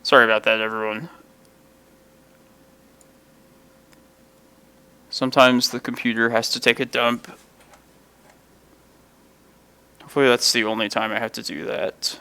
Sorry about that, everyone. Sometimes the computer has to take a dump. Hopefully that's the only time I have to do that.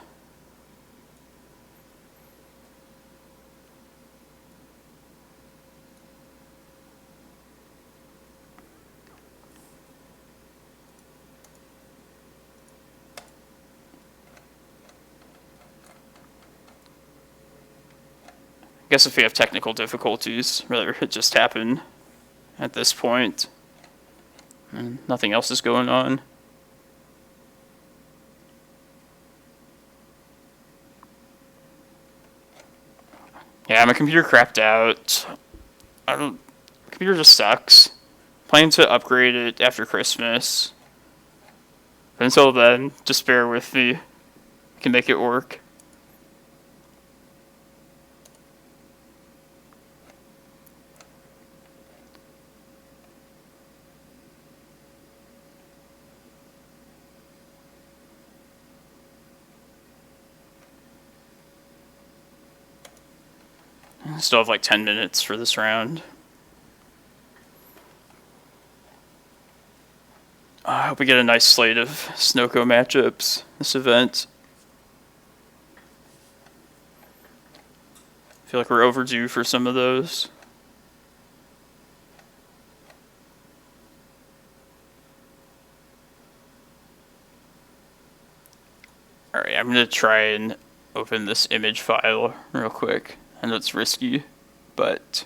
I guess if we have technical difficulties, rather it just happen at this point, and nothing else is going on. Yeah, my computer crapped out. Computer just sucks. Planning to upgrade it after Christmas. But until then, just bear with me. I can make it work. I still have like 10 minutes for this round. I hope we get a nice slate of Snoko matchups this event. I feel like we're overdue for some of those. Alright, I'm going to try and open this image file real quick. I know it's risky, but...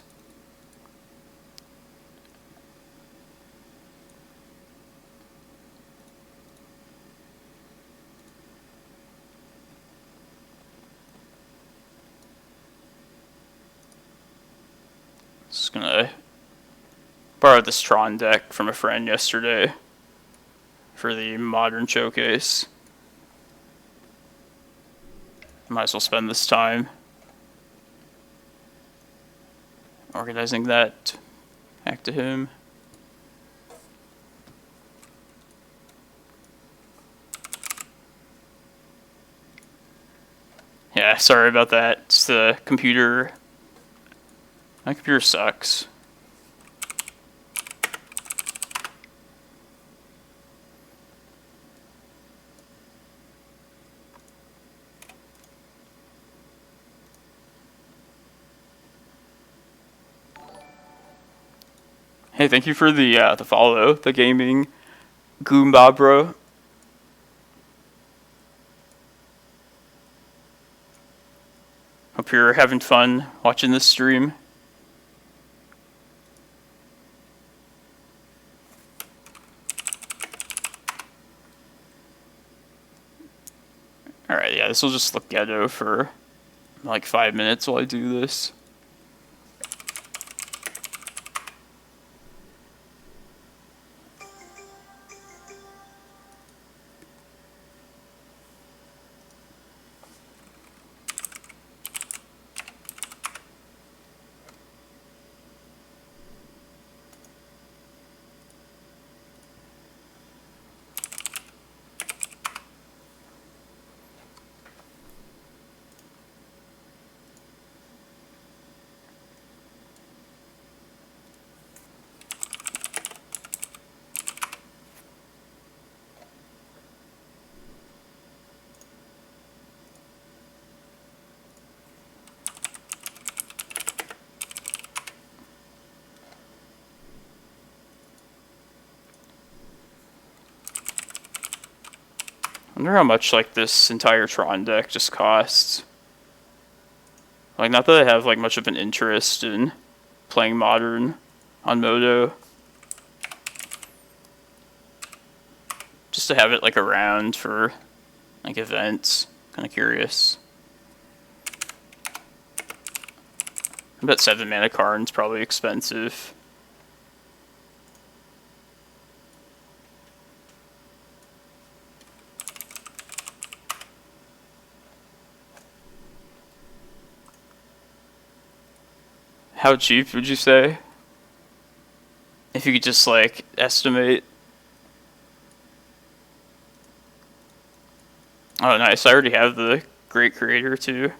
Just gonna borrow this Tron deck from a friend yesterday for the Modern Showcase. Might as well spend this time organizing that back to him. Yeah, sorry about that. It's the computer. My computer sucks. Hey, thank you for the follow, the gaming Goomba bro. Hope you're having fun watching this stream. Alright, yeah, this will just look ghetto for like 5 minutes while I do this. I wonder how much like this entire Tron deck just costs. Like, not that I have like much of an interest in playing Modern on Modo. Just to have it like around for like events. Kind of curious. I bet 7 mana Karn's probably expensive. How cheap would you say? If you could just like estimate. Oh nice, I already have the Great Creator too.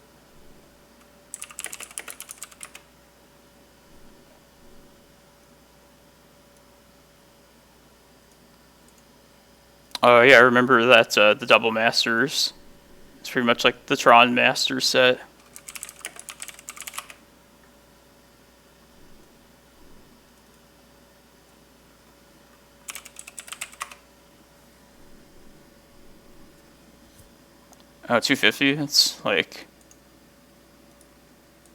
Oh yeah, I remember that, the Double Masters. It's pretty much like the Tron Master set. Oh, 250? That's like...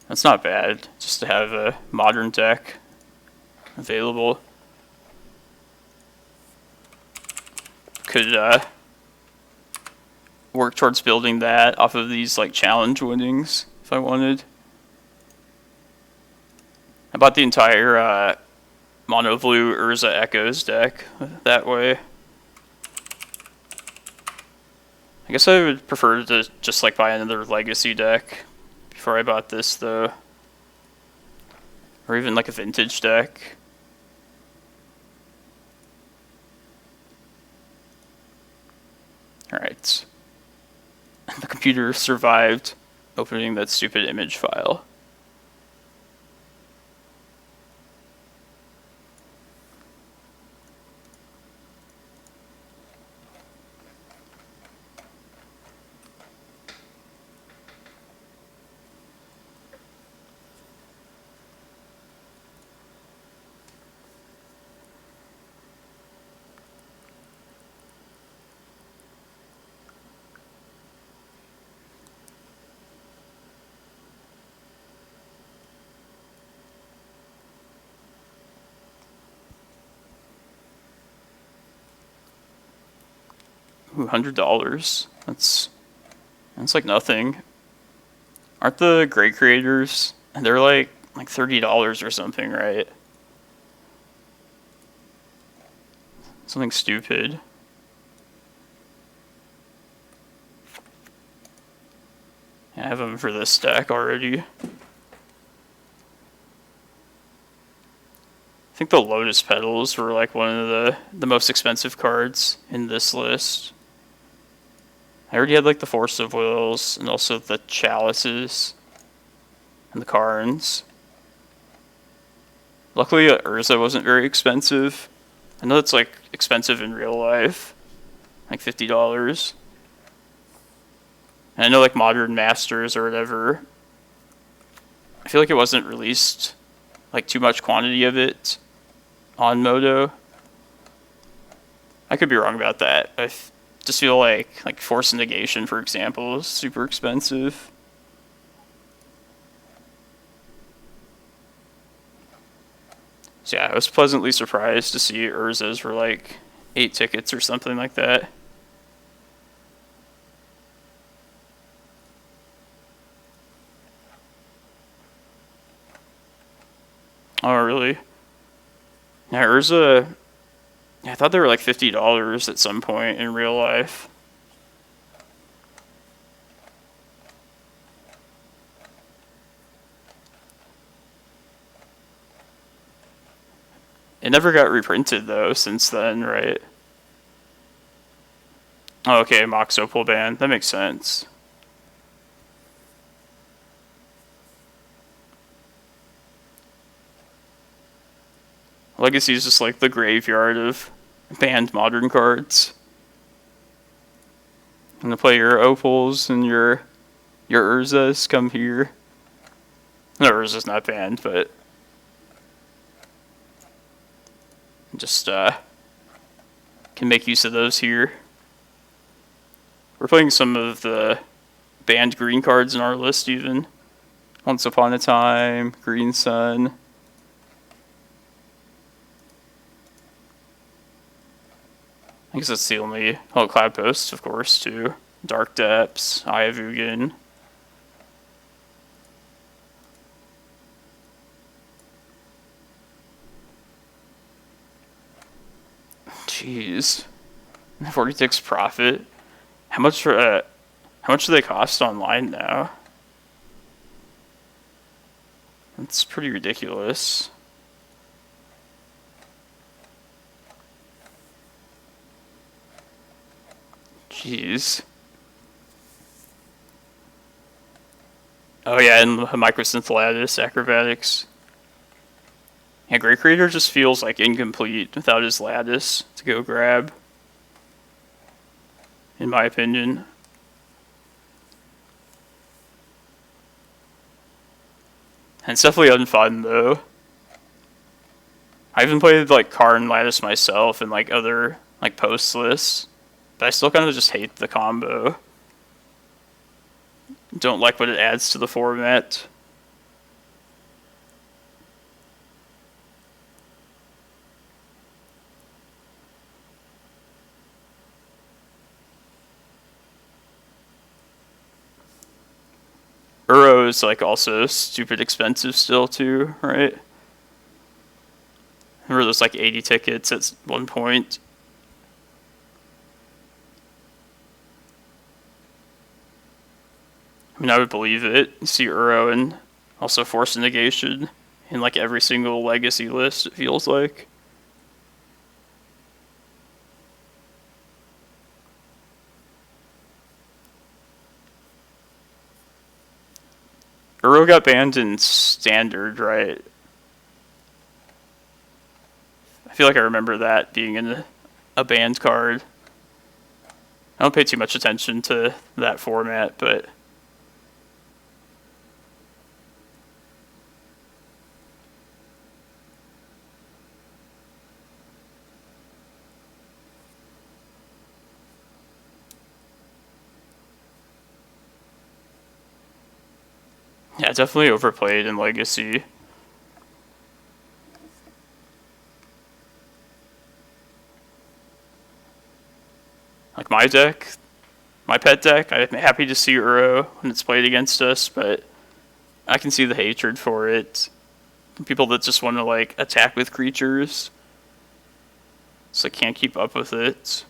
That's not bad, just to have a modern deck available. Could, work towards building that off of these, like, challenge winnings, if I wanted. I bought the entire, Mono Blue Urza Echoes deck that way. I guess I would prefer to just, like, buy another Legacy deck before I bought this, though. Or even, like, a Vintage deck. Alright. The computer survived opening that stupid image file. Ooh, $100. That's like nothing. Aren't the Great Creators? They're like $30 or something, right? Something stupid. I have them for this deck already. I think the Lotus Petals were like one of the most expensive cards in this list. I already had like the Force of Wills and also the Chalices and the Karns. Luckily, Urza wasn't very expensive. I know it's like expensive in real life, like $50. And I know like Modern Masters or whatever. I feel like it wasn't released like too much quantity of it on Modo. I could be wrong about that. I just feel like Force Negation, for example, is super expensive. So yeah, I was pleasantly surprised to see Urza's for like 8 tickets or something like that. Oh, really? Yeah, Urza... I thought they were like $50 at some point in real life. It never got reprinted though since then, right? Oh, okay, Mox Opal Band. That makes sense. Legacy is just like the graveyard of banned modern cards. I'm gonna play your Opals and your Urzas. Come here. No, Urza's not banned, but just can make use of those here. We're playing some of the banned green cards in our list even. Once Upon a Time, Green Sun. I guess that's the only... Oh, Cloudpost, of course, too. Dark Depths, Eye of Ugin. Jeez. 46 profit. How much do they cost online now? That's pretty ridiculous. Jeez. Oh yeah, and Microsynth Lattice, Acrobatics. Yeah, Great Creator just feels like incomplete without his Lattice to go grab. in my opinion. And it's definitely unfun though. I even played like Karn Lattice myself and like other like post lists, but I still kind of just hate the combo. Don't like what it adds to the format. Uro is like also stupid expensive still too, right? Remember those like 80 tickets at one point? I mean, I would believe it. You see Uro and also Force of Negation in like every single legacy list, it feels like. Uro got banned in Standard, right? I feel like I remember that being in a banned card. I don't pay too much attention to that format, but yeah, definitely overplayed in Legacy. Like my deck, my pet deck, I'm happy to see Uro when it's played against us, but I can see the hatred for it. People that just want to like attack with creatures, so I can't keep up with it.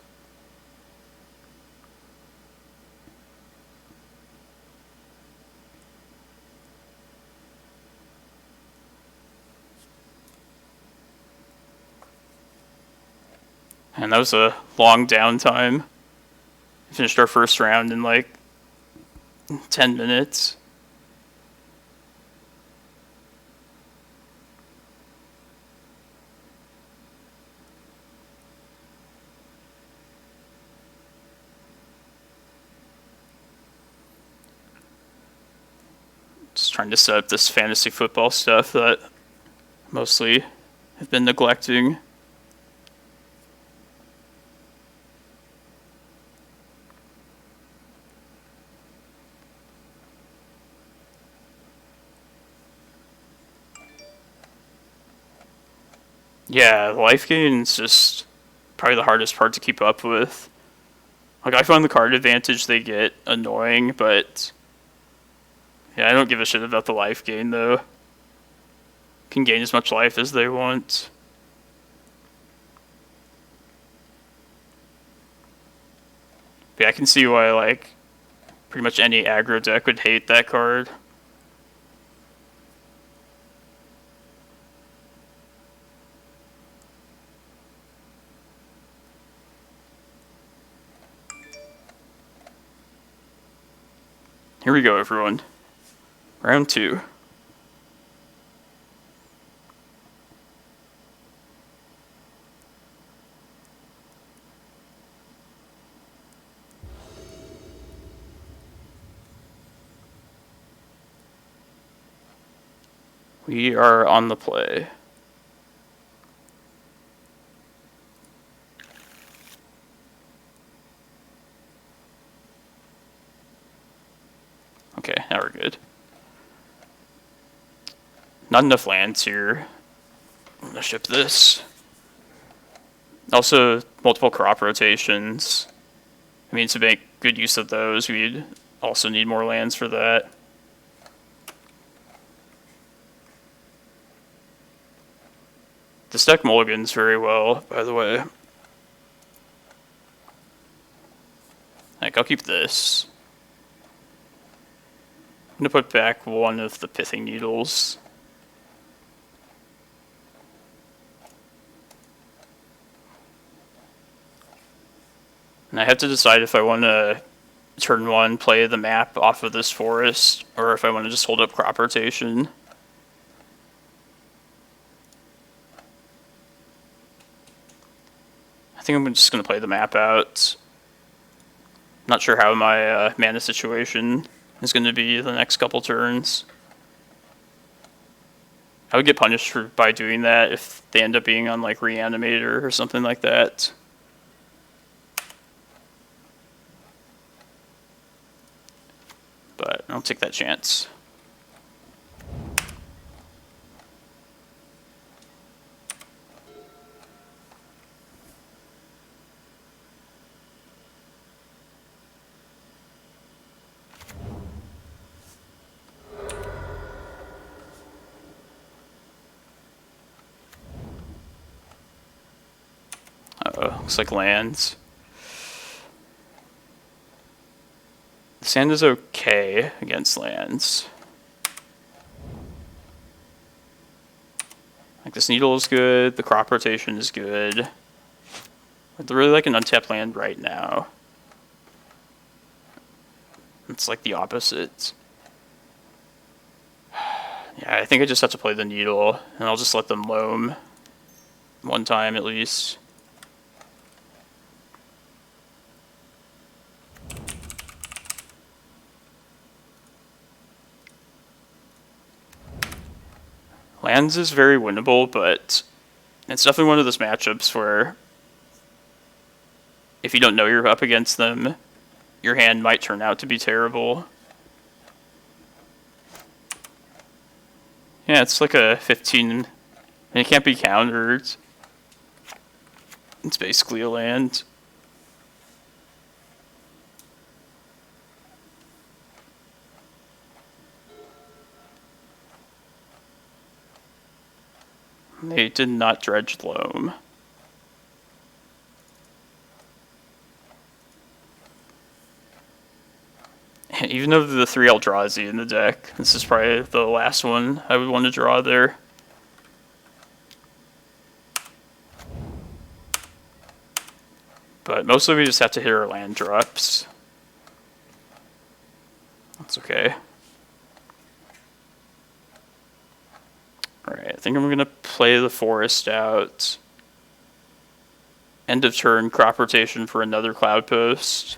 And that was a long downtime. Finished our first round in like 10 minutes. Just trying to set up this fantasy football stuff that mostly have been neglecting. Yeah, life gain is just probably the hardest part to keep up with. Like, I find the card advantage they get annoying, but yeah, I don't give a shit about the life gain though. Can gain as much life as they want. But yeah, I can see why like pretty much any aggro deck would hate that card. Here we go, everyone. Round 2. We are on the play. Okay, now we're good. Not enough lands here. I'm gonna ship this. Also, multiple crop rotations. I mean, to make good use of those, we'd also need more lands for that. This deck mulligans very well, by the way. Like, I'll keep this. I'm gonna put back one of the Pithing Needles. And I have to decide if I want to turn 1 play the map off of this forest, or if I want to just hold up crop rotation. I think I'm just going to play the map out. Not sure how my mana situation is going to be the next couple turns. I would get punished by doing that if they end up being on like Reanimator or something like that. But I'll take that chance. Uh-oh, looks like lands. The sand is okay against lands. Like this needle is good, the crop rotation is good. I'd really like an untapped land right now. It's like the opposite. Yeah, I think I just have to play the needle, and I'll just let them loam one time at least. Lands is very winnable, but it's definitely one of those matchups where if you don't know you're up against them, your hand might turn out to be terrible. Yeah, it's like a 15, and it can't be countered. It's basically a land. They did not dredge loam. Even though the 3 Eldrazi in the deck, this is probably the last one I would want to draw there. But mostly we just have to hit our land drops. That's okay. Alright, I think I'm going to play the forest out. End of turn, crop rotation for another Cloudpost.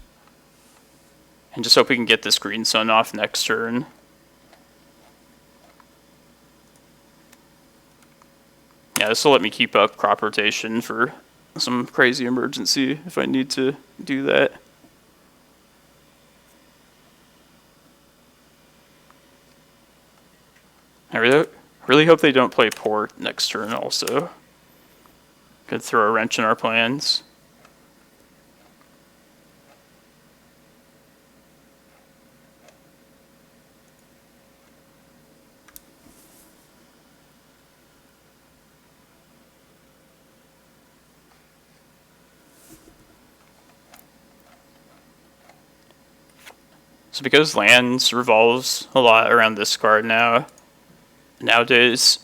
And just hope we can get this green sun off next turn. Yeah, this will let me keep up crop rotation for some crazy emergency if I need to do that. I really hope they don't play port next turn also. Could throw a wrench in our plans. So because lands revolves a lot around this card nowadays,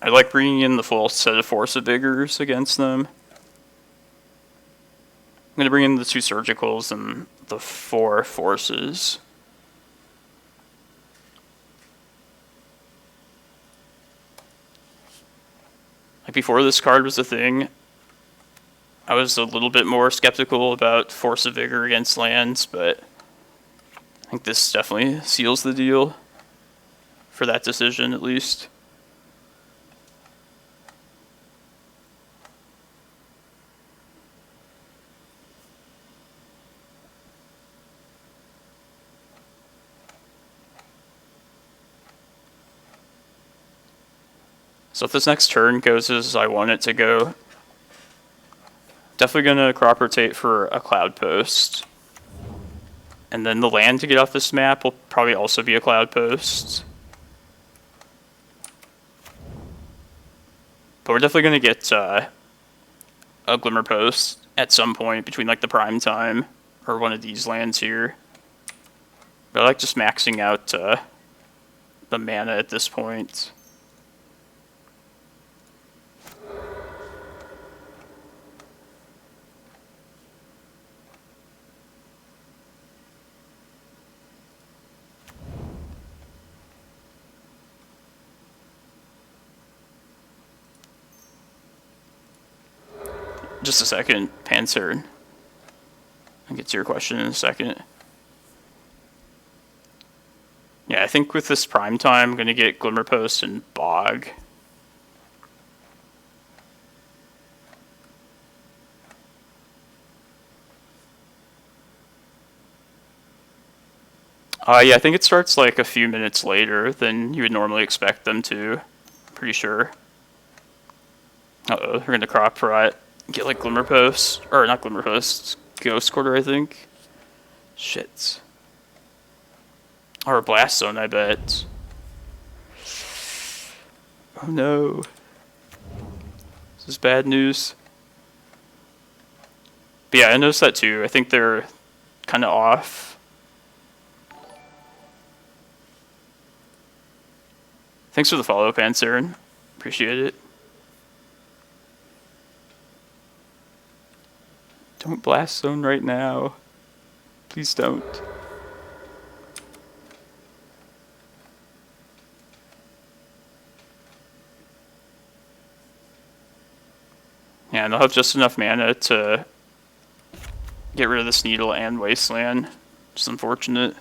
I like bringing in the full set of Force of Vigors against them. I'm going to bring in the 2 Surgicals and the 4 Forces. Like before this card was a thing, I was a little bit more skeptical about Force of Vigor against lands, but I think this definitely seals the deal for that decision, at least. So if this next turn goes as I want it to go, definitely going to crop rotate for a Cloudpost. And then the land to get off this map will probably also be a Cloudpost. But we're definitely going to get a Glimmerpost at some point between like the prime time or one of these lands here. But I like just maxing out the mana at this point. Just a second, Panzer. I'll get to your question in a second. Yeah, I think with this prime time, I'm going to get Glimmerpost and Bog. Yeah, I think it starts like a few minutes later than you would normally expect them to. Pretty sure. Uh-oh, we're going to crop rot. Get like Glimmerpost. Or not Glimmerpost. Ghost Quarter, I think. Shit. Or a Blast Zone, I bet. Oh no. This is bad news. But yeah, I noticed that too. I think they're kind of off. Thanks for the follow, Panserin. Appreciate it. Don't Blast Zone right now. Please don't. Yeah, and they'll have just enough mana to get rid of this Needle and Wasteland. Just unfortunate.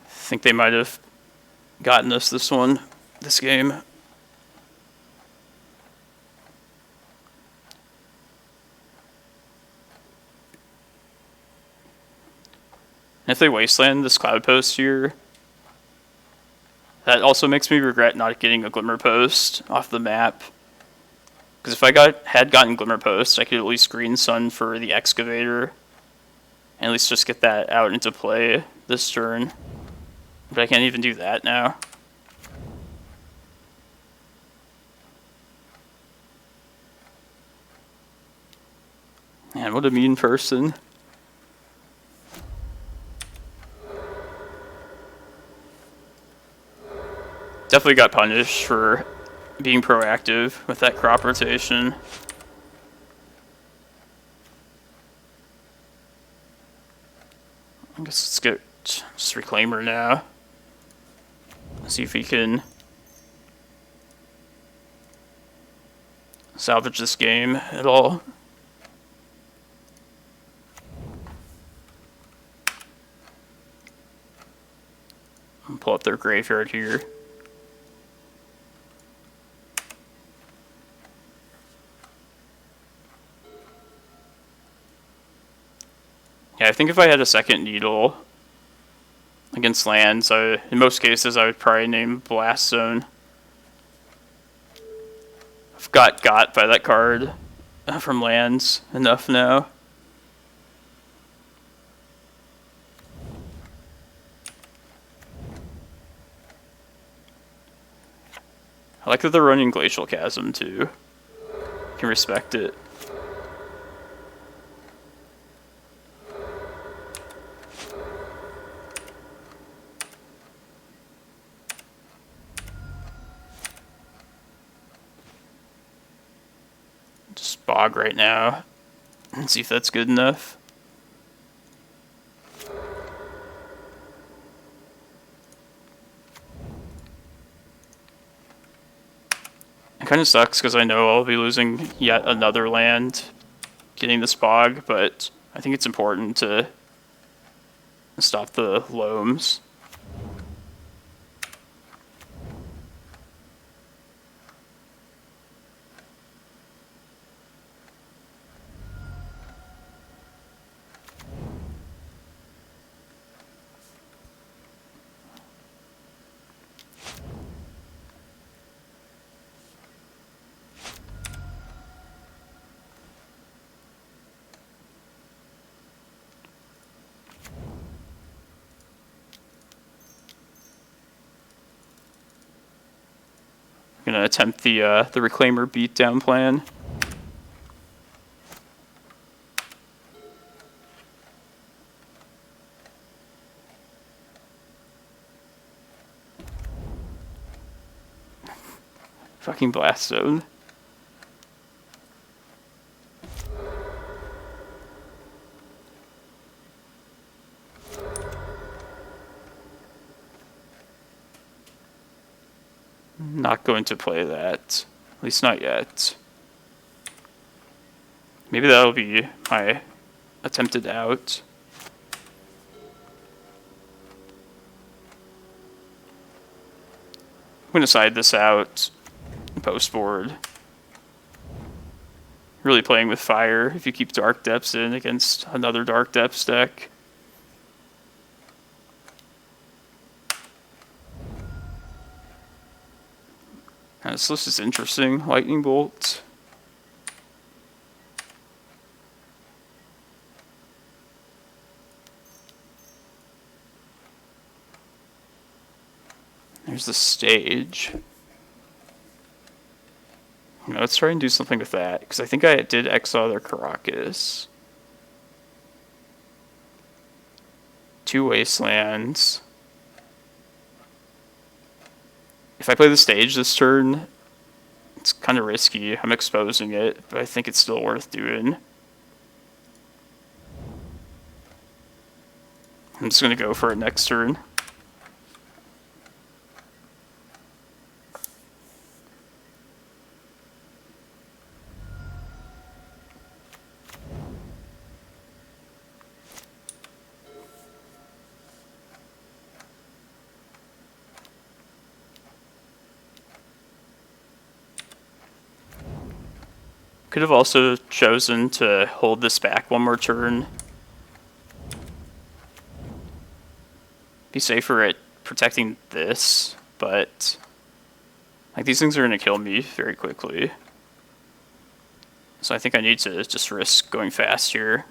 I think they might have gotten us this game. And if they Wasteland this Cloudpost here, that also makes me regret not getting a Glimmerpost off the map. Because if I had gotten Glimmerpost, I could at least Green Sun for the Excavator. And at least just get that out into play this turn. But I can't even do that now. Man, what a mean person. Definitely got punished for being proactive with that crop rotation. I guess let's get just Reclaimer now. See if we can salvage this game at all. I'll pull up their graveyard here. Yeah, I think if I had a second Needle against lands, in most cases I would probably name Blast Zone. I've got by that card from lands enough now. I like that they're running Glacial Chasm too. Can respect it. Just Bog right now and see if that's good enough. It kind of sucks because I know I'll be losing yet another land getting this Bog, but I think it's important to stop the loams. Gonna attempt the Reclaimer beatdown plan. Fucking Blast Zone. Not going to play that. At least not yet. Maybe that'll be my attempted out. I'm going to side this out post board. Really playing with fire if you keep Dark Depths in against another Dark Depths deck. This list is interesting. Lightning Bolt. There's the stage. Let's try and do something with that, because I think I did exile their Karakas. 2 Wastelands. If I play the stage this turn, it's kind of risky. I'm exposing it, but I think it's still worth doing. I'm just going to go for it next turn. Could have also chosen to hold this back one more turn. Be safer at protecting this, but like these things are going to kill me very quickly. So I think I need to just risk going fast here.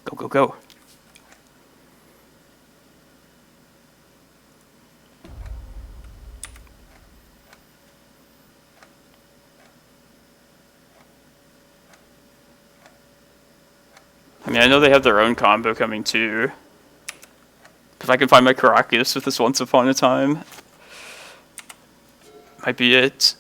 Go, go, go. I mean, I know they have their own combo coming too. If I can find my Karakas with this Once Upon a Time, might be it.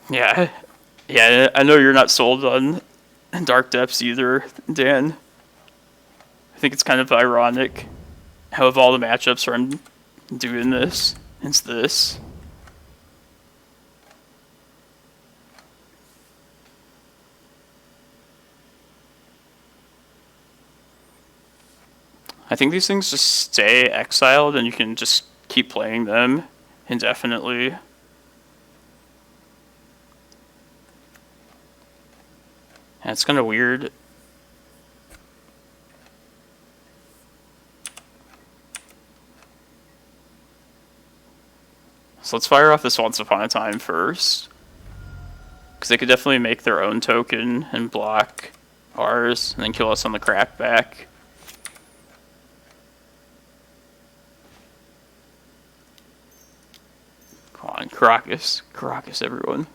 Yeah, I know you're not sold on Dark Depths either, Dan. I think it's kind of ironic how of all the matchups where I'm doing this, it's this. I think these things just stay exiled and you can just keep playing them indefinitely. And it's kind of weird. So let's fire off this Once Upon a Time first. Because they could definitely make their own token and block ours, and then kill us on the crap back. Come on, Karakas. Karakas, everyone.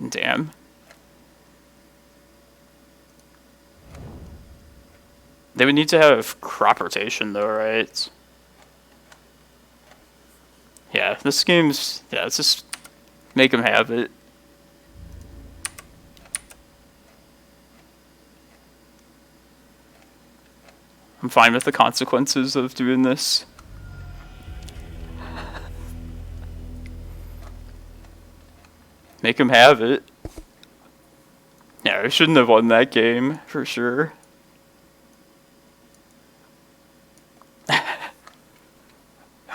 Damn. They would need to have crop rotation though, right? Yeah, this game's... yeah, let's just make them have it. I'm fine with the consequences of doing this. Make them have it. Yeah, we shouldn't have won that game, for sure.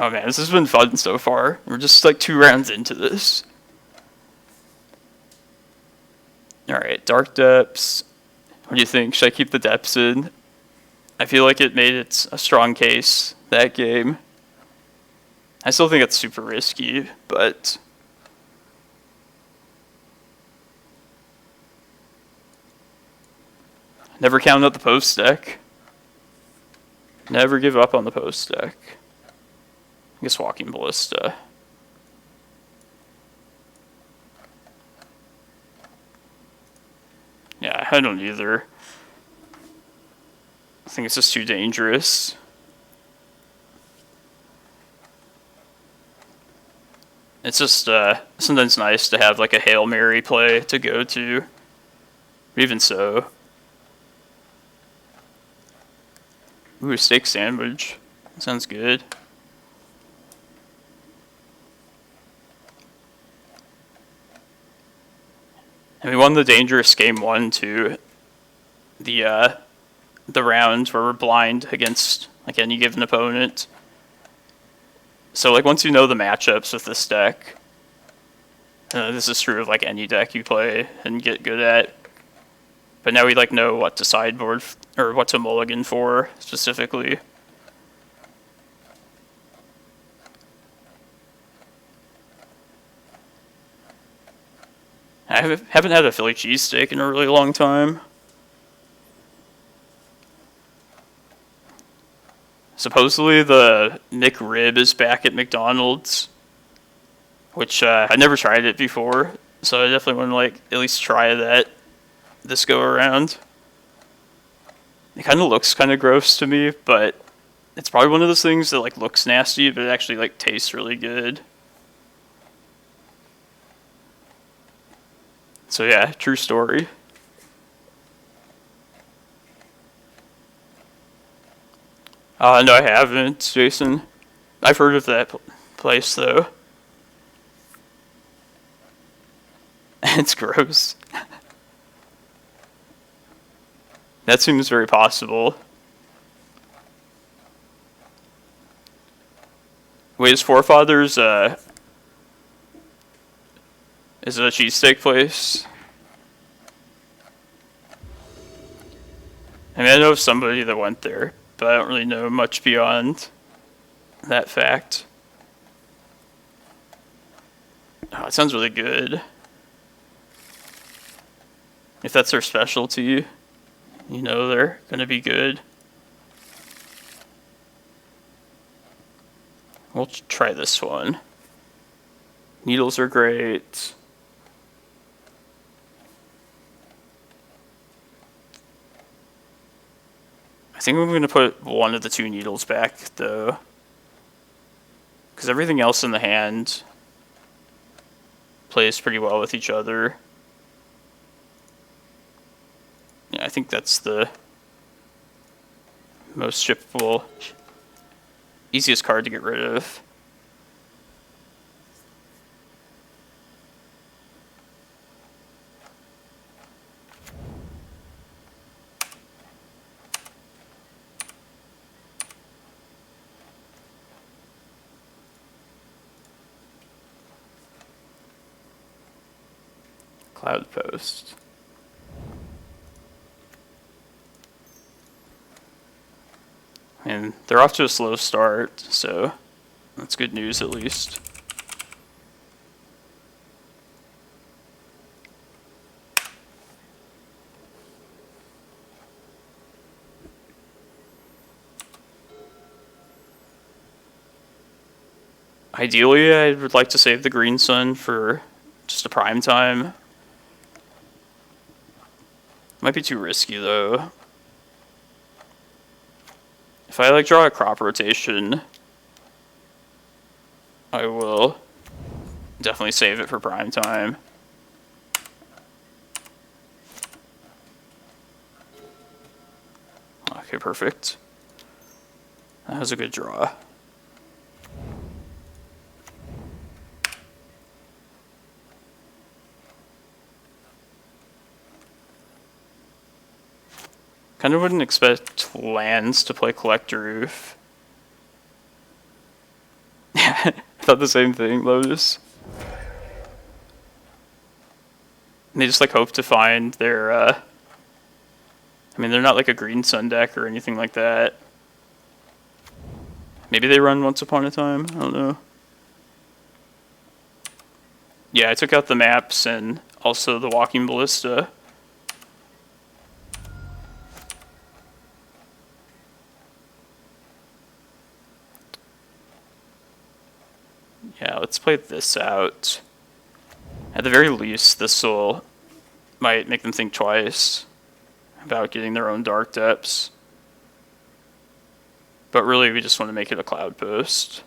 Oh man, this has been fun so far. We're just like 2 rounds into this. Alright, Dark Depths. What do you think? Should I keep the Depths in? I feel like it made it a strong case, that game. I still think it's super risky, but... never count out the post deck. Never give up on the post deck. I guess Walking Ballista. Yeah, I don't either. I think it's just too dangerous. It's just sometimes nice to have like a Hail Mary play to go to. But even so. Ooh, steak sandwich. That sounds good. And we won the dangerous game 1 too. The round where we're blind against like any given opponent. So like once you know the matchups with this deck, this is true of like any deck you play and get good at. But now we like know what to sideboard or what to mulligan for specifically. I haven't had a Philly cheesesteak in a really long time. Supposedly the McRib is back at McDonald's, which I never tried it before, so I definitely want to like at least try that this go around. It kind of looks kind of gross to me, but it's probably one of those things that like looks nasty, but it actually like tastes really good. So yeah, true story. No, I haven't, Jason. I've heard of that place though. It's gross. That seems very possible. Wait, is Forefathers is it a cheesesteak place? I mean, I know of somebody that went there, but I don't really know much beyond that fact. Oh, it sounds really good. If that's their specialty, you know they're gonna be good. We'll try this one. Needles are great. I think I'm going to put one of the 2 needles back, though. Because everything else in the hand plays pretty well with each other. Yeah, I think that's the most shippable, easiest card to get rid of. Cloudpost. And they're off to a slow start, so that's good news at least. Ideally, I would like to save the Green Sun for just a prime time. Might be too risky though. If I like draw a crop rotation, I will definitely save it for prime time. Okay, perfect. That was a good draw. Kind of wouldn't expect lands to play Collector Roof. I thought the same thing, Lotus. And they just like hope to find their, I mean, they're not like a Green Sun deck or anything like that. Maybe they run Once Upon a Time, I don't know. Yeah, I took out the maps and also the Walking Ballista. Yeah, let's play this out. At the very least, this will might make them think twice about getting their own Dark Depths. But really, we just want to make it a Cloudpost.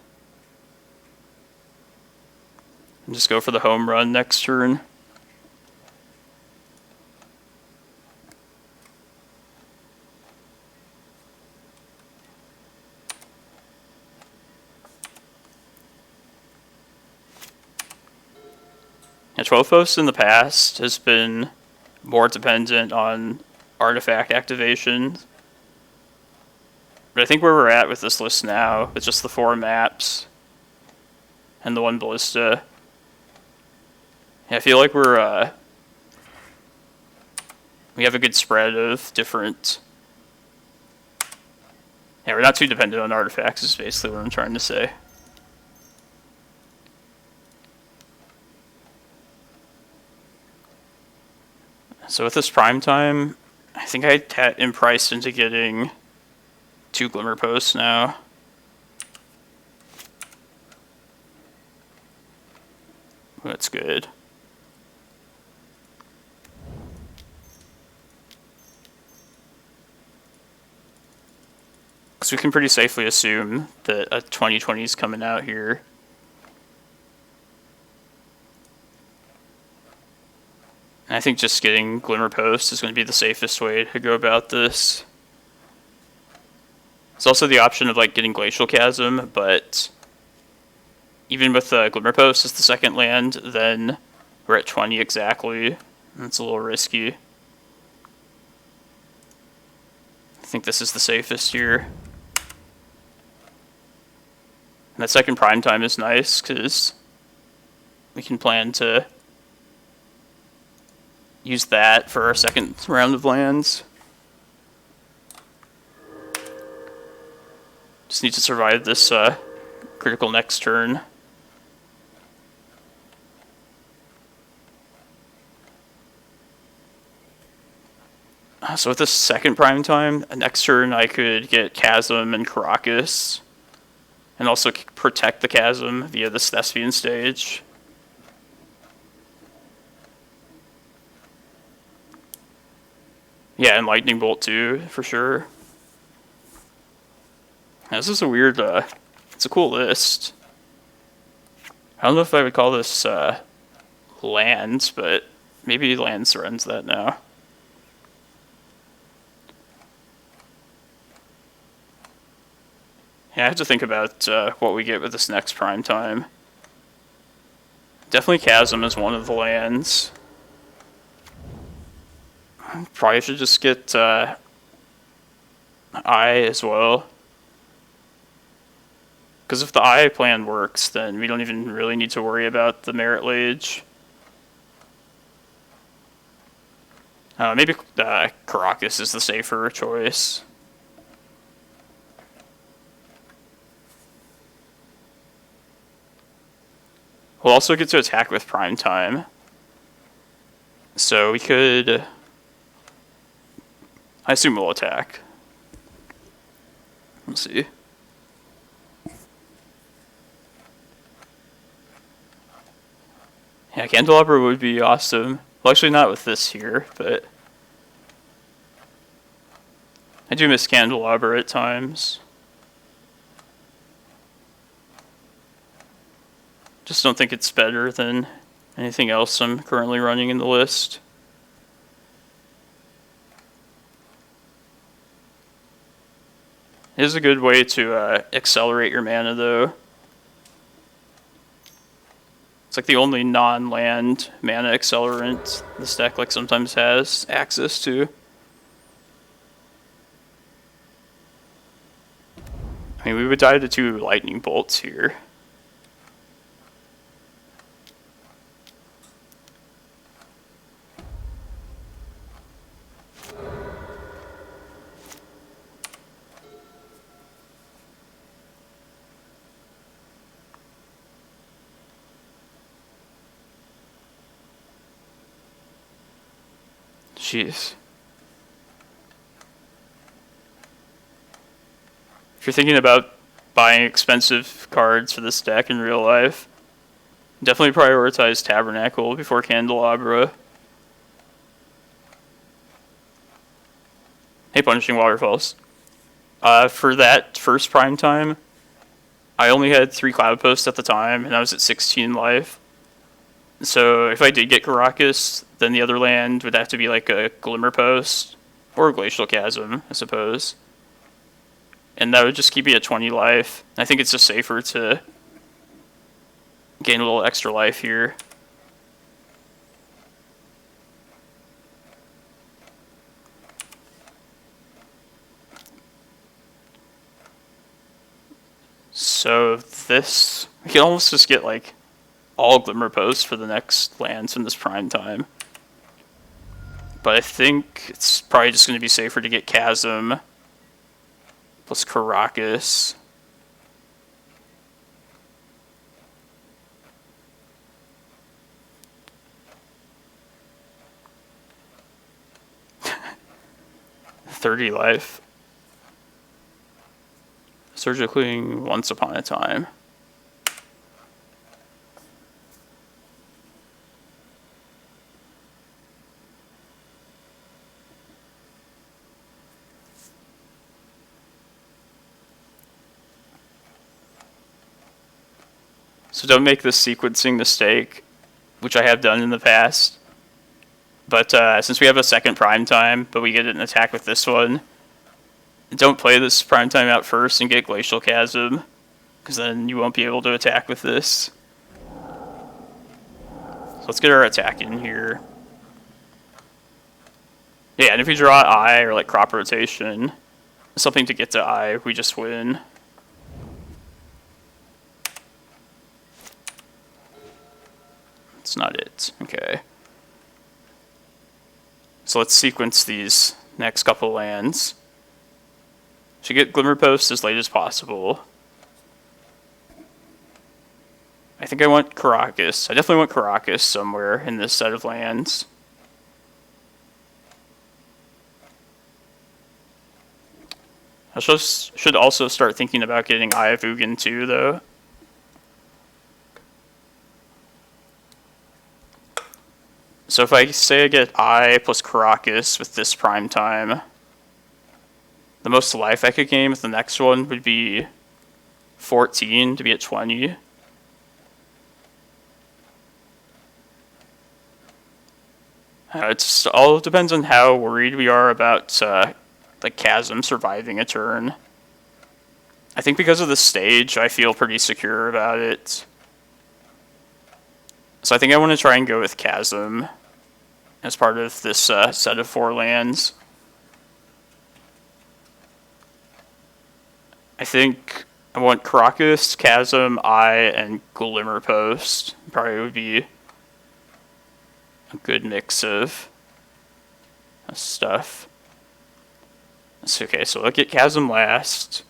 And just go for the home run next turn. Yeah, 12 posts in the past has been more dependent on artifact activation. But I think where we're at with this list now, with just the 4 maps and the 1 ballista, yeah, I feel like we have a good spread of different. Yeah, we're not too dependent on artifacts, is basically what I'm trying to say. So with this prime time, I think I am priced into getting 2 Glimmerposts now. That's good. Because we can pretty safely assume that a 2020 is coming out here. And I think just getting Glimmerpost is going to be the safest way to go about this. There's also the option of like getting Glacial Chasm, but even with Glimmerpost as the second land, then we're at 20 exactly. That's a little risky. I think this is the safest here. And that second prime time is nice because we can plan to use that for our second round of lands. Just need to survive this critical next turn. So with this second prime time, next turn I could get Chasm and Karakas, and also protect the Chasm via the Thespian stage. Yeah, and Lightning Bolt too, for sure. Now, this is a weird, it's a cool list. I don't know if I would call this lands, but maybe lands runs that now. Yeah, I have to think about what we get with this next prime time. Definitely Chasm is one of the lands. Probably should just get Eye as well. Because if the Eye plan works, then we don't even really need to worry about the Merit Lage. Maybe Karakas is the safer choice. We'll also get to attack with prime time. So we could... I assume we'll attack. Let's see. Yeah, Candelabra would be awesome. Well, actually not with this here, but... I do miss Candelabra at times. Just don't think it's better than anything else I'm currently running in the list. It is a good way to accelerate your mana, though. It's like the only non-land mana accelerant this deck like sometimes has access to. I mean, we would die to 2 lightning bolts here. Jeez. If you're thinking about buying expensive cards for this deck in real life, definitely prioritize Tabernacle before Candelabra. Hey, Punishing Waterfalls. For that first prime time, I only had 3 Cloudposts at the time, and I was at 16 life. So if I did get Karakas, then the other land would have to be like a Glimmerpost or a Glacial Chasm, I suppose. And that would just keep me at 20 life. I think it's just safer to gain a little extra life here. So this, we can almost just get like all Glimmerpost for the next lands in this prime time. But I think it's probably just going to be safer to get Chasm plus Karakas. $30 life. Surgically once upon a time. So don't make this sequencing mistake, which I have done in the past. But since we have a second prime time, but we get an attack with this one, don't play this prime time out first and get Glacial Chasm, because then you won't be able to attack with this. So let's get our attack in here. Yeah, and if we draw Eye or like Crop Rotation, something to get to Eye, we just win. That's not it. Okay. So let's sequence these next couple lands. Should get Glimmerpost as late as possible. I think I want Karakas. I definitely want Karakas somewhere in this set of lands. I should also start thinking about getting Eye of Ugin too, though. So if I say I get Eye plus Karakas with this prime time, the most life I could gain with the next one would be 14 to be at 20. It all depends on how worried we are about the Chasm surviving a turn. I think because of the stage, I feel pretty secure about it. So I think I want to try and go with Chasm as part of this set of 4 lands. I think I want Karakas, Chasm, Eye, and Glimmerpost. Probably would be a good mix of stuff. That's okay, so we'll get Chasm last,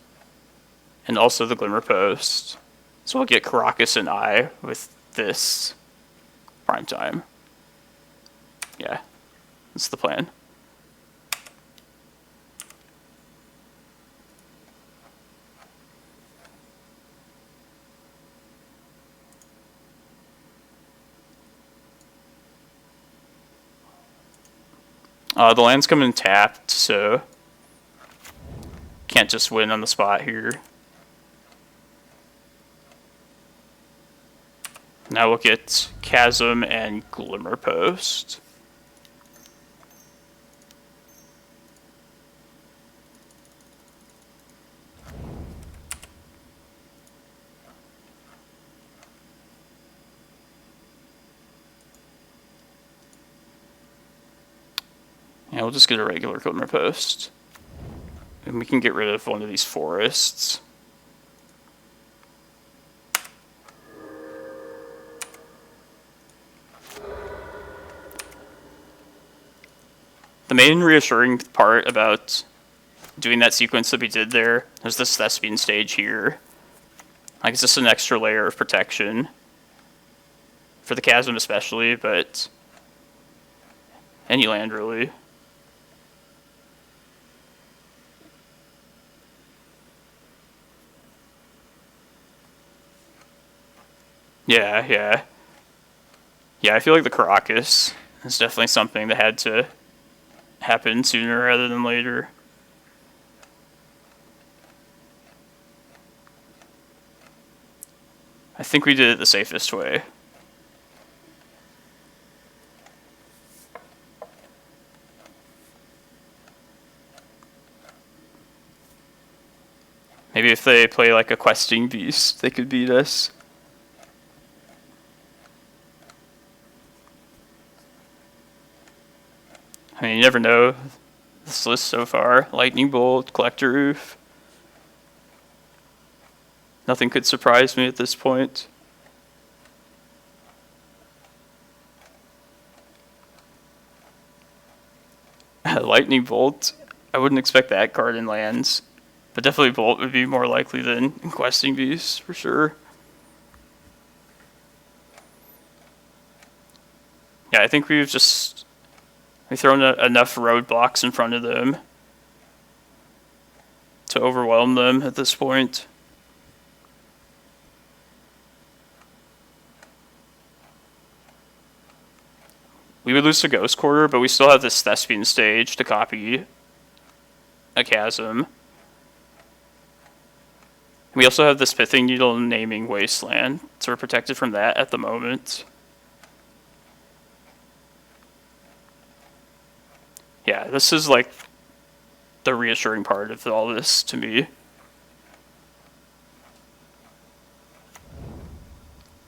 and also the Glimmerpost. So we'll get Karakas and Eye with this prime time. Yeah, that's the plan. The land's coming tapped, so can't just win on the spot here. Now we'll get Chasm and Glimmerpost. Yeah, we'll just get a regular Glimmerpost. And we can get rid of one of these forests. The main reassuring part about doing that sequence that we did there was this Thespian stage here. Like, it's just an extra layer of protection. For the Chasm especially, but any land really. Yeah. I feel like the Karakas is definitely something that had to happen sooner rather than later. I think we did it the safest way. Maybe if they play like a questing beast, they could beat us. I mean, you never know. This list so far: Lightning Bolt, Collector Roof. Nothing could surprise me at this point. Lightning Bolt. I wouldn't expect that card in lands, but definitely Bolt would be more likely than Questing Beast for sure. Yeah, I think we've thrown enough roadblocks in front of them to overwhelm them at this point. We would lose to Ghost Quarter, but we still have this Thespian stage to copy a Chasm. We also have this Pithing Needle naming Wasteland, so we're protected from that at the moment. Yeah, this is like the reassuring part of all this to me.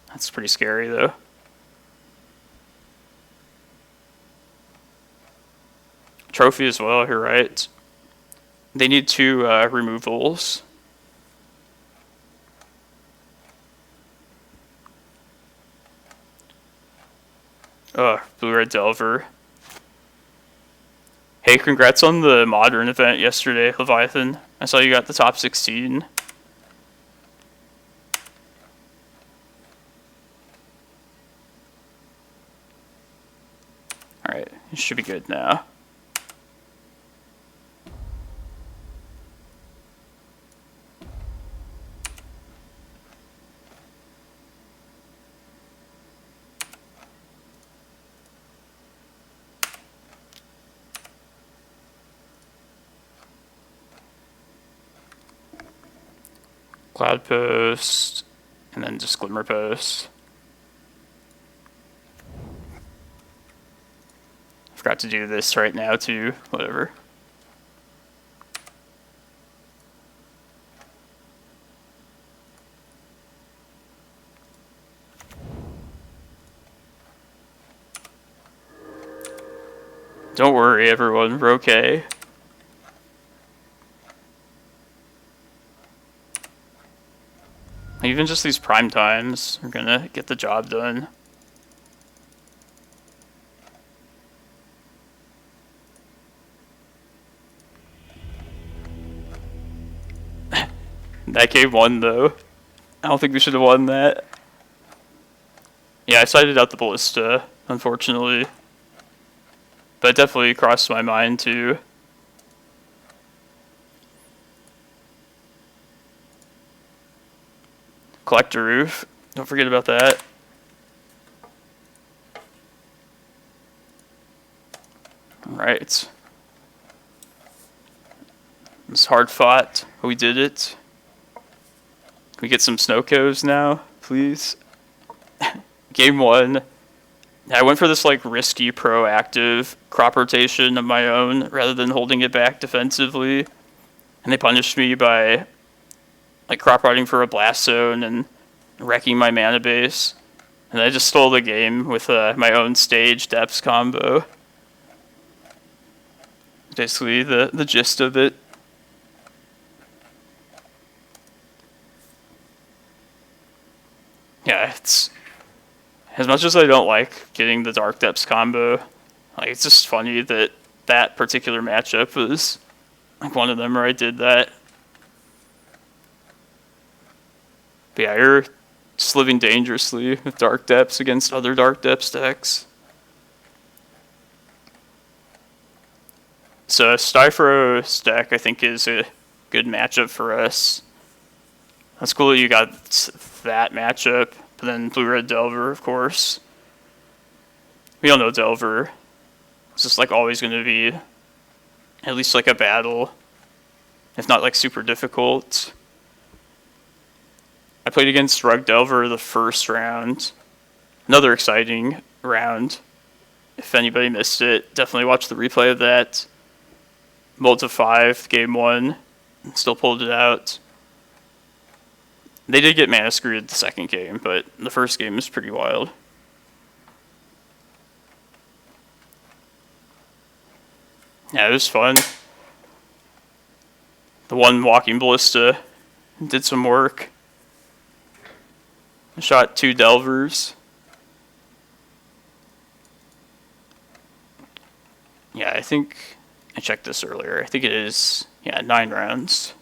That's pretty scary though. Trophy as well, you're right. They need 2 removals. Blue-Red Delver. Hey, congrats on the Modern event yesterday, Leviathan. I saw you got the top 16. Alright, you should be good now. Cloudpost, and then just Glimmerpost. I forgot to do this right now too, whatever. Don't worry everyone, we're okay. Even just these prime times are gonna get the job done. That game won though. I don't think we should have won that. Yeah, I sided out the Ballista, unfortunately. But it definitely crossed my mind too. Collector Roof. Don't forget about that. Alright. It's hard fought. We did it. Can we get some snow coves now, please? Game 1. I went for this like risky proactive crop rotation of my own rather than holding it back defensively. And they punished me by like crop riding for a blast zone and wrecking my mana base. And I just stole the game with my own stage depths combo. Basically the gist of it. Yeah, it's as much as I don't like getting the Dark Depths combo, like it's just funny that that particular matchup was like one of them where I did that. But yeah, you're just living dangerously with Dark Depths against other Dark Depths decks. So Styphro's deck, I think, is a good matchup for us. That's cool that you got that matchup, but then Blue-Red Delver, of course. We all know Delver is just like always going to be at least like a battle, if not like super difficult. I played against Rug Delver the first round. Another exciting round. If anybody missed it, definitely watch the replay of that. Multi 5, game 1, still pulled it out. They did get mana screwed the second game, but the first game was pretty wild. Yeah, it was fun. The one Walking Ballista did some work. I shot 2 Delvers. Yeah, I think I checked this earlier. I think it is, 9 rounds.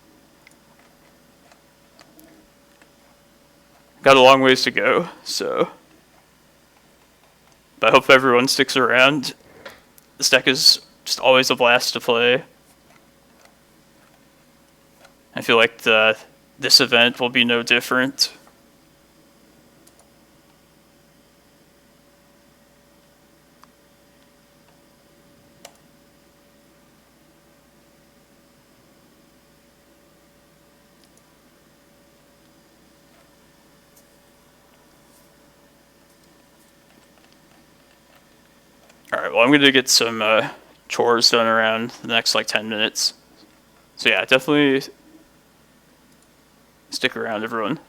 Got a long ways to go, so. But I hope everyone sticks around. This deck is just always a blast to play. I feel like this event will be no different. Alright, well I'm going to get some chores done around the next like 10 minutes. So yeah, definitely stick around everyone.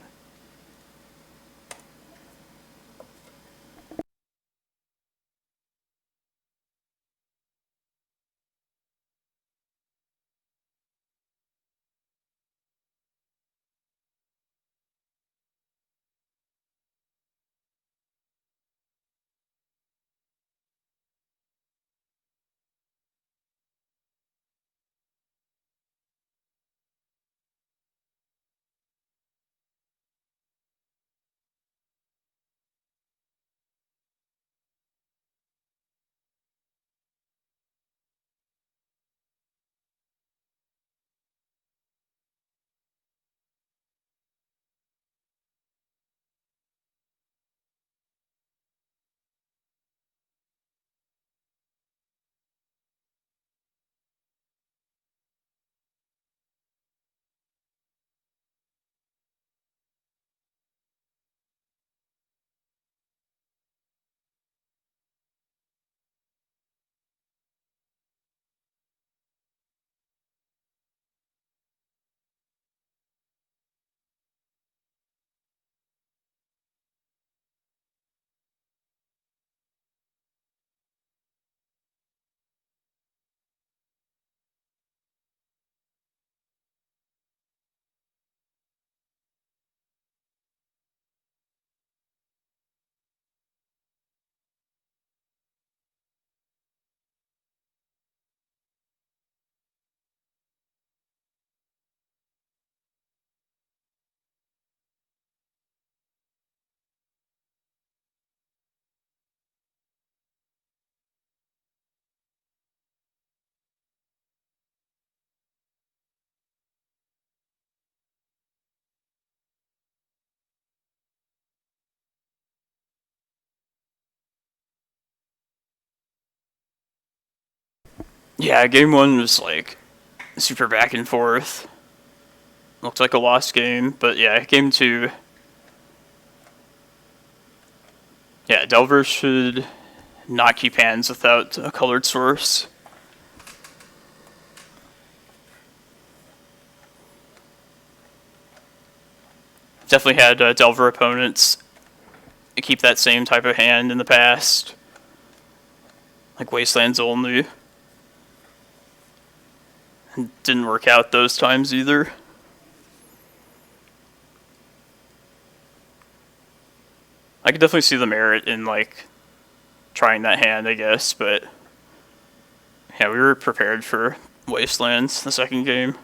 Yeah, game 1 was like super back and forth. Looked like a lost game, but yeah, game 2. Yeah, Delver should not keep hands without a colored source. Definitely had Delver opponents keep that same type of hand in the past. Like Wastelands only. And didn't work out those times either. I could definitely see the merit in like trying that hand, I guess, but yeah, we were prepared for Wastelands the second game.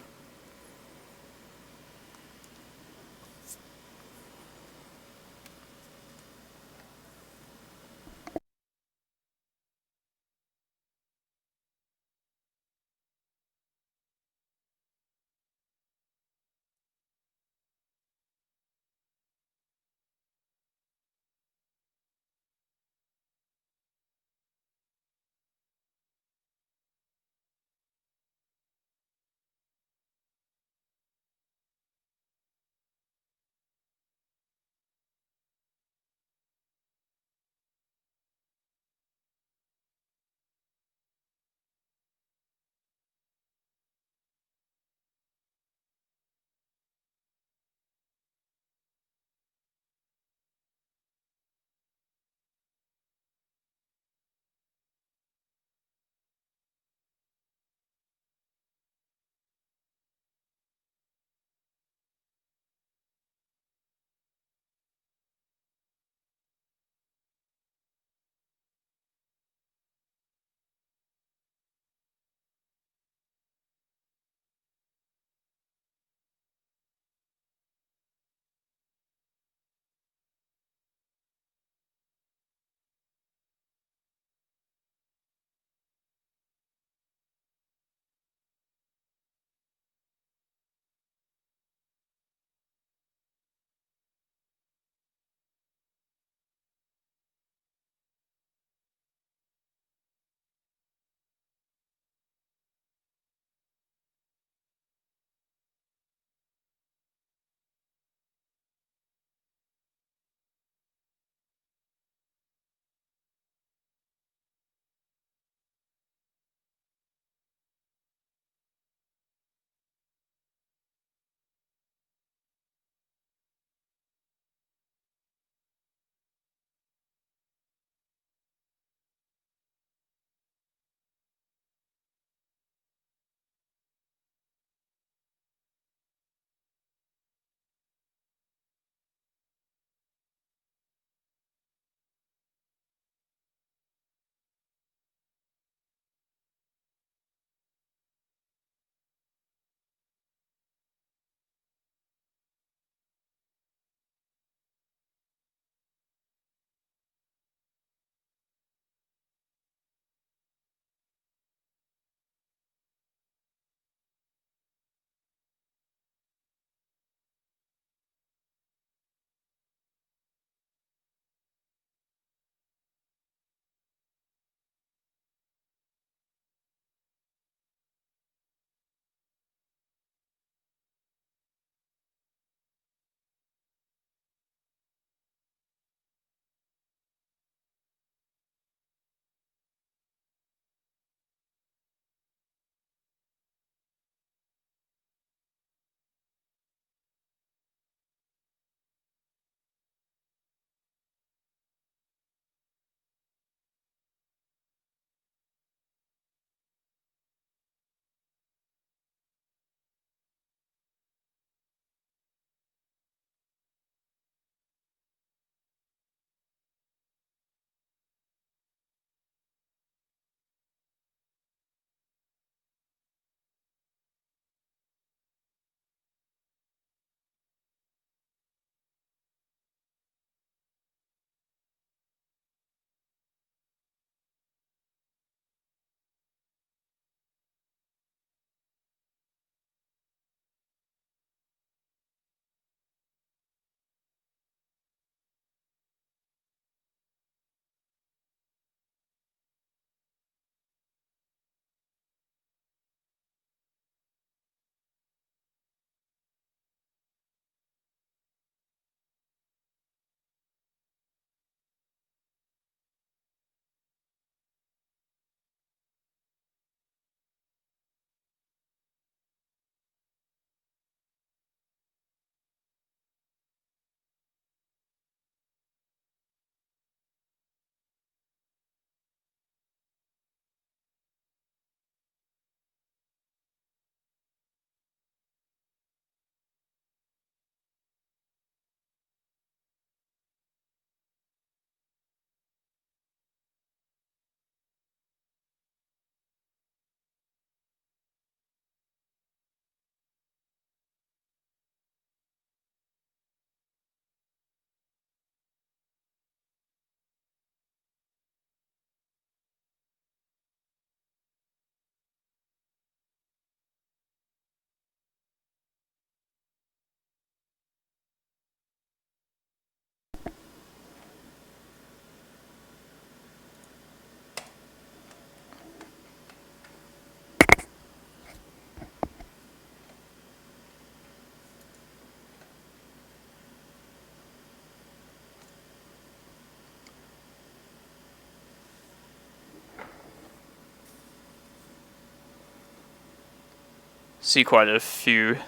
See quite a few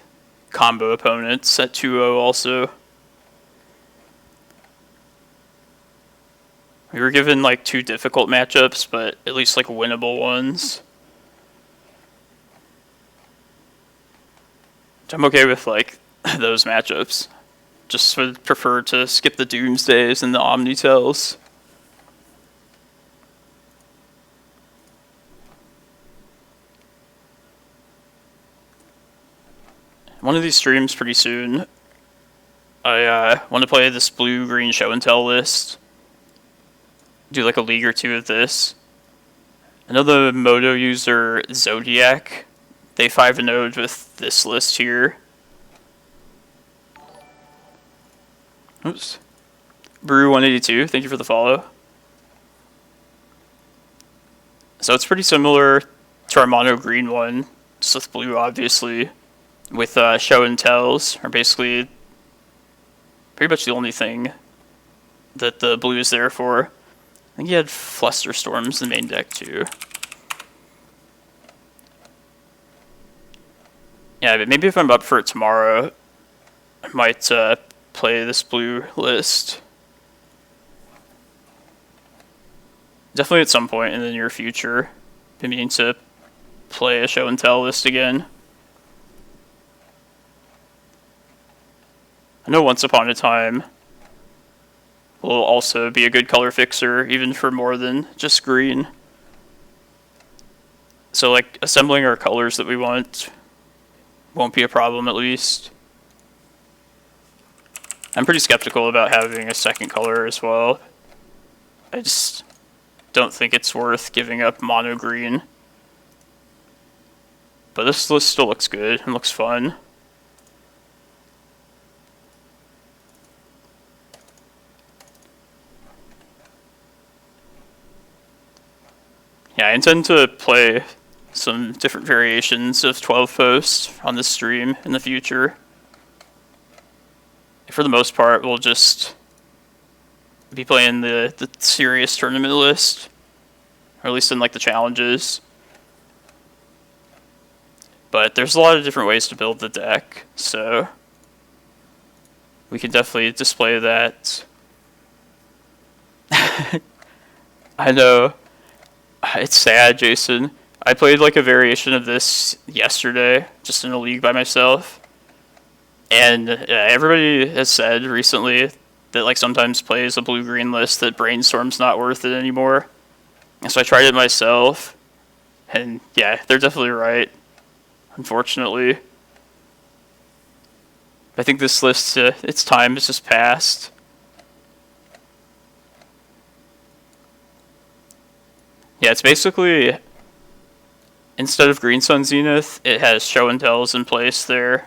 combo opponents at 2-0 also. We were given like 2 difficult matchups, but at least like winnable ones. I'm okay with like those matchups. Just would prefer to skip the Doomsdays and the Omnitels. One of these streams pretty soon, I want to play this blue-green show and tell list. Do like a league or 2 of this. I know the Moto user Zodiac, they 5-0'd with this list here. Oops. Brew182, thank you for the follow. So it's pretty similar to our mono green one, just with blue obviously. With show and tells are basically pretty much the only thing that the blue is there for. I think he had Flusterstorms in the main deck too. Yeah, but maybe if I'm up for it tomorrow, I might play this blue list. Definitely at some point in the near future. Been meaning to play a show and tell list again. I know Once Upon a Time will also be a good color fixer, even for more than just green. So like assembling our colors that we want won't be a problem at least. I'm pretty skeptical about having a second color as well. I just don't think it's worth giving up mono green. But this list still looks good and looks fun. Yeah, I intend to play some different variations of 12 posts on this stream in the future. For the most part, we'll just be playing the serious tournament list, or at least in like the challenges. But there's a lot of different ways to build the deck, so we can definitely display that. I know. It's sad, Jason. I played like a variation of this yesterday, just in a league by myself. And everybody has said recently that like sometimes plays a blue-green list that Brainstorm's not worth it anymore. And so I tried it myself. And yeah, they're definitely right. Unfortunately. I think this list, its time has just passed. Yeah, it's basically, instead of Green Sun Zenith, it has show and tells in place there.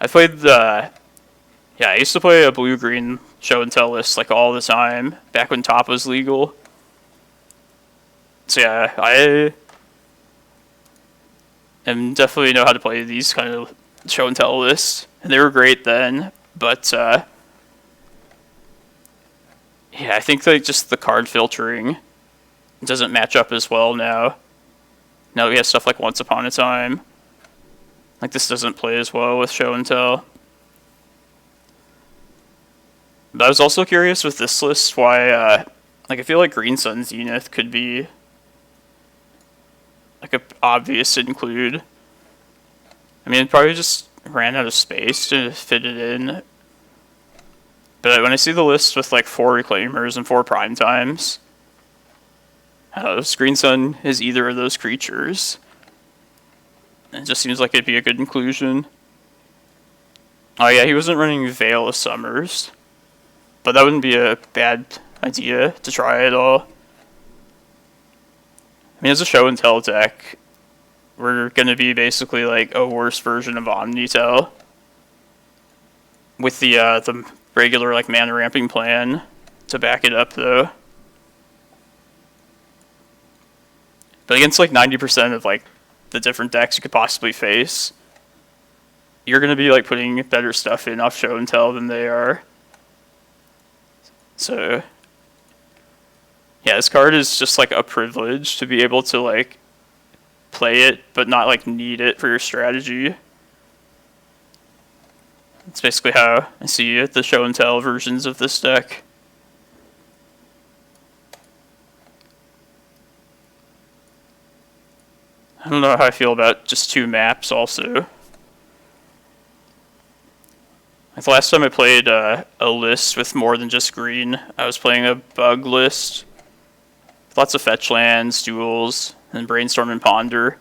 I played I used to play a blue-green show and tell list like all the time, back when top was legal. So yeah, I definitely know how to play these kind of show and tell lists, and they were great then, but yeah, I think like just the card filtering doesn't match up as well now. Now that we have stuff like Once Upon a Time. Like this doesn't play as well with show and tell. But I was also curious with this list why like I feel like Green Sun Zenith could be like a obvious include. I mean, it probably just ran out of space to fit it in. But when I see the list with like 4 Reclaimers and 4 Prime Times, Green Sun is either of those creatures. It just seems like it'd be a good inclusion. Oh yeah, he wasn't running Veil of Summers, but that wouldn't be a bad idea to try at all. I mean, as a show and tell deck, we're gonna be basically like a worse version of Omnitel, with the regular like mana ramping plan to back it up though. But against like 90% of like the different decks you could possibly face, you're gonna be like putting better stuff in off show and tell than they are. So yeah, this card is just like a privilege to be able to like play it, but not like need it for your strategy. That's basically how I see it, the show and tell versions of this deck. I don't know how I feel about just 2 maps also. Like the last time I played a list with more than just green, I was playing a bug list. Lots of fetch lands, duels, and brainstorm and ponder.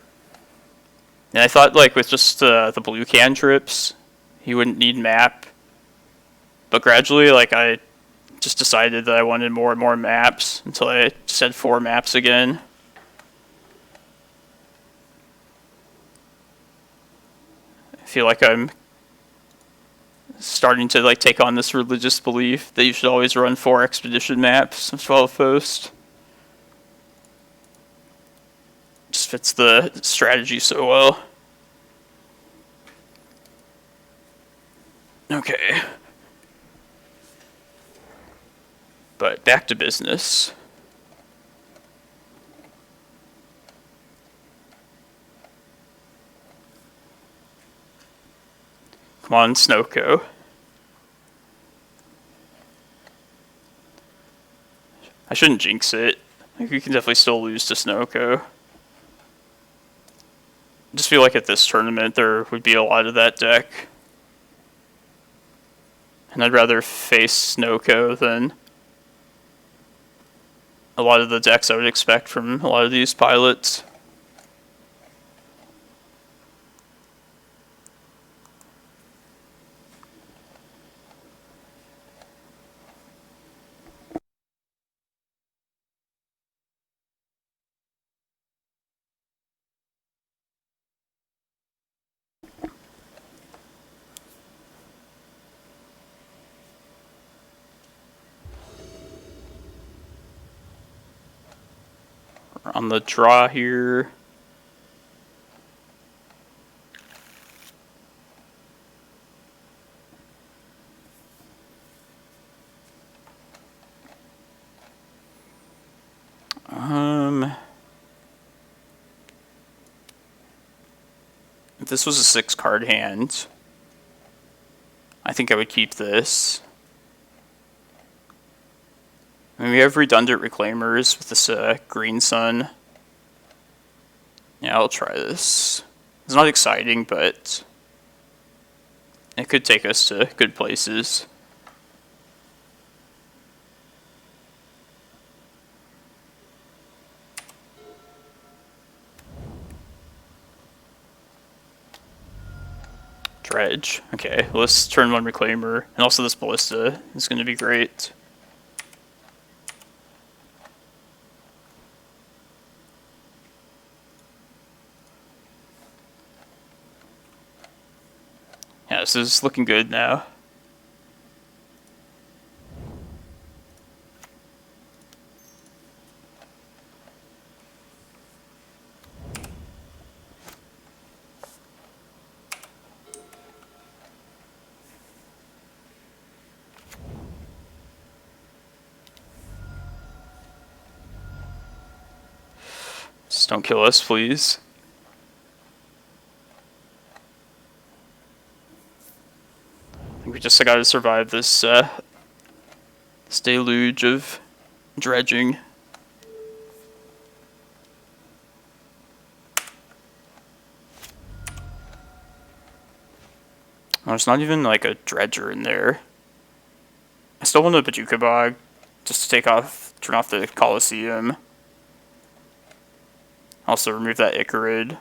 And I thought like with just the blue cantrips, he wouldn't need map. But gradually, like I just decided that I wanted more and more maps until I just had 4 maps again. I feel like I'm starting to like take on this religious belief that you should always run 4 expedition maps of 12 post. Just fits the strategy so well. Okay. But back to business. Come on, Snowco. I shouldn't jinx it. I think we can definitely still lose to Snowco. I just feel like at this tournament there would be a lot of that deck. And I'd rather face Snowco than a lot of the decks I would expect from a lot of these pilots. On the draw here. If this was a 6-card hand, I think I would keep this. I mean, we have redundant Reclaimers with this Green Sun. Yeah, I'll try this. It's not exciting, but it could take us to good places. Dredge. Okay, well, this turn 1 Reclaimer, and also this Ballista is going to be great. Yeah, this is looking good now. Just don't kill us, please. I think we just gotta survive this this deluge of dredging. Oh, there's not even like a dredger in there. I still want a Bojuka Bog just to turn off the Coliseum. Also remove that Icarid.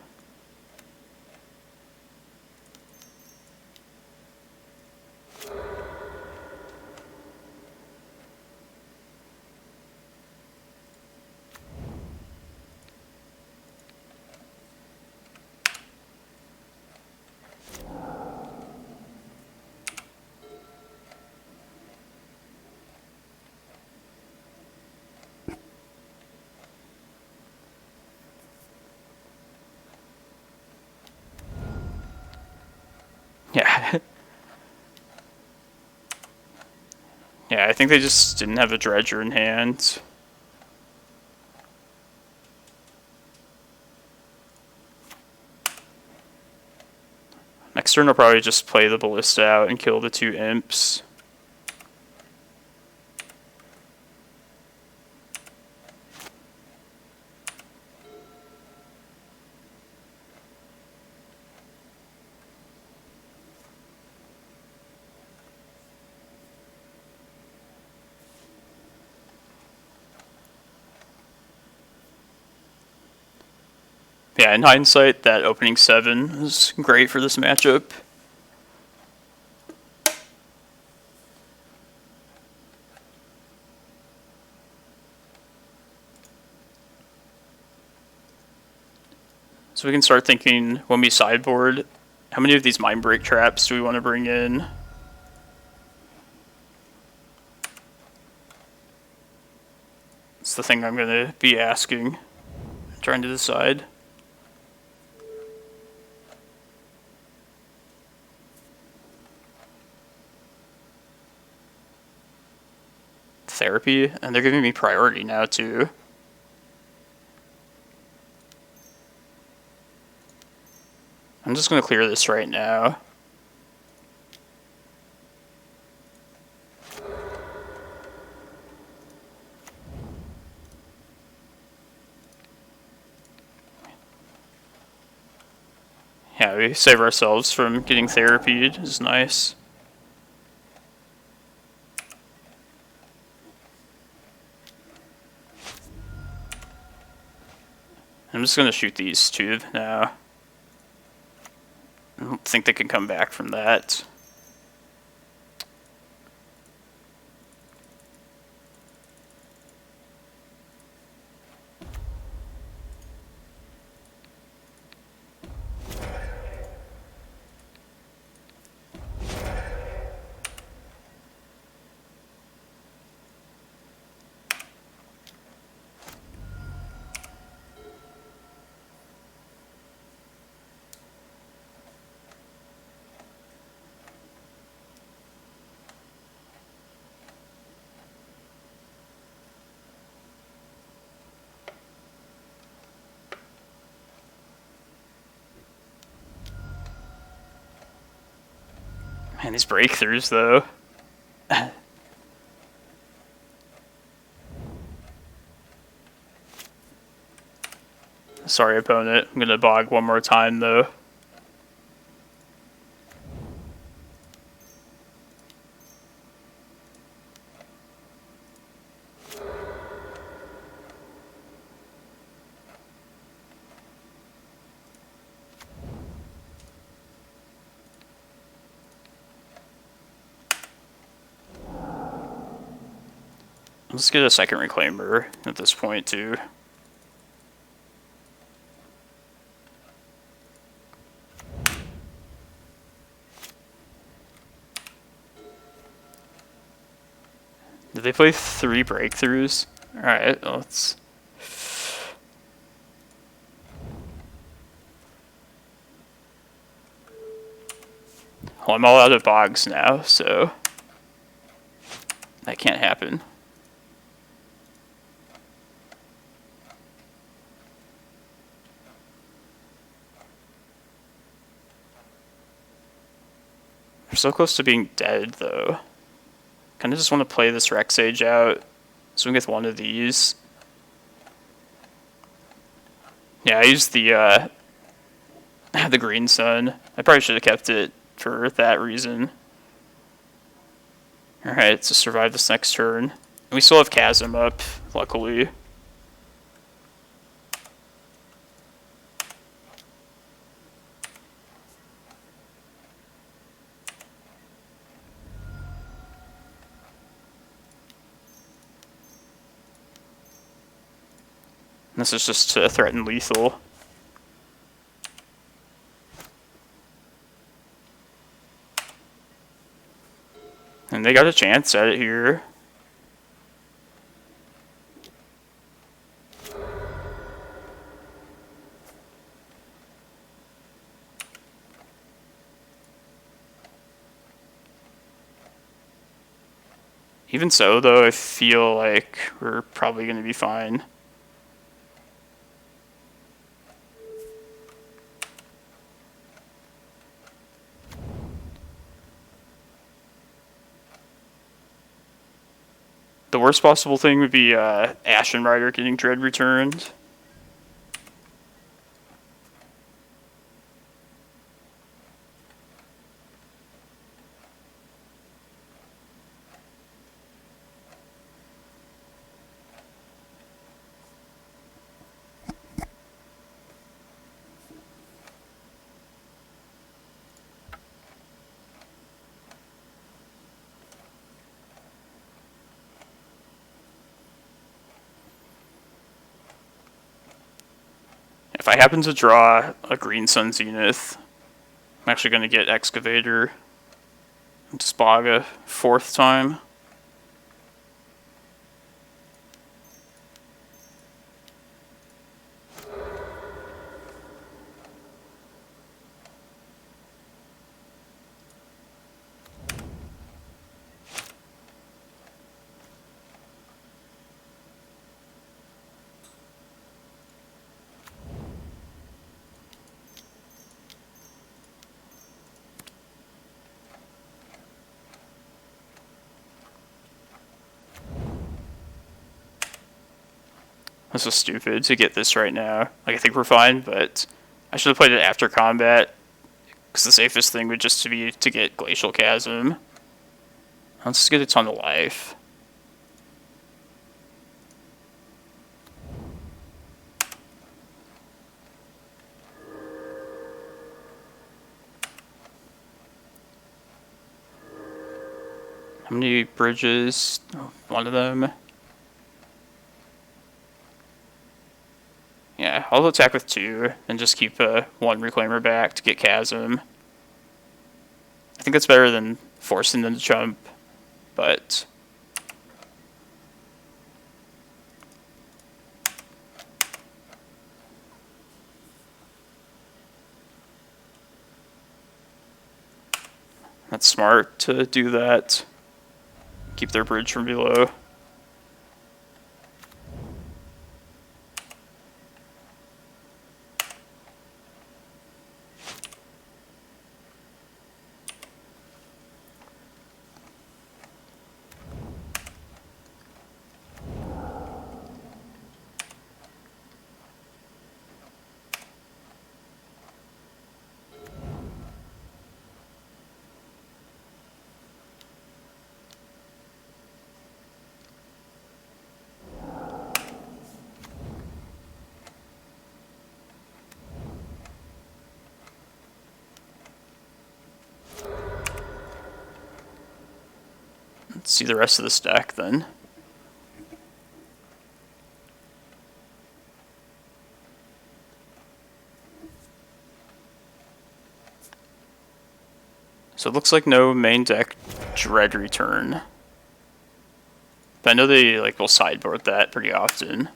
Yeah. Yeah, I think they just didn't have a dredger in hand. Next turn I'll probably just play the Ballista out and kill the 2 imps. Yeah, in hindsight, that opening 7 was great for this matchup. So we can start thinking when we sideboard, how many of these Mindbreak Traps do we want to bring in? It's the thing I'm going to be asking, trying to decide. Therapy, and they're giving me priority now too. I'm just going to clear this right now. Yeah, we save ourselves from getting therapied, is nice. I'm just going to shoot these 2 now. I don't think they can come back from that. Man, these breakthroughs, though. Sorry, opponent. I'm gonna bog one more time, though. Let's get a second Reclaimer at this point, too. Did they play 3 breakthroughs? Alright, let's... Well, I'm all out of bogs now, so... that can't happen. We're so close to being dead, though. Kind of just want to play this Rec Sage out, swing with one of these. Yeah, I used the the Green Sun. I probably should have kept it for that reason. Alright, so survive this next turn. We still have Chasm up, luckily. This is just to threaten lethal. And they got a chance at it here. Even so, though, I feel like we're probably going to be fine. The worst possible thing would be Ashen Rider getting Dread returned. If I happen to draw a Green Sun Zenith, I'm actually going to get Excavator and Spog a 4th time. This was stupid to get this right now. Like, I think we're fine, but I should have played it after combat, because the safest thing would just be to get Glacial Chasm. Let's just get a ton of life. How many bridges? Oh, one of them. Yeah, I'll attack with 2, and just keep 1 Reclaimer back to get Chasm. I think that's better than forcing them to jump, but... That's smart to do that. Keep their bridge from below. Let's see the rest of this deck then. So it looks like no main deck Dread return. But I know they will sideboard that pretty often.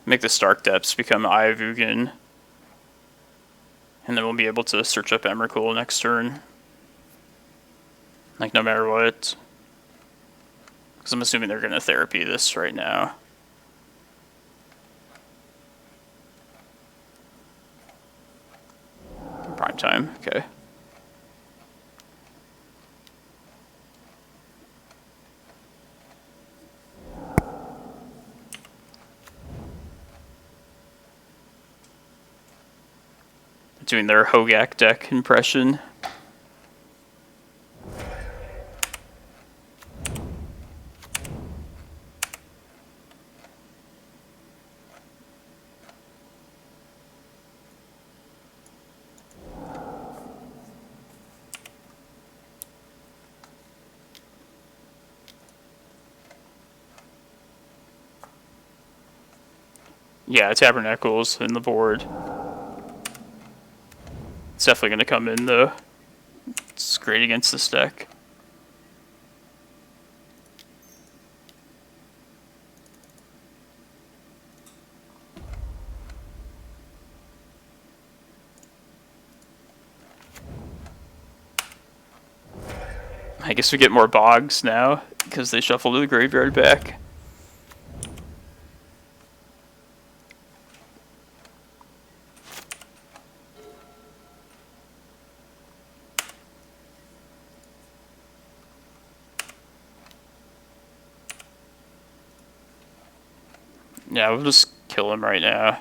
Make the Stark Depths become Eye of Ugin. And then we'll be able to search up Emrakul next turn. No matter what. Because I'm assuming they're going to therapy this right now. Prime time, okay. Doing their Hogak deck impression. Yeah, Tabernacles in the board. It's definitely going to come in, though. It's great against this deck. I guess we get more bogs now, because they shuffled the graveyard back. Yeah, we'll just kill him right now.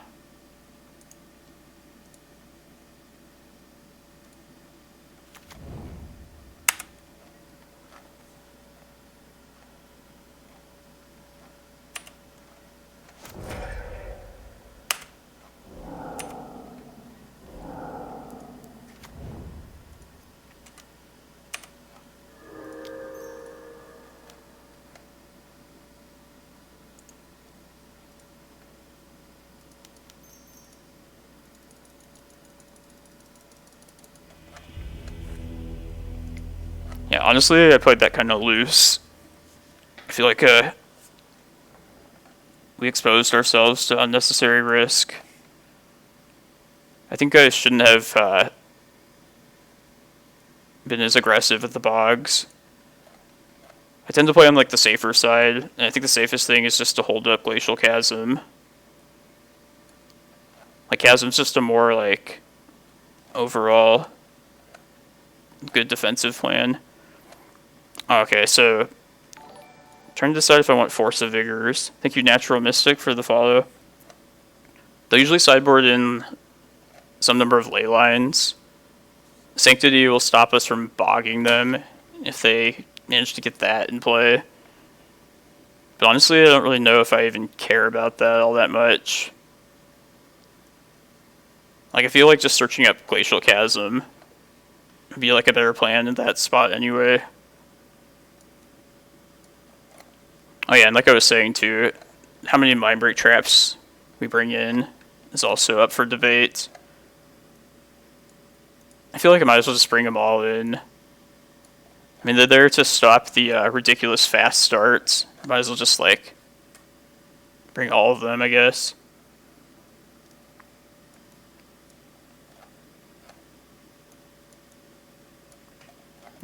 Yeah, honestly, I played that kind of loose. I feel like we exposed ourselves to unnecessary risk. I think I shouldn't have been as aggressive with the bogs. I tend to play on like the safer side, and I think the safest thing is just to hold up Glacial Chasm. Like Chasm's just a more like overall good defensive plan. Okay, so trying to decide if I want Force of Vigors. Thank you, Natural Mystic, for the follow. They'll usually sideboard in some number of ley lines. Sanctity will stop us from bogging them if they manage to get that in play. But honestly, I don't really know if I even care about that all that much. Like, I feel like just searching up Glacial Chasm would be like a better plan in that spot anyway. Oh yeah, and like I was saying too, how many Mindbreak Traps we bring in is also up for debate. I feel like I might as well just bring them all in. I mean, they're there to stop the ridiculous fast starts. Might as well just, like, bring all of them, I guess.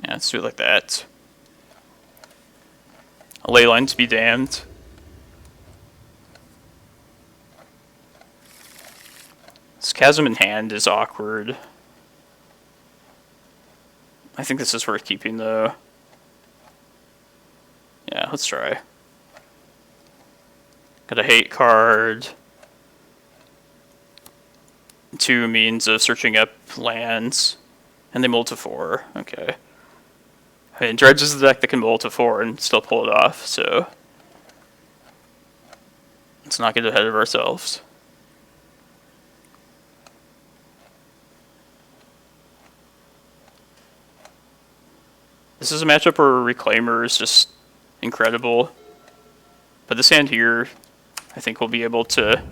Yeah, let's do it like that. A ley line to be damned. This Chasm in hand is awkward. I think this is worth keeping, though. Yeah, let's try. Got a hate card. 2 means of searching up lands. And they mull to 4. Okay. I mean, Dredge is the deck that can mull to 4 and still pull it off, so let's not get ahead of ourselves. This is a matchup where Reclaimer is just incredible. But this hand here, I think we'll be able to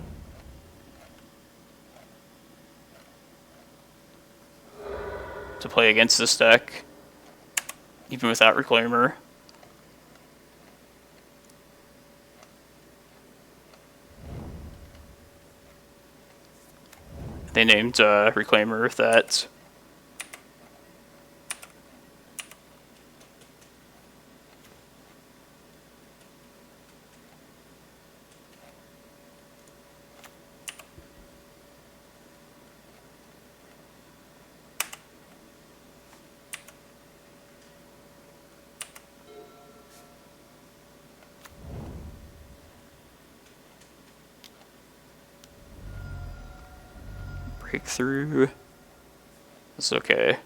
play against this deck, even without Reclaimer. They named Reclaimer that. Breakthrough. That's okay.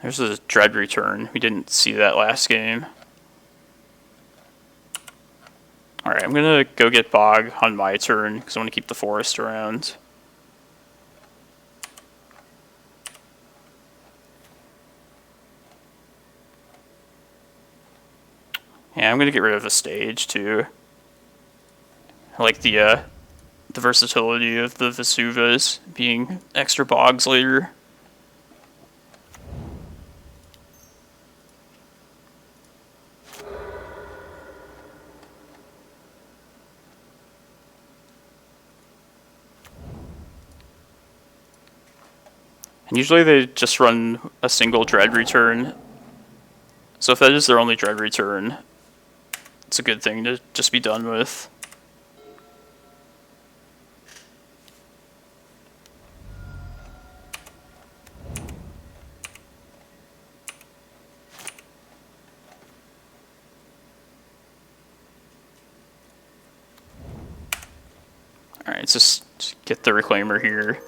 There's a Dread return. We didn't see that last game. Alright, I'm gonna go get Bog on my turn, because I want to keep the forest around. Yeah, I'm gonna get rid of the stage too. I like the versatility of the Vesuvas being extra bogs later. And usually they just run a single Dread return. So if that is their only Dread return, it's a good thing to just be done with. Alright, let's just get the Reclaimer here.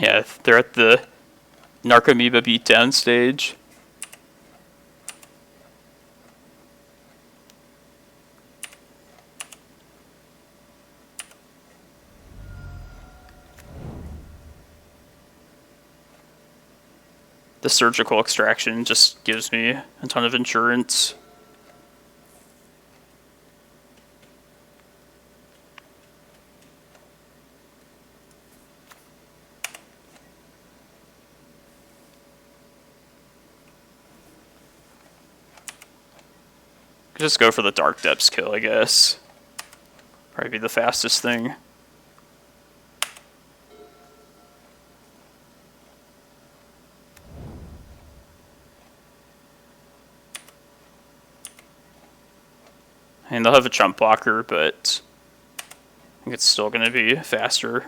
Yeah, they're at the Narcomoeba beatdown stage. The surgical extraction just gives me a ton of insurance. Just go for the Dark Depths kill, I guess. Probably be the fastest thing. And they'll have a chump blocker, but I think it's still going to be faster.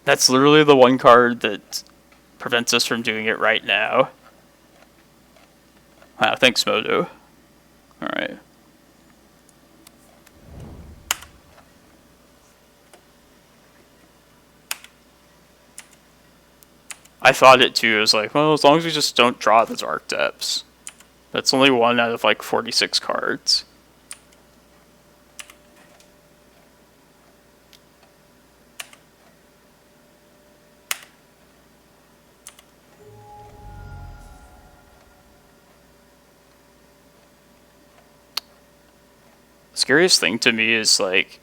That's literally the one card that prevents us from doing it right now. Wow, thanks, Moto. Alright. I thought it too. I was like, well, as long as we just don't draw the Dark Depths. That's only one out of like 46 cards. Scariest thing to me is like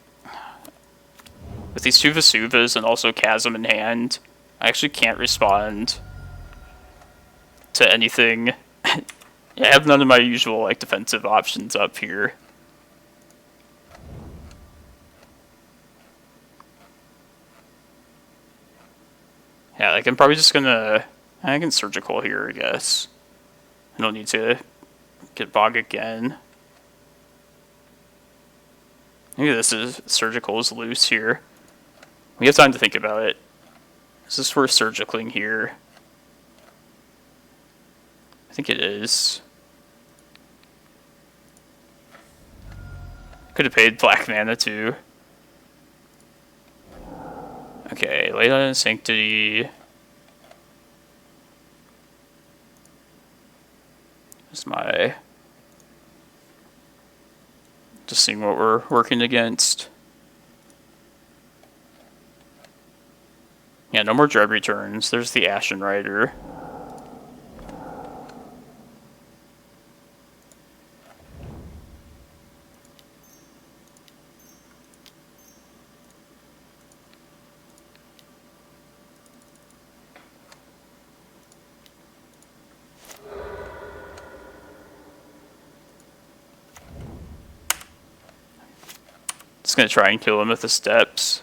with these two Vesuvas and also Chasm in hand, I actually can't respond to anything. I have none of my usual like defensive options up here. Yeah, like I'm probably just gonna I can surgical here, I guess. I don't need to get Bog again. Maybe this is surgical is loose here. We have time to think about it. Is this worth surgicaling here? I think it is. Could have paid black mana too. Okay, Layla and Sanctity. Just my... Just seeing what we're working against. Yeah, no more Dread returns. There's the Ashen Rider. Just gonna try and kill him with the steps.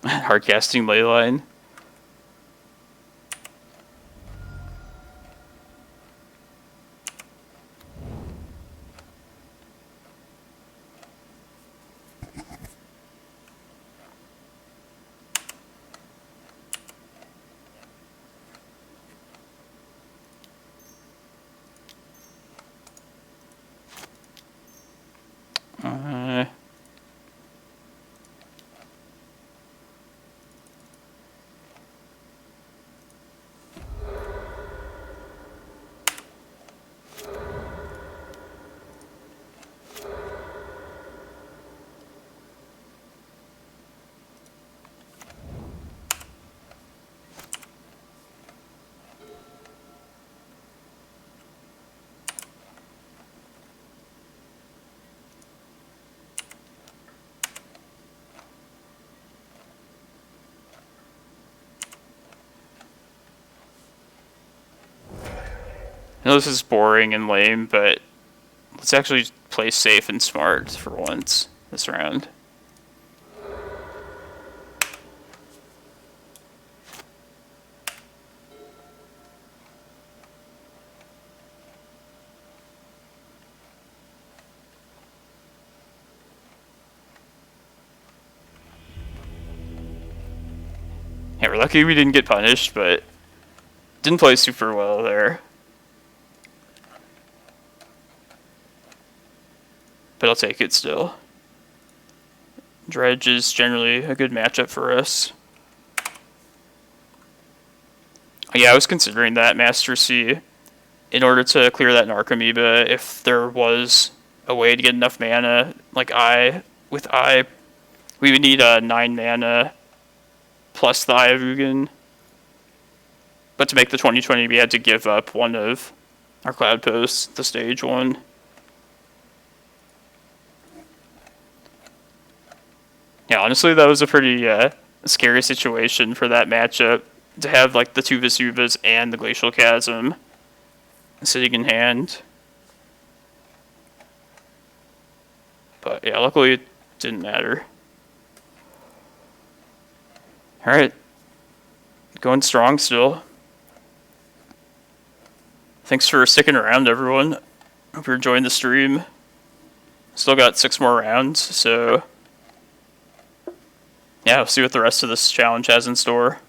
Hardcasting Leyline. I know this is boring and lame, but let's actually play safe and smart for once this round. Yeah, we're lucky we didn't get punished, but didn't play super well there. But I'll take it still. Dredge is generally a good matchup for us. Yeah, I was considering that Master C in order to clear that Narcomoeba if there was a way to get enough mana. Like with Eye, we would need 9 mana plus the Eye of Ugin. But to make the 2020, we had to give up one of our Cloudposts, the stage one. Yeah, honestly, that was a pretty scary situation for that matchup. To have like the 2 Vesuvas and the Glacial Chasm sitting in hand. But yeah, luckily it didn't matter. Alright. Going strong still. Thanks for sticking around, everyone. Hope you're enjoying the stream. Still got 6 more rounds, so yeah, we'll see what the rest of this challenge has in store.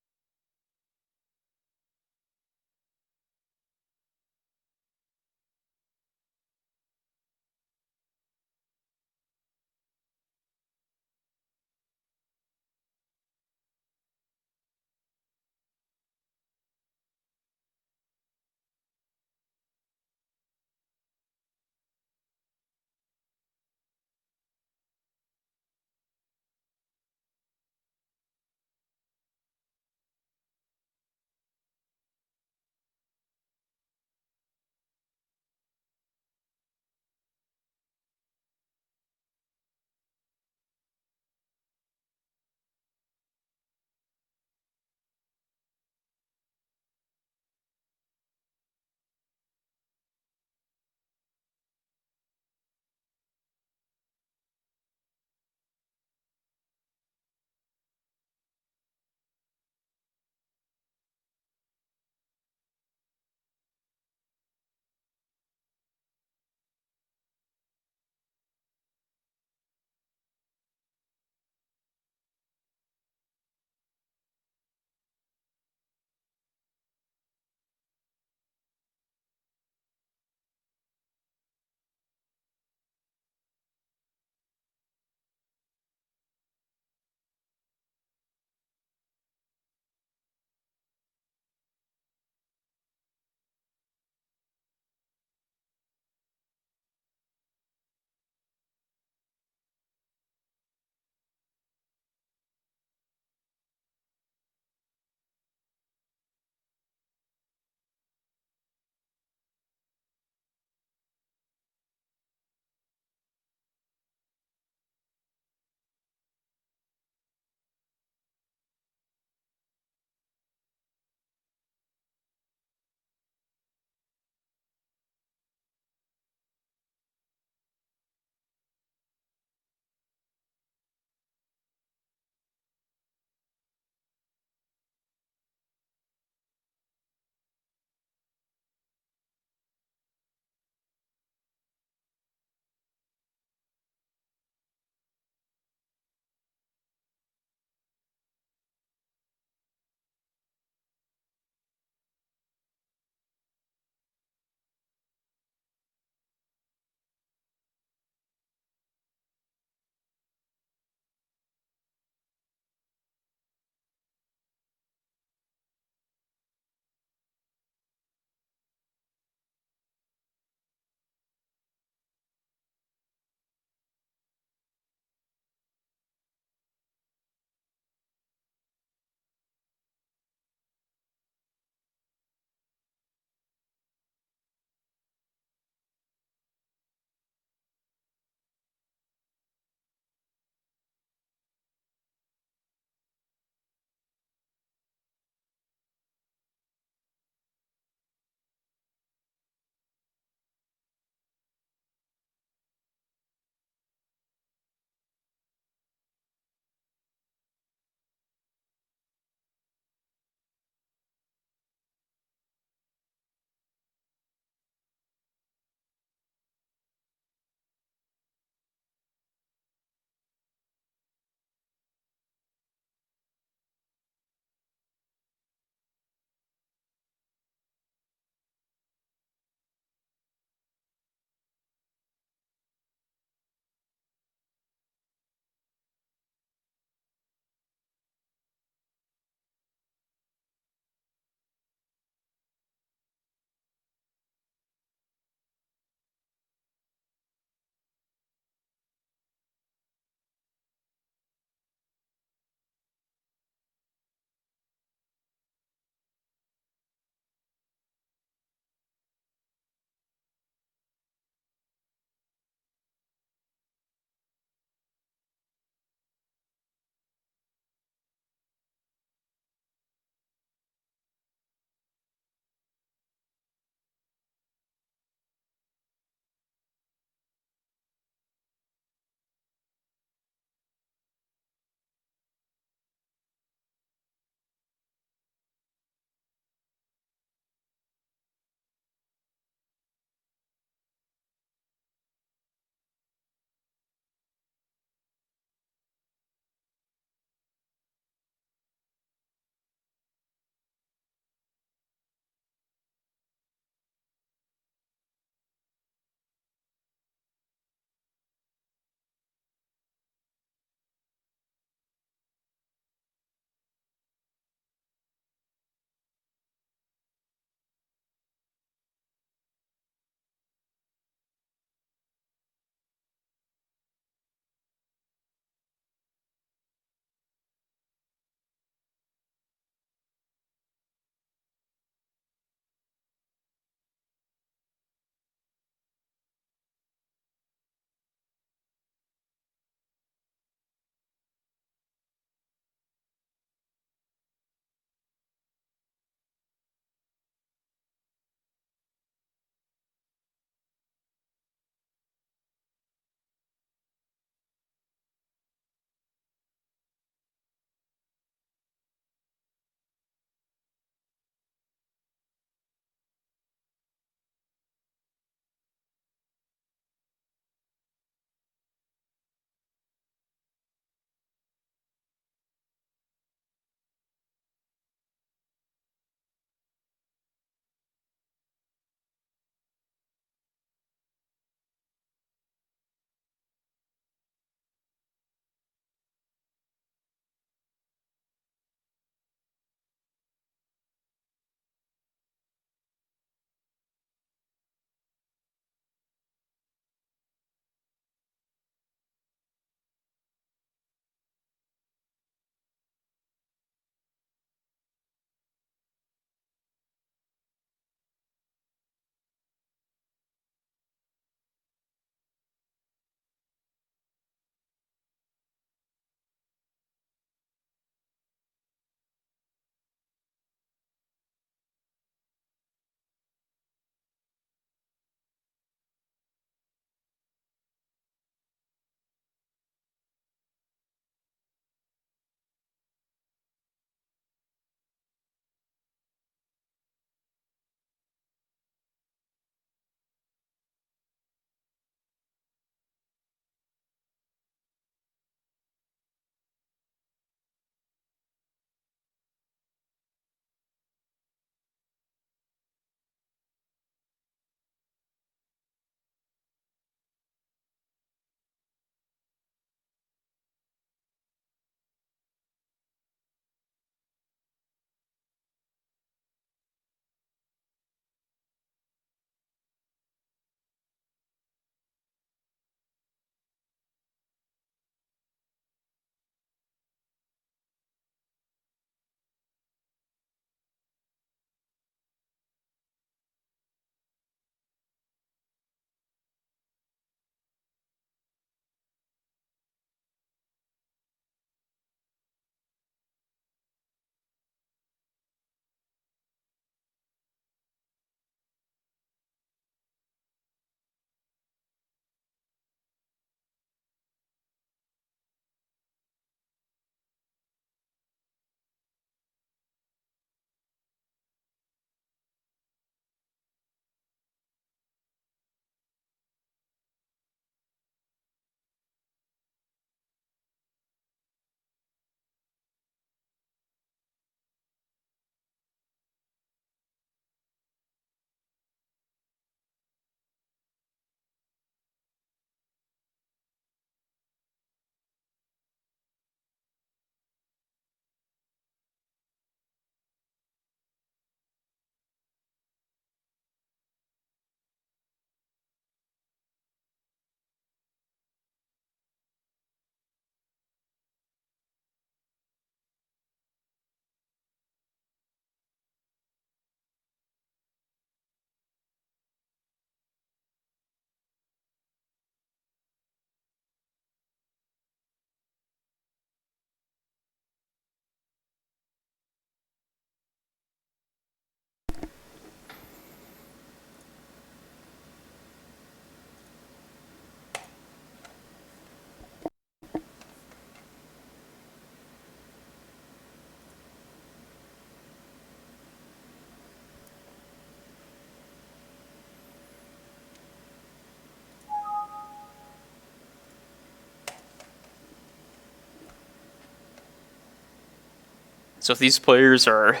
So if these players are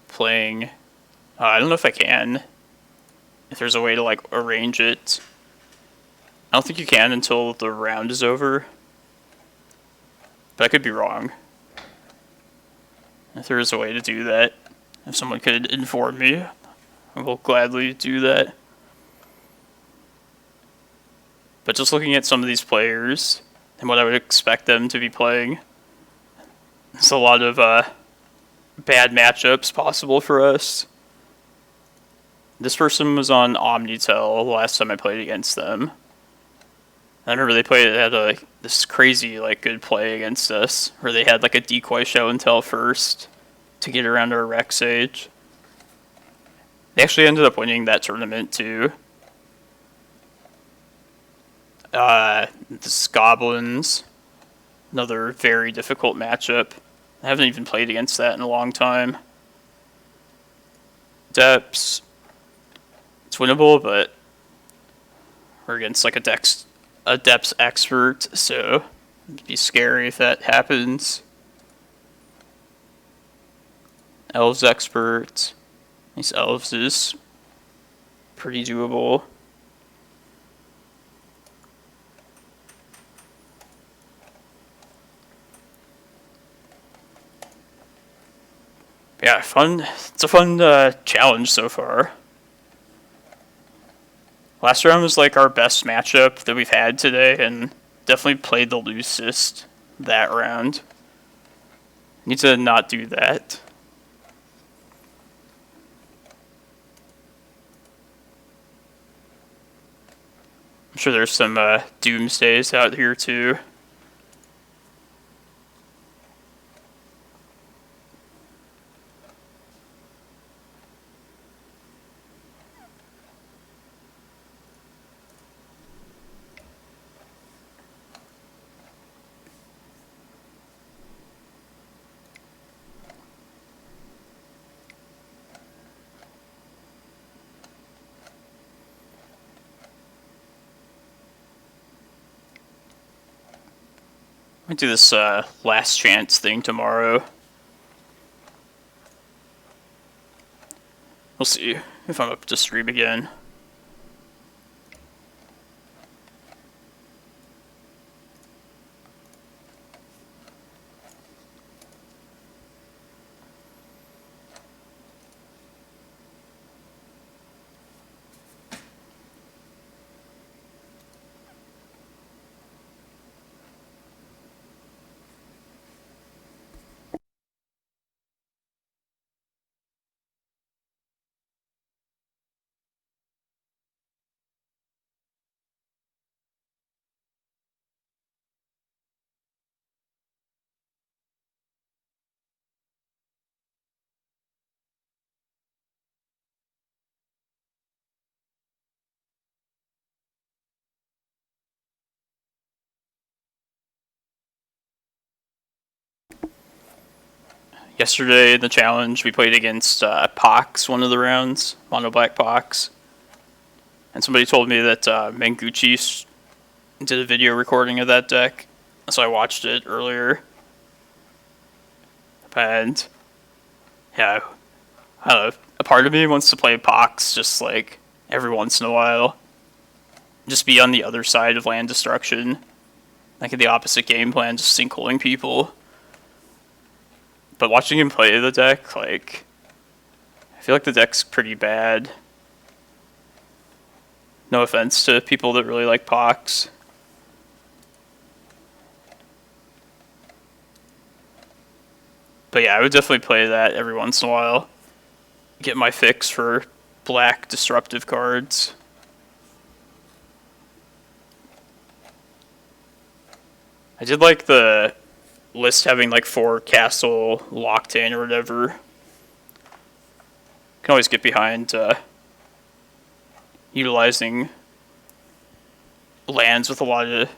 playing, I don't know if I can. If there's a way to like arrange it, I don't think you can until the round is over. But I could be wrong. If there is a way to do that, if someone could inform me, I will gladly do that. But just looking at some of these players and what I would expect them to be playing, there's a lot of bad matchups possible for us. This person was on Omnitel the last time I played against them. I remember they had this crazy like good play against us, where they had like a decoy show and tell first to get around our Rec Sage. They actually ended up winning that tournament too. This Goblins, another very difficult matchup. I haven't even played against that in a long time. Depths, it's winnable, but we're against like a depths expert, so it'd be scary if that happens. Elves expert. These elves is pretty doable. Yeah, fun. It's a fun challenge so far. Last round was like our best matchup that we've had today, and definitely played the loosest that round. Need to not do that. I'm sure there's some doomsdays out here too. I'm gonna do this last chance thing tomorrow. We'll see if I'm up to stream again. Yesterday in the challenge, we played against Pox one of the rounds, Mono Black Pox. And somebody told me that Manguchi did a video recording of that deck, so I watched it earlier. And yeah, I don't know, a part of me wants to play Pox just like every once in a while. Just be on the other side of land destruction. Like the opposite game plan, just sinkholing people. But watching him play the deck, like, I feel like the deck's pretty bad. No offense to people that really like Pox. But yeah, I would definitely play that every once in a while. Get my fix for black disruptive cards. I did like the list having like 4 castle locked in or whatever. Can always get behind utilizing lands with a lot of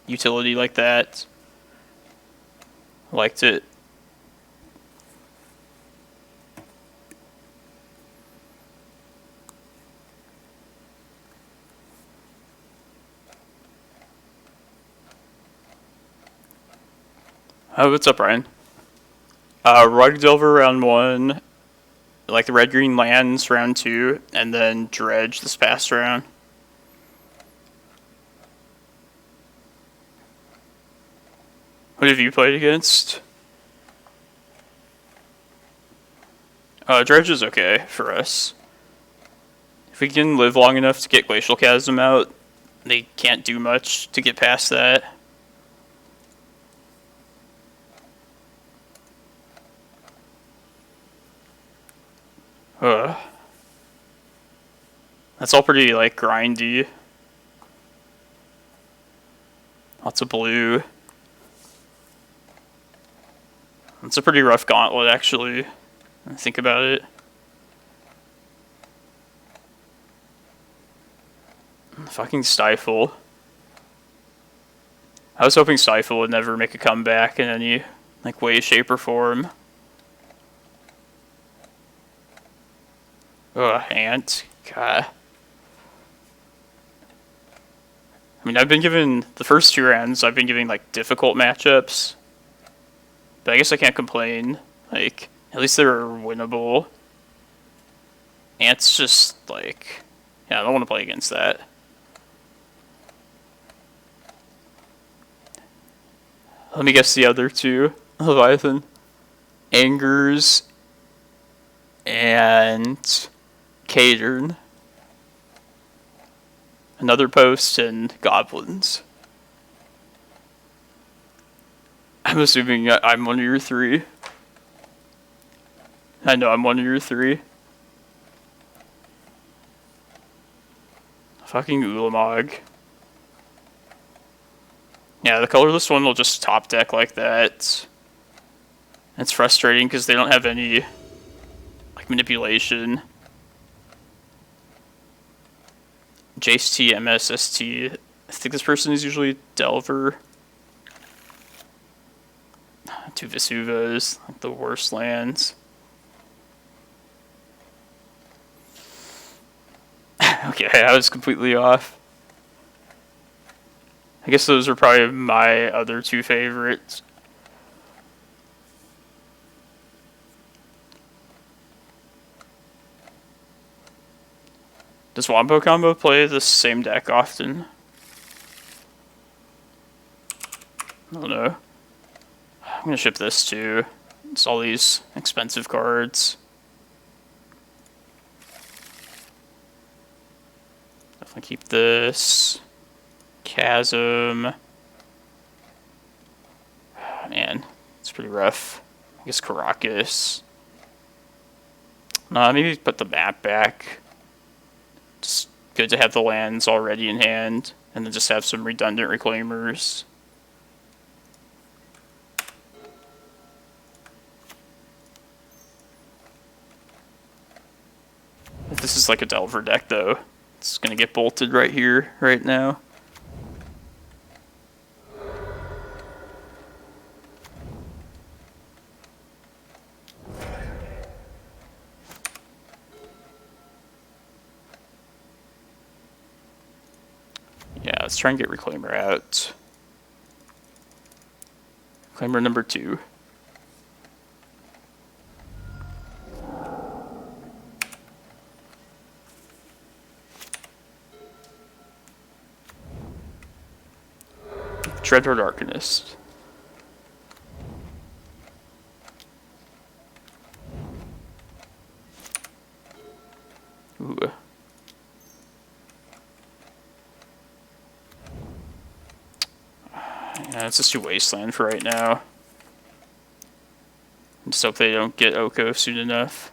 utility like that. Liked it. Oh, what's up, Ryan? Rug Delver round 1, like the red-green lands round 2, and then Dredge this past round. What have you played against? Dredge is okay for us. If we can live long enough to get Glacial Chasm out, they can't do much to get past that. That's all pretty, like, grindy. Lots of blue. It's a pretty rough gauntlet, actually, when I think about it. Fucking Stifle. I was hoping Stifle would never make a comeback in any, like, way, shape, or form. Ant. God. I mean, I've been given, the first 2 rounds, I've been giving, like, difficult matchups. But I guess I can't complain. Like, at least they're winnable. Ant's just, like, yeah, I don't want to play against that. Let me guess the other 2. Leviathan. Angers. And Cadern. Another Post and Goblins. I'm assuming I'm one of your 3. I know I'm one of your 3. Fucking Ulamog. Yeah, the colorless one will just top deck like that. It's frustrating because they don't have any, like, manipulation. Jace T, MSST. I think this person is usually Delver. 2 Vesuvas, like the worst lands. Okay, I was completely off. I guess those are probably my other 2 favorites. Does Wombo Combo play the same deck often? I don't know. I'm gonna ship this too. It's all these expensive cards. Definitely keep this. Chasm. Man, it's pretty rough. I guess Karakas. Maybe put the map back. Just good to have the lands already in hand, and then just have some redundant Reclaimers. If this is like a Delver deck, though, it's gonna get bolted right here, right now. Yeah, let's try and get Reclaimer out. Reclaimer number 2. Dreadlord Arcanist. Ooh. Yeah, it's just too wasteland for right now. Just hope they don't get Oko soon enough.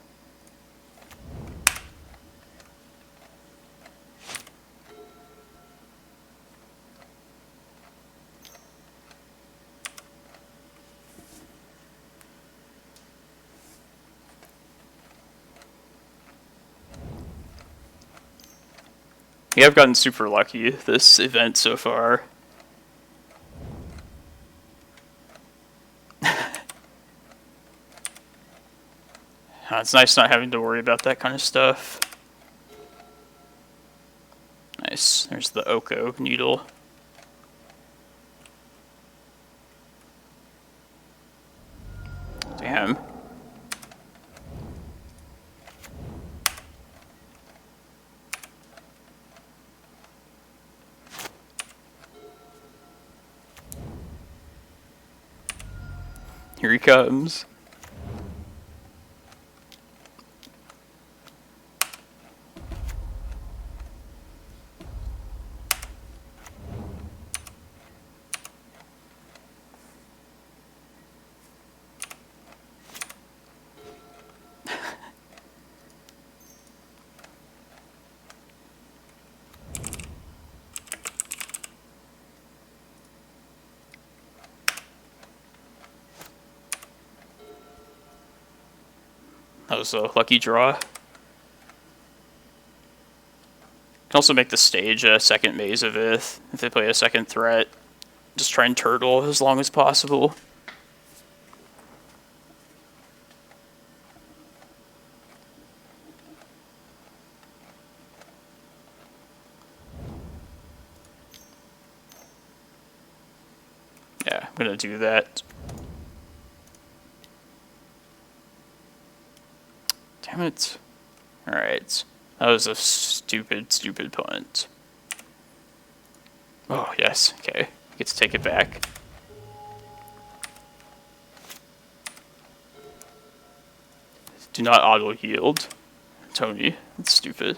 Yeah, I've gotten super lucky this event so far. It's nice not having to worry about that kind of stuff. Nice. There's the Oko Needle. Here he comes. That was a lucky draw. Can also make the stage a second Maze of Ith if they play a second threat. Just try and turtle as long as possible. Yeah, I'm gonna do that. Damn it. Alright. That was a stupid, stupid punt. Oh, yes. Okay. Get to take it back. Do not auto-yield. Tony. That's stupid.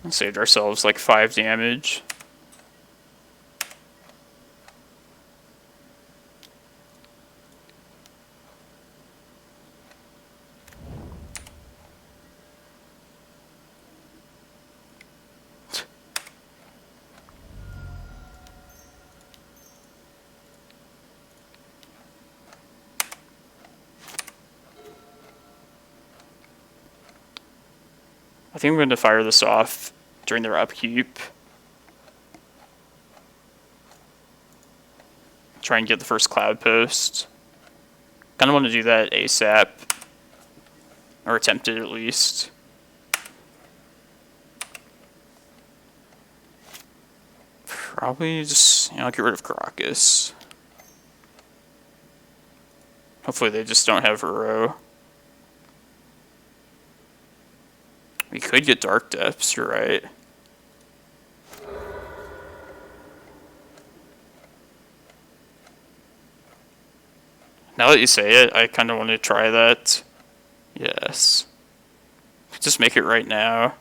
Saved ourselves like 5 damage. I think I'm going to fire this off during their upkeep. Try and get the first Cloudpost. Kind of want to do that ASAP. Or attempt it at least. Probably just, get rid of Karakas. Hopefully they just don't have Uro. We could get Dark Depths, you're right. Now that you say it, I kind of want to try that. Yes. Just make it right now.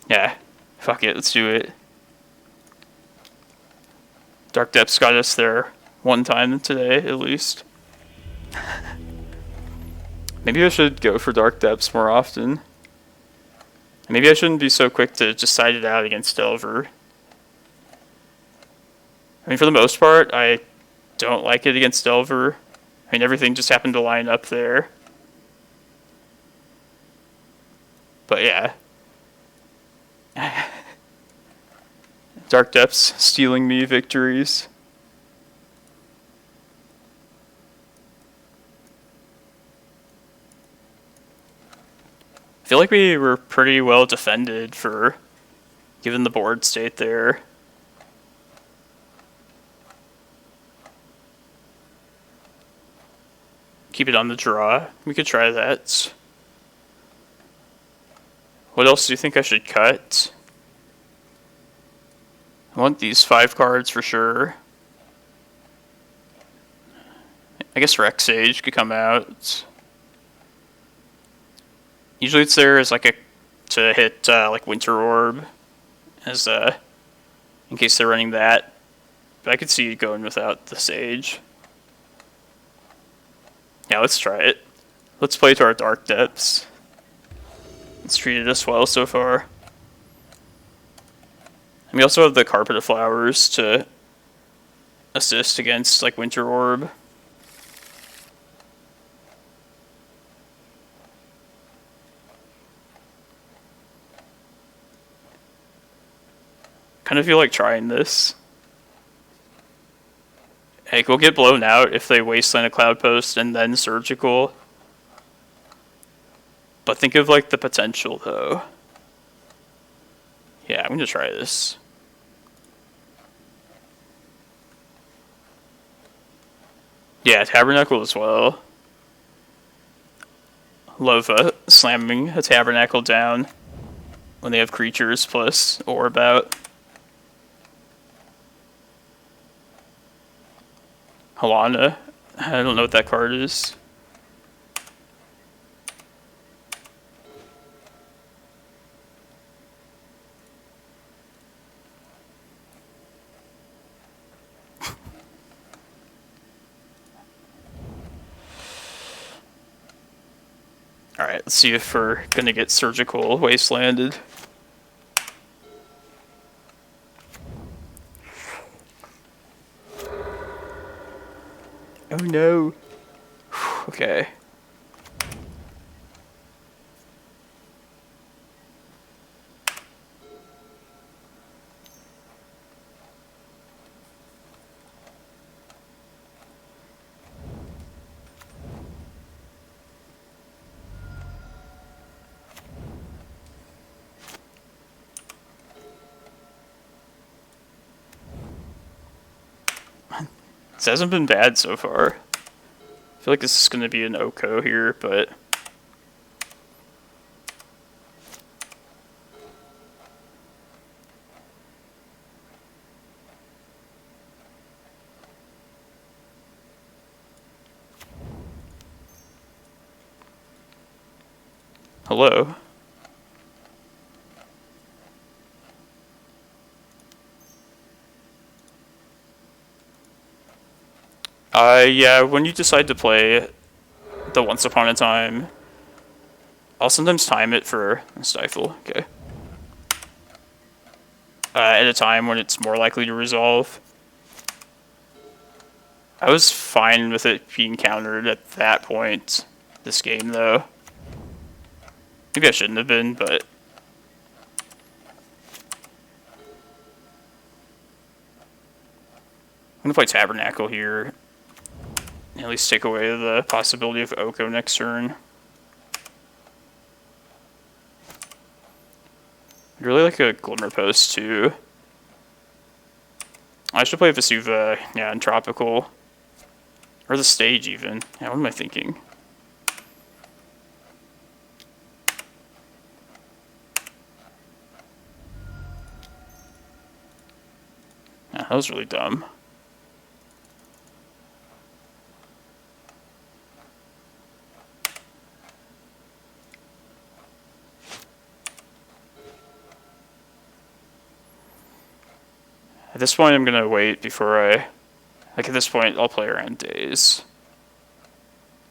Yeah. Fuck it, let's do it. Dark Depths got us there one time today, at least. Maybe I should go for Dark Depths more often. Maybe I shouldn't be so quick to just side it out against Delver. I mean, for the most part, I don't like it against Delver. I mean, everything just happened to line up there. But yeah. Dark Depths stealing me victories. I feel like we were pretty well defended for given the board state there. Keep it on the draw. We could try that. What else do you think I should cut? I want these 5 cards for sure. I guess Rec Sage could come out. Usually it's there as like a to hit like Winter Orb as in case they're running that. But I could see it going without the Sage. Yeah, let's try it. Let's play to our Dark Depths. It's treated us well so far. And we also have the Carpet of Flowers to assist against like Winter Orb. Kind of feel like trying this. Like, we'll get blown out if they Wasteland a Cloudpost and then Surgical. But think of, like, the potential, though. Yeah, I'm gonna try this. Yeah, Tabernacle as well. Love slamming a Tabernacle down when they have creatures plus orb out. Halana. I don't know what that card is. Alright, let's see if we're gonna get Surgical Wastelanded. Oh no. Okay. This hasn't been bad so far. I feel like this is going to be an Oko here, but... Hello? Yeah, when you decide to play the Once Upon a Time, I'll sometimes time it for Stifle, okay. At a time when it's more likely to resolve. I was fine with it being countered at that point, this game, though. Maybe I shouldn't have been, but... I'm gonna play Tabernacle here. At least take away the possibility of Oko next turn. I'd really like a Glimmerpost too. I should play Vesuva, yeah, and Tropical. Or the stage even. Yeah, what am I thinking? Yeah, that was really dumb. At this point, I'm gonna wait before I... Like, at this point, I'll play around days.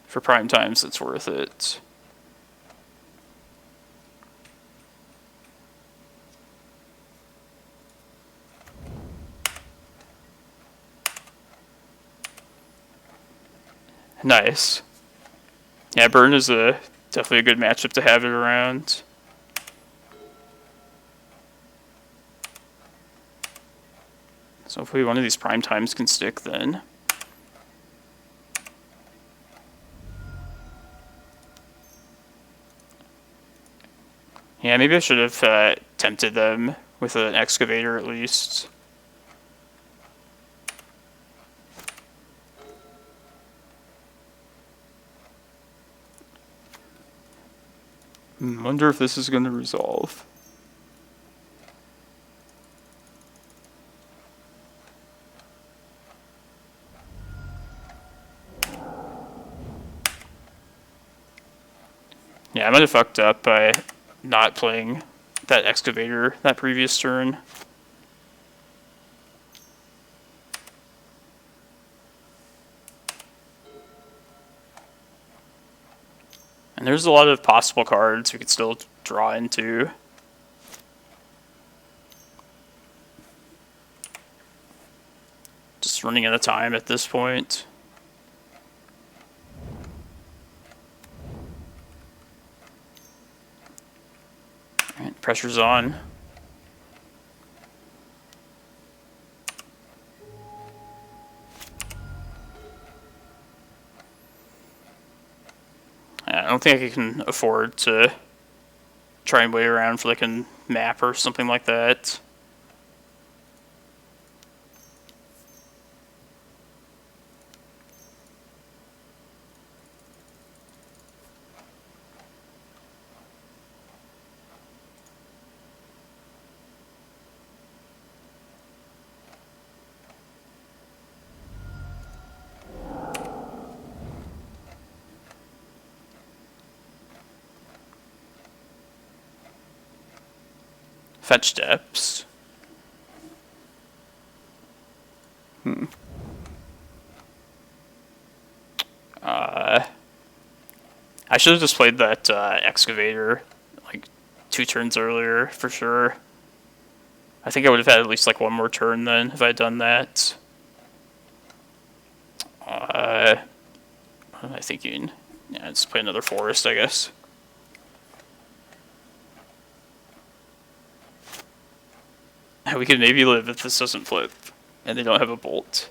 For prime times, it's worth it. Nice. Yeah, Burn is definitely a good matchup to have it around. So hopefully one of these prime times can stick then. Yeah, maybe I should have tempted them with an Excavator at least. Wonder if this is going to resolve. Yeah, I might have fucked up by not playing that Excavator that previous turn. And there's a lot of possible cards we could still draw into. Just running out of time at this point. Alright, pressure's on. I don't think I can afford to try and wait around for like a map or something like that. Fetch Depths. I should have just played that Excavator like 2 turns earlier for sure. I think I would have had at least like 1 more turn then if I had done that. What am I thinking? Yeah, let's play another forest, I guess. We could maybe live if this doesn't flip, and they don't have a bolt.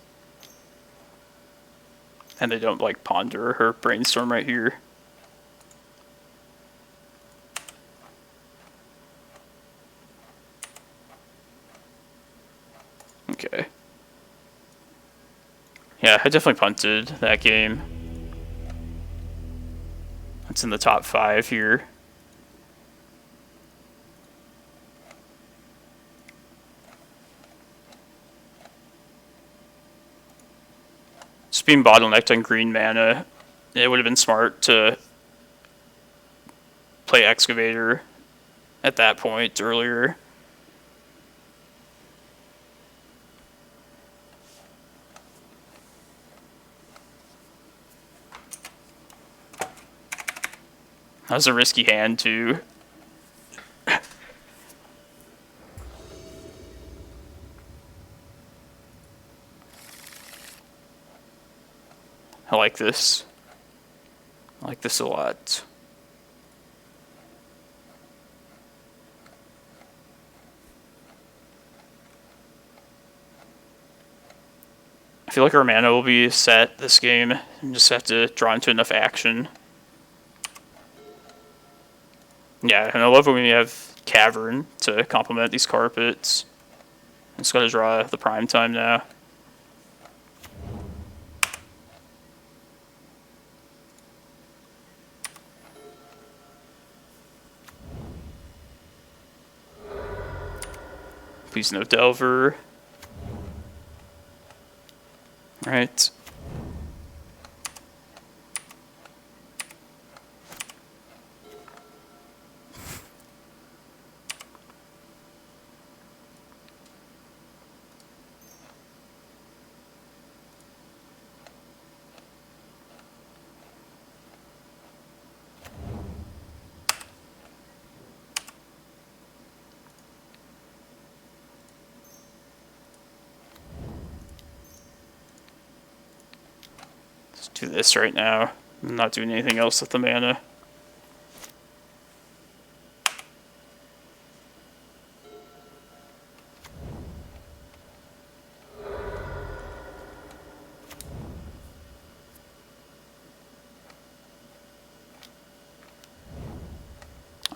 And they don't like ponder or brainstorm right here. Okay. Yeah, I definitely punted that game. It's in the top 5 here. Just being bottlenecked on green mana, it would have been smart to play Excavator at that point earlier. That was a risky hand, too. I like this. I like this a lot. I feel like our mana will be set this game, and just have to draw into enough action. Yeah, and I love when we have Cavern to complement these carpets. I just gotta draw the prime time now. Please no Delver. Alright. Do this right now. I'm not doing anything else with the mana.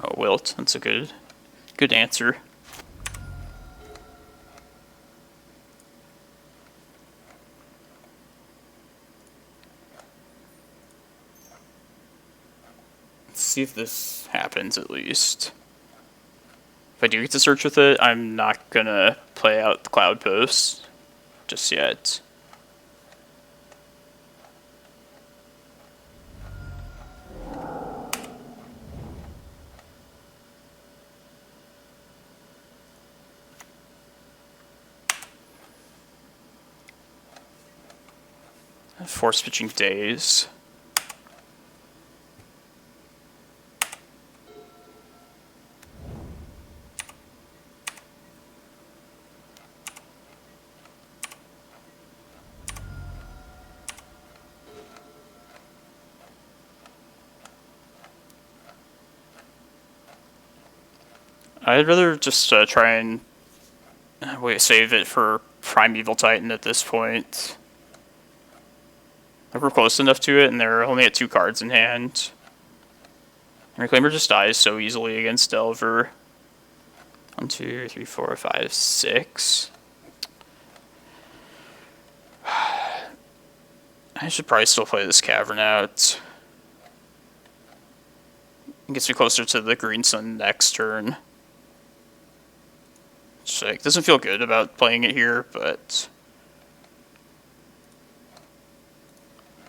Oh, Wilt. That's a good answer. See if this happens at least. If I do get to search with it, I'm not gonna play out the Cloudpost just yet. Force pitching Days. I'd rather just try and save it for Primeval Titan at this point. We're close enough to it, and they're only at 2 cards in hand. Reclaimer just dies so easily against Delver. 1, 2, 3, 4, 5, 6. I should probably still play this Cavern out. It gets me closer to the Green Sun next turn. It's like, doesn't feel good about playing it here, but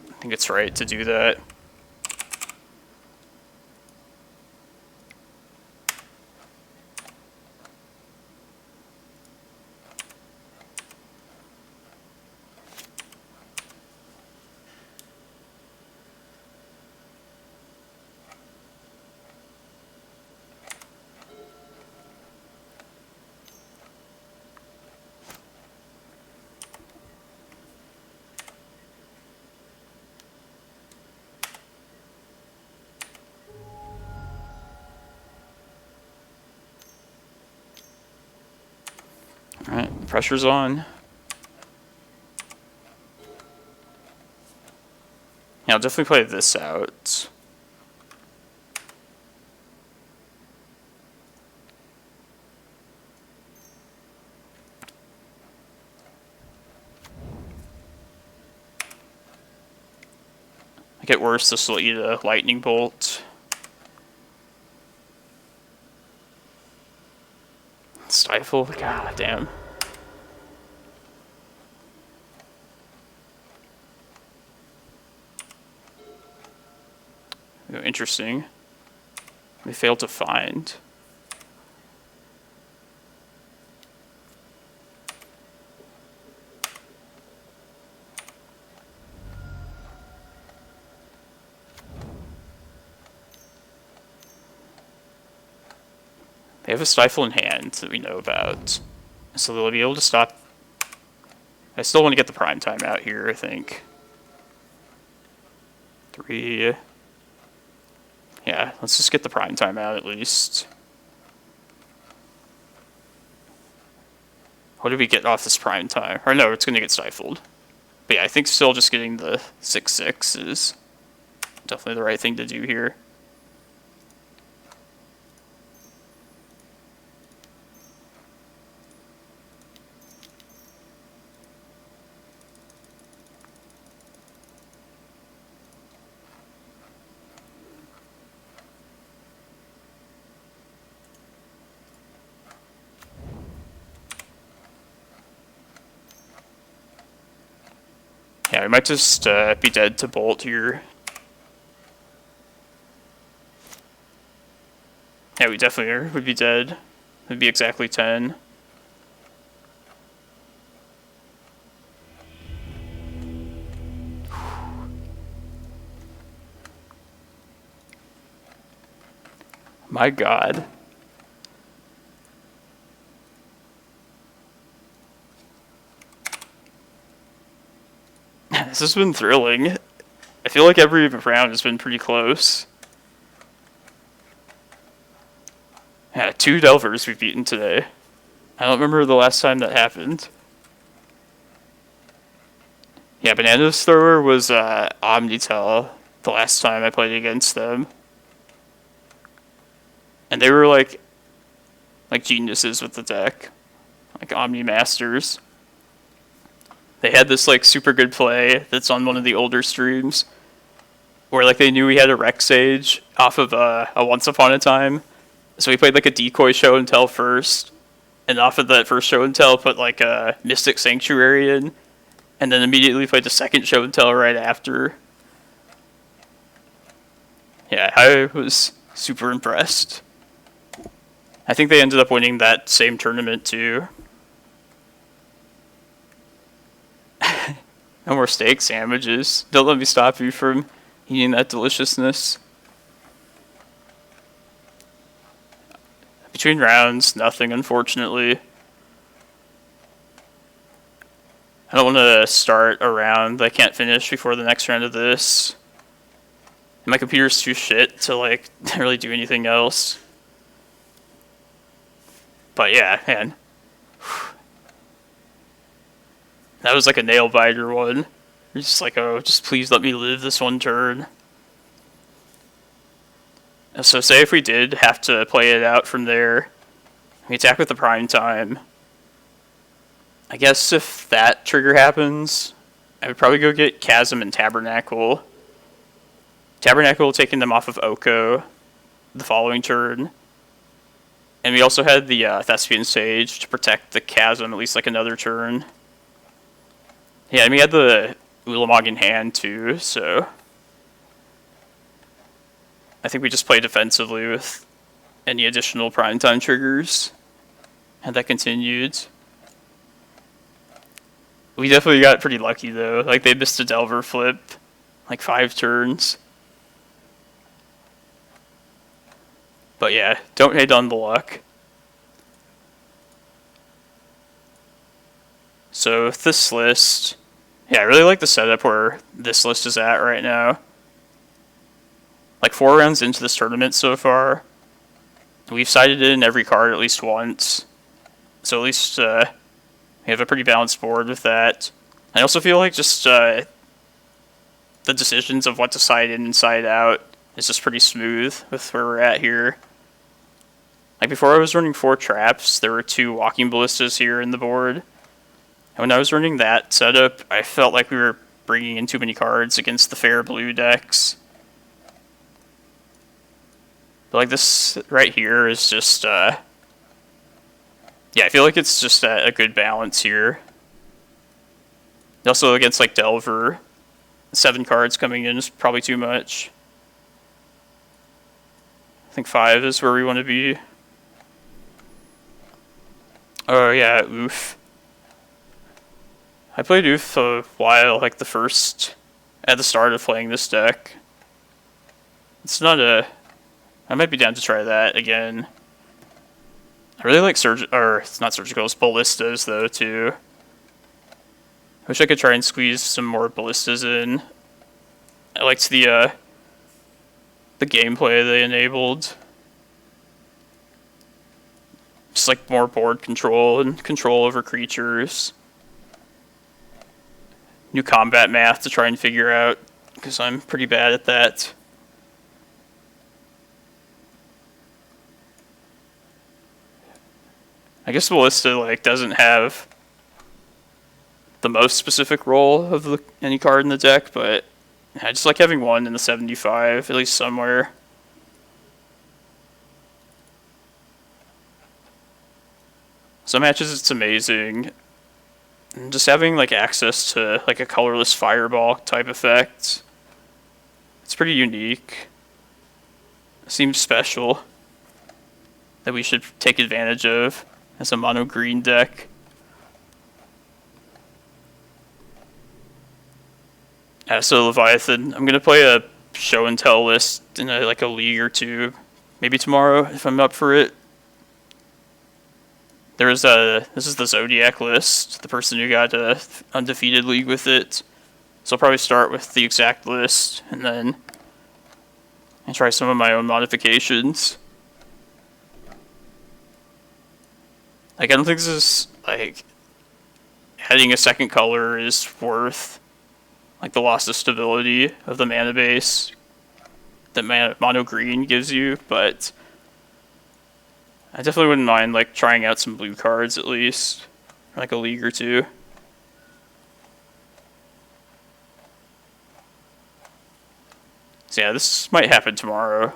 I think it's right to do that. Pressure's on. Yeah, I'll definitely play this out. Make it worse, this will eat a lightning bolt. Stifle? God damn. Oh, interesting. We failed to find. They have a stifle in hand that we know about. So they'll be able to stop. I still want to get the prime time out here, I think. 3. Yeah, let's just get the prime time out at least. What did we get off this prime time? Or no, it's going to get stifled. But yeah, I think still just getting the 6/6 is definitely the right thing to do here. Yeah, we might just be dead to bolt here. Yeah, we definitely would be dead. It'd be exactly 10. My God. This has been thrilling. I feel like every round has been pretty close. Yeah, 2 Delvers we've beaten today. I don't remember the last time that happened. Yeah, Bananas Thrower was Omnitel the last time I played against them. And they were like geniuses with the deck. Like Omni Masters. They had this like super good play that's on one of the older streams where like they knew we had a Rec Sage off of a Once Upon a Time. So we played like a decoy show and tell first, and off of that first show and tell put like a Mystic Sanctuary in, and then immediately played the second show and tell right after. Yeah, I was super impressed. I think they ended up winning that same tournament too. No more steak sandwiches. Don't let me stop you from eating that deliciousness. Between rounds, nothing, unfortunately. I don't want to start a round that I can't finish before the next round of this. My computer's too shit to, like, really do anything else. But yeah, man. That was like a nail biter one. You're just like, oh, just please let me live this one turn. So say if we did have to play it out from there, we attack with the prime time. I guess if that trigger happens, I would probably go get Chasm and Tabernacle. Tabernacle taking them off of Oko the following turn. And we also had the Thespian Sage to protect the Chasm at least like another turn. Yeah, and we had the Ulamog in hand too, so I think we just play defensively with any additional primetime triggers, and that continued. We definitely got pretty lucky though, like they missed a Delver flip, like 5 turns. But yeah, don't hate on the luck. So with this list, yeah, I really like the setup where this list is at right now. Like 4 rounds into this tournament so far, we've sided in every card at least once. So at least We have a pretty balanced board with that. I also feel like just the decisions of what to side in and side out is just pretty smooth with where we're at here. Like before I was running 4 traps, there were 2 Walking Ballistas here in the board. And when I was running that setup, I felt like we were bringing in too many cards against the fair blue decks. But like this right here is just, yeah, I feel like it's just a good balance here. Also against like Delver, 7 cards coming in is probably too much. I think 5 is where we want to be. Oh yeah, Oof. I played Oof a while, like at the start of playing this deck. It's not I might be down to try that again. I really like it's not surgical, it's ballistas though too. I wish I could try and squeeze some more ballistas in. I liked the gameplay they enabled. Just like more board control and control over creatures. New combat math to try and figure out, because I'm pretty bad at that. I guess Ballista like doesn't have the most specific role of any card in the deck, but I just like having one in the 75, at least somewhere. Some matches it's amazing. And just having like access to like a colorless fireball type effect, it's pretty unique. It seems special that we should take advantage of as a mono green deck. So Leviathan, I'm gonna play a show and tell list in like a league or two, maybe tomorrow if I'm up for it. This is the Zodiac list, the person who got a undefeated league with it. So I'll probably start with the exact list and then try some of my own modifications. Like I don't think this is like adding a second color is worth like the loss of stability of the mana base that mono green gives you, but I definitely wouldn't mind like trying out some blue cards at least, like a league or two. So yeah, this might happen tomorrow.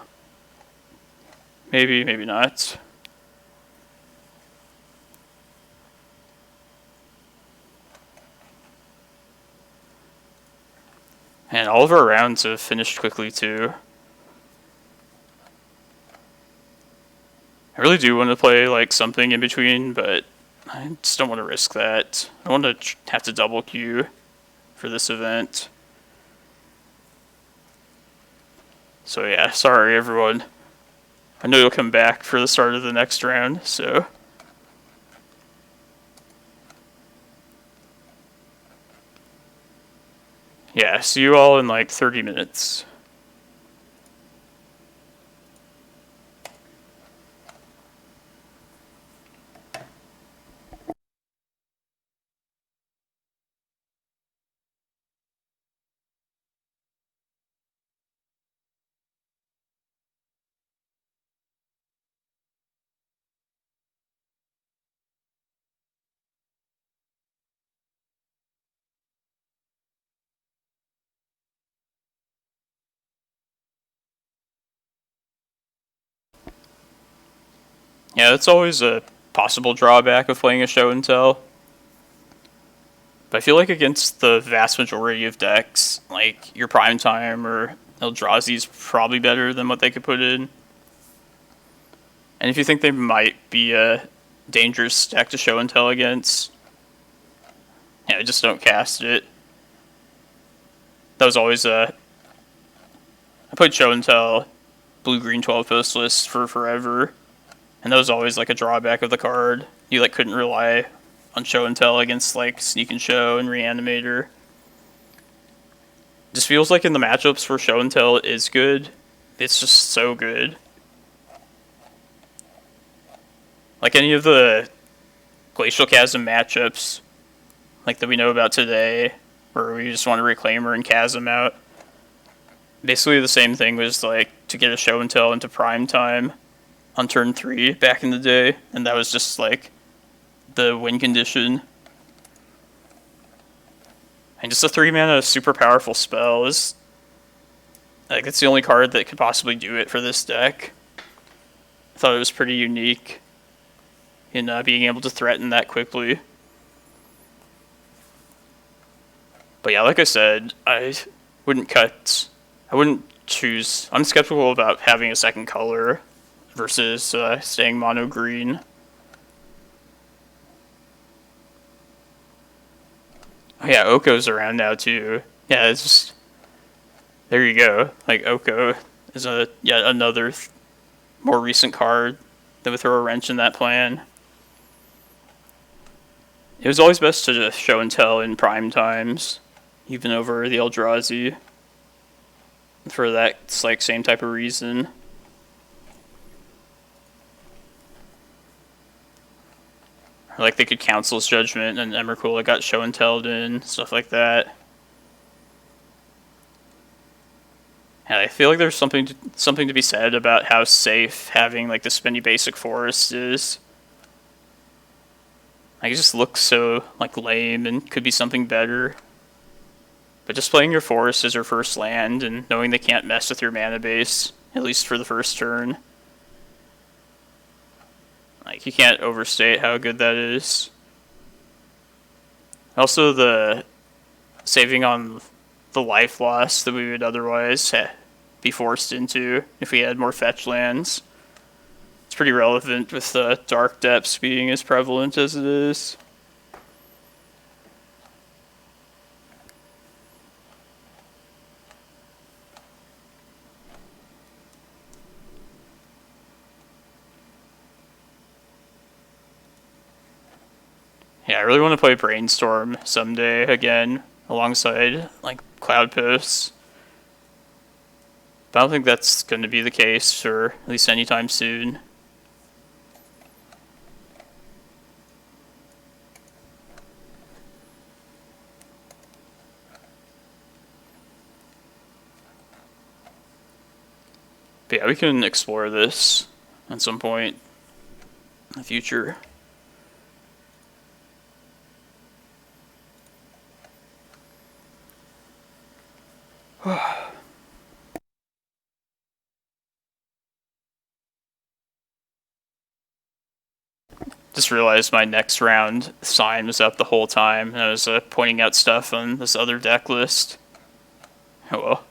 Maybe, maybe not. And all of our rounds have finished quickly too. I really do want to play like something in between, but I just don't want to risk that. I want to have to double queue for this event. So yeah, sorry everyone. I know you'll come back for the start of the next round, so. Yeah, see you all in like 30 minutes. Yeah, that's always a possible drawback of playing a show and tell. But I feel like against the vast majority of decks, like your Prime Time or Eldrazi's probably better than what they could put in. And if you think they might be a dangerous deck to show and tell against, yeah, just don't cast it. That was always I played show and tell blue-green 12-post lists for forever. And that was always like a drawback of the card. You like couldn't rely on show and tell against like Sneak and Show and Reanimator. Just feels like in the matchups where show and tell is good, it's just so good. Like any of the Glacial Chasm matchups, like that we know about today, where we just want to Reclaimer and Chasm out. Basically the same thing was like to get a show and tell into prime time on turn 3 back in the day, and that was just like the win condition. And just a 3-mana super powerful spell is like, it's the only card that could possibly do it for this deck. I thought it was pretty unique in being able to threaten that quickly. But yeah, like I said, I wouldn't choose. I'm skeptical about having a second color versus staying mono green. Oh yeah, Oko's around now too. Yeah, it's just, there you go. Like, Oko is yet another more recent card that would throw a wrench in that plan. It was always best to just show and tell in prime times, even over the Eldrazi, for that like same type of reason. Or like they could Council's Judgment and Emrakul that got show and telled in, stuff like that. Yeah, I feel like there's something to be said about how safe having like the spinny basic forest is. Like, it just looks so like lame and could be something better. But just playing your forest as your first land and knowing they can't mess with your mana base, at least for the first turn. Like, you can't overstate how good that is. Also, the saving on the life loss that we would otherwise be forced into if we had more fetch lands. It's pretty relevant with the Dark Depths being as prevalent as it is. Yeah, I really want to play Brainstorm someday again, alongside like Cloudpost. But I don't think that's going to be the case, or at least anytime soon. But yeah, we can explore this at some point in the future. Just realized my next round sign was up the whole time, and I was pointing out stuff on this other deck list. Oh well.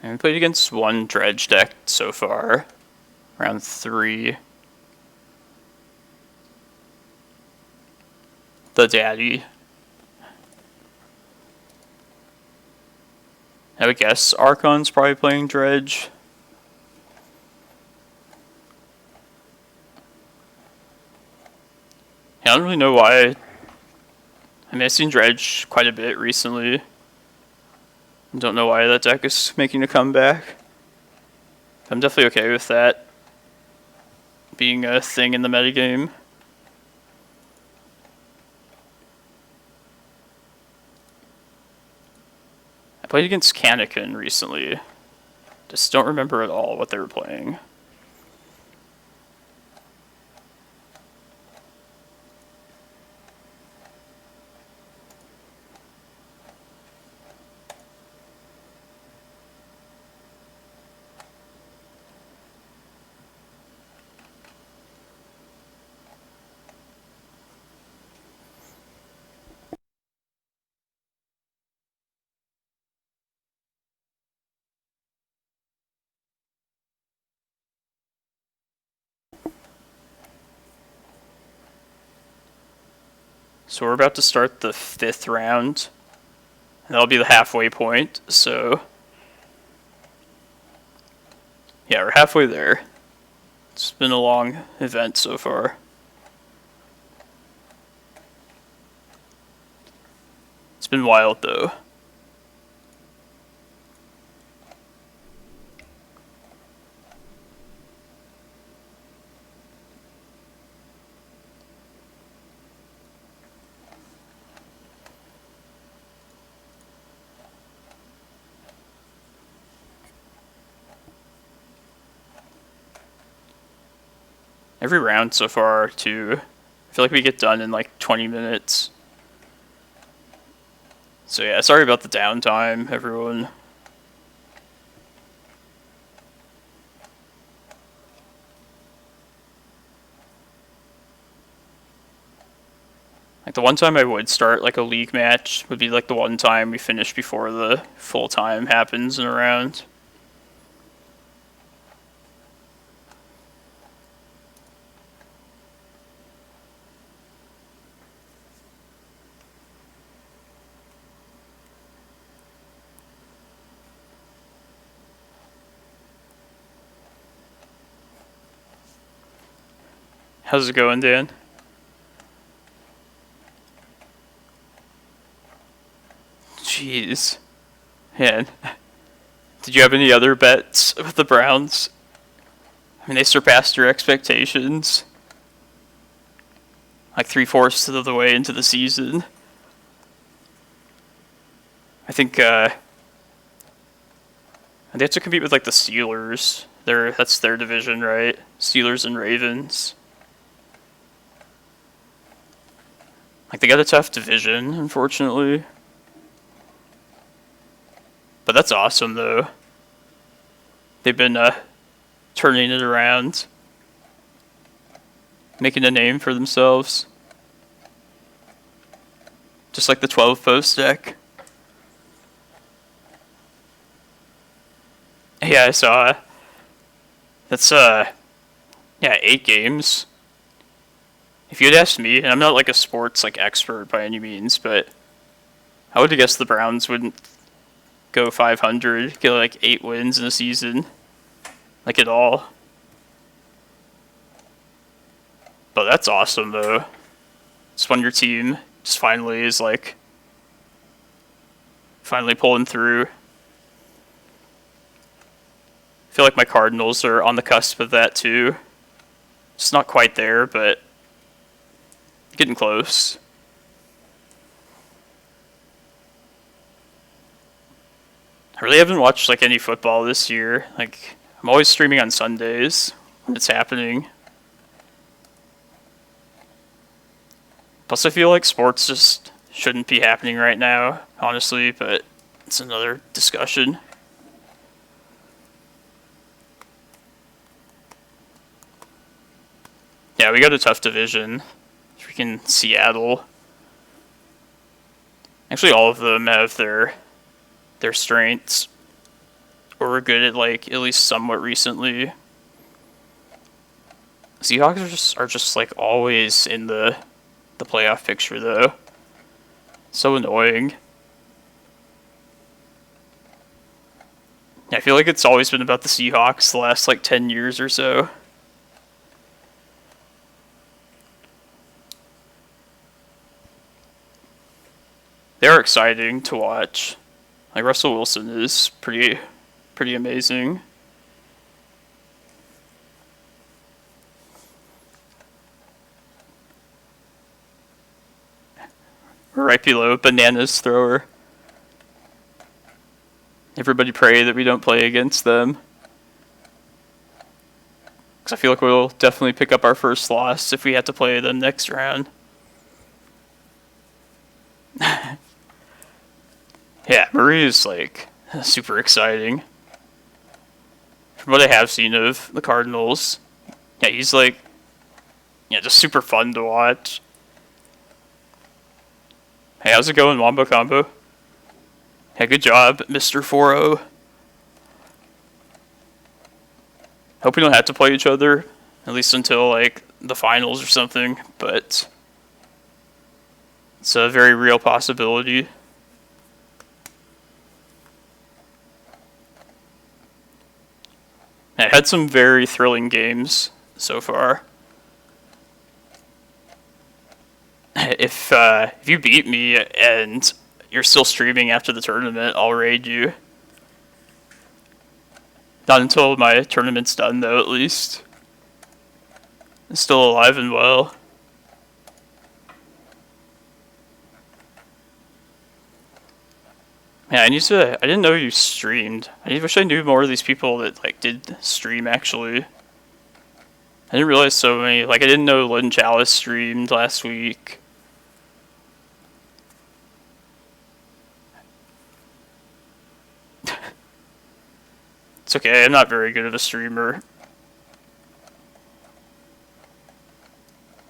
And we played against one dredge deck so far. Round 3. The Daddy. I would guess Archon's probably playing dredge. I don't really know why. I mean, I've seen dredge quite a bit recently. Don't know why that deck is making a comeback. I'm definitely okay with that being a thing in the metagame. I played against Kanekyn recently. Just don't remember at all what they were playing. So we're about to start the 5th round. And that'll be the halfway point, so... yeah, we're halfway there. It's been a long event so far. It's been wild, though. Every round so far, too. I feel like we get done in like 20 minutes. So yeah, sorry about the downtime, everyone. Like the one time I would start like a league match would be like the one time we finish before the full time happens in a round. How's it going, Dan? Jeez. Man. Did you have any other bets with the Browns? I mean, they surpassed your expectations. Like 3/4 of the way into the season. I think, they have to compete with like the Steelers. That's their division, right? Steelers and Ravens. Like, they got a tough division, unfortunately. But that's awesome, though. They've been turning it around. Making a name for themselves. Just like the 12-post deck. Yeah, I saw. That's, yeah, 8 games. If you had asked me, and I'm not like a sports like expert by any means, but I would have guessed the Browns wouldn't go 500, get like 8 wins in a season, like at all. But that's awesome, though. It's when your team just finally is like finally pulling through. I feel like my Cardinals are on the cusp of that too. Just not quite there, but getting close. I really haven't watched like any football this year. Like, I'm always streaming on Sundays when it's happening. Plus, I feel like sports just shouldn't be happening right now, honestly, but it's another discussion. Yeah, we got a tough division. Freaking Seattle. Actually, all of them have their strengths. or were good at like at least somewhat recently. Seahawks are just like always in the playoff picture though. So annoying. I feel like it's always been about the Seahawks the last like 10 years or so. They're exciting to watch. Like Russell Wilson is pretty amazing. We're right below Bananas Thrower. Everybody pray that we don't play against them. Because I feel like we'll definitely pick up our first loss if we have to play them next round. Yeah, Murray is like super exciting. From what I have seen of the Cardinals, yeah, he's like, yeah, just super fun to watch. Hey, how's it going, Wombo Combo? Hey, good job, Mr. 4-0. Hope we don't have to play each other, at least until, like, the finals or something, but it's a very real possibility. I had some very thrilling games so far. If you beat me and you're still streaming after the tournament, I'll raid you. Not until my tournament's done, though, at least. I'm still alive and well. Yeah, I didn't know you streamed. I wish I knew more of these people that, like, did stream, actually. I didn't realize so many, like, I didn't know Lynn Chalice streamed last week. It's okay, I'm not very good of a streamer.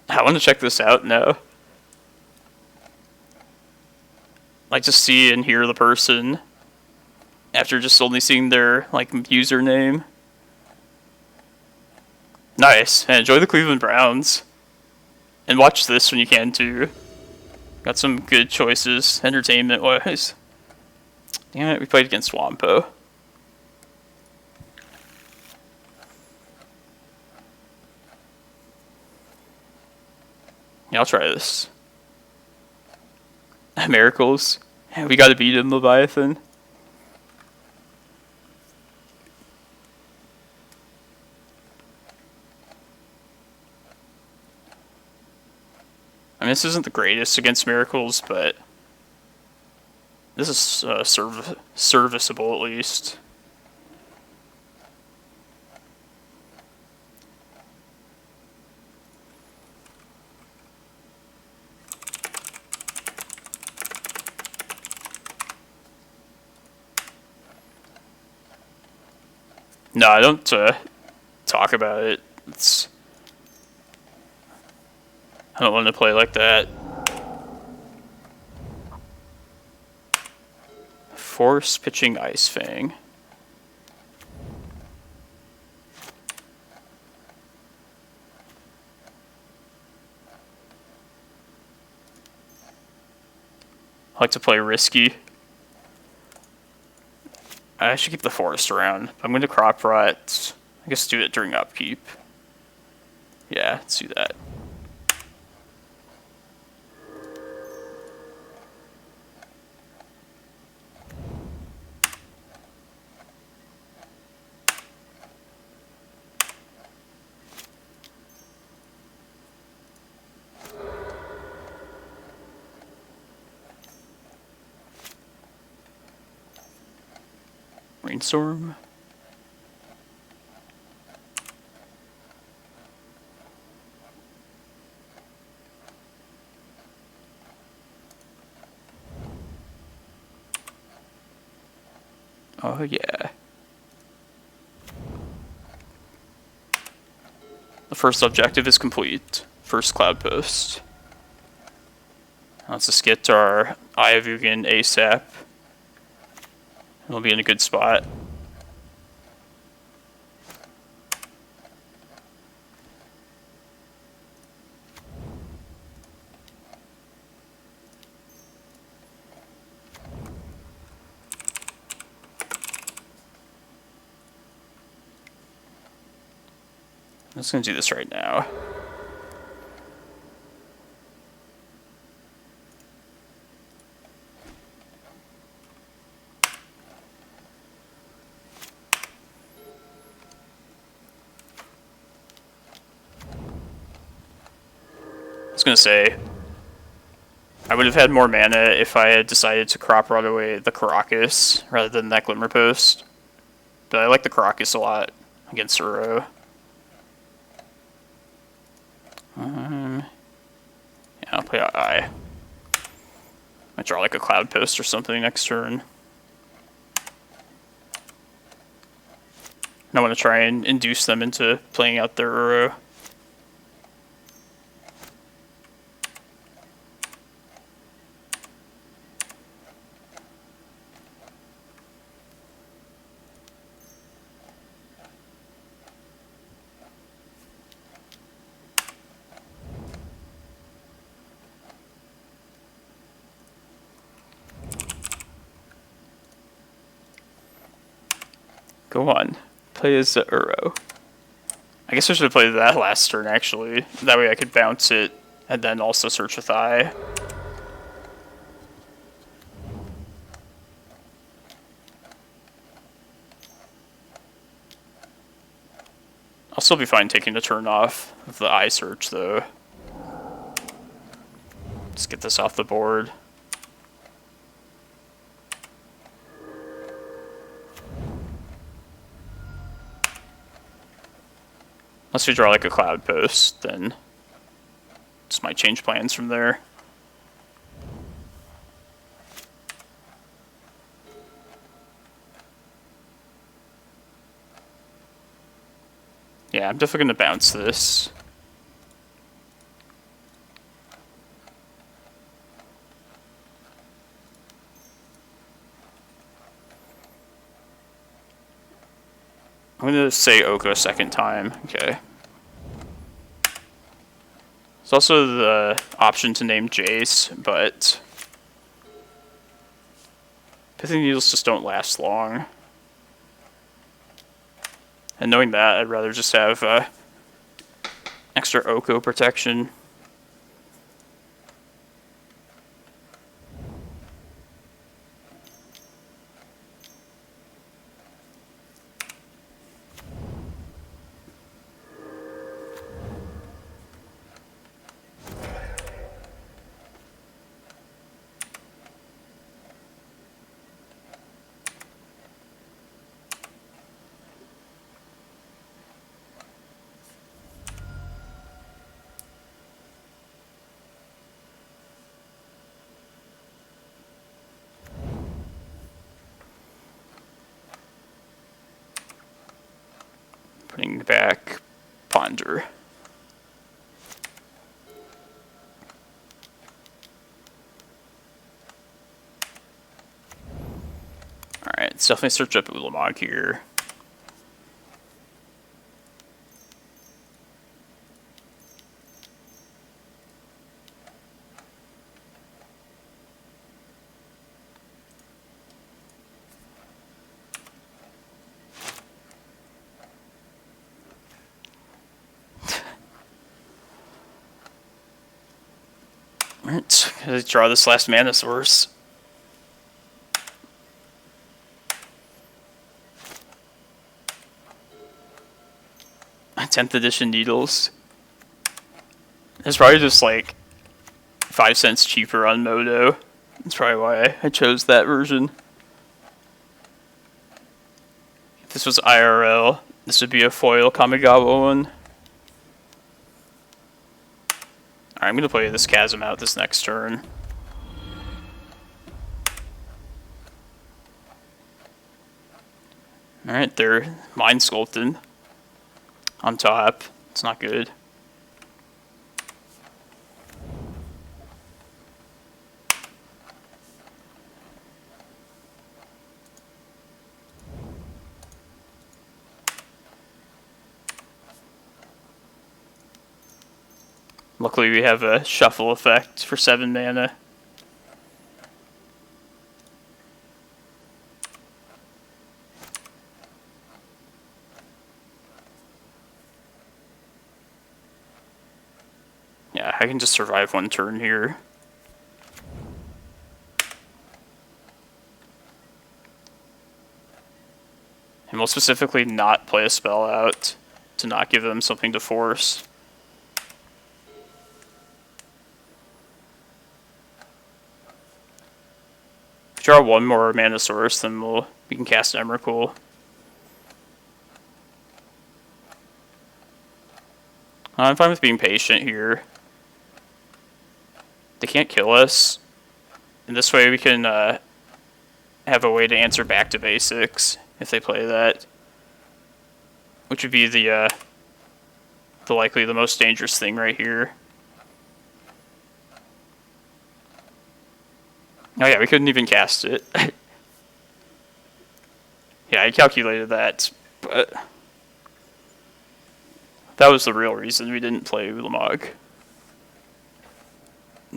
I want to check this out now. Like, just see and hear the person after just only seeing their, like, username. Nice. And enjoy the Cleveland Browns. And watch this when you can, too. Got some good choices, entertainment-wise. Damn it, we played against Wampo. Yeah, I'll try this. Miracles. We gotta beat him, Leviathan. I mean, this isn't the greatest against Miracles, but this is serviceable at least. No, I don't talk about it. I don't want to play like that. Force pitching Ice Fang. I like to play risky. I should keep the forest around. I'm going to crop rot. I guess do it during upkeep. Yeah, let's do that. Rainstorm. Oh yeah. The first objective is complete. First Cloudpost. Let's just get our Eye of Ugin ASAP. We'll be in a good spot. I'm just gonna do this right now. I was gonna say, I would have had more mana if I had decided to crop right away the Karakas rather than that Glimmerpost. But I like the Karakas a lot against Uro. Yeah, I'll play Eye. Might draw like a Cloudpost or something next turn. And I want to try and induce them into playing out their Uro. Go on. Play as the Uro. I guess I should have played that last turn, actually. That way I could bounce it, and then also search with Eye. I'll still be fine taking the turn off of the Eye search, though. Let's get this off the board. Unless we draw like a Cloudpost, then just might change plans from there. Yeah, I'm definitely going to bounce this. I'm going to say Oko a second time. Okay. There's also the option to name Jace, but Pithing Needles just don't last long. And knowing that, I'd rather just have extra Oko protection. Putting back Ponder. Alright, let's definitely search up Ulamog here. Alright, gotta draw this last mana source. My 10th edition needles. It's probably just like 5 cents cheaper on Modo. That's probably why I chose that version. If this was IRL, this would be a foil Kamigawa one. Alright, I'm going to play this Chasm out this next turn. Alright, they're Mind Sculpted on top. It's not good. Luckily we have a shuffle effect for 7 mana. I can just survive one turn here. And we'll specifically not play a spell out to not give them something to force. If we draw one more mana source, then we can cast Emrakul. I'm fine with being patient here. They can't kill us. And this way we can have a way to answer back to basics if they play that. Which would be the likely the most dangerous thing right here. Oh yeah, we couldn't even cast it. Yeah, I calculated that, but that was the real reason we didn't play Ulamog.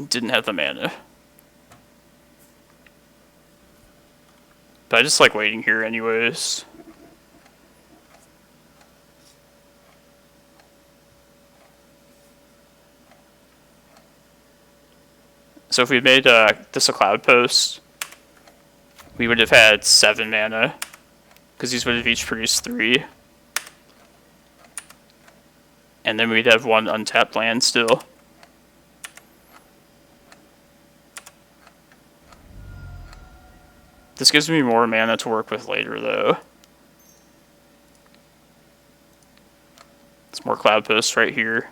Didn't have the mana. But I just like waiting here anyways. So if we made this a Cloudpost, we would have had 7 mana, because these would have each produced 3. And then we'd have 1 untapped land still. This gives me more mana to work with later, though. It's more Cloudposts right here.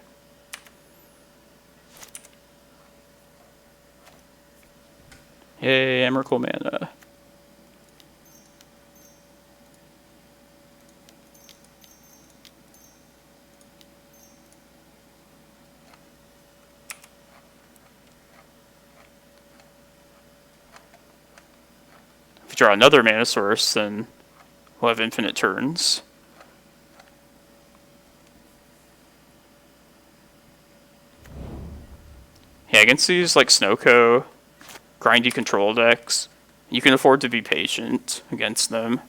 Yay, Emrakul mana. If we draw another mana source, then we'll have infinite turns. Yeah, against these like Snowco, grindy control decks, you can afford to be patient against them.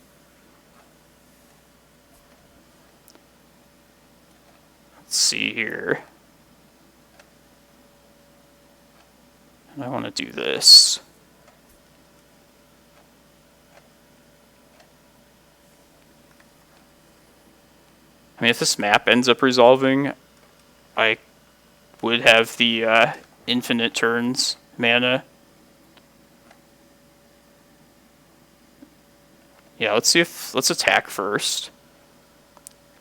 Let's see here. I want to do this. I mean, if this map ends up resolving, I would have the infinite turns mana. Yeah, let's attack first.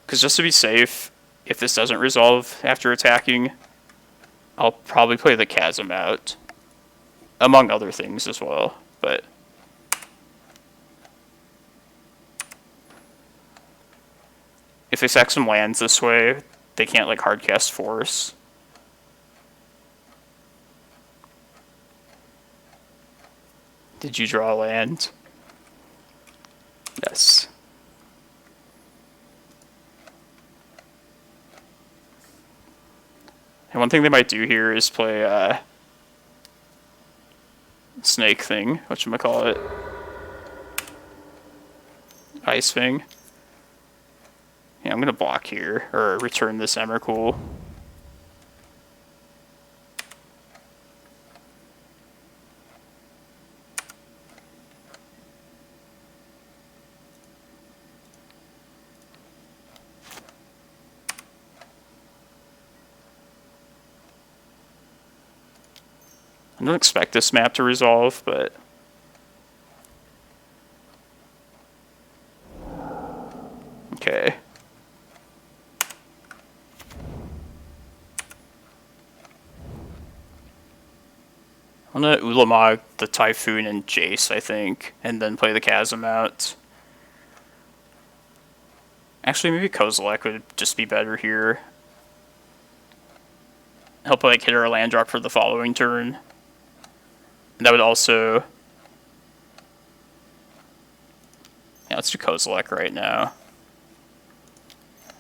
Because just to be safe, if this doesn't resolve after attacking, I'll probably play the Chasm out. Among other things as well, but... if they sack some lands this way, they can't like hardcast Force. Did you draw a land? Yes. And one thing they might do here is play snake thing, whatchamacallit. Ice Fang. Yeah, I'm gonna block here, or return this Emrakul. I don't expect this map to resolve, but... okay. I'm gonna Ulamog the Typhoon and Jace, I think, and then play the Chasm out. Actually, maybe Kozilek would just be better here. Help like hit our land drop for the following turn. And that would also... yeah, let's do Kozilek right now.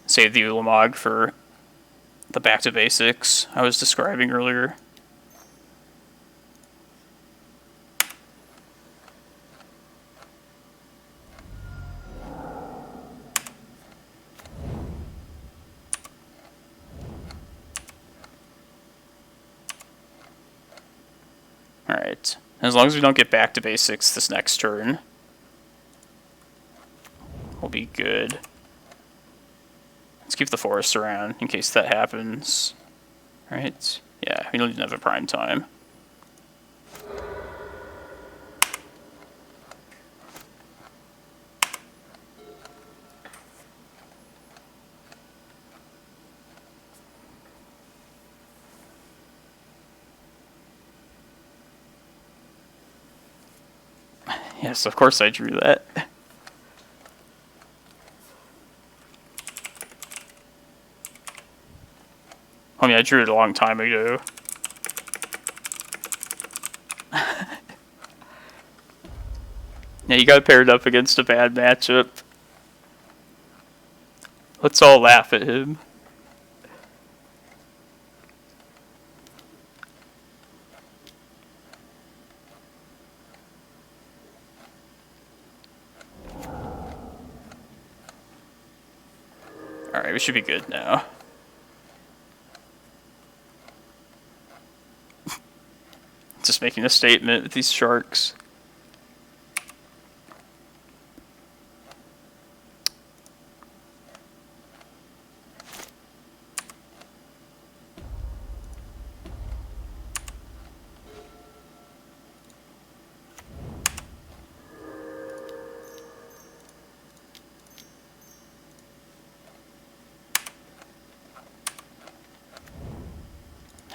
Save the Ulamog for the back to basics I was describing earlier. Alright. As long as we don't get back to basics this next turn, we'll be good. Let's keep the forest around in case that happens. Right? Yeah, we don't even have a prime time. Yes, of course I drew that. I mean, I drew it a long time ago. Yeah, you got paired up against a bad matchup. Let's all laugh at him. Alright, we should be good now. Just making a statement with these sharks.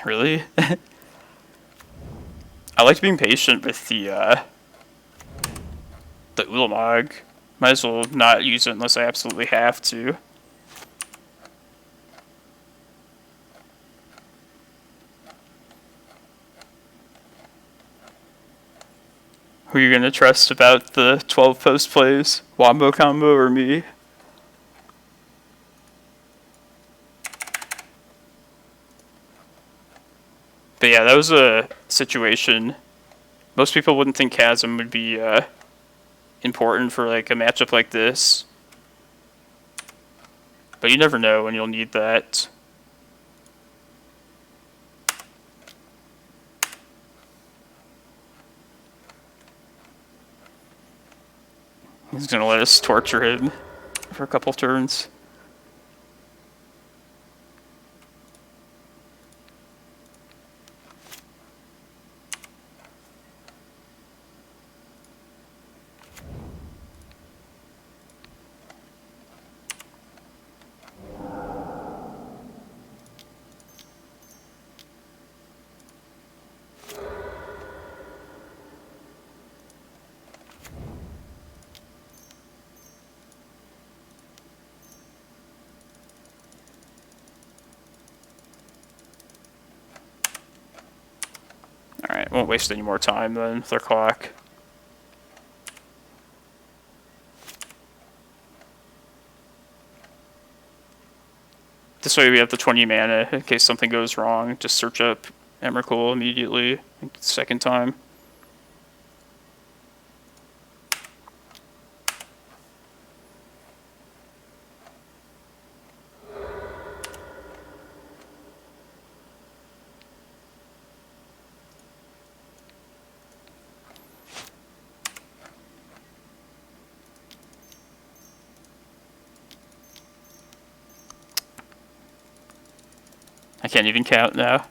Really? I like being patient with the Ulamog. Might as well not use it unless I absolutely have to. Who are you gonna trust about the 12 post plays? Wombo Combo or me? But yeah, that was a situation. Most people wouldn't think Chasm would be important for like a matchup like this. But you never know when you'll need that. He's gonna let us torture him for a couple turns. Alright, won't waste any more time then with our clock. This way we have the 20 mana in case something goes wrong. Just search up Emrakul immediately, second time. I can't even count now.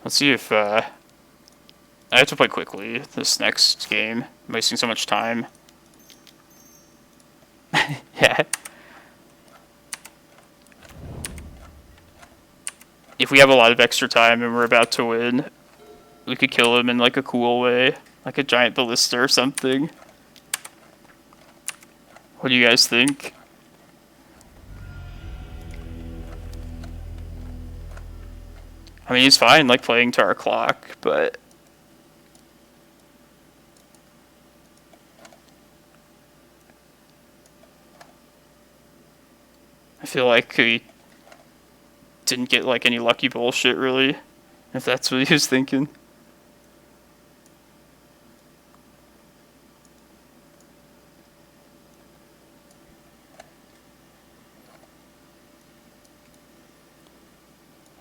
Let's see if, I have to play quickly this next game. I'm wasting so much time. Yeah. If we have a lot of extra time and we're about to win, we could kill him in like a cool way. Like a giant ballista or something. What do you guys think? I mean, he's fine, like, playing to our clock, but... I feel like he didn't get like any lucky bullshit really, if that's what he was thinking.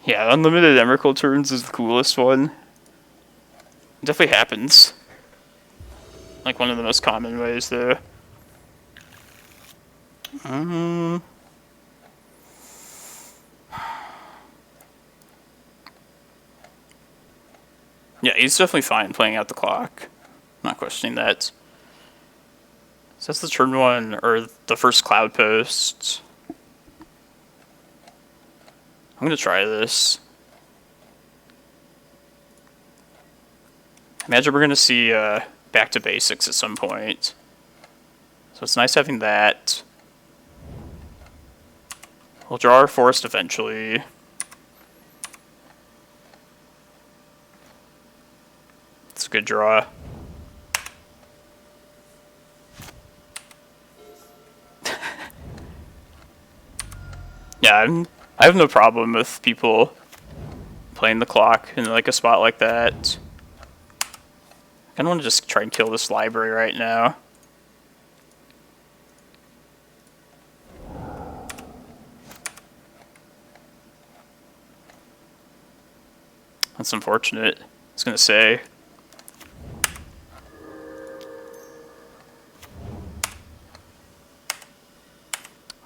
Yeah, unlimited Emrakul turns is the coolest one. It definitely happens. Like one of the most common ways though. Yeah, he's definitely fine playing out the clock. Not questioning that. So that's the turn one, or the first Cloudpost. I'm gonna try this. I imagine we're gonna see back to basics at some point. So it's nice having that. We'll draw our forest eventually. It's a good draw. Yeah, I have no problem with people playing the clock in like a spot like that. I kind of want to just try and kill this library right now. That's unfortunate. I was gonna say.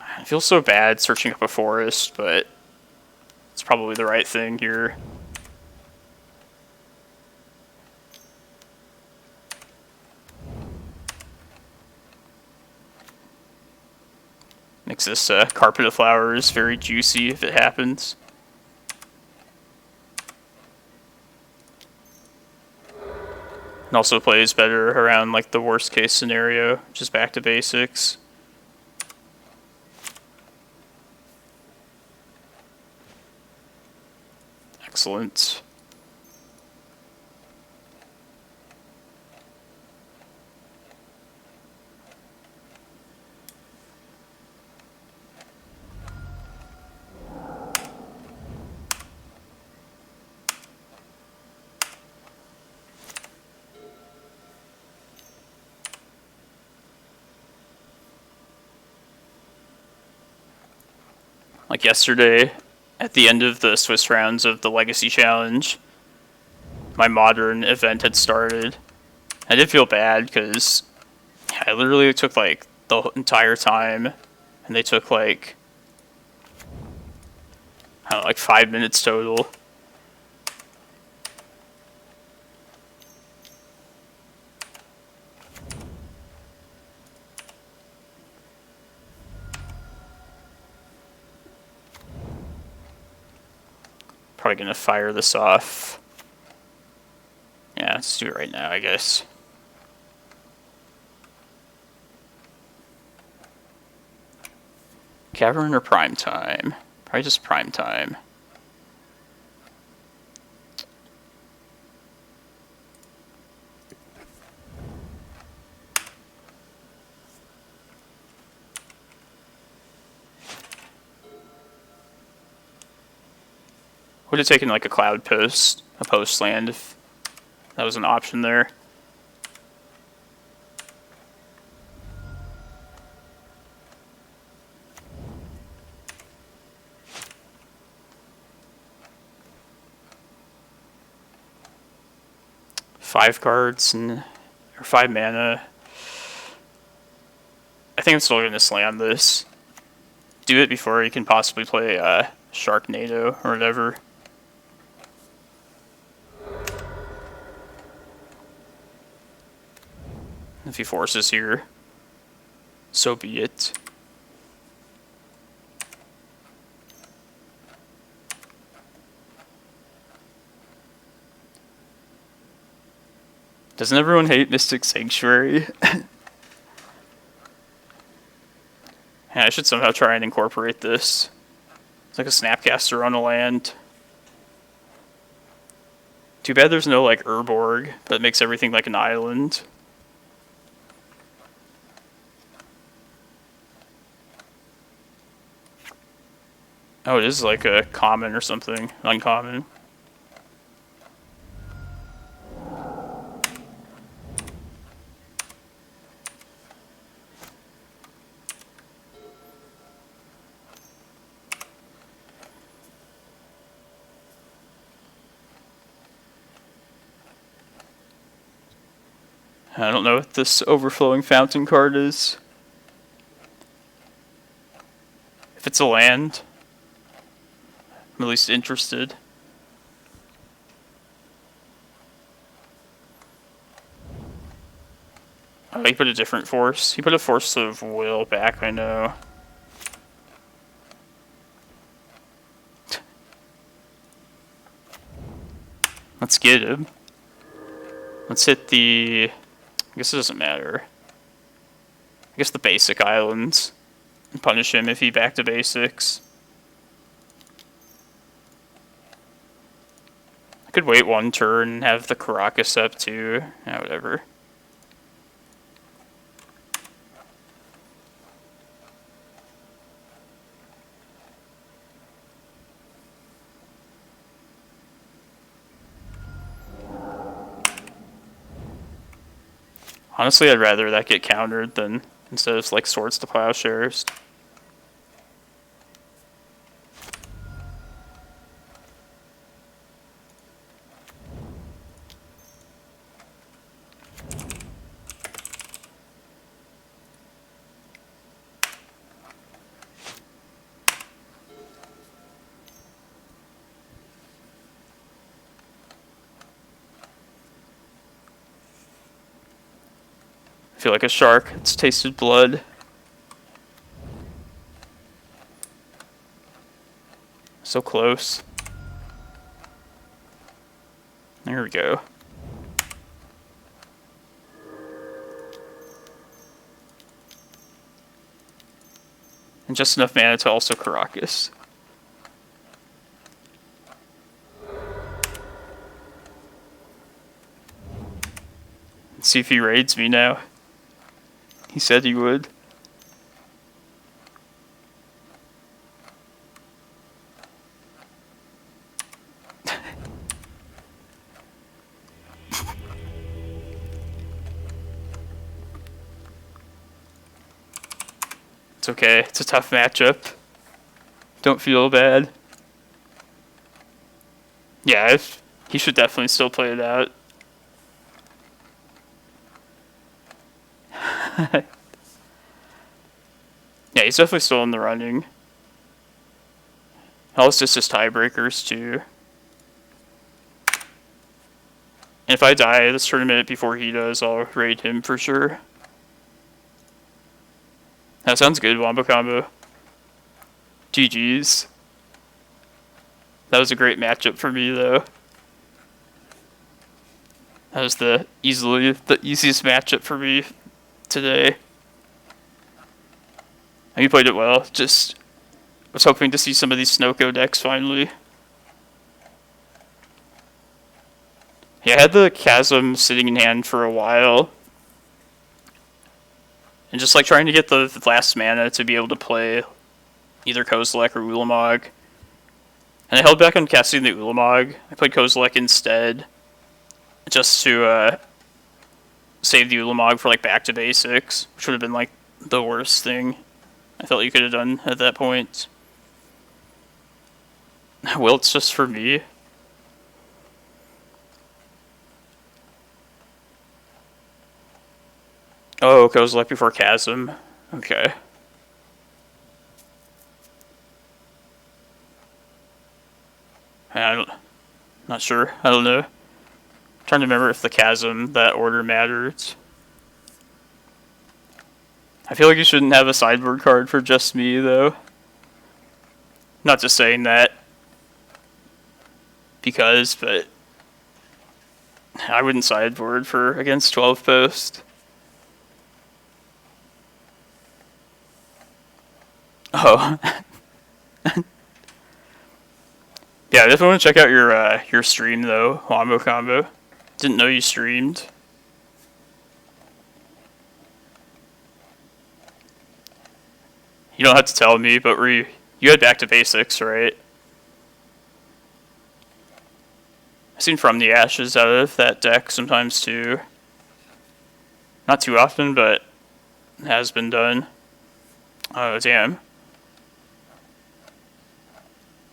I feel so bad searching up a forest, but it's probably the right thing here. Makes this carpet of flowers very juicy if it happens. And also plays better around like the worst case scenario, just back to basics. Excellent. Like yesterday, at the end of the Swiss rounds of the Legacy Challenge, my Modern event had started. I did feel bad because I literally took like the entire time, and they took like, I don't know, like 5 minutes total. Probably gonna fire this off. Yeah, let's do it right now, I guess. Cavern or prime time? Probably just prime time. Would have taken like a Cloudpost, a post land, if that was an option there. Five cards and or 5 mana. I think I'm still gonna slam this. Do it before you can possibly play Sharknado or whatever. If he forces here, so be it. Doesn't everyone hate Mystic Sanctuary? Yeah, I should somehow try and incorporate this. It's like a Snapcaster on a land. Too bad there's no like Urborg, but it makes everything like an island. Oh, it is like a common or something. Uncommon. I don't know what this Overflowing Fountain card is. If it's a land, I'm at least interested. Oh, he put a different force. He put a Force of Will back, I know. Let's get him. Let's hit the... I guess it doesn't matter. I guess the basic islands. And punish him if he back to basics. I could wait one turn and have the Karakas up too. Yeah, whatever. Honestly, I'd rather that get countered than instead of like Swords to Plowshares. I feel like a shark. It's tasted blood. So close. There we go. And just enough mana to also Karakas. Let's see if he raids me now. He said he would. It's okay. It's a tough matchup. Don't feel bad. Yeah, he should definitely still play it out. Yeah, he's definitely still in the running. Also, it's just tiebreakers too. And if I die this tournament before he does, I'll raid him for sure. That sounds good, Wombo Combo. GG's. That was a great matchup for me, though. That was easily the easiest matchup for me today. And he played it well. Just was hoping to see some of these Snoko decks finally. Yeah, I had the Chasm sitting in hand for a while. And just like trying to get the last mana to be able to play either Kozilek or Ulamog. And I held back on casting the Ulamog. I played Kozilek instead. Just to save the Ulamog for like back to basics. Which would have been like the worst thing I felt you could have done at that point. Well, it's just for me. Oh, Kozilek before Chasm. Okay. Not sure. I don't know. I'm trying to remember if the Chasm, that order matters. I feel like you shouldn't have a sideboard card for just me, though. Not just saying that because, but I wouldn't sideboard for against 12 post. Oh. Yeah, I definitely want to check out your stream though, Wombo Combo. Didn't know you streamed. You don't have to tell me, but were You head back to basics, right? I've seen From the Ashes out of that deck sometimes too. Not too often, but it has been done. Oh, damn.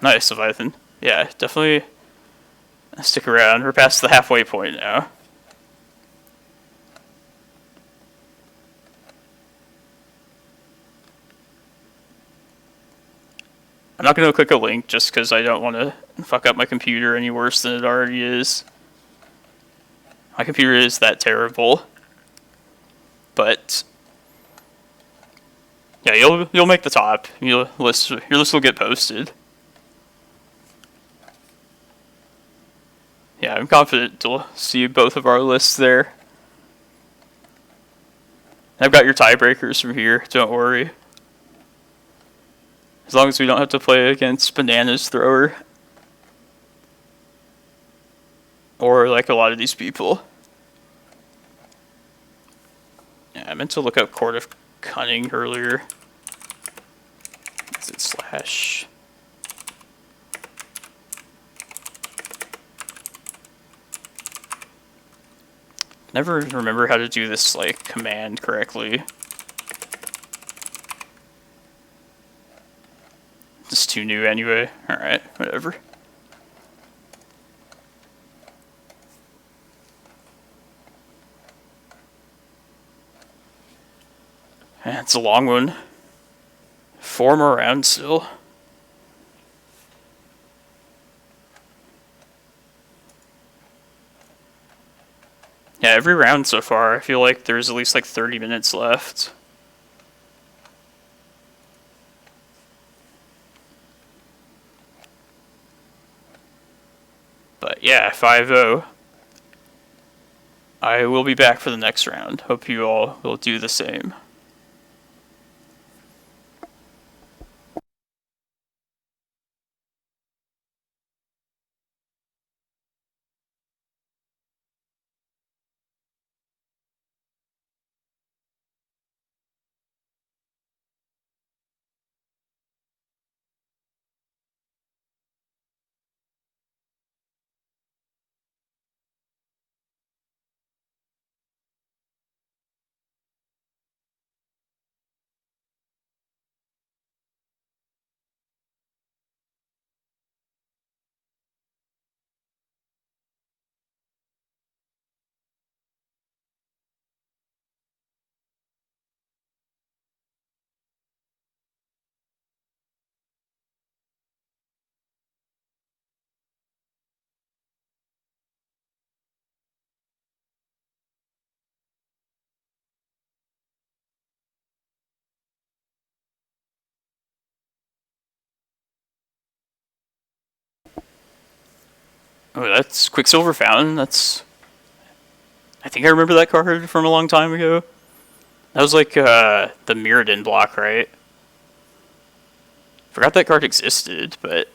Nice, Leviathan. Yeah, definitely stick around. We're past the halfway point now. I'm not going to click a link just because I don't want to fuck up my computer any worse than it already is. My computer is that terrible. But yeah, you'll make the top. Your list will get posted. Yeah, I'm confident to see both of our lists there. I've got your tiebreakers from here, don't worry. As long as we don't have to play against Bananas Thrower. Or like a lot of these people. Yeah, I meant to look up Court of Cunning earlier. Is it slash? Never remember how to do this like command correctly. It's too new anyway. Alright, whatever. Yeah, it's a long one. 4 more rounds still. Yeah, every round so far, I feel like there's at least like 30 minutes left. But yeah, 5-0. I will be back for the next round. Hope you all will do the same. Oh, that's Quicksilver Fountain. That's... I think I remember that card from a long time ago. That was like the Mirrodin block, right? Forgot that card existed, but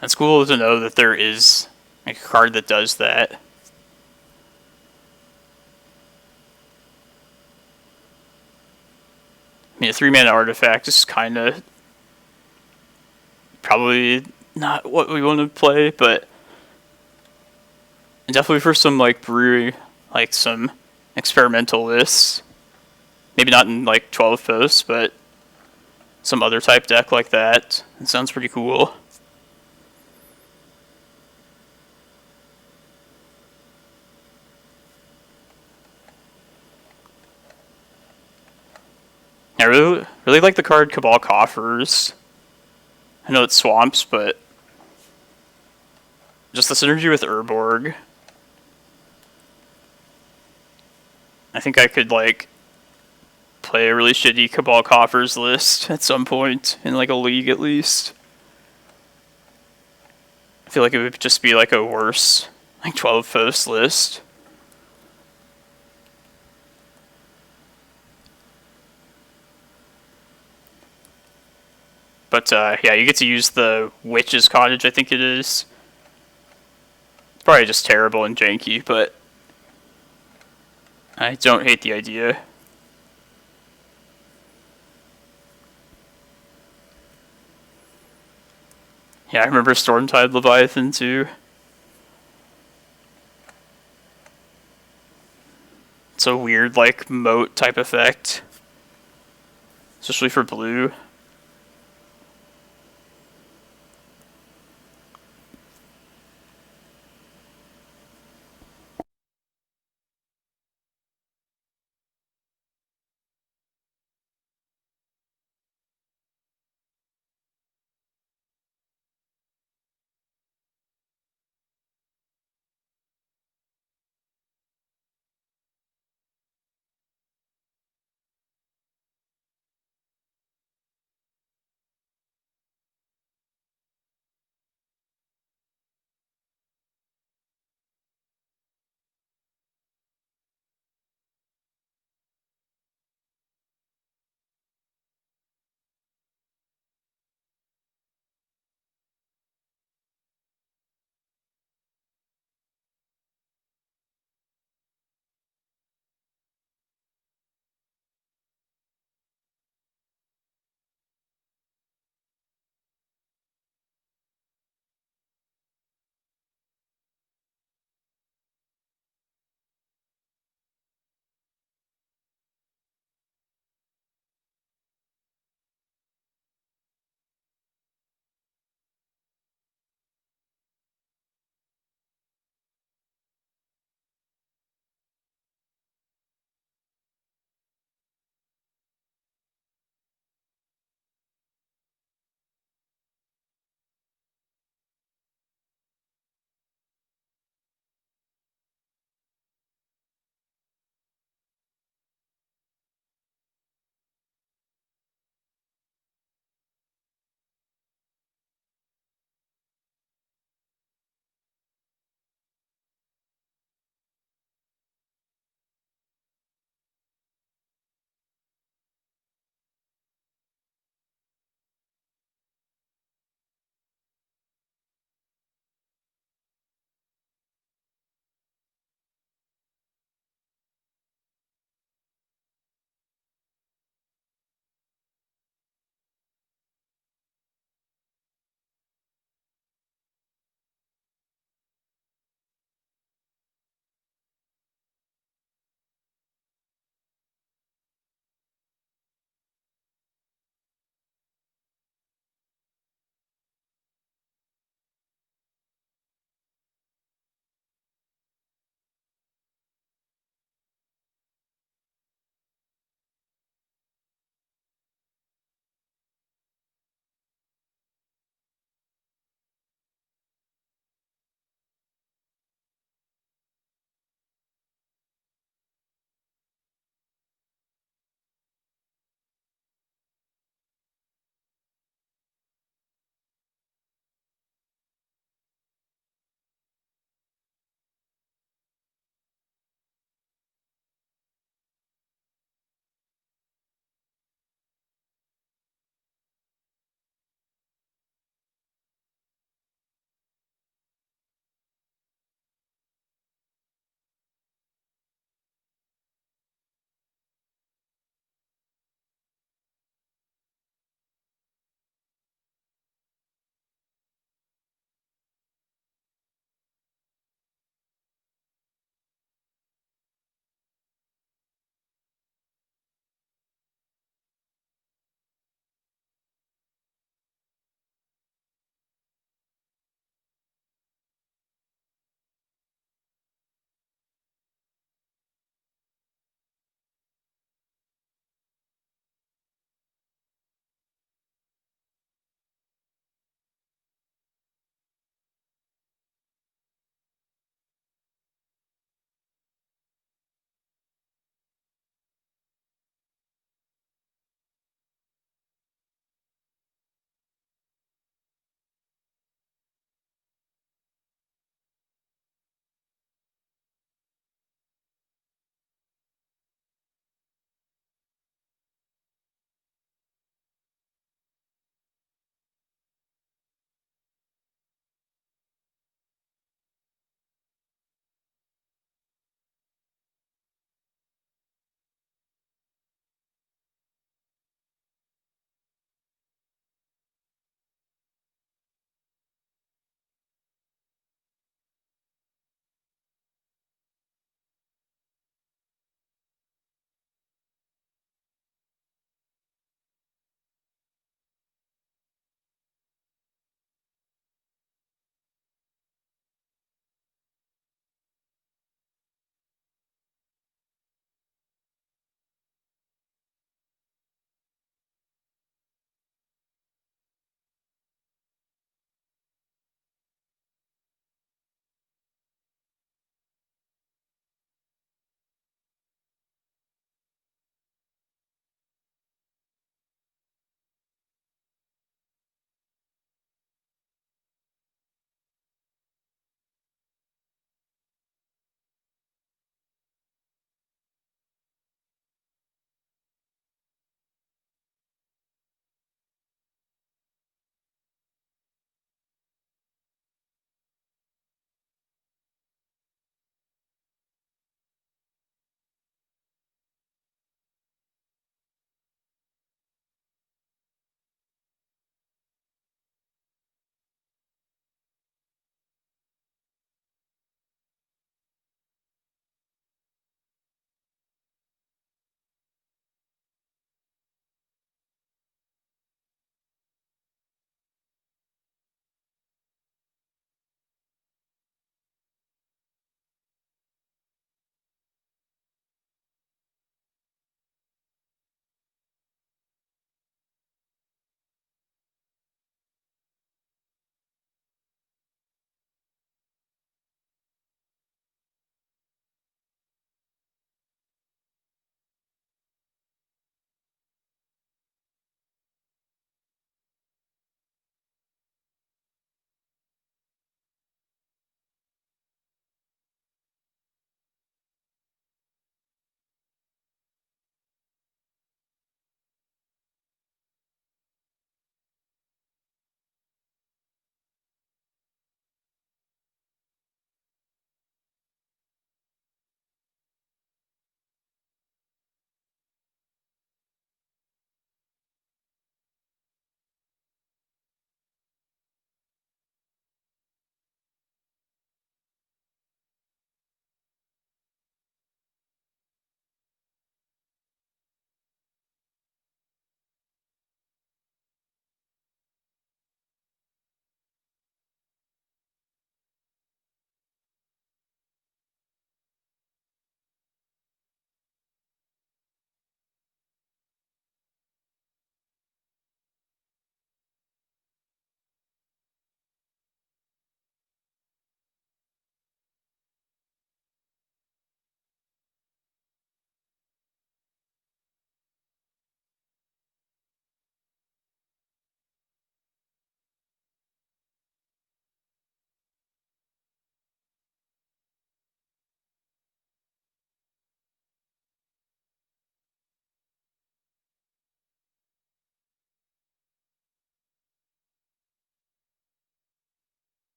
that's cool to know that there is a card that does that. I mean, a 3-mana artifact is kind of probably not what we want to play, but definitely for some like brewery, like some experimental lists. Maybe not in like 12 posts, but some other type deck like that. It sounds pretty cool. I really like the card Cabal Coffers. I know it's swamps, but just the synergy with Urborg. I think I could like play a really shitty Cabal Coffers list at some point in like a league at least. I feel like it would just be like a worse like 12 post list. But yeah, you get to use the Witch's Cottage, I think it is. It's probably just terrible and janky, but I don't hate the idea. Yeah, I remember Stormtide Leviathan too. It's a weird, like, moat type effect. Especially for blue.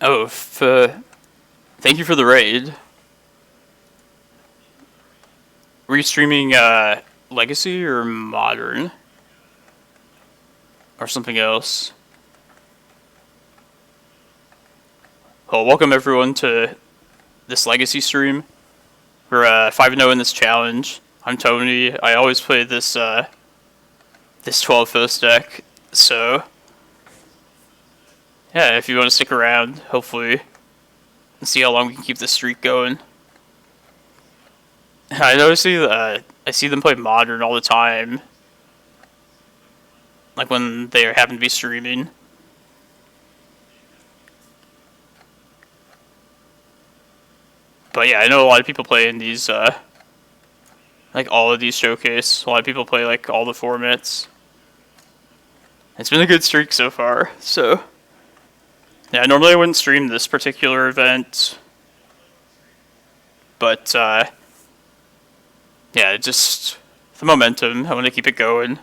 Oh, thank you for the raid. Were you streaming Legacy or Modern? Or something else? Well, welcome everyone to this Legacy stream. We're 5-0 in this challenge. I'm Tony. I always play this this 12 Fos deck, so yeah, if you want to stick around, hopefully, and see how long we can keep this streak going. I notice I see them play Modern all the time, like when they happen to be streaming. But yeah, I know a lot of people play in these, like all of these showcase. A lot of people play like all the formats. It's been a good streak so far, so yeah, normally I wouldn't stream this particular event, but yeah, just the momentum, I want to keep it going.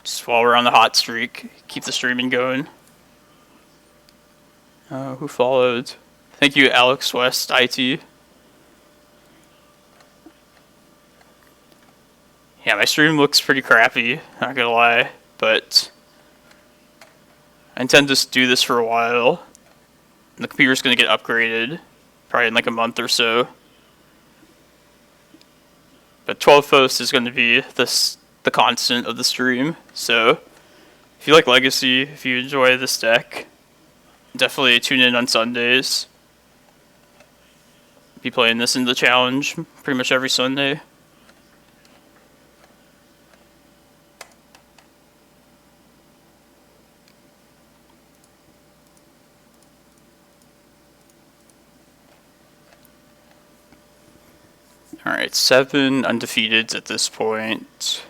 Just while we're on the hot streak, keep the streaming going. Who followed? Thank you, Alex West, IT. Yeah, my stream looks pretty crappy, not gonna lie, but I intend to do this for a while. The computer's gonna get upgraded, probably in like a month or so. But 12 Fos is gonna be the constant of the stream, so if you like Legacy, if you enjoy this deck, definitely tune in on Sundays. Be playing this in the challenge pretty much every Sunday. Alright, 7 undefeateds at this point.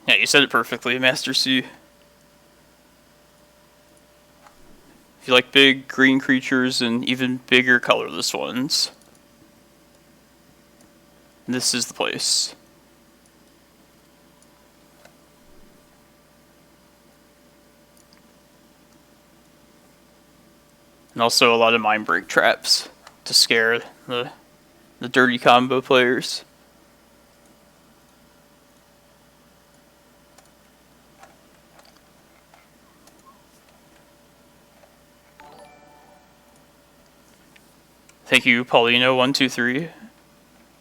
Yeah, you said it perfectly, Master C. If you like big green creatures and even bigger colorless ones, this is the place. And also a lot of Mindbreak Traps to scare the dirty combo players. Thank you, Paulino123.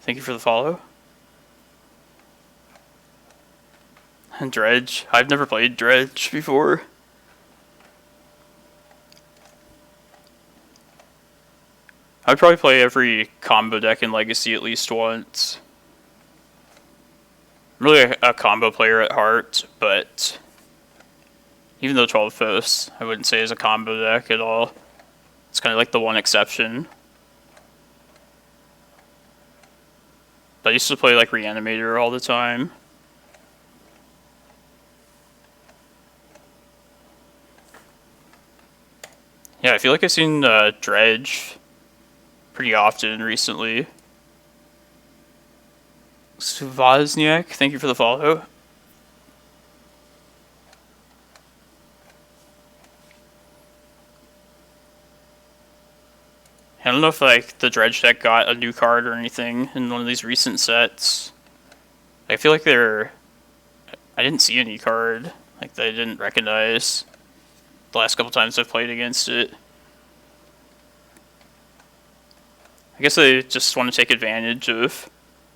Thank you for the follow. And Dredge. I've never played Dredge before. I'd probably play every combo deck in Legacy at least once. I'm really a combo player at heart, but even though 12 Fos, I wouldn't say is a combo deck at all. It's kind of like the one exception. But I used to play like Reanimator all the time. Yeah, I feel like I've seen Dredge pretty often recently. Svazniak, thank you for the follow. I don't know if like the Dredge deck got a new card or anything in one of these recent sets. I feel like I didn't see any card like that I didn't recognize the last couple times I've played against it. I guess I just want to take advantage of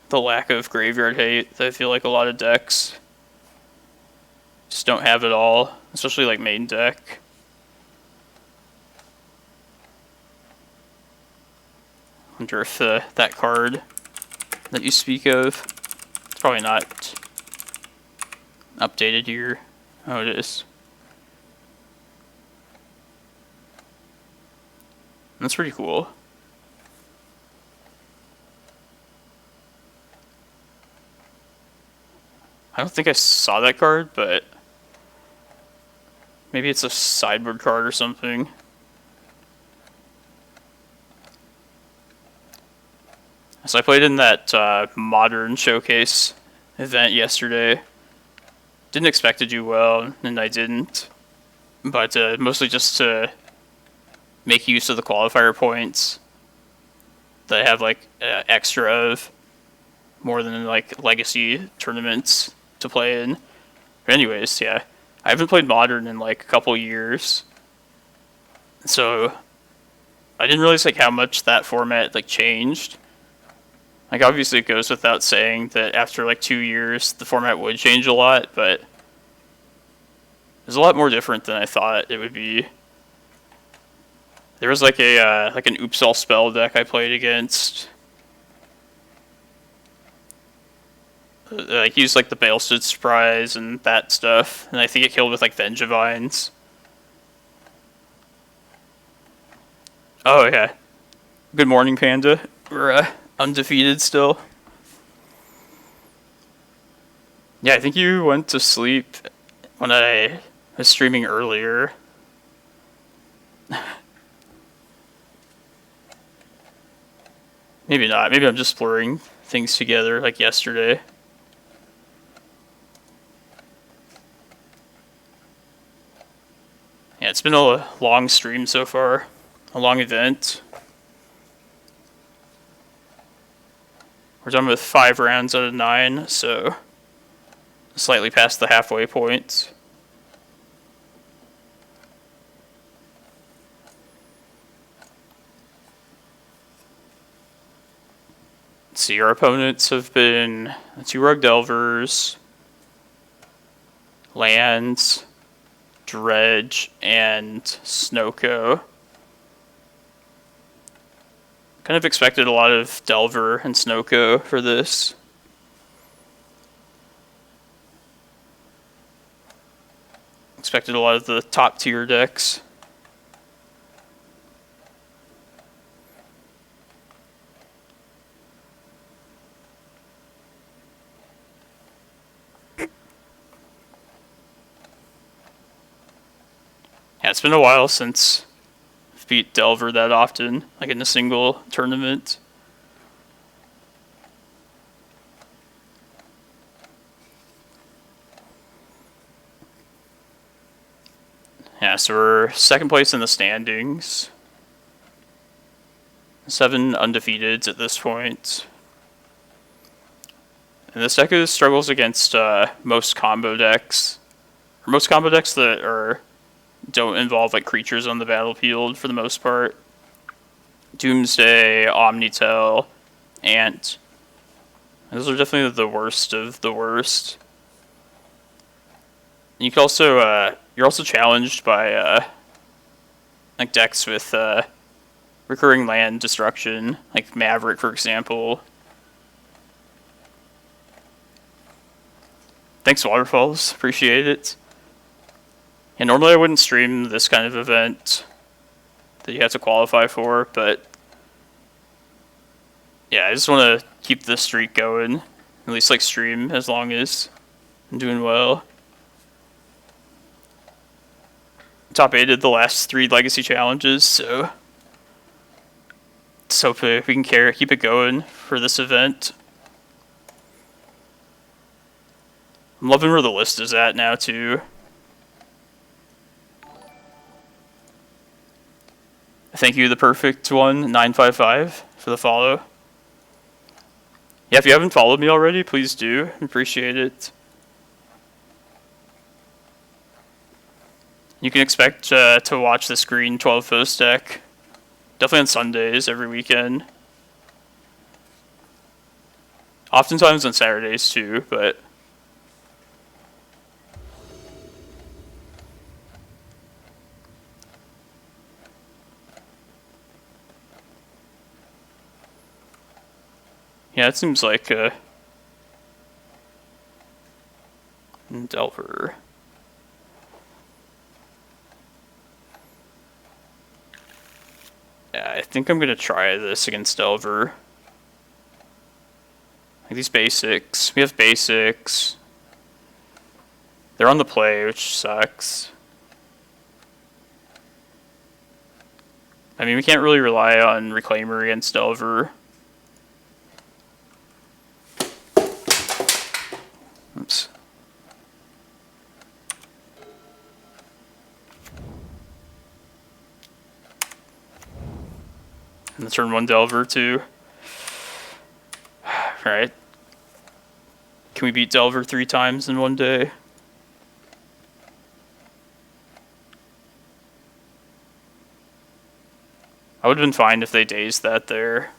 the lack of graveyard hate that I feel like a lot of decks just don't have at all, especially like Maindeck. I wonder if that card that you speak of, it's probably not updated here. Oh, it is. That's pretty cool. I don't think I saw that card, but maybe it's a sideboard card or something. So I played in that Modern Showcase event yesterday. Didn't expect to do well, and I didn't. But mostly just to make use of the qualifier points that I have like extra of, more than like Legacy tournaments to play in. But anyways, yeah, I haven't played Modern in like a couple years, so I didn't realize like how much that format like changed. Like obviously it goes without saying that after like 2 years the format would change a lot, but it's a lot more different than I thought it would be. There was like a like an Oops All Spell deck I played against. Like used like the Balested Surprise and that stuff, and I think it killed with like Vengevines. Oh yeah. Good morning, Panda. We're undefeated still. Yeah, I think you went to sleep when I was streaming earlier. Maybe not. Maybe I'm just blurring things together like yesterday. Yeah, it's been a long stream so far. A long event. We're done with 5 rounds out of 9, so slightly past the halfway point. Let's see, our opponents have been 2 Rug Delvers, Lands, Dredge, and Snowco. Kind of expected a lot of Delver and Snowco for this. Expected a lot of the top tier decks. it's been a while since I've beat Delver that often, like in a single tournament. Yeah, so we're second place in the standings. 7 undefeateds at this point. And this deck struggles against most combo decks. Or most combo decks that don't involve like creatures on the battlefield for the most part. Doomsday, Omnitel, Ant. Those are definitely the worst of the worst. And you can also you're also challenged by like decks with recurring land destruction, like Maverick, for example. Thanks, Waterfalls. Appreciate it. And normally I wouldn't stream this kind of event that you have to qualify for, but yeah, I just want to keep this streak going. At least like stream as long as I'm doing well. Top 8 the last 3 legacy challenges, so let's hope we can keep it going for this event. I'm loving where the list is at now too. Thank you, the perfect one, 955, for the follow. Yeah, if you haven't followed me already, please do. Appreciate it. You can expect to watch this green 12 post deck. Definitely on Sundays, every weekend. Oftentimes on Saturdays too, but... yeah, it seems like Delver. Yeah, I think I'm gonna try this against Delver. Like these basics. We have basics. They're on the play, which sucks. I mean, we can't really rely on Reclaimer against Delver. Oops. And the turn 1 Delver too. Alright. Can we beat Delver 3 times in one day? I would have been fine if they dazed that there.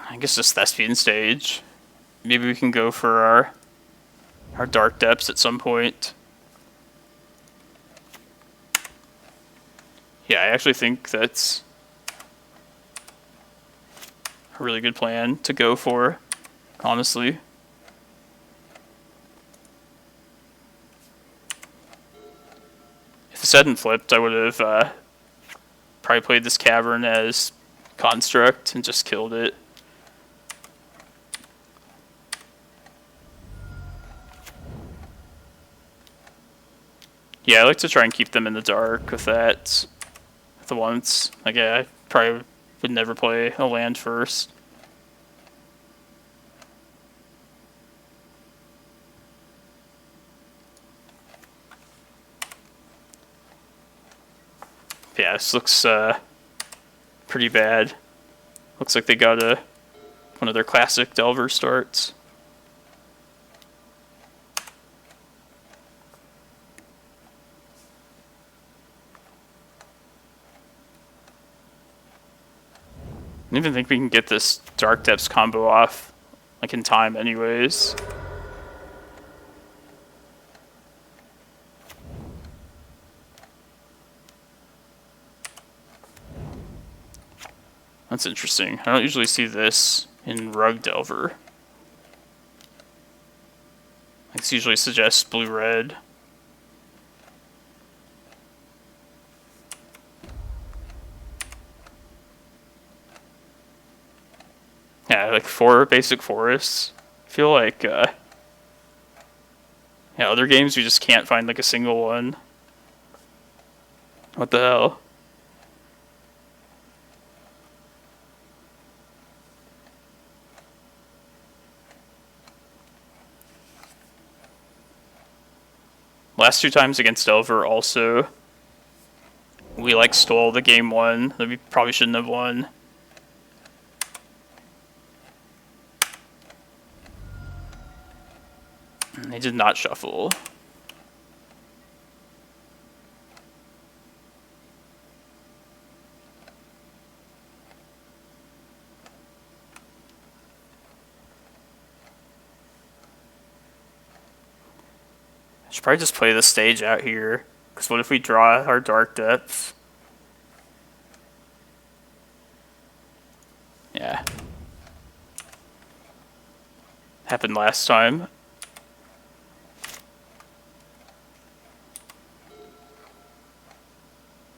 I guess this Thespian stage. Maybe we can go for our Dark Depths at some point. Yeah, I actually think that's a really good plan to go for, honestly. If this hadn't flipped, I would have probably played this Cavern as Construct and just killed it. Yeah, I like to try and keep them in the dark with that. The once, like I probably would never play a land first. Yeah, this looks pretty bad. Looks like they got one of their classic Delver starts. I don't even think we can get this Dark Depths combo off, like, in time anyways. That's interesting. I don't usually see this in Rug Delver. This usually suggests blue-red. Yeah, like 4 basic forests. I feel like Yeah, other games we just can't find like a single one. What the hell? Last 2 times against Delver also, we like stole the game 1 that we probably shouldn't have won. They did not shuffle. I should probably just play the stage out here, because what if we draw our Dark Depths? Yeah. Happened last time.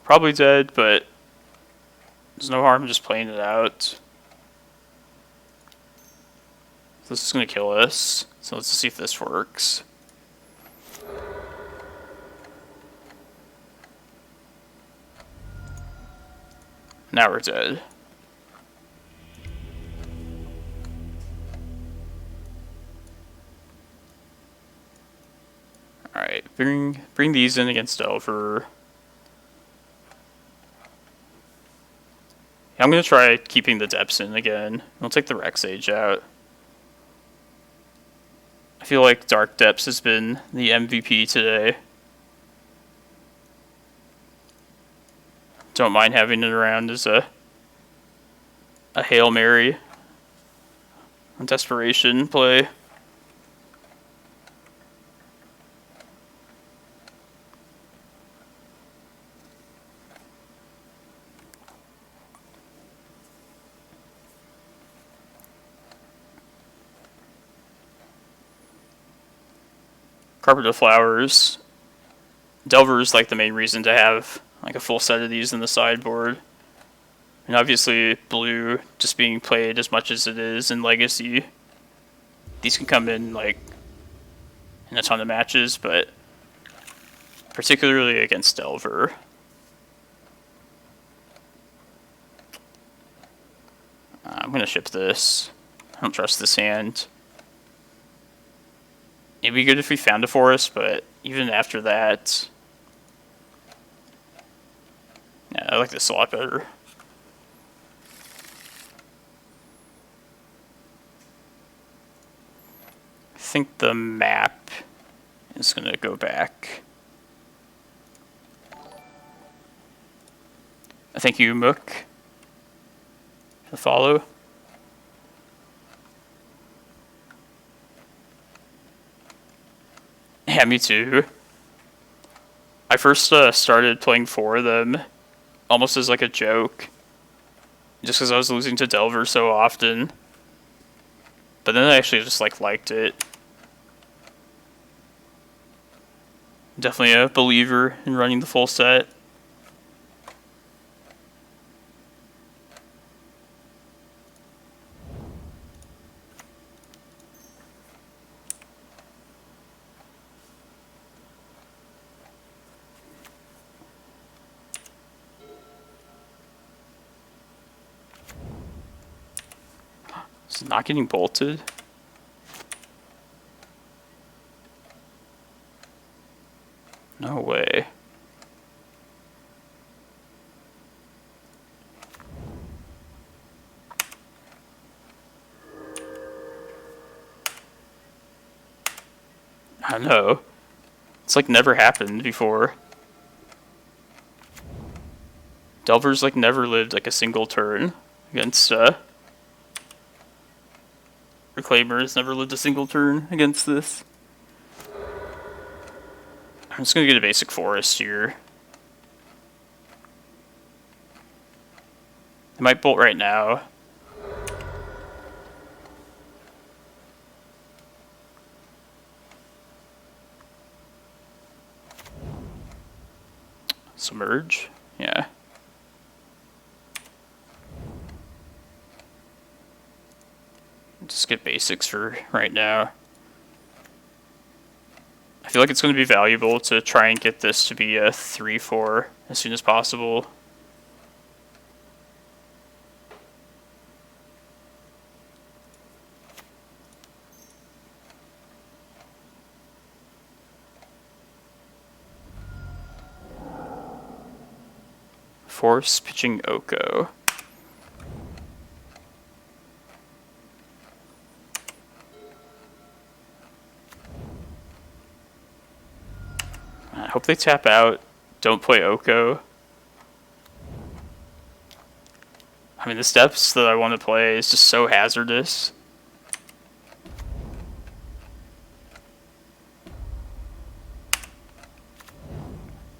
Probably dead, but there's no harm in just playing it out. This is going to kill us, so let's see if this works. Now we're dead. Alright, bring these in against Delver. I'm going to try keeping the depths in again. I'll take the Rec Sage out. I feel like Dark Depths has been the MVP today. Don't mind having it around as a Hail Mary. A desperation play. Carpet of Flowers. Delver is like the main reason to have like a full set of these in the sideboard. And obviously blue just being played as much as it is in Legacy. These can come in like in a ton of matches, but particularly against Delver. I'm gonna ship this. I don't trust this hand. It'd be good if we found a forest, but even after that, yeah, I like this a lot better. I think the map is going to go back. Thank you, Mook, to follow. Yeah, me too. I first started playing 4 of them almost as like a joke, just because I was losing to Delver so often. But then I actually just liked it. Definitely a believer in running the full set. It's not getting bolted. No way. I know. It's like never happened before. Delver's like never lived like a single turn against Reclaimer has never lived a single turn against this. I'm just gonna get a basic forest here. They might bolt right now. Submerge? Yeah. Just get basics for right now. I feel like it's going to be valuable to try and get this to be a 3/4 as soon as possible. Force pitching Oko. I hope they tap out. Don't play Oko. I mean, the steps that I want to play is just so hazardous.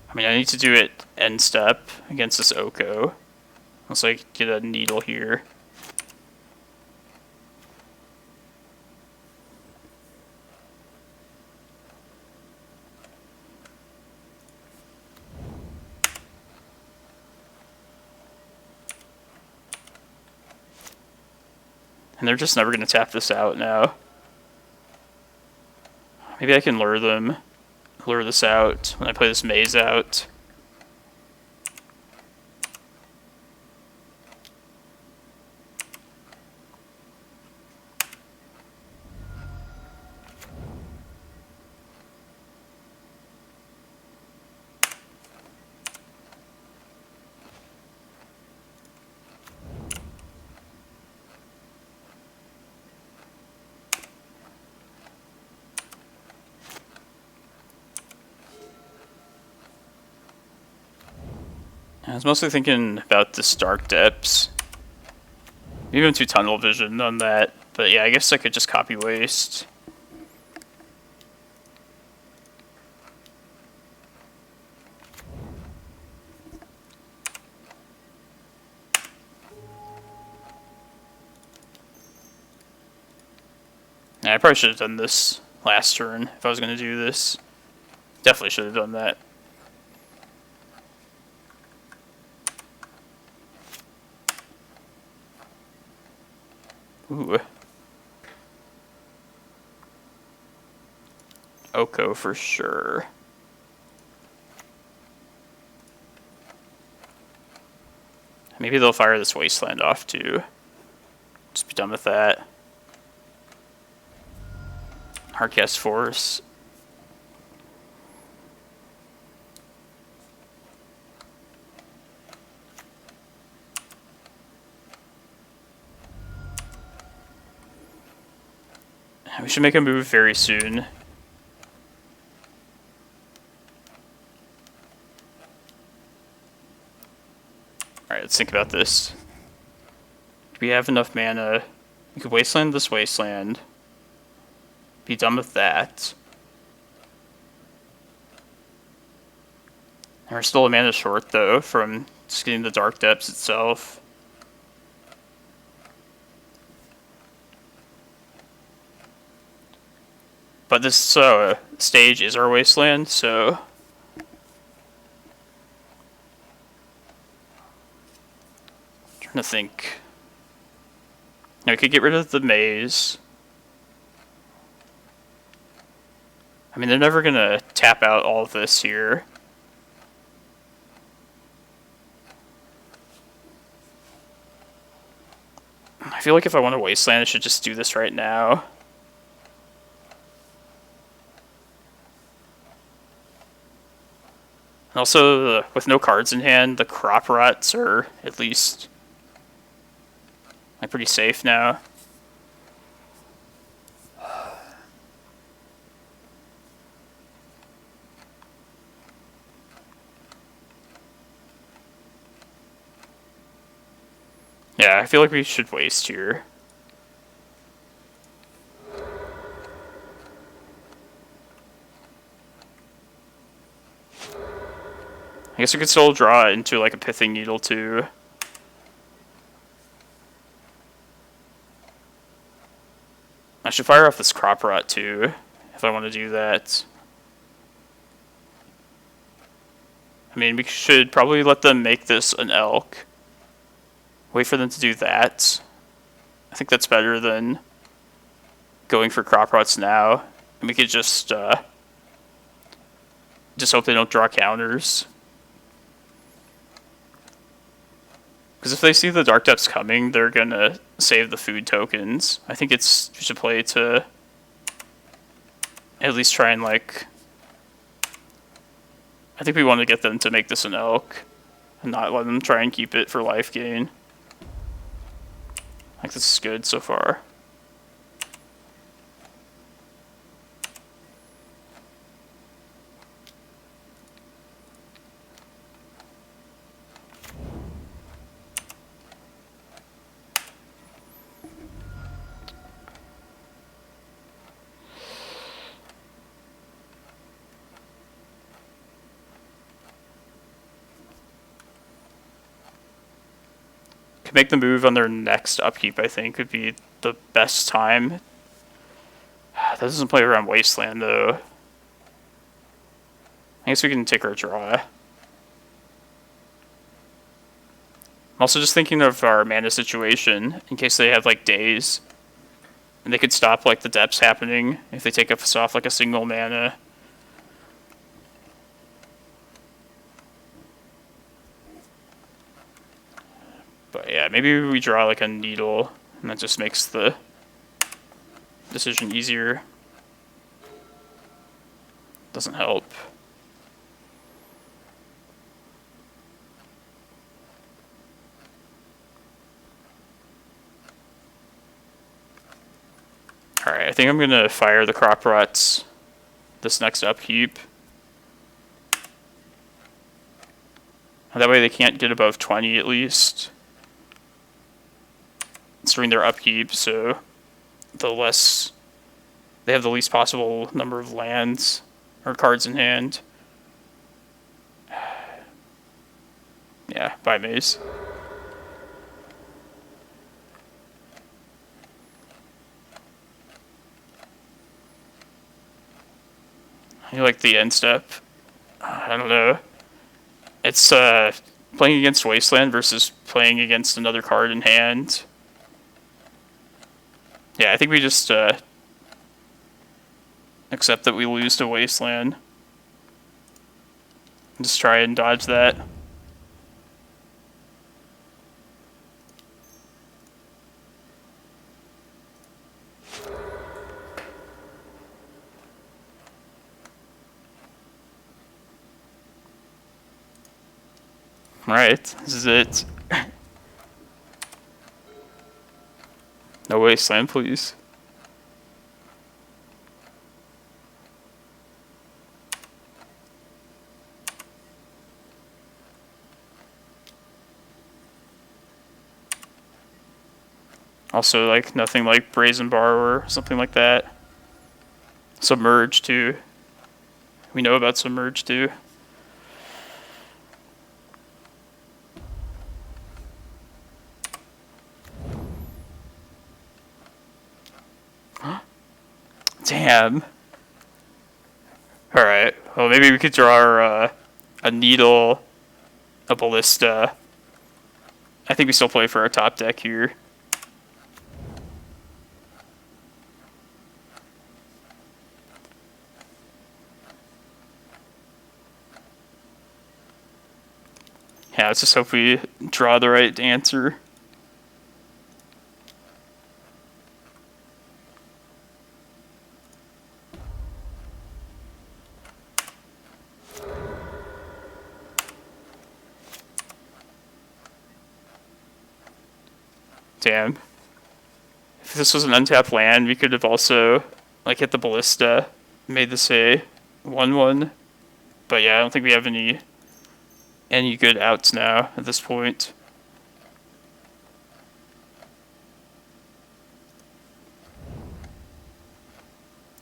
I mean, I need to do it end step against this Oko. Unless I get a needle here. And they're just never going to tap this out now. Maybe I can lure this out when I play this maze out. I was mostly thinking about this Dark Depths. Even to Tunnel Vision on that. But yeah, I guess I could just copy waste. Yeah, I probably should have done this last turn if I was going to do this. Definitely should have done that. Ooh. Oko for sure. Maybe they'll fire this Wasteland off too. Just be done with that. Hardcast Force. We should make a move very soon. Alright, let's think about this. Do we have enough mana? We could Wasteland this Wasteland. Be done with that. And we're still a mana short, though, from just getting the Dark Depths itself. But this stage is our Wasteland, so... trying to think. Now, we could get rid of the maze. I mean, they're never going to tap out all of this here. I feel like if I want to Wasteland, I should just do this right now. And also, with no cards in hand, the Crop Rots are at least like pretty safe now. Yeah, I feel like we should waste here. I guess we could still draw into like a Pithing Needle too. I should fire off this Crop Rot too, if I want to do that. I mean, we should probably let them make this an Elk. Wait for them to do that. I think that's better than going for Crop Rots now. And we could just Just hope they don't draw counters. Because if they see the Dark Depths coming, they're gonna save the food tokens. I think it's we should play to at least try and like. I think we want to get them to make this an elk, and not let them try and keep it for life gain. Like this is good so far. Make the move on their next upkeep, I think, would be the best time. That doesn't play around Wasteland, though. I guess we can take our draw. I'm also just thinking of our mana situation, in case they have, like, days. And they could stop, like, the depths happening if they take us off, like, a single mana. But yeah, maybe we draw like a needle, and that just makes the decision easier. Doesn't help. Alright, I think I'm gonna fire the crop rots this next upkeep. That way they can't get above 20 at least. During their upkeep, so the less they have the least possible number of lands or cards in hand. Yeah, bye Maze. I like the end step. I don't know. It's playing against Wasteland versus playing against another card in hand. Yeah, I think we just accept that we lose to Wasteland. Just try and dodge that. Right, this is it. No Wasteland, please. Also, like, nothing like Brazen Borrower, something like that. Submerge, too. We know about Submerge, too. Damn. Alright, well maybe we could draw a Needle, a Ballista. I think we still play for our top deck here. Yeah, let's just hope we draw the right answer. Damn. If this was an untapped land, we could have also like hit the Ballista, made this a 1/1. But yeah, I don't think we have any good outs now at this point.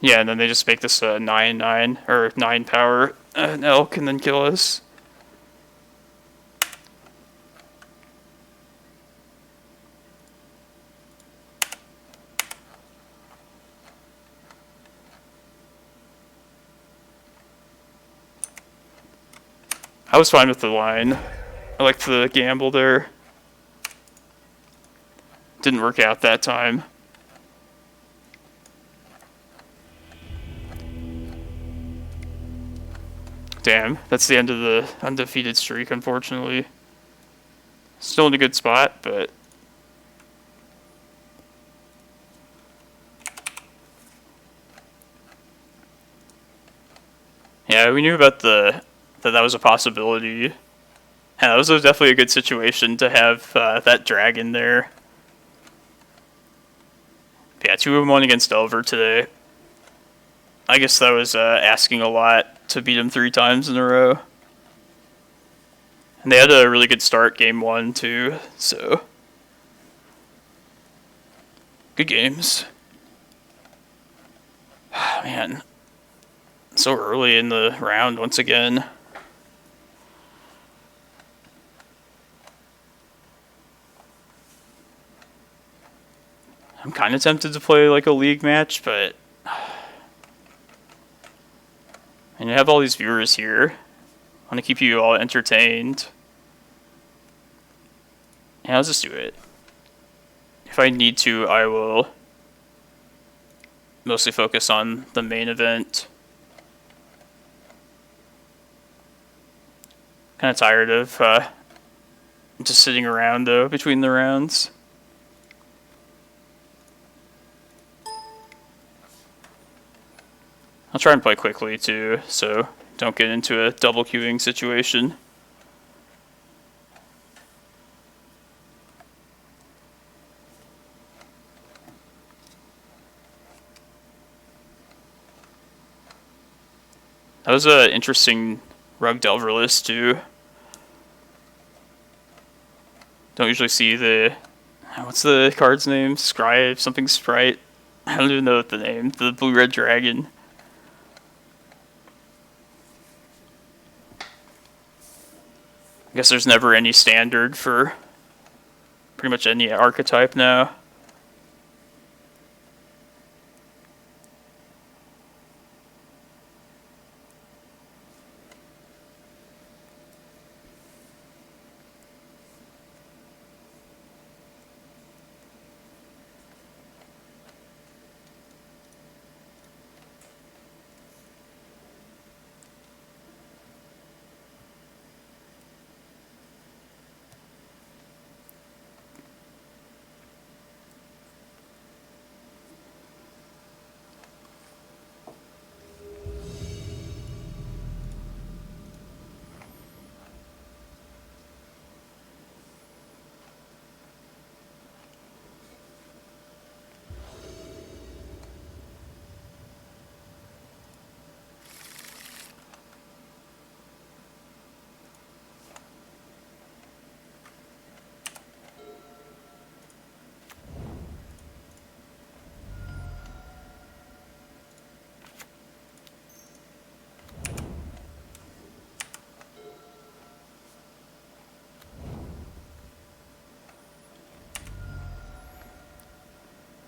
Yeah, and then they just make this a 9/9 or 9 power an elk and then kill us. I was fine with the line. I liked the gamble there. Didn't work out that time. Damn, that's the end of the undefeated streak, unfortunately. Still in a good spot, but... Yeah, we knew about that was a possibility. Yeah, that was definitely a good situation to have that dragon there. But yeah, 2-1 against Delver today. I guess that was asking a lot to beat him 3 times in a row. And they had a really good start game 1 too, so... Good games. Man. So early in the round once again. I'm kind of tempted to play like a league match, but... And you have all these viewers here. I want to keep you all entertained. Yeah, let's just do it. If I need to, I will mostly focus on the main event. Kind of tired of just sitting around, though, between the rounds. I'll try and play quickly, too, so don't get into a double queuing situation. That was an interesting Rug Delver list, too. Don't usually see the... What's the card's name? Scry... something Sprite? I don't even know what the name. The Blue-Red Dragon. I guess there's never any standard for pretty much any archetype now.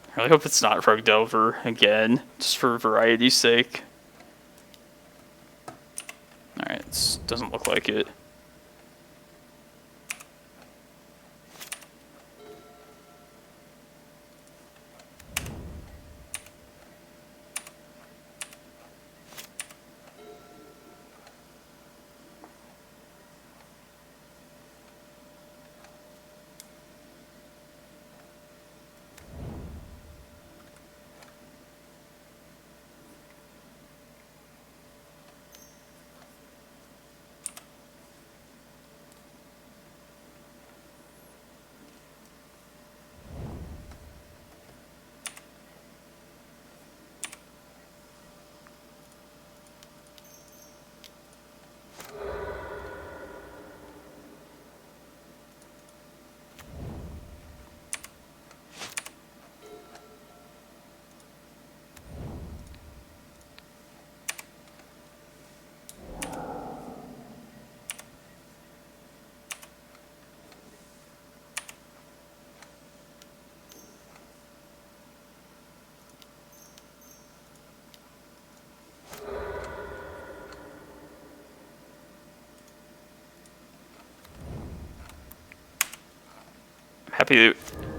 I really hope it's not Rug Delver again, just for variety's sake. Alright, it doesn't look like it.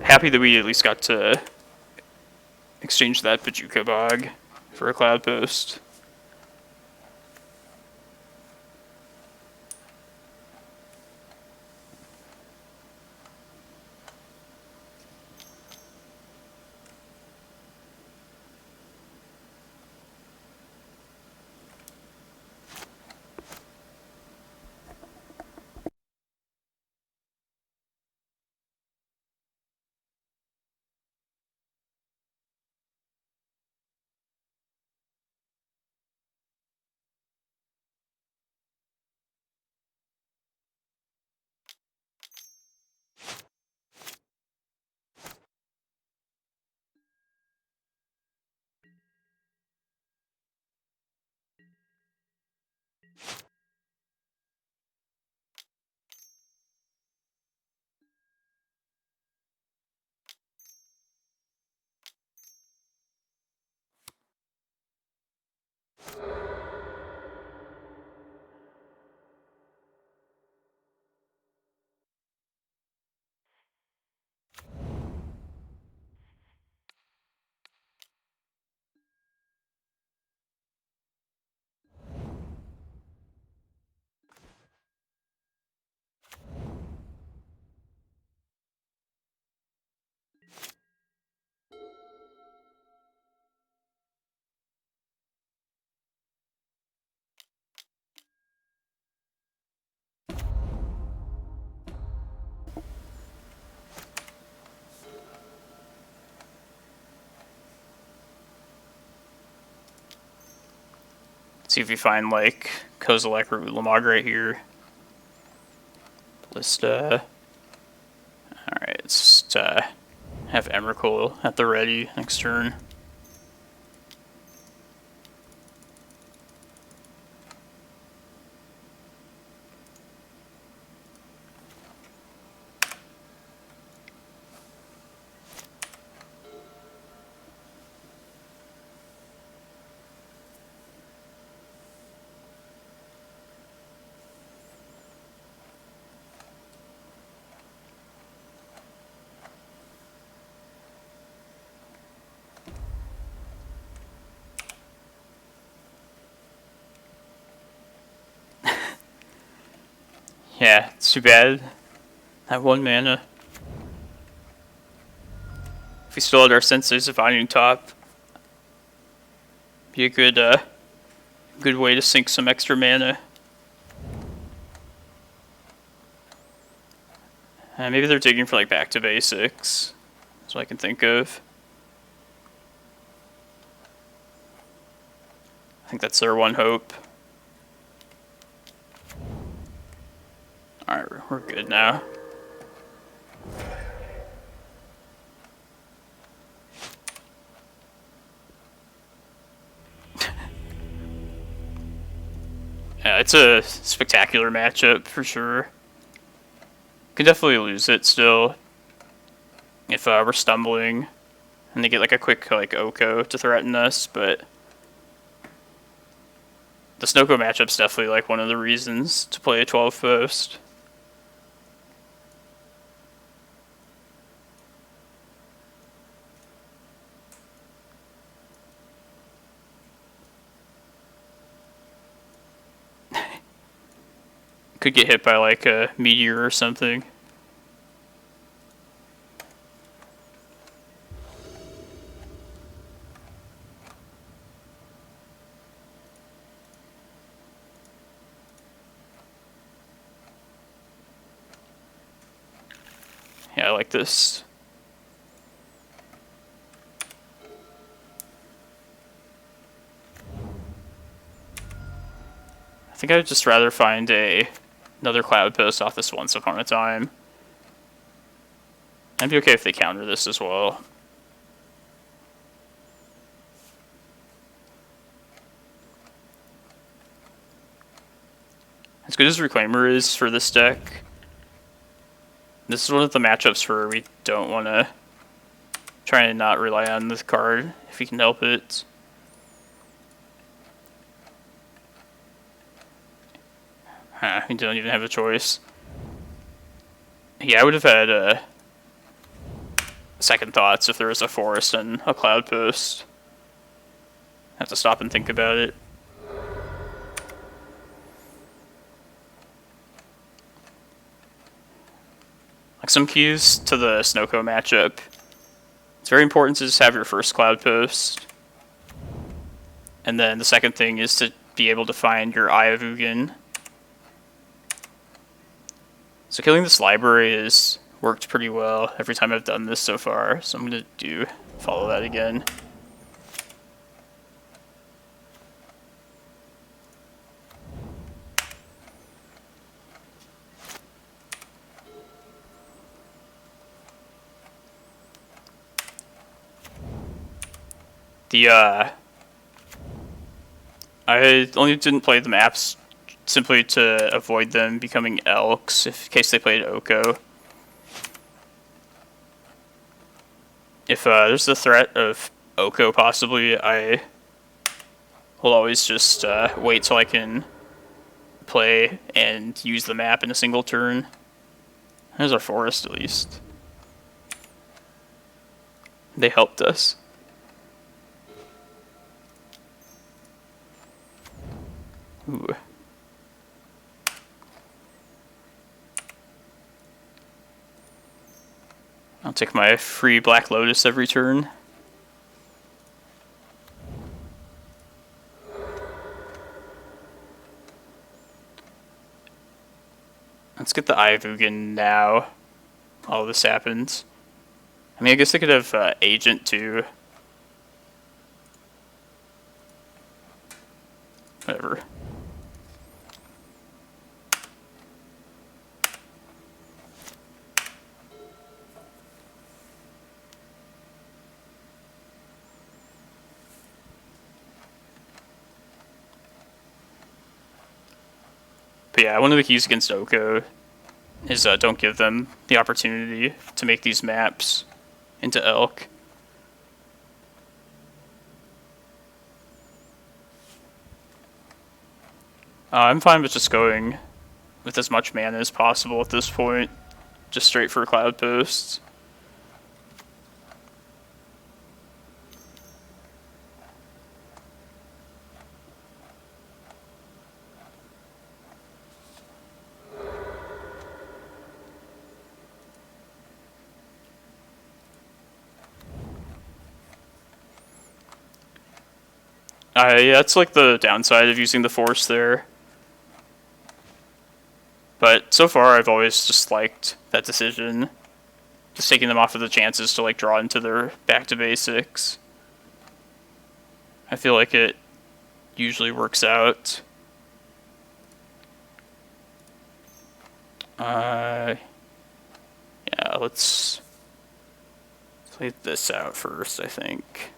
Happy that we at least got to exchange that Bojuka Bog for a Cloudpost. See if we find like Kozilek or Ulamog right here. Ballista. Alright, let's just have Emrakul at the ready next turn. Yeah, it's too bad. That 1 mana. If we still had our Senses of Onion top, be a good way to sink some extra mana. Maybe they're digging for like back to basics. That's what I can think of. I think that's their one hope. Alright, we're good now. Yeah, it's a spectacular matchup for sure. Could definitely lose it still if we're stumbling and they get like a quick like Oko to threaten us, but the Snoko matchup's definitely like one of the reasons to play a 12 post. Could get hit by like a meteor or something. Yeah, I like this. I think I'd just rather find another Cloudpost off this Once Upon a Time. I'd be okay if they counter this as well. As good as Reclaimer is for this deck, this is one of the matchups where we don't want to try and not rely on this card if we can help it. We don't even have a choice. Yeah, I would have had second thoughts if there was a forest and a Cloudpost. Have to stop and think about it. Like some keys to the Snoko matchup. It's very important to just have your first Cloudpost. And then the second thing is to be able to find your Eye of Ugin. So killing this library has worked pretty well every time I've done this so far, so I'm going to follow that again. I only didn't play the maps simply to avoid them becoming Elks in case they played Oko. If there's the threat of Oko possibly, I will always just wait till I can play and use the map in a single turn. There's our forest at least. They helped us. Ooh. I'll take my free Black Lotus every turn. Let's get the Eye of Ugin now. All this happens. I mean, I guess I could have Agent too. Whatever. But yeah, one of the keys against Oko is don't give them the opportunity to make these maps into Elk. I'm fine with just going with as much mana as possible at this point, just straight for Cloudpost. Yeah, that's like the downside of using the Force there. But so far, I've always just liked that decision. Just taking them off of the chances to like draw into their back to basics. I feel like it usually works out. Yeah, let's play this out first, I think.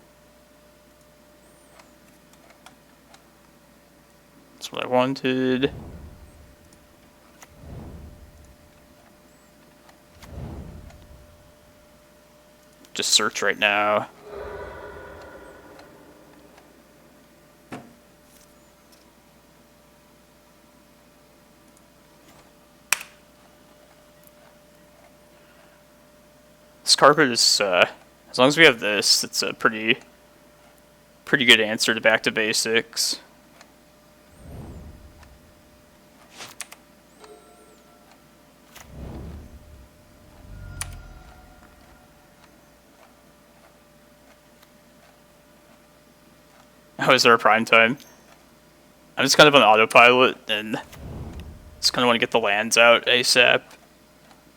That's what I wanted. Just search right now. This carpet is, as long as we have this, it's a pretty good answer to back to basics. Oh, is there a prime time? I'm just kind of on autopilot and just kind of want to get the lands out ASAP.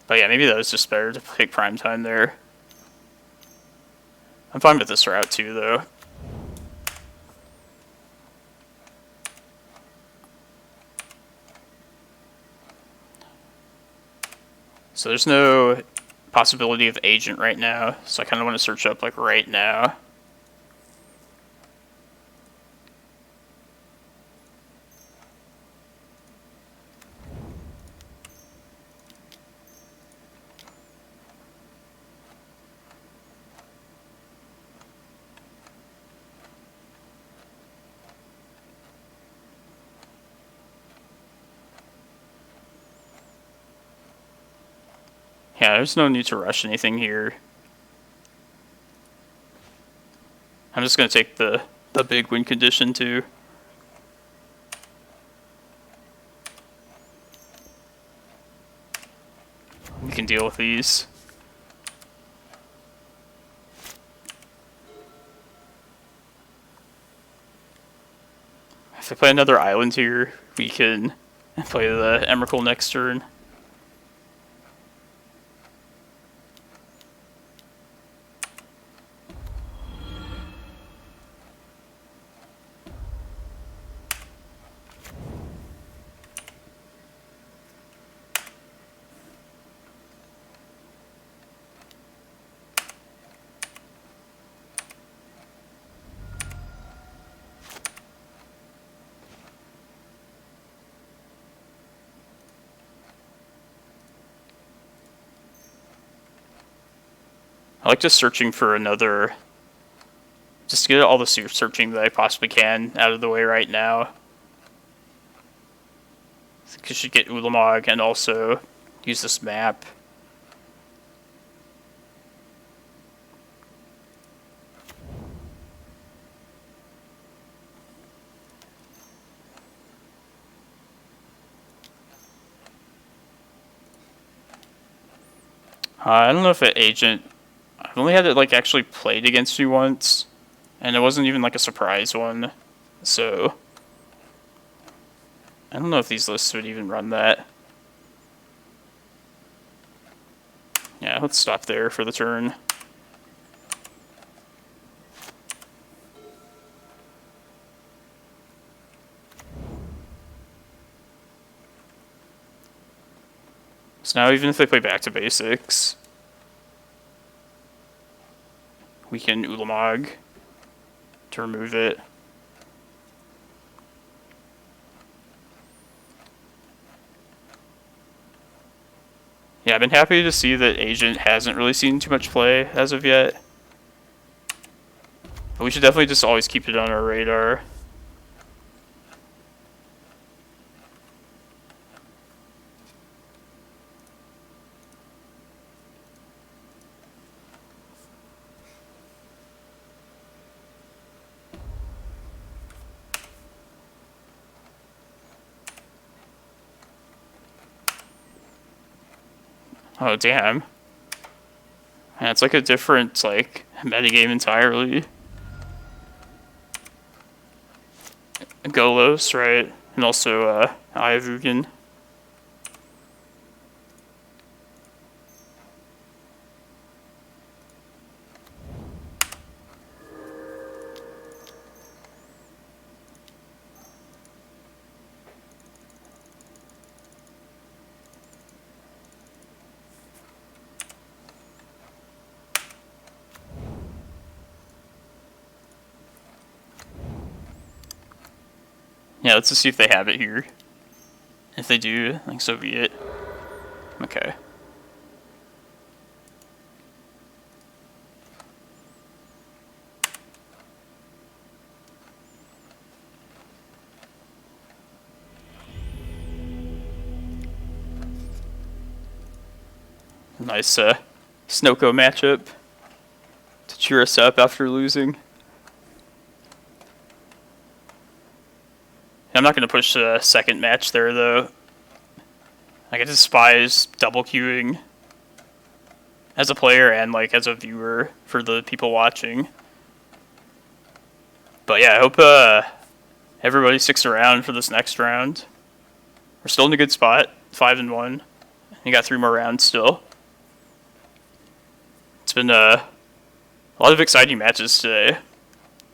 But yeah, maybe that was just better to pick prime time there. I'm fine with this route too, though. So there's no possibility of agent right now, so I kind of want to search up like right now. Yeah, there's no need to rush anything here. I'm just going to take the big win condition too. We can deal with these. If I play another island here, we can play the Emrakul next turn. I like just searching for another, just to get all the searching that I possibly can out of the way right now. I think I should get Ulamog and also use this map. I don't know if an agent... I've only had it like actually played against me once, and it wasn't even like a surprise one, so I don't know if these lists would even run that. Yeah, let's stop there for the turn. So now even if they play back to basics, we can Ulamog to remove it. Yeah, I've been happy to see that Agent hasn't really seen too much play as of yet. But we should definitely just always keep it on our radar. Oh, damn. Yeah, it's like a different, like, metagame entirely. Golos, right? And also, Eye of Ugin. Yeah, let's just see if they have it here. If they do, like, so be it. Okay. Nice, Snoko matchup to cheer us up after losing. I'm not going to push the second match there, though. I despise double queuing as a player and, like, as a viewer for the people watching. But yeah, I hope everybody sticks around for this next round. We're still in a good spot, 5-1. You got 3 more rounds still. It's been a lot of exciting matches today.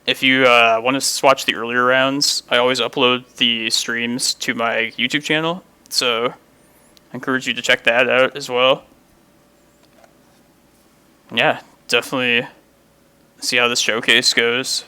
If you want to watch the earlier rounds, I always upload the streams to my YouTube channel, so I encourage you to check that out as well. Yeah, definitely see how this showcase goes.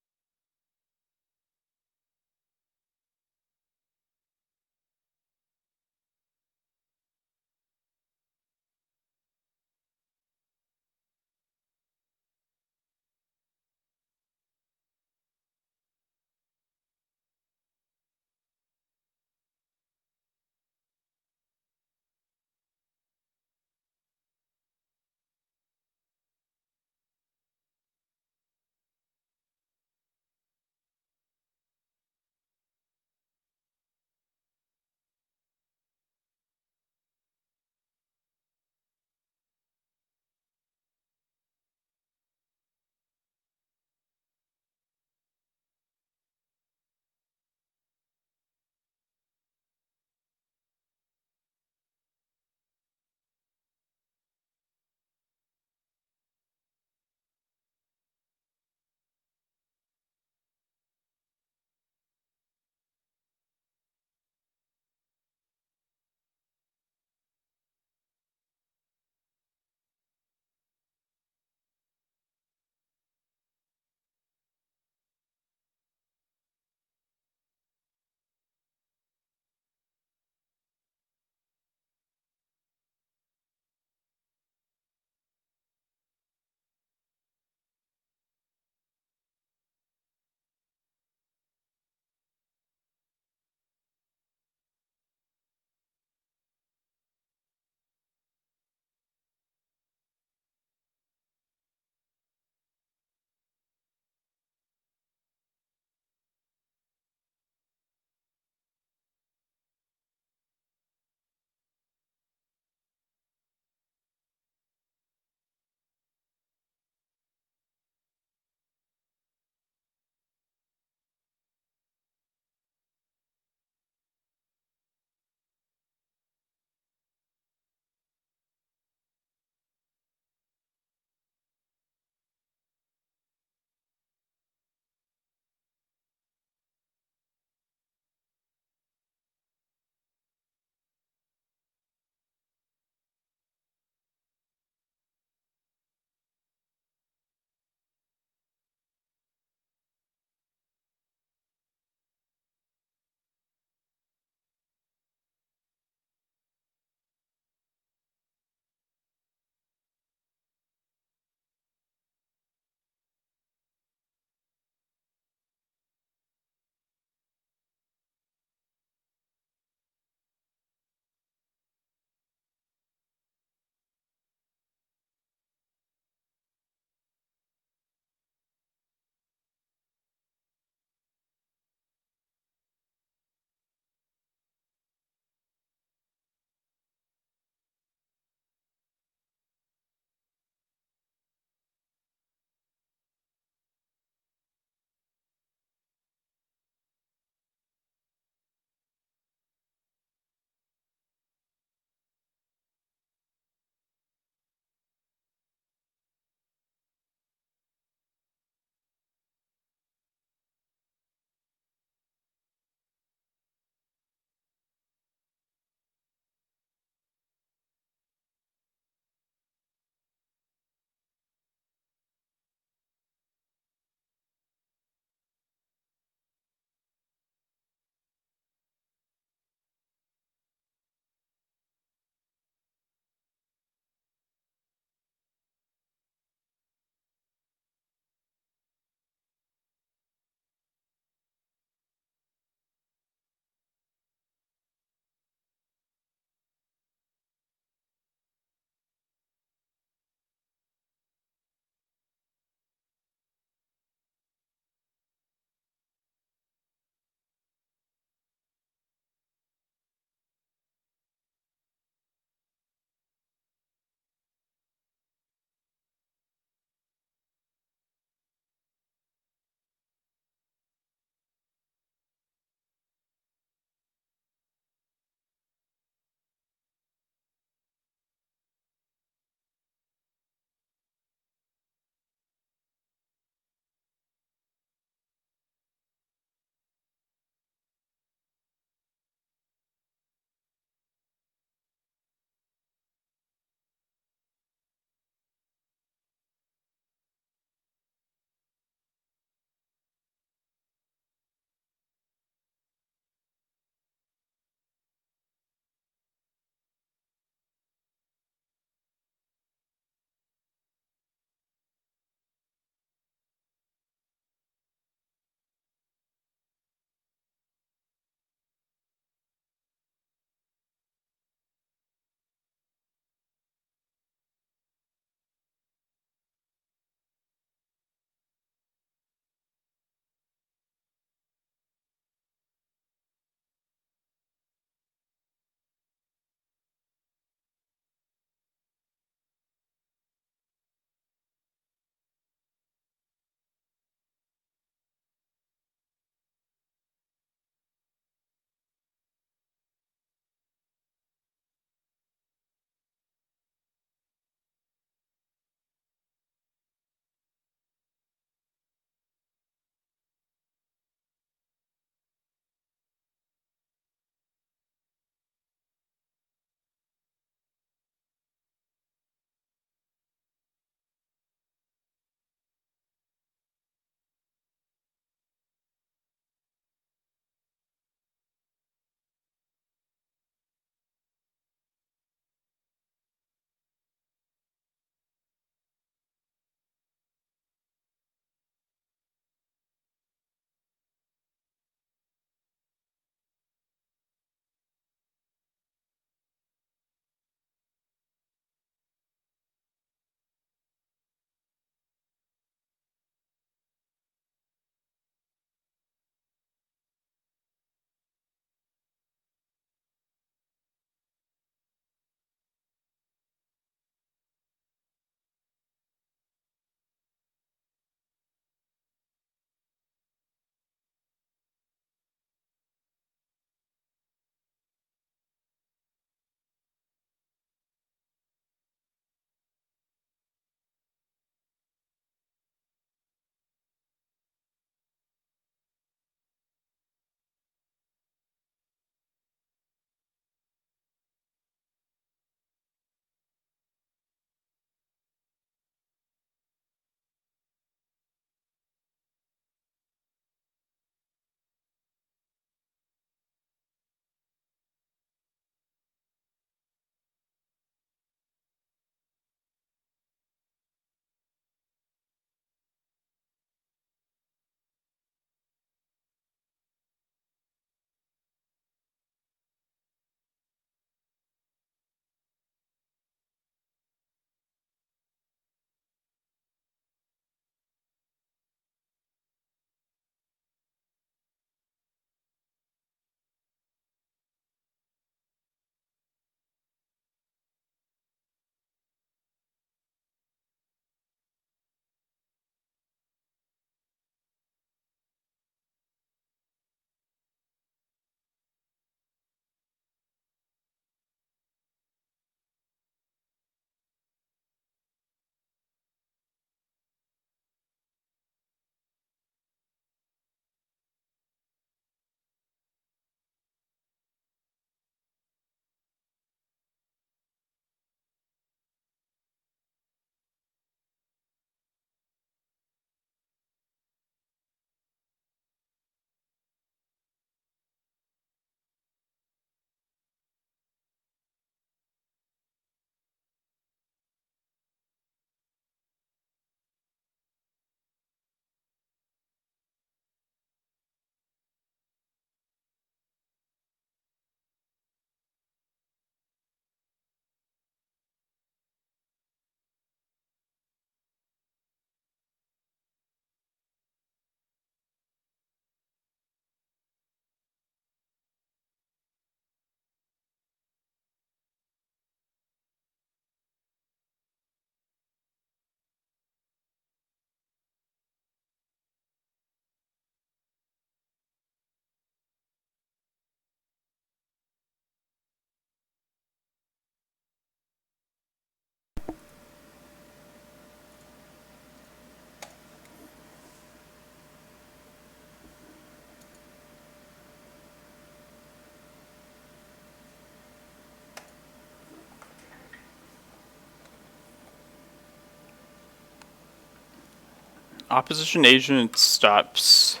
Opposition agent stops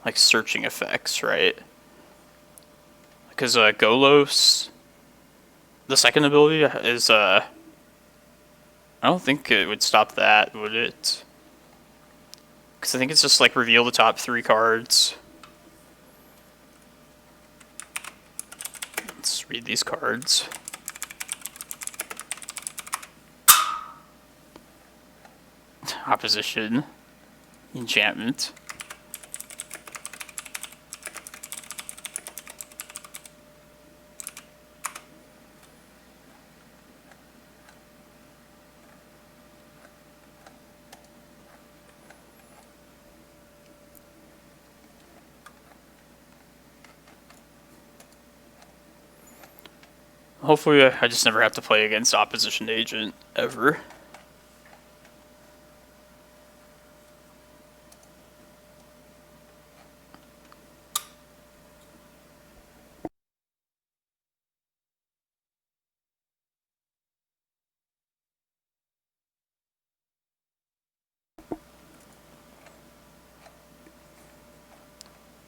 like searching effects, right? Because Golos, the second ability is I don't think it would stop that, would it? Because I think it's just like reveal the top 3 cards. Let's read these cards. Opposition. Enchantment. Hopefully I just never have to play against opposition agent, ever.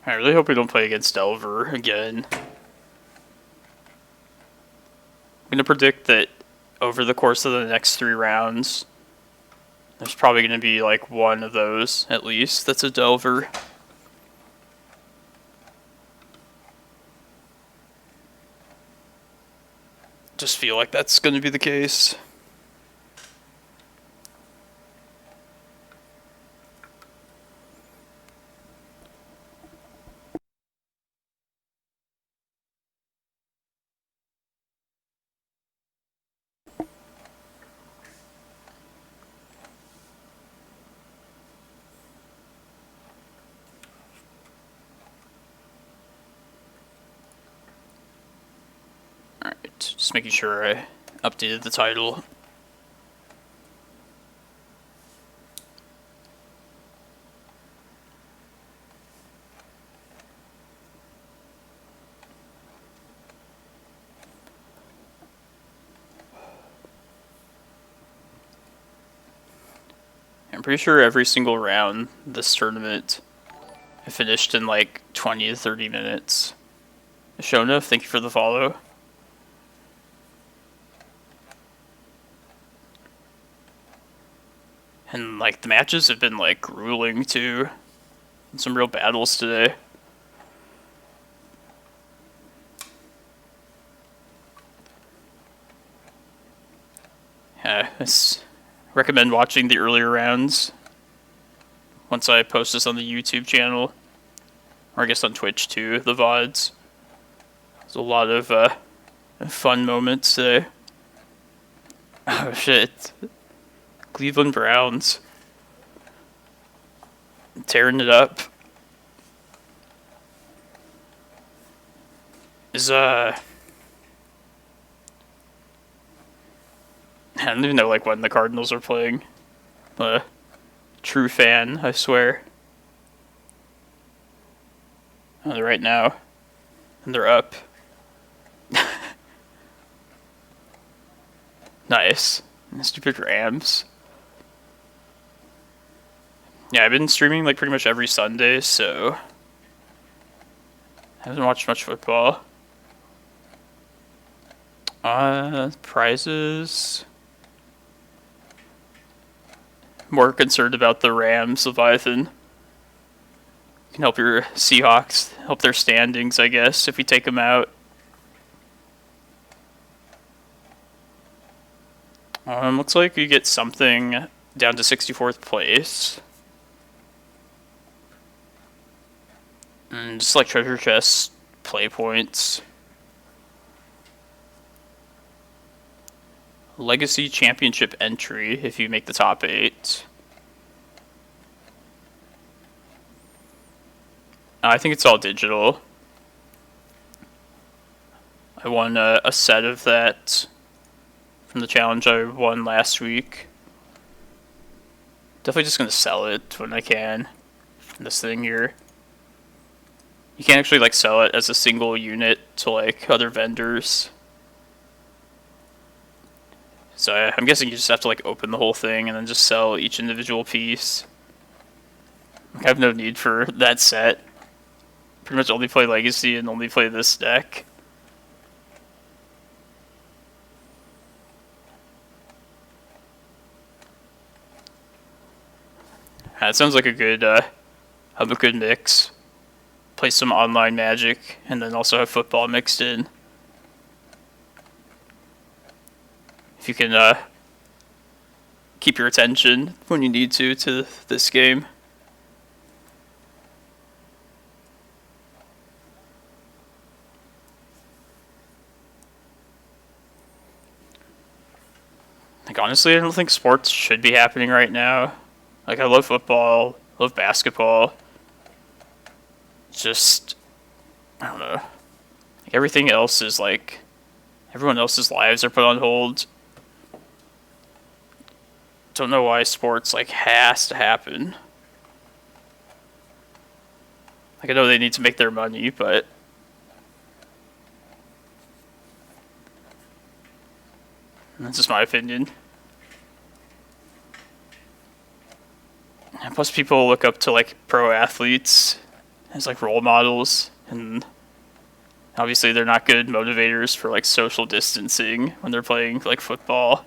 I really hope we don't play against Delver again. I'm going to predict that over the course of the next 3 rounds, there's probably going to be like one of those, at least, that's a Delver. Just feel like that's going to be the case. Just making sure I updated the title. I'm pretty sure every single round this tournament I finished in like 20 to 30 minutes. Shona, thank you for the follow. And like the matches have been like grueling too. Some real battles today. Yeah, I recommend watching the earlier rounds once I post this on the YouTube channel. Or I guess on Twitch too, the VODs. There's a lot of fun moments today. Oh shit. Cleveland Browns. Tearing it up. Is I don't even know like when the Cardinals are playing. True fan, I swear. Oh, they're right now. And they're up. Nice. Stupid Rams. Yeah, I've been streaming like pretty much every Sunday, so I haven't watched much football. Prizes. More concerned about the Rams, Leviathan. Can help your Seahawks, help their standings, I guess, if we take them out. Looks like you get something down to 64th place. And just like treasure chest play points. Legacy Championship entry if you make the top 8. I think it's all digital. I won a set of that from the challenge I won last week. Definitely just gonna sell it when I can. This thing here. You can't actually like sell it as a single unit to like other vendors. So I'm guessing you just have to like open the whole thing and then just sell each individual piece. I have no need for that set. Pretty much only play Legacy and only play this deck. It sounds like a good mix. Play some online Magic, and then also have football mixed in. If you can keep your attention when you need to this game. Like, honestly, I don't think sports should be happening right now. Like, I love football, love basketball. Just, I don't know. Like, everything else is like, everyone else's lives are put on hold. Don't know why sports, like, has to happen. Like, I know they need to make their money, but that's just my opinion. And plus, people look up to, like, pro athletes as, like, role models, and obviously they're not good motivators for, like, social distancing when they're playing, like, football.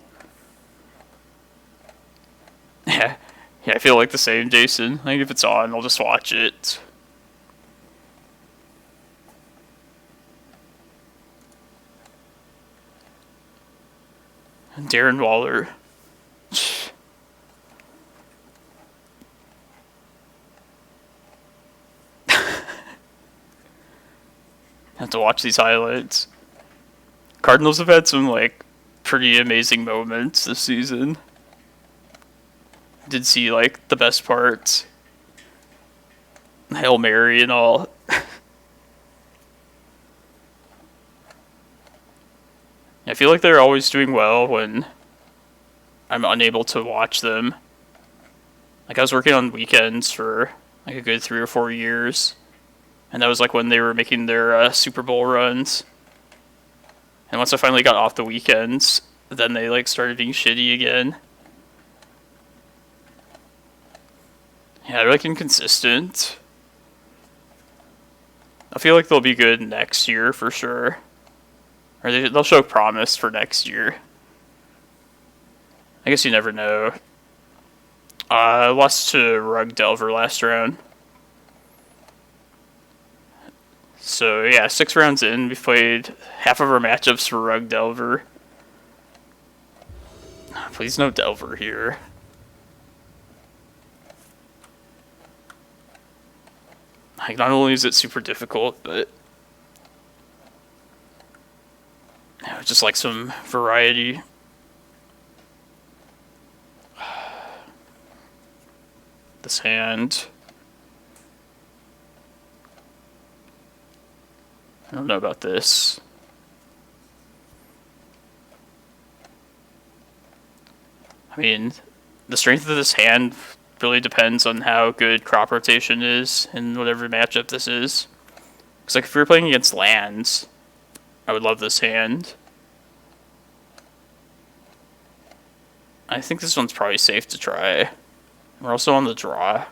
Yeah, I feel like the same, Jason. Like, if it's on, I'll just watch it. And Darren Waller. Have to watch these highlights. Cardinals have had some, like, pretty amazing moments this season. Did see, like, the best parts. Hail Mary and all. I feel like they're always doing well when I'm unable to watch them. Like, I was working on weekends for, like, a good 3 or 4 years. And that was, like, when they were making their Super Bowl runs. And once I finally got off the weekends, then they, like, started being shitty again. Yeah, they're, like, inconsistent. I feel like they'll be good next year for sure. Or they'll show promise for next year. I guess you never know. I lost to Rug Delver last round. So yeah, 6 rounds in, we've played half of our matchups for Rug Delver. Please no Delver here. Like, not only is it super difficult, but just like some variety. This hand. I don't know about this. I mean, the strength of this hand really depends on how good crop rotation is in whatever matchup this is. Because, like, if we were playing against lands, I would love this hand. I think this one's probably safe to try. We're also on the draw.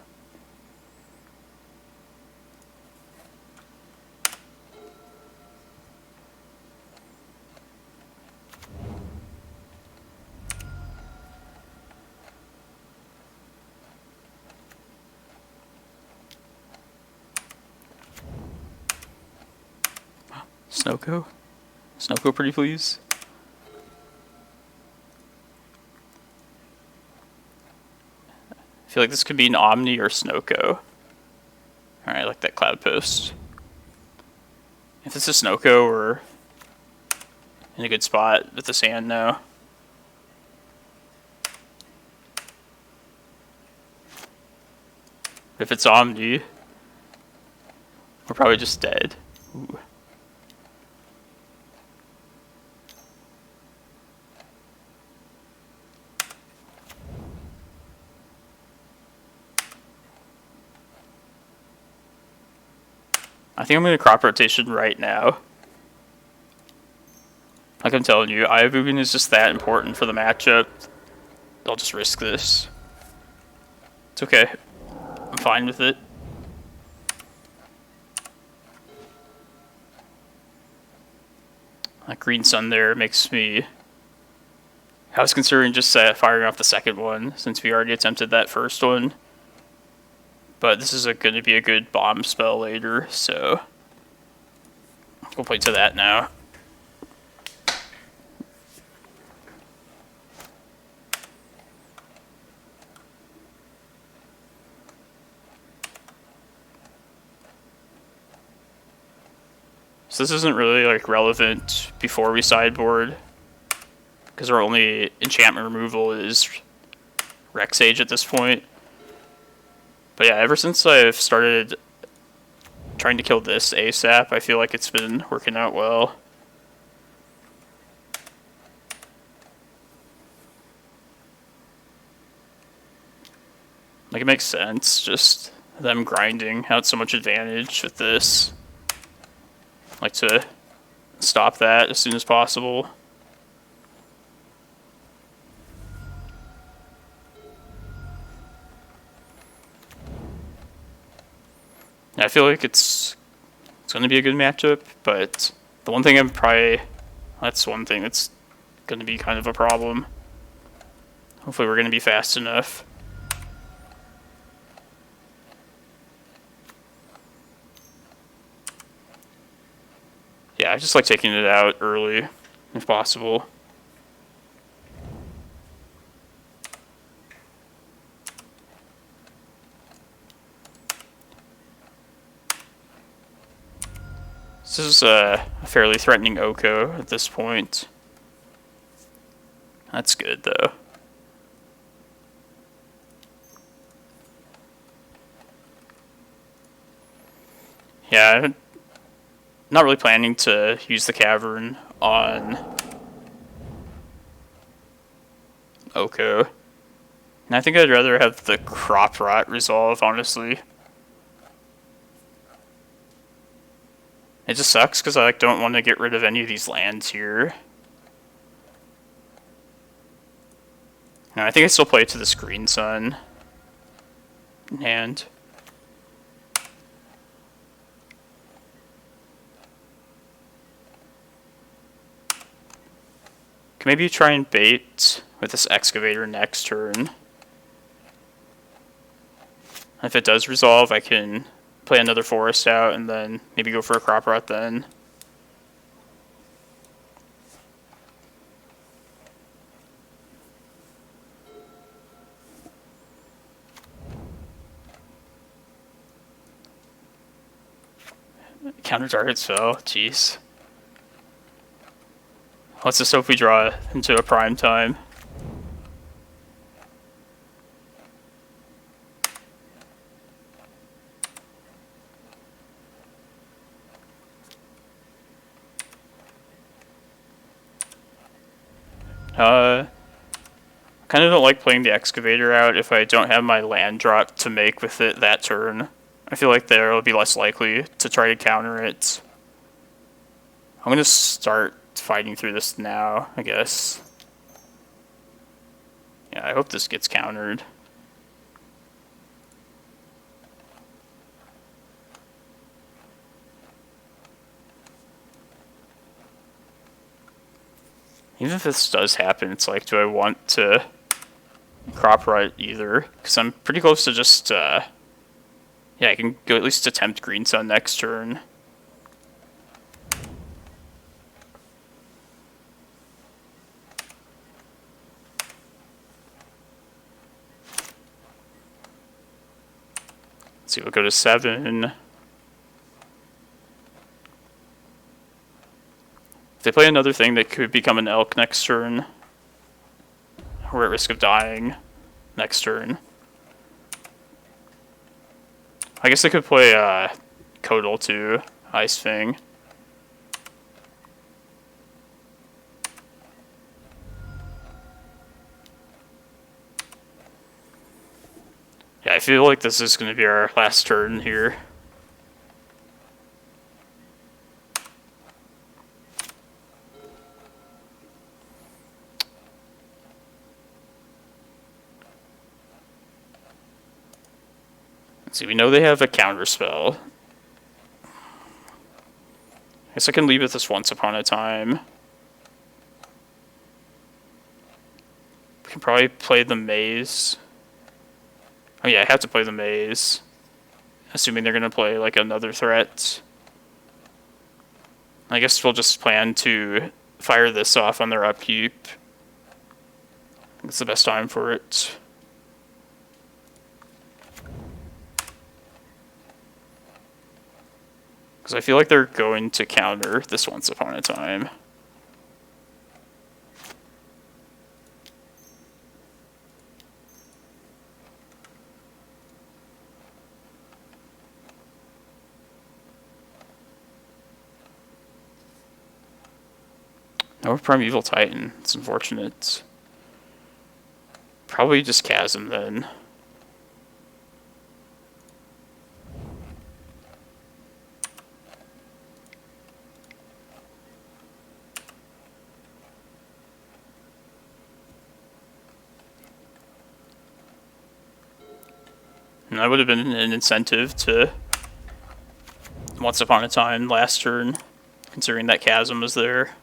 Snowco? Snowco, pretty please. I feel like this could be an Omni or Snowco. Alright, I like that Cloudpost. If it's a Snowco, we're in a good spot with this hand now. If it's Omni, we're probably just dead. Ooh. I think I'm going to crop rotation right now. Like I'm telling you, Eye of Ugin is just that important for the matchup. I'll just risk this. It's okay. I'm fine with it. That green sun there makes me... I was considering just firing off the second one, since we already attempted that first one. But this is going to be a good bomb spell later, so... we'll play to that now. So this isn't really like relevant before we sideboard, because our only enchantment removal is Rec Sage at this point. But yeah, ever since I've started trying to kill this ASAP, I feel like it's been working out well. Like, it makes sense, just them grinding out so much advantage with this. Like to stop that as soon as possible. I feel like it's going to be a good matchup, but the one thing that's one thing that's going to be kind of a problem. Hopefully we're going to be fast enough. Yeah, I just like taking it out early, if possible. This is a fairly threatening Oko at this point. That's good, though. Yeah, I'm not really planning to use the Cavern on Oko. And I think I'd rather have the Crop Rot resolve, honestly. It just sucks because I don't want to get rid of any of these lands here. And I think I still play to this Green Sun in hand. Can maybe try and bait with this Excavator next turn. If it does resolve, I can play another forest out and then maybe go for a Crop Rot then. Counter targets fell, jeez. Let's just hope we draw into a prime time. Kind of don't like playing the Excavator out if I don't have my land drop to make with it that turn. I feel like there will be less likely to try to counter it. I'm going to start fighting through this now, I guess. Yeah, I hope this gets countered. Even if this does happen, it's like, do I want to Crop Rot either? Because I'm pretty close to just, yeah, I can go at least attempt Green Sun next turn. Let's see, we'll go to 7. If they play another thing that could become an Elk next turn, we're at risk of dying next turn. I guess they could play Kodal too, Ice Fang. Yeah, I feel like this is going to be our last turn here. See, we know they have a counter spell. I guess I can leave with this Once Upon a Time. We can probably play the Maze. Oh yeah, I have to play the Maze. Assuming they're going to play like another threat. I guess we'll just plan to fire this off on their upkeep. It's the best time for it. Because I feel like they're going to counter this Once Upon a Time. No Primeval Titan. It's unfortunate. Probably just Chasm then. And that would have been an incentive to Once Upon a Time last turn, considering that Chasm was there.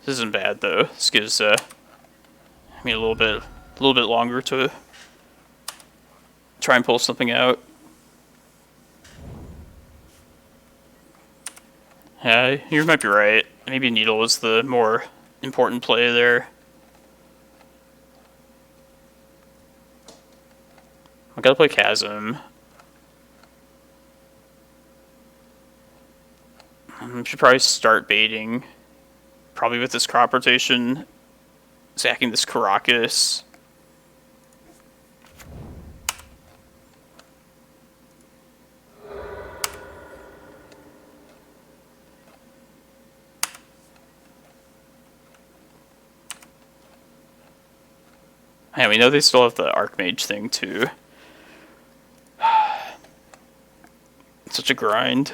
This isn't bad though. This gives me a little bit longer to try and pull something out. Yeah, you might be right. Maybe Needle was the more important play there. I gotta play Chasm. I should probably start baiting. Probably with this crop rotation. Sacking this Karakas. Yeah, we know they still have the Archmage thing too. It's such a grind.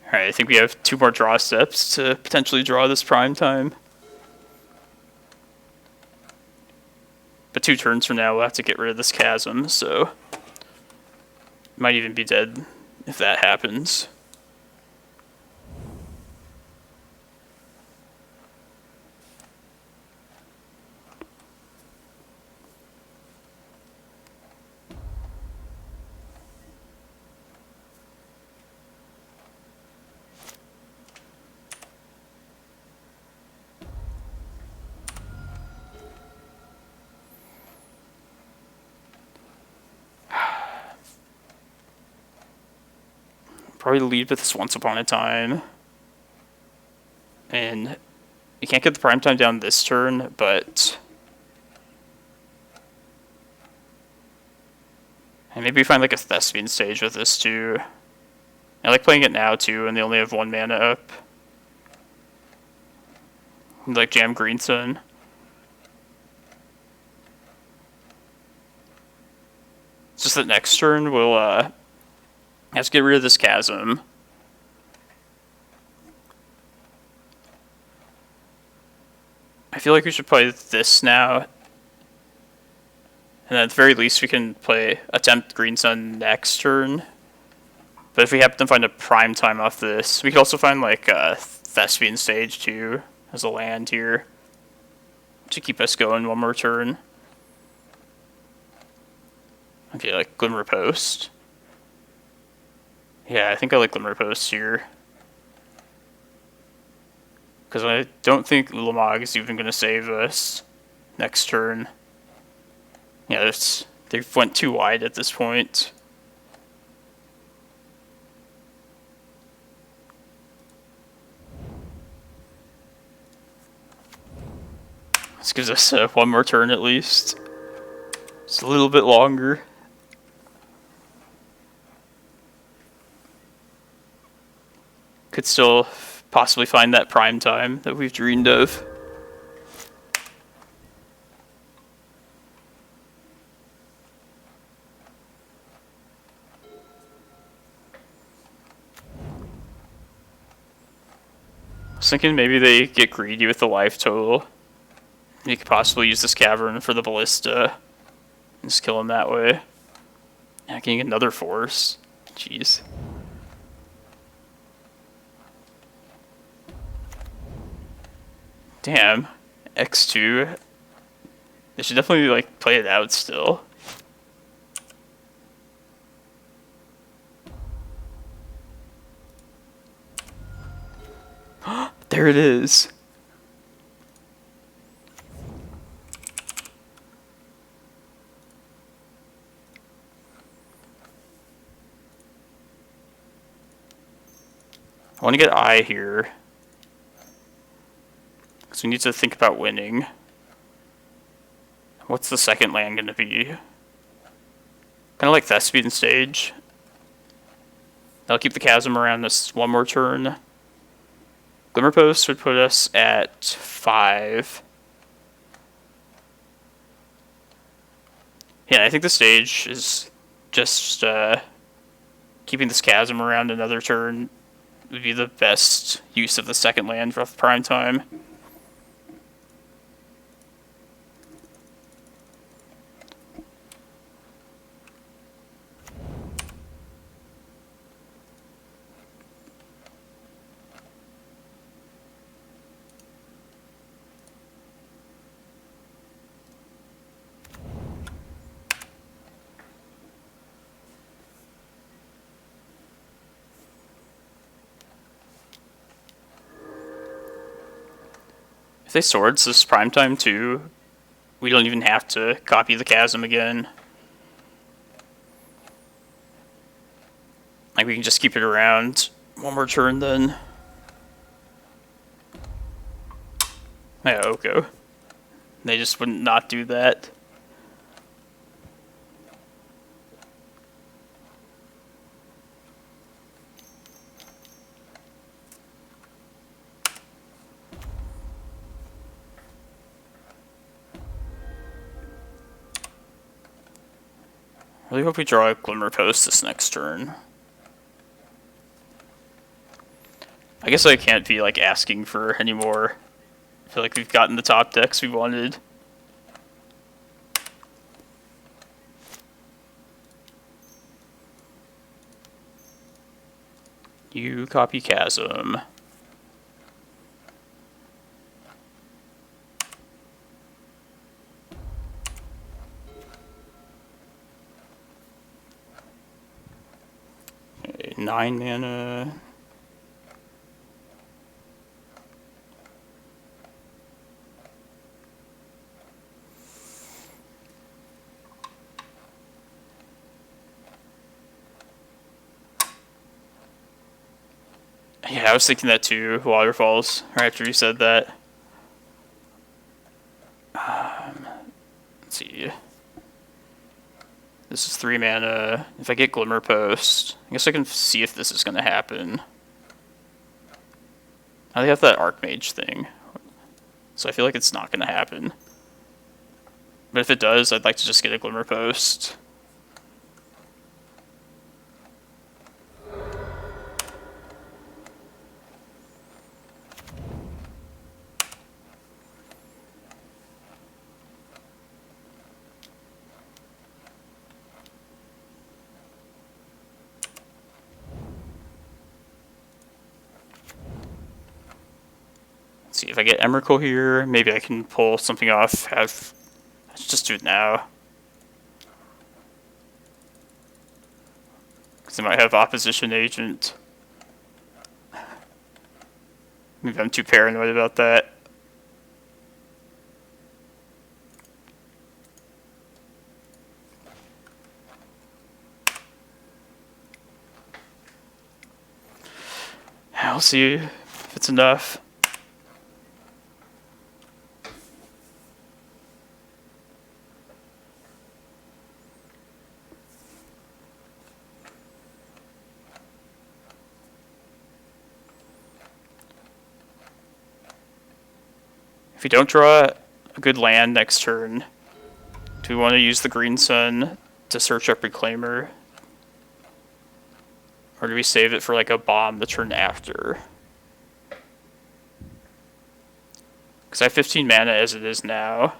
Alright, I think we have 2 more draw steps to potentially draw this prime time. But 2 turns from now, we'll have to get rid of this Chasm, so might even be dead if that happens. Probably lead with this Once Upon a Time. And you can't get the prime time down this turn, but and maybe find like a Thespian stage with this too. I like playing it now too, and they only have 1 mana up. Like jam Green Sun. It's just that next turn we'll have to get rid of this Chasm. I feel like we should play this now. And then at the very least we can attempt Green Sun next turn. But if we happen to find a prime time off this, we could also find like a Thespian stage too as a land here to keep us going 1 more turn. Okay, like Glimmerpost. Yeah, I think I like Glimmerpost here. Because I don't think Ulamog is even going to save us next turn. Yeah, they went too wide at this point. This gives us 1 more turn at least. It's a little bit longer. could still possibly find that prime time that we've dreamed of. I was thinking maybe they get greedy with the life total. You could possibly use this Cavern for the Ballista and just kill him that way. Yeah, I can get another Force. Jeez. Damn. X2. They should definitely, like, play it out still. There it is. I want to get Eye here. So we need to think about winning. What's the second land going to be? Kind of like Thespian Sage. That'll keep the chasm around us one more turn. Glimmerpost would put us at 5. Yeah, I think the stage is just keeping this chasm around another turn would be the best use of the second land for prime time. If they swords this prime time too, we don't even have to copy the chasm again. Like, we can just keep it around one more turn then. Yeah, Oko. They just wouldn't not do that. I really hope we draw a Glimmerpost this next turn. I guess I can't be, like, asking for any more. I feel like we've gotten the top decks we wanted. You copy Chasm. Okay, 9 mana. Yeah, I was thinking that too, Waterfalls, right after you said that. Let's see. This is 3 mana. If I get Glimmerpost, I guess I can see if this is going to happen. I have that Archmage thing, so I feel like it's not going to happen. But if it does, I'd like to just get a Glimmerpost. See if I get Emrakul here, maybe I can pull something off. Let's just do it now. Because I might have opposition agent. Maybe I'm too paranoid about that. I'll see if it's enough. If we don't draw a good land next turn, do we want to use the green sun to search up Reclaimer? Or do we save it for like a bomb the turn after? Because I have 15 mana as it is now.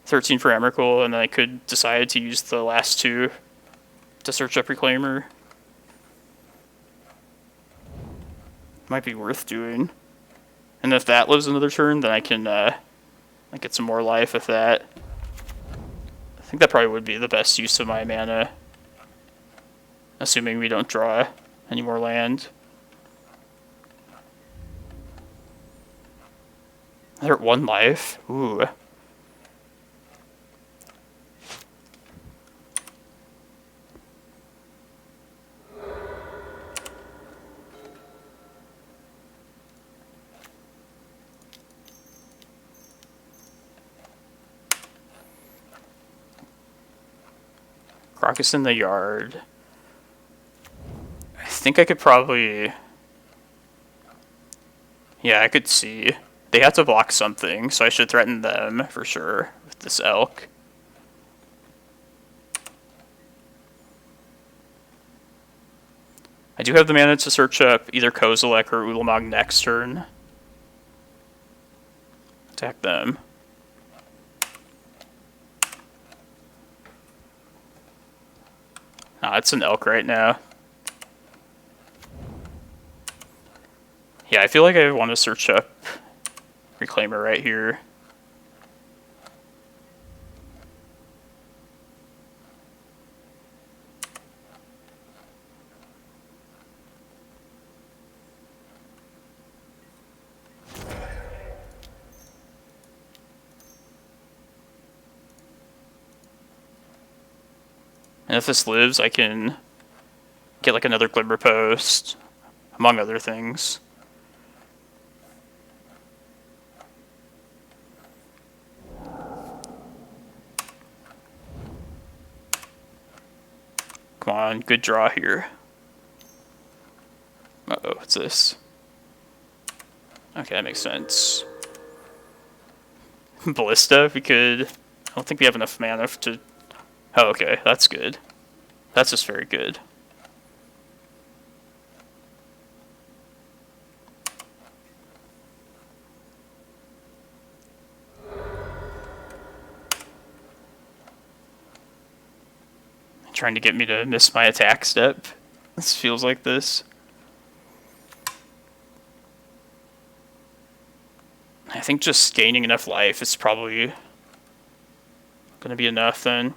13 for Emrakul, and then I could decide to use the last 2 to search up Reclaimer. Might be worth doing. And if that lives another turn, then I can get some more life with that. I think that probably would be the best use of my mana. Assuming we don't draw any more land. They're at 1 life. Ooh. Karakas in the yard. I think I could probably... Yeah, I could see. They have to block something, so I should threaten them for sure with this elk. I do have the mana to search up either Kozilek or Ulamog next turn. Attack them. Ah, it's an elk right now. Yeah, I feel like I want to search up Reclaimer right here. And if this lives, I can get like another Glimmerpost, among other things. Come on, good draw here. Uh-oh, what's this? Okay, that makes sense. Ballista, we could... I don't think we have enough mana to... Oh, okay, that's good. That's just very good. Trying to get me to miss my attack step. This feels like this. I think just gaining enough life is probably gonna be enough then.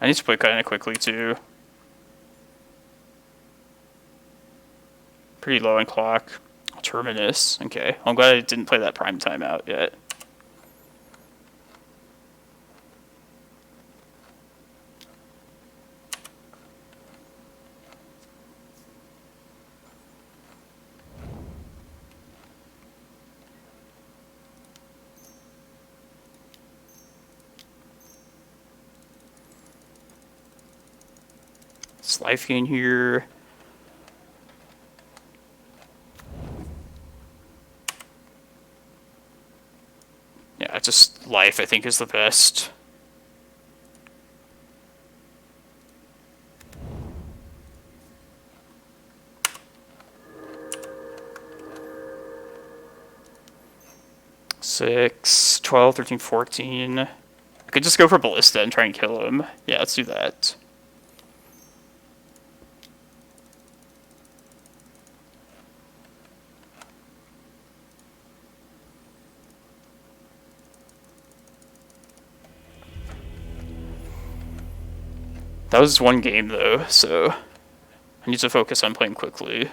I need to play kind of quickly too. Pretty low on clock. Terminus. Okay, I'm glad I didn't play that prime time out yet. Life gain here. Yeah, just life I think is the best. Six, 12, 13, 14. I could just go for Ballista and try and kill him. Yeah, let's do that. That was one game though, so I need to focus on playing quickly.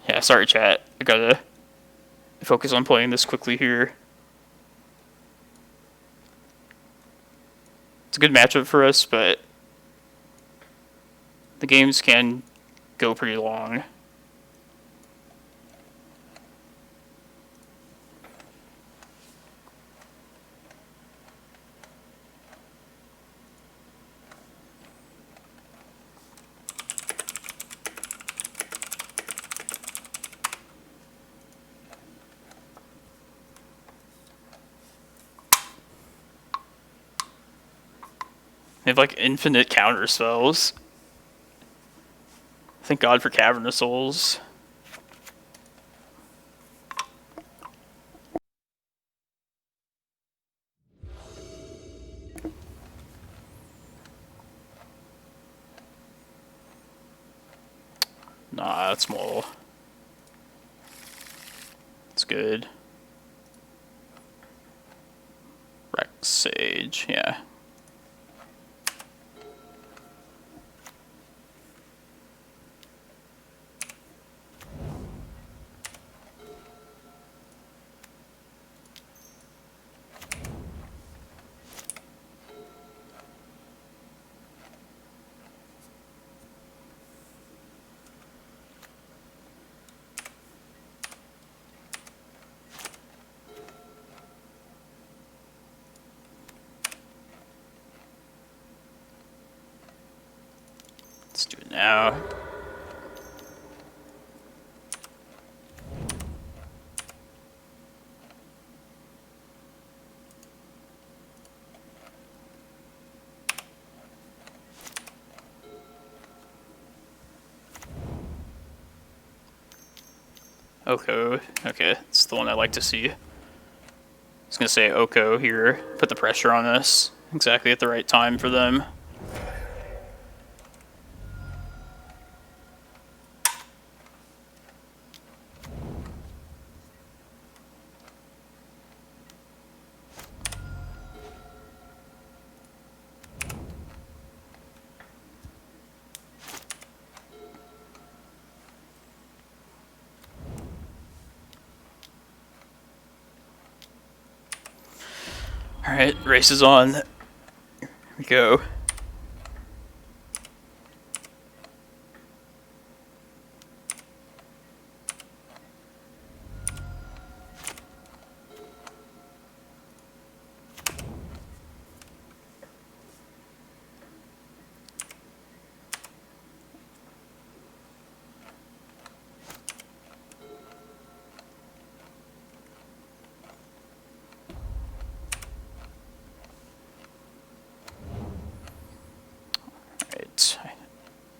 Yeah, sorry chat. I gotta focus on playing this quickly here. It's a good matchup for us, but the games can go pretty long. They have like infinite counter spells. Thank God for Cavern of Souls. Nah, that's small. It's good. Sage, yeah. Let's do it now. Oko. Okay, that's the one I like to see. I was gonna say Oko here. Put the pressure on us exactly at the right time for them. Alright, race is on. Here we go.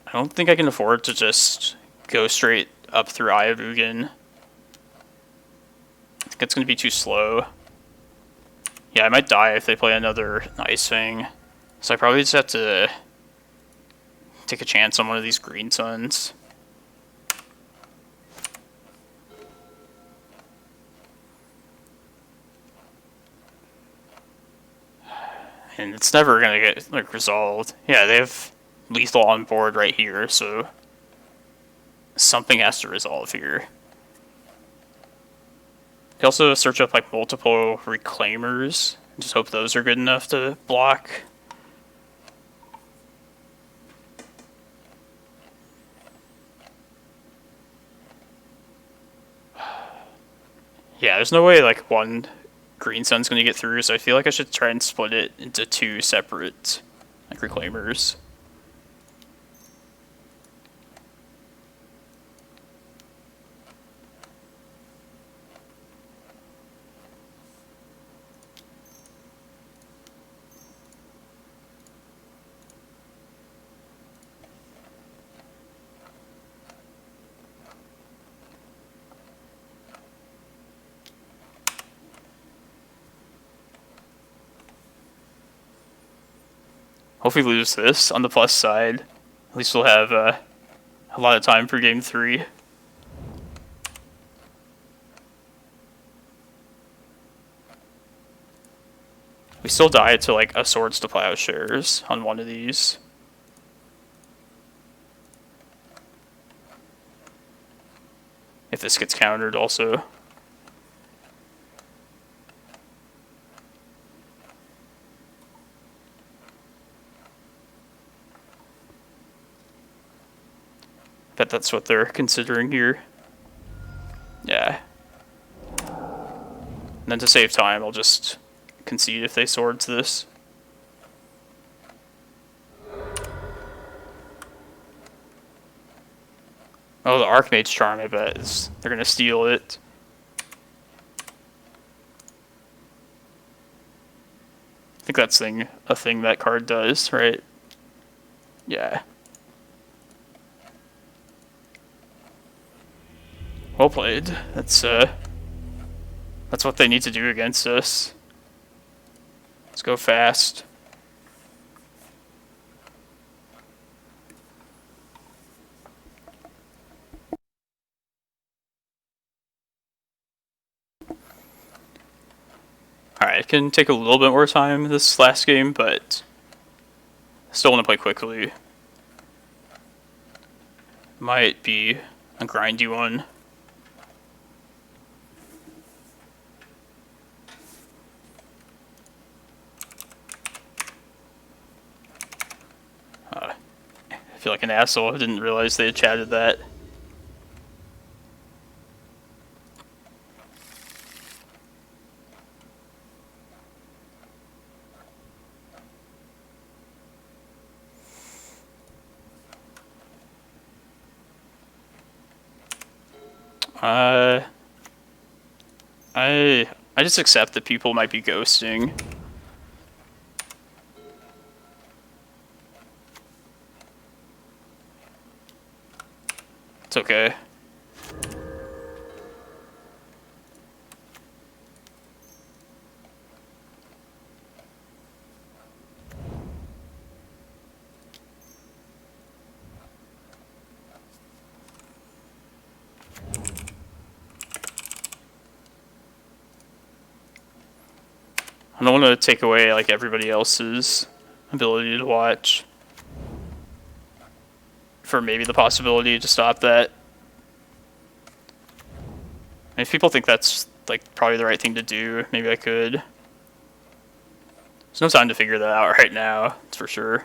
I don't think I can afford to just go straight up through Eye of Ugin. I think it's going to be too slow. Yeah, I might die if they play another Ice Fang. So I probably just have to take a chance on one of these Green Suns. And it's never going to get like resolved. Yeah, they have lethal on board right here, so something has to resolve here. You can also search up like multiple Reclaimers. Just hope those are good enough to block. Yeah, there's no way like one Green Sun's going to get through, so I feel like I should try and split it into two separate like Reclaimers. Hopefully we lose this. On the plus side, at least we'll have a lot of time for game 3. We still die to like a Swords to Plowshares on one of these. If this gets countered also. Bet that's what they're considering here. Yeah. And then to save time, I'll just concede if they swords this. Oh, the Archmage Charm, I bet. They're going to steal it. think that's a thing that card does, right? Yeah. Well played. That's what they need to do against us. Let's go fast. Alright, it can take a little bit more time this last game, but still want to play quickly. Might be a grindy one. I feel like an asshole. I didn't realize they had chatted that. I just accept that people might be ghosting. It's okay. I don't want to take away like everybody else's ability to watch for maybe the possibility to stop that. And if people think that's like probably the right thing to do, maybe I could. There's no time to figure that out right now, that's for sure.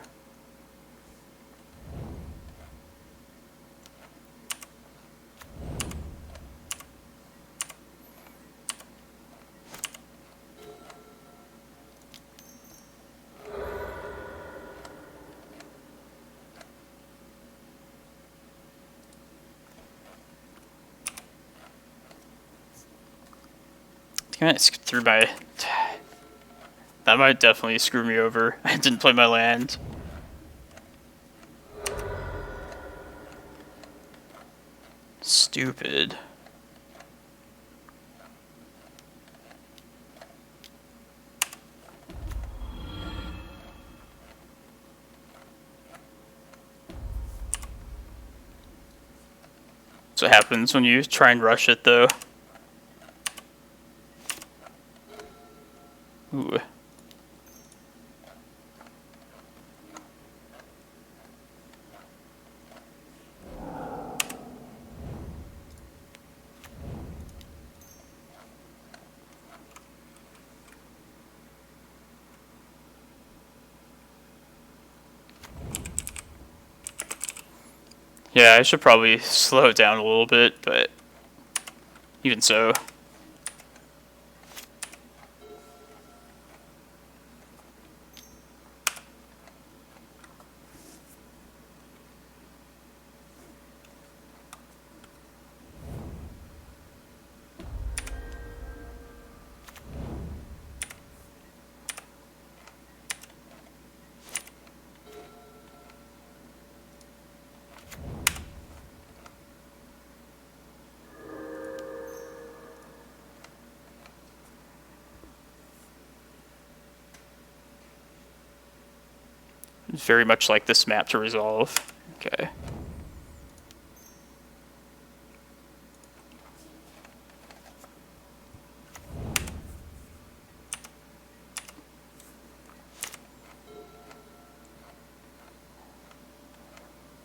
Kind of threw my... That might definitely screw me over. I didn't play my land. Stupid. That's what happens when you try and rush it, though. Ooh. Yeah, I should probably slow it down a little bit, but even so. Very much like this map to resolve. Okay.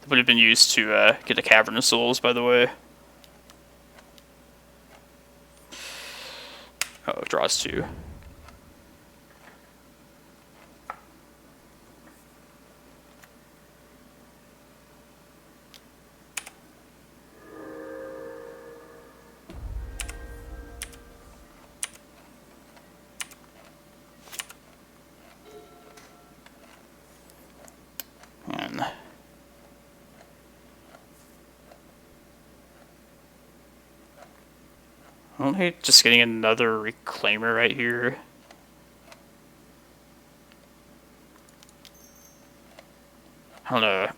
That would have been used to get a Cavern of Souls, by the way. Oh, draws 2. I don't hate just getting another Reclaimer right here. I don't know.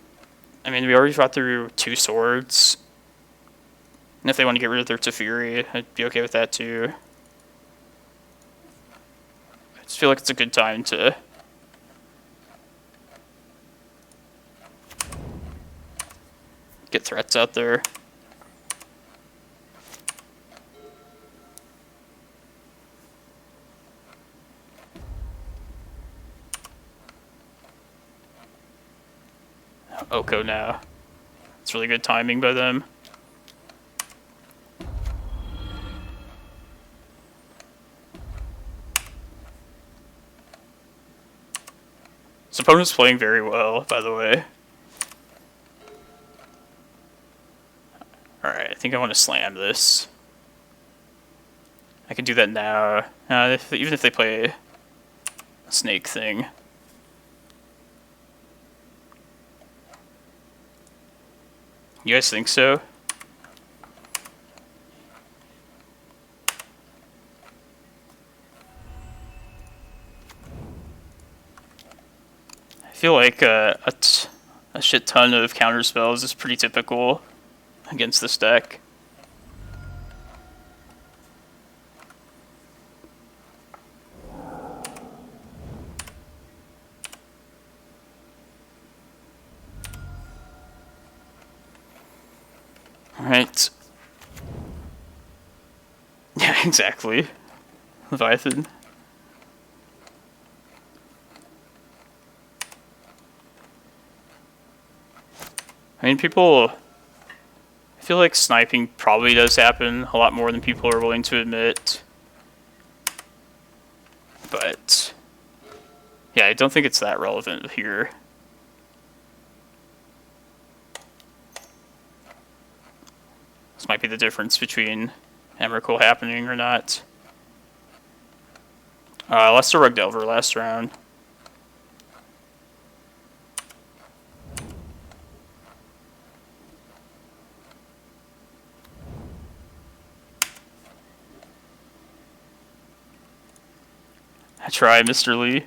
I mean, we already fought through 2 swords. And if they want to get rid of their Teferi, I'd be okay with that too. I just feel like it's a good time to get threats out there. Oko now. It's really good timing by them. His opponent's playing very well, by the way. Alright, I think I want to slam this. I can do that now. Even if they play a snake thing. You guys think so? I feel like a shit ton of counter spells is pretty typical against this deck. Alright. Yeah, exactly. Leviathan. I mean, I feel like sniping probably does happen a lot more than people are willing to admit. But, yeah, I don't think it's that relevant here. This might be the difference between Emrakul happening or not. Lester Rug Delver last round. I try, Mr. Lee.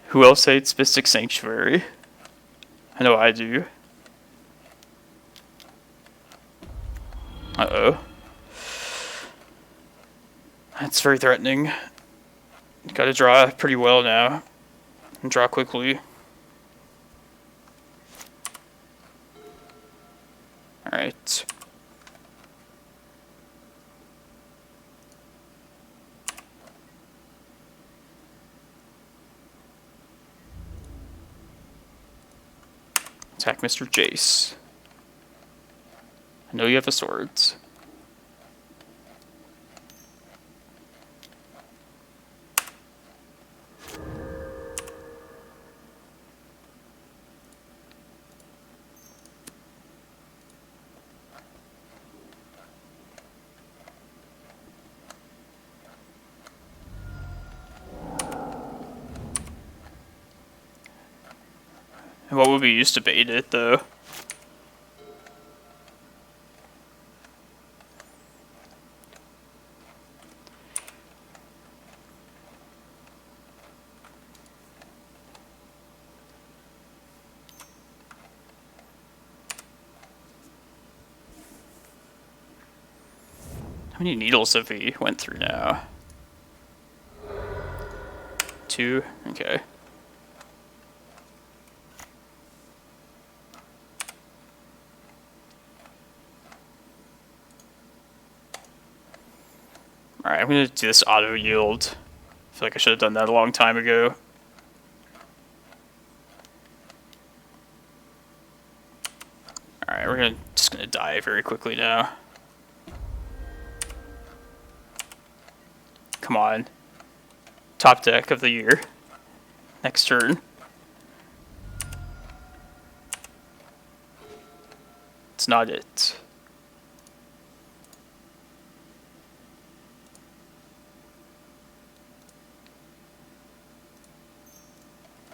Who else hates Mystic Sanctuary? I know I do. Uh-oh. That's very threatening. Gotta draw pretty well now. And draw quickly. Alright. Attack Mr. Jace. I know you have the swords. And what would we use to bait it, though? How many needles have we went through now? 2? Okay. Alright, I'm gonna do this auto yield. I feel like I should have done that a long time ago. Alright, just gonna die very quickly now. Come on. Top deck of the year. Next turn. It's not it.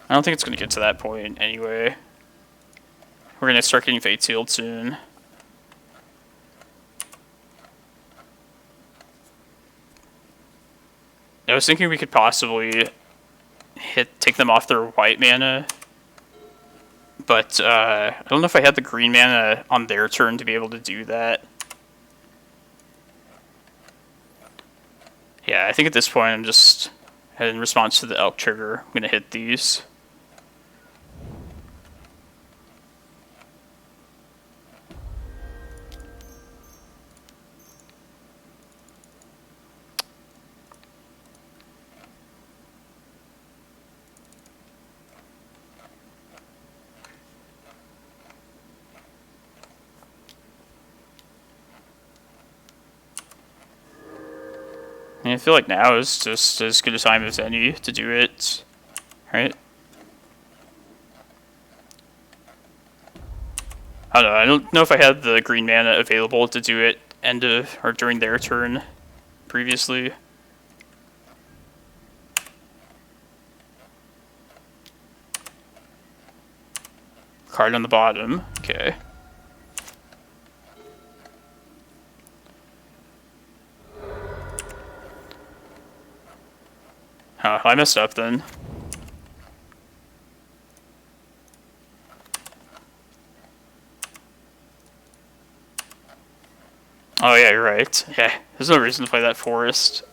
I don't think it's going to get to that point anyway. We're going to start getting Fate Sealed soon. I was thinking we could possibly take them off their white mana, but I don't know if I had the green mana on their turn to be able to do that. Yeah, I think at this point I'm just, in response to the elk trigger, I'm going to hit these. I feel like now is just as good a time as any to do it, right? I don't know if I had the green mana available to do it end of or during their turn previously. Card on the bottom, okay. Oh, I messed up then. Oh yeah, you're right. Yeah, there's no reason to play that forest.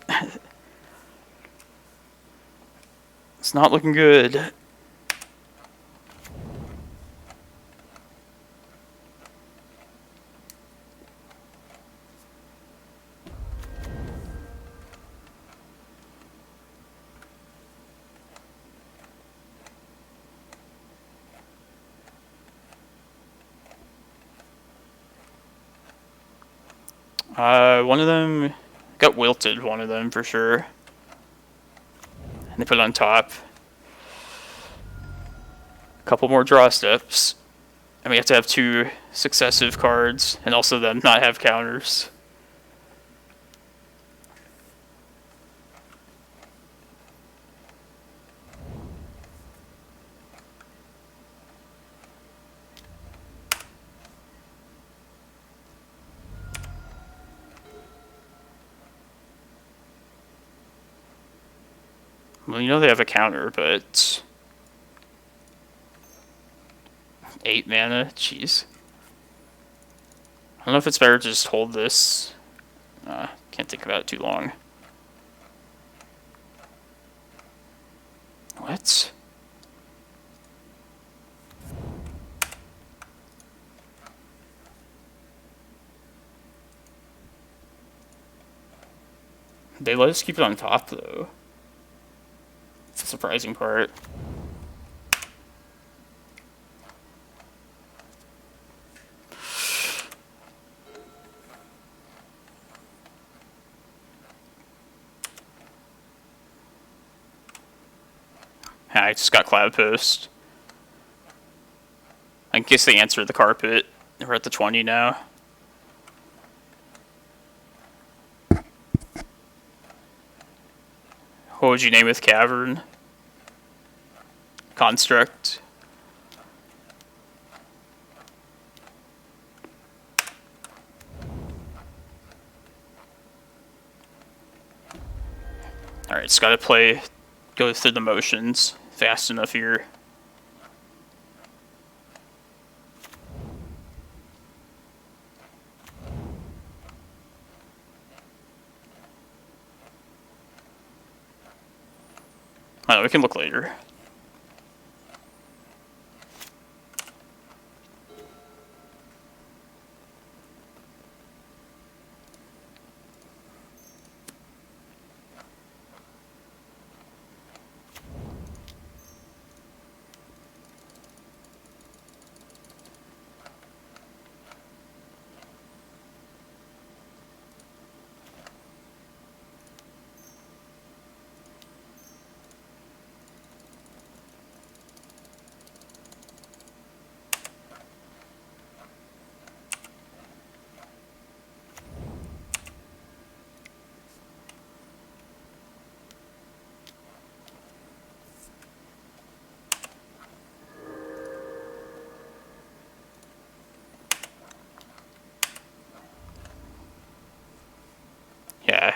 It's not looking good. One of them got wilted, one of them for sure. And they put it on top. A couple more draw steps. And we have to have 2 successive cards, and also them not have counters. Well, you know they have a counter, but 8 mana? Jeez. I don't know if it's better to just hold this. Can't think about it too long. What? They let us keep it on top, though. It's the surprising part. I just got Cloudpost. I guess they answered the carpet. We're at the 20 now. What would you name with Cavern? Construct. Alright, it's gotta go through the motions fast enough here. I know, we can look later.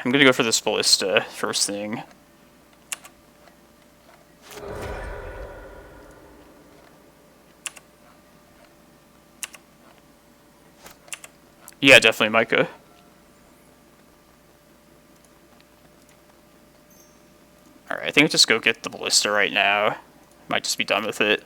I'm gonna go for this Ballista first thing. Yeah, definitely Micah. Alright, I think I'll just go get the Ballista right now. Might just be done with it.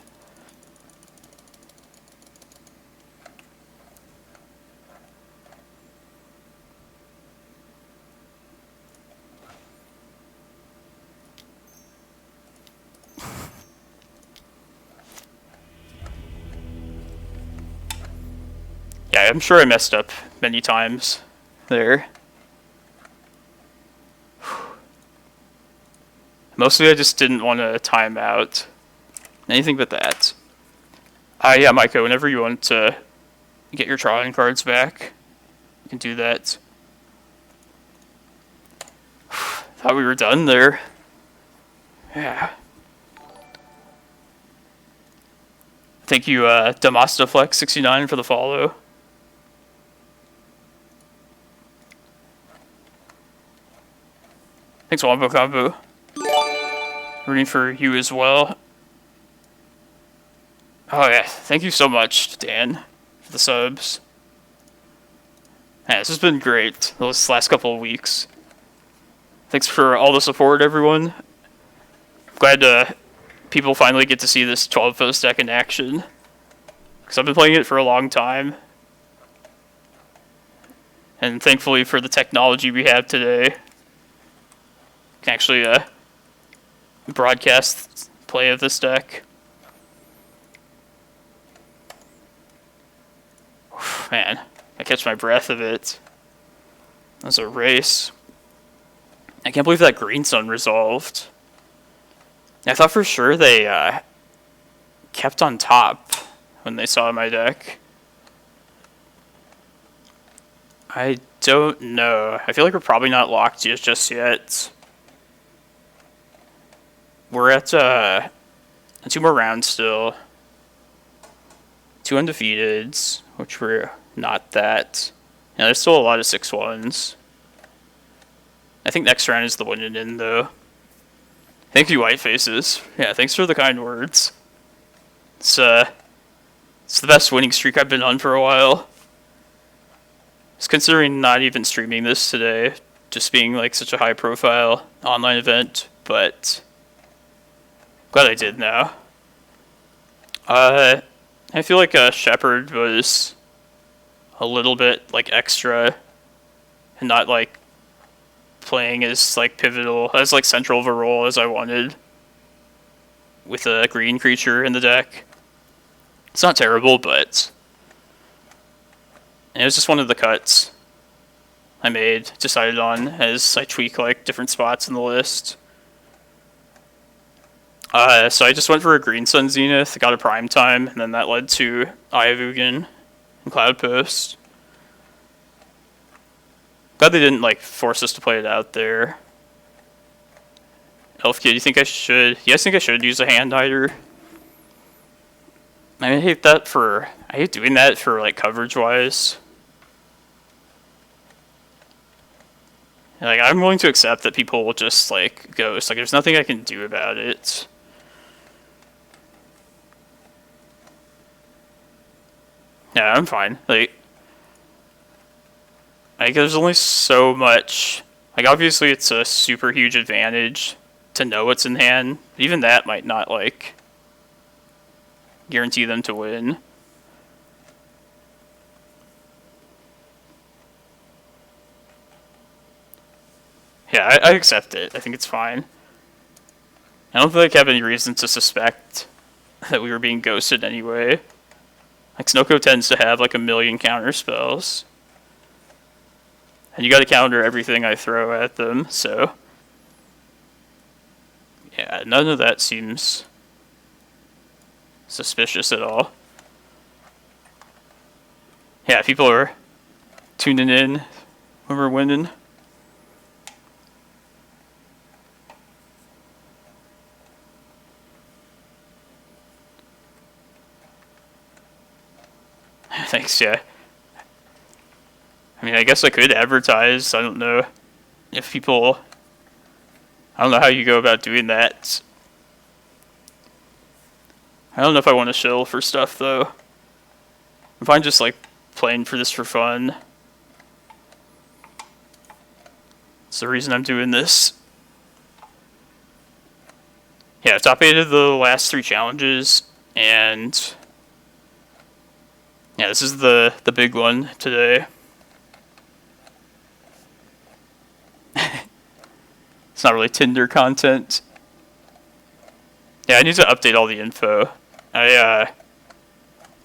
Yeah, I'm sure I messed up many times there. Mostly I just didn't want to time out. Anything but that. Yeah, Micah, whenever you want to get your drawing cards back, you can do that. Thought we were done there. Yeah. Thank you, Damastaflex69 for the follow. Thanks, Wombo Combo. Rooting for you as well. Oh yeah, thank you so much, Dan, for the subs. Yeah, this has been great those last couple of weeks. Thanks for all the support, everyone. Glad people finally get to see this 12-post deck in action. Because I've been playing it for a long time. And thankfully for the technology we have today, can actually broadcast play of this deck. Man, I catch my breath a bit. That was a race. I can't believe that Green Sun resolved. I thought for sure they kept on top when they saw my deck. I don't know. I feel like we're probably not locked just yet. We're at 2 more rounds still. 2 undefeateds, which we're not that. Yeah, there's still a lot of 6-1s. I think next round is the win and in though. Thank you, White Faces. Yeah, thanks for the kind words. It's the best winning streak I've been on for a while. Just considering not even streaming this today, just being like such a high profile online event, but glad I did now. I feel like Shepard was a little bit like extra and not like playing as like pivotal, as like central of a role as I wanted with a green creature in the deck. It's not terrible, but it was just one of the cuts I decided on as I tweak like different spots in the list. So I just went for a Green Sun Zenith, got a Prime Time, and then that led to Eye of Ugin and Cloudpost. Glad they didn't like force us to play it out there. Elf Kid, you think I should? You guys think I should use a hand hider? I hate doing that for like coverage wise. Like I'm willing to accept that people will just like ghost. Like there's nothing I can do about it. Yeah, I'm fine. Like there's only so much. Like obviously it's a super huge advantage to know what's in hand. Even that might not like guarantee them to win. Yeah, I accept it. I think it's fine. I don't feel like I have any reason to suspect that we were being ghosted anyway. Like Snoko tends to have like a million counter spells. And you gotta counter everything I throw at them, so yeah, none of that seems suspicious at all. Yeah, people are tuning in when we're winning. Thanks, yeah. I mean, I guess I could advertise, I don't know. if people, I don't know how you go about doing that. I don't know if I want to shill for stuff though. If I'm just like playing for this for fun, it's the reason I'm doing this. Yeah, I've top 8'd the last 3 challenges, and yeah, this is the big one today. It's not really Tinder content. Yeah, I need to update all the info. I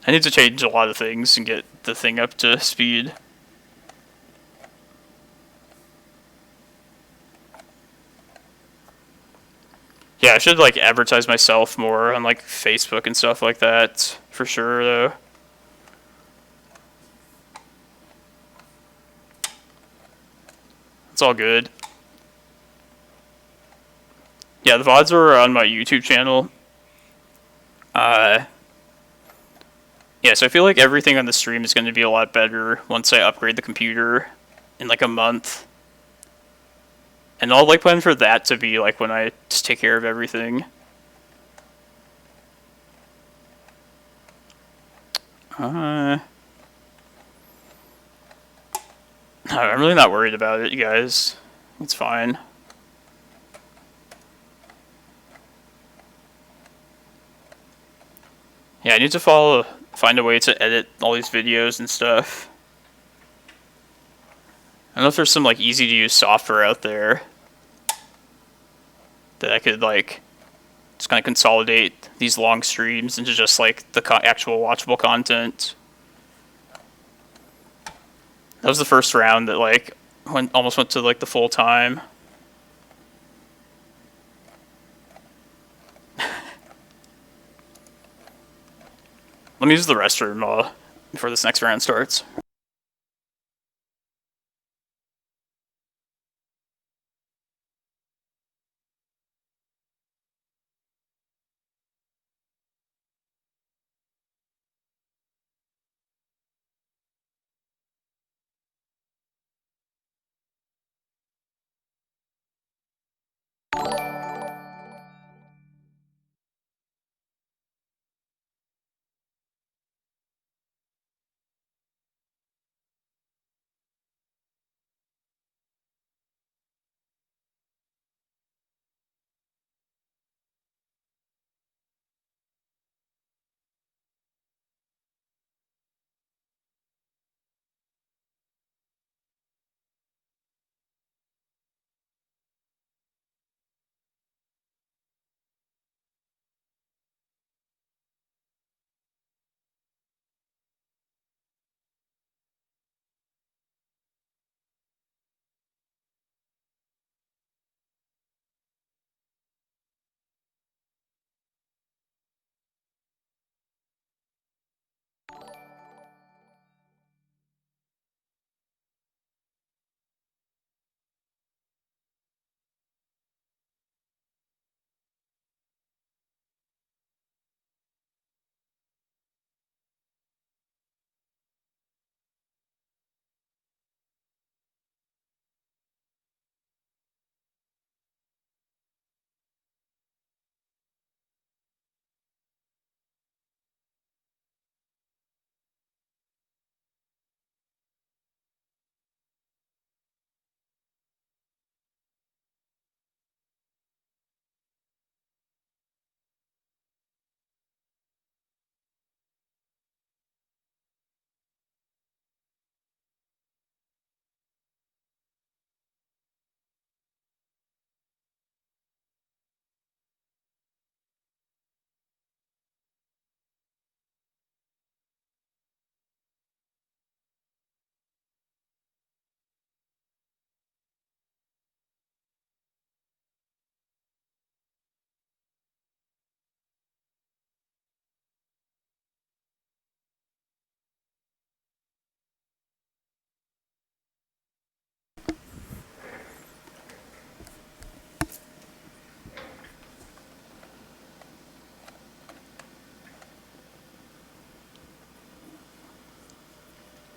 need to change a lot of things and get the thing up to speed. Yeah, I should like advertise myself more on like Facebook and stuff like that for sure though. It's all good. Yeah, the VODs are on my YouTube channel. Yeah, so I feel like everything on the stream is going to be a lot better once I upgrade the computer in like a month. And I'll like plan for that to be like when I just take care of everything. I'm really not worried about it, you guys. It's fine. Yeah, I need to find a way to edit all these videos and stuff. I don't know if there's some like easy to use software out there that I could like just kind of consolidate these long streams into just like the actual watchable content. That was the first round that like almost went to like the full time. Let me use the restroom before this next round starts.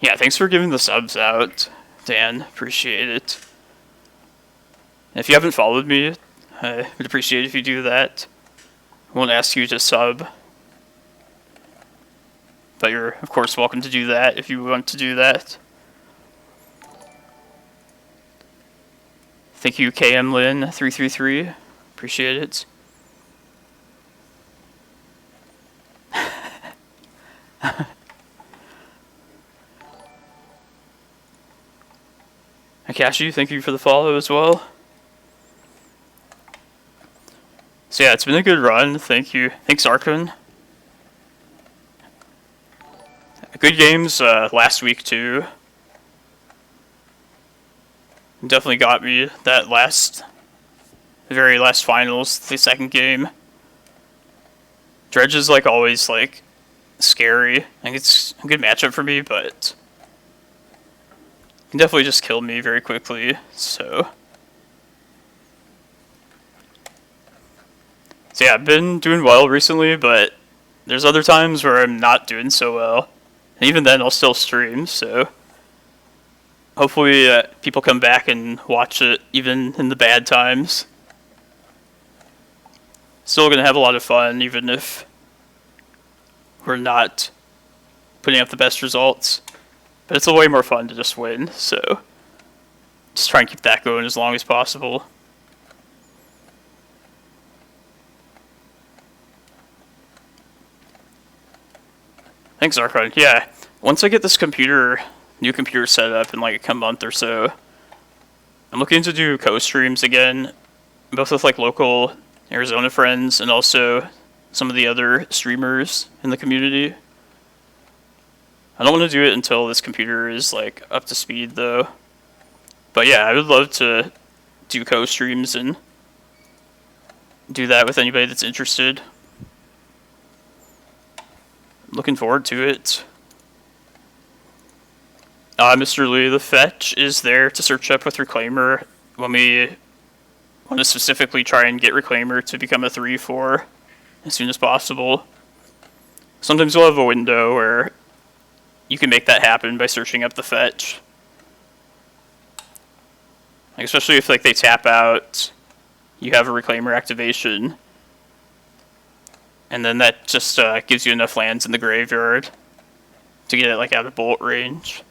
Yeah, thanks for giving the subs out, Dan. Appreciate it. If you haven't followed me, I would appreciate it if you do that. I won't ask you to sub, but you're of course welcome to do that if you want to do that. Thank you, KM Lin 333. Appreciate it. Akashi, thank you for the follow as well. So yeah, it's been a good run. Thank you. Thanks, Arkhan. Good games last week too. Definitely got me that very last finals, the second game. Dredge is like always like scary. I think it's a good matchup for me, but can definitely just kill me very quickly. So yeah, I've been doing well recently, but there's other times where I'm not doing so well. And even then, I'll still stream, so hopefully people come back and watch it, even in the bad times. Still gonna have a lot of fun, even if we're not putting up the best results. But it's a way more fun to just win, so just try and keep that going as long as possible. Thanks, Arkhan. Yeah, once I get this new computer set up in like a month or so, I'm looking to do co-streams again, both with like local Arizona friends and also some of the other streamers in the community. I don't want to do it until this computer is like up to speed though. But yeah, I would love to do co-streams and do that with anybody that's interested. Looking forward to it. Mr. Lee, the fetch is there to search up with Reclaimer when we want to specifically try and get Reclaimer to become a 3-4 as soon as possible. Sometimes we'll have a window where you can make that happen by searching up the fetch. Like, especially if like they tap out, you have a Reclaimer activation, and then that just gives you enough lands in the graveyard to get it like out of bolt range.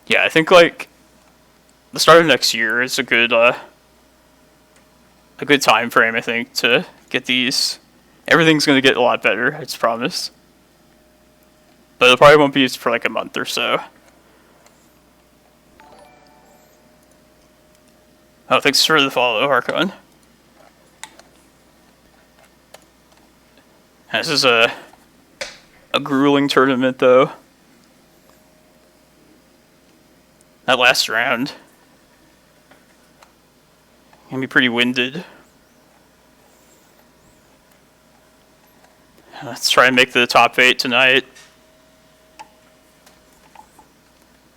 Yeah, I think like the start of next year is a good time frame, I think, to get these. Everything's gonna get a lot better, I just promise. But it probably won't be for like a month or so. Oh, thanks for the follow, Arkhan. This is a grueling tournament, though. That last round can be pretty winded. Let's try and make the top 8 tonight.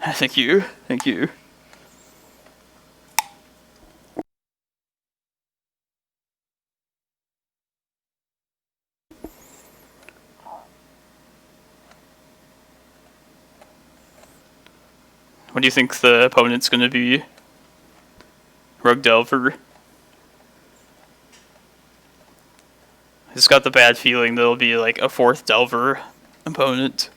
Thank you. Thank you. What do you think the opponent's going to be? Rogue Delver? I just got the bad feeling there'll be like a 4th Delver opponent.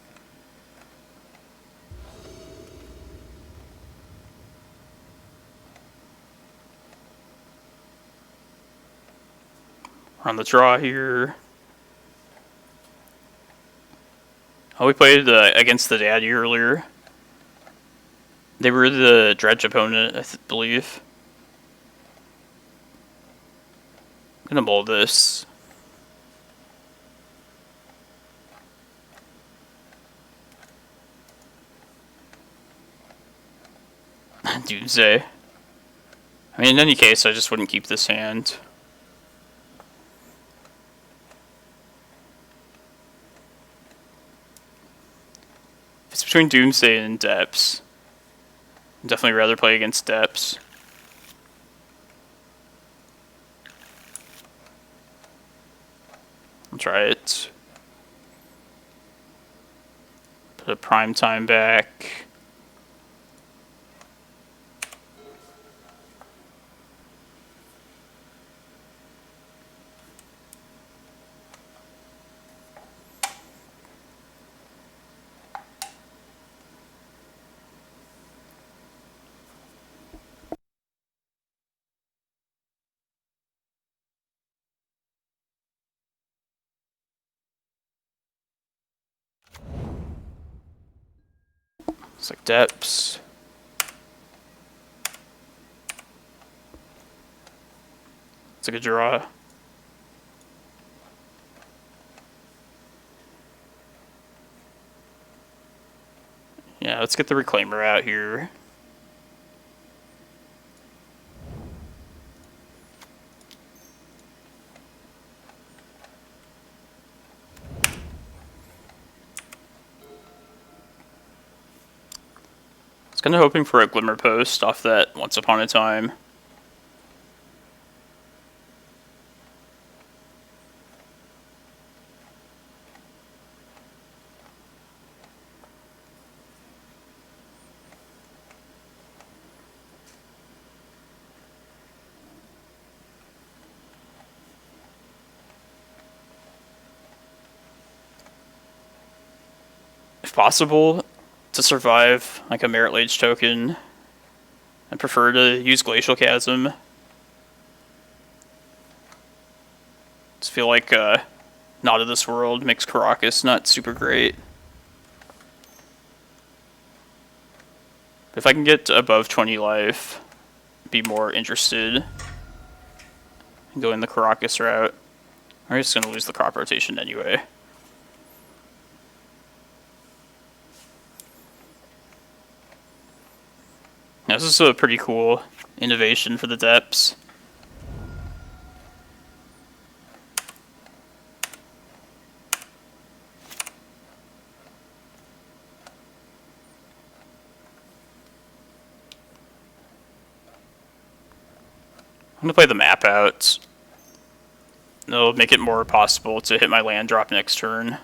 We're on the draw here. Oh, we played against the Daddy earlier. They were the Dredge opponent, I believe. I'm gonna mold this. Doomsday. I mean, in any case, I just wouldn't keep this hand. If it's between Doomsday and Depths, I'd definitely rather play against Depths. I'll try it. Put a prime time back. Looks like depths. It's a good draw. Yeah, let's get the Reclaimer out here. I was kind of hoping for a Glimmerpost off that Once Upon a Time. If possible, to survive like a Merit Lage token, I prefer to use Glacial Chasm. Just feel like Not of This World makes Karakas not super great. If I can get above 20 life, I'd be more interested in going the Karakas route. I'm just going to lose the crop rotation anyway. Now, this is a pretty cool innovation for the depths. I'm going to play the map out. It'll make it more possible to hit my land drop next turn.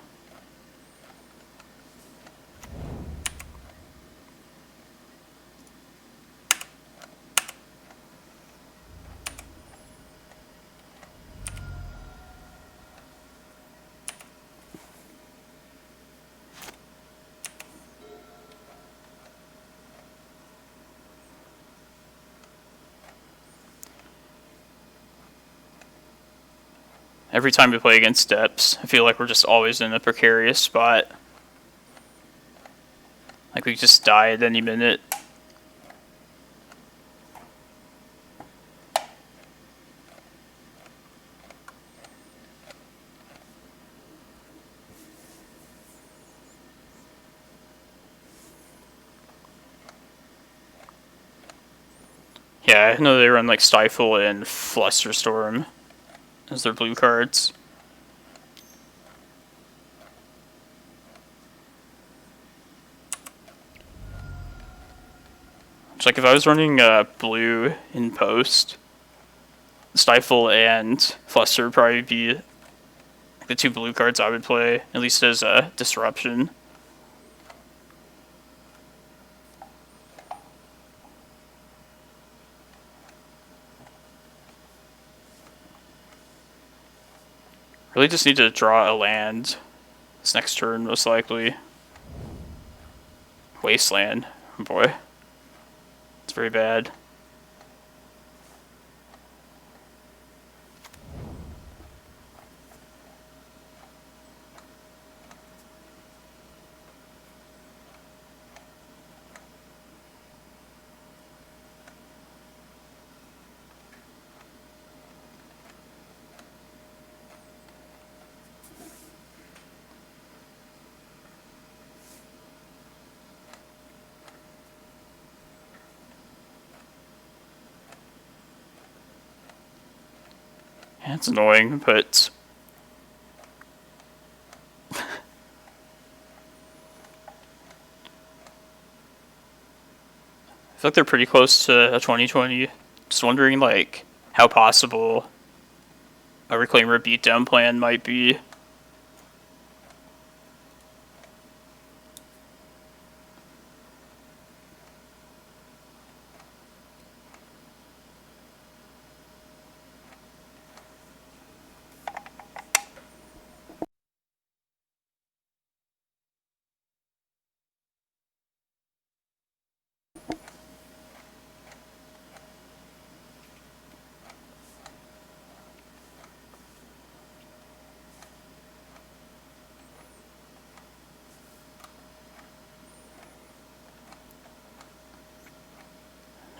Every time we play against depths, I feel like we're just always in a precarious spot. Like we just die at any minute. Yeah, I know they run like Stifle and Flusterstorm as their blue cards. It's like if I was running blue in post, Stifle and Fluster would probably be the two blue cards I would play, at least as a disruption. Really just need to draw a land this next turn, most likely. Wasteland. Oh boy. It's very bad. Yeah, it's annoying, but I feel like they're pretty close to a 2020. Just wondering, like, how possible a Reclaimer beatdown plan might be.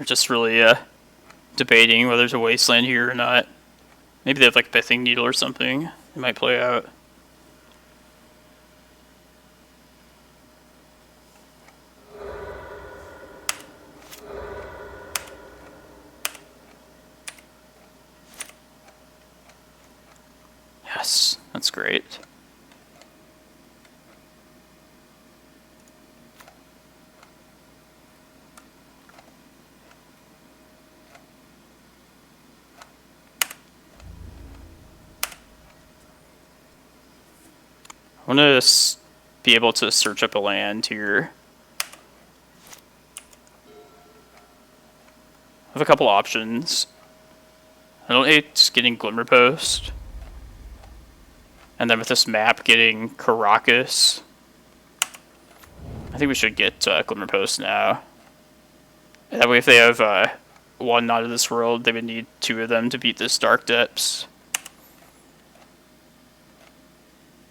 They're just really debating whether there's a wasteland here or not. Maybe they have like Pithing Needle or something. It might play out. Yes, that's great. I want to be able to search up a land here. I have a couple options. I don't hate getting Glimmerpost. And then with this map, getting Karakas. I think we should get Glimmerpost now. That way if they have one not of this world, they would need 2 of them to beat this Dark Depths.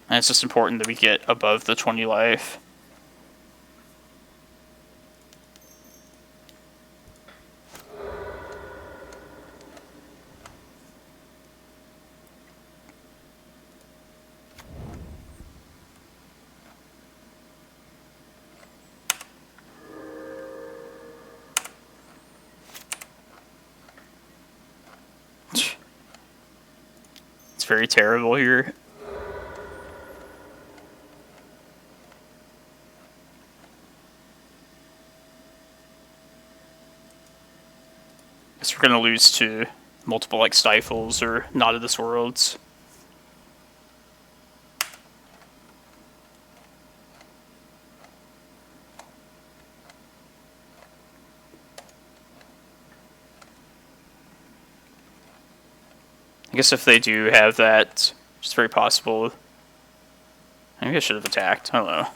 And it's just important that we get above the 20 life. It's very terrible here. Guess we're gonna lose to multiple like Stifles or Not of This Worlds. I guess if they do have that, it's very possible. Maybe I should have attacked. I don't know.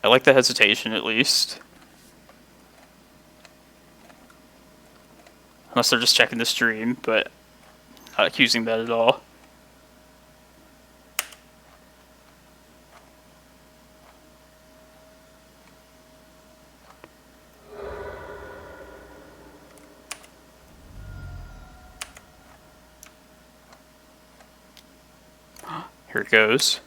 I like the hesitation at least. Unless they're just checking the stream, but not accusing that at all. Here it goes.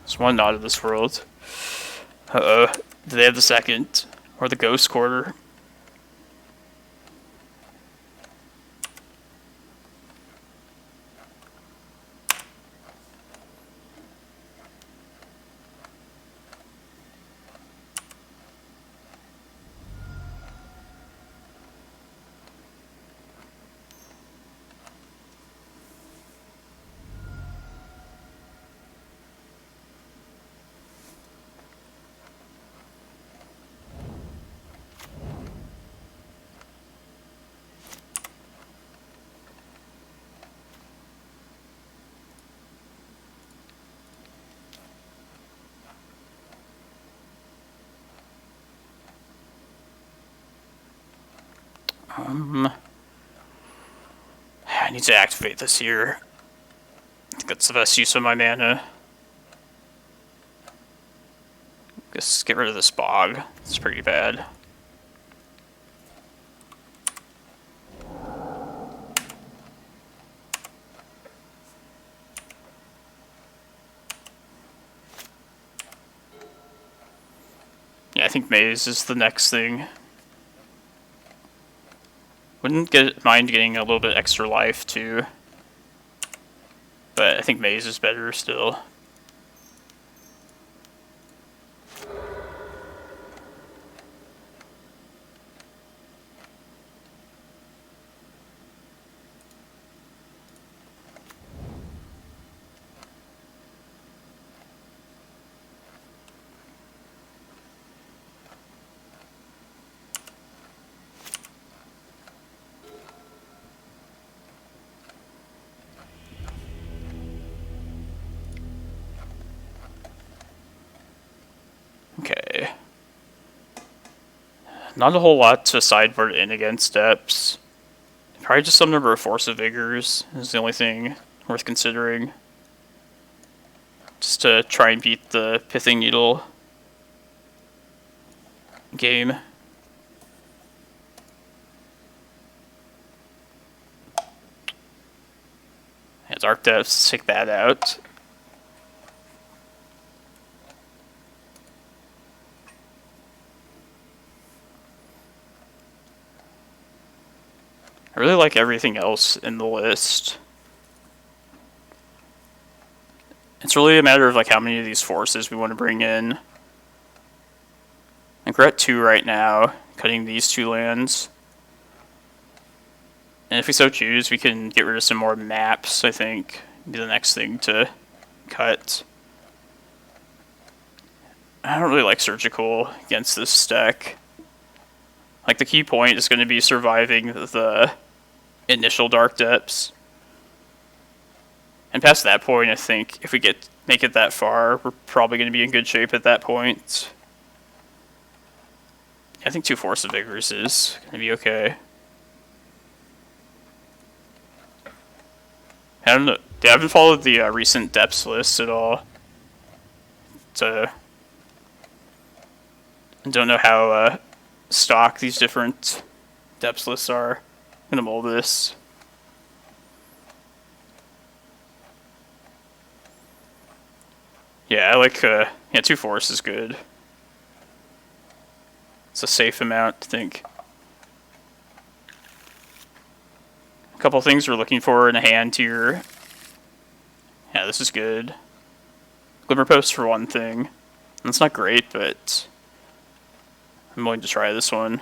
There's one Not of This World. Uh-oh. Do they have the second? Or the Ghost Quarter? I need to activate this here. I think that's the best use of my mana. Guess get rid of this bog. It's pretty bad. Yeah, I think Maze is the next thing. Wouldn't mind getting a little bit extra life too, but I think Maze is better still. Okay. Not a whole lot to sideboard in against depths. Probably just some number of Force of Vigors is the only thing worth considering. Just to try and beat the Pithing Needle game. Yeah, Dark Depths, take that out. I really like everything else in the list. It's really a matter of like how many of these forces we want to bring in. I think we're at 2 right now, cutting these 2 lands. And if we so choose, we can get rid of some more maps, I think. Be the next thing to cut. I don't really like Surgical against this deck. Like, the key point is going to be surviving the initial Dark Depths. And past that point, I think if we make it that far, we're probably going to be in good shape at that point. I think 2 Force of Vigors is going to be okay. I don't know. I haven't followed the recent depths list at all. I don't know how stock these different depths lists are. I'm going to mold this. Yeah, I like, 2 Force is good. It's a safe amount, I think. A couple things we're looking for in a hand here. Yeah, this is good. Glimmerpost for one thing. That's not great, but I'm willing to try this one.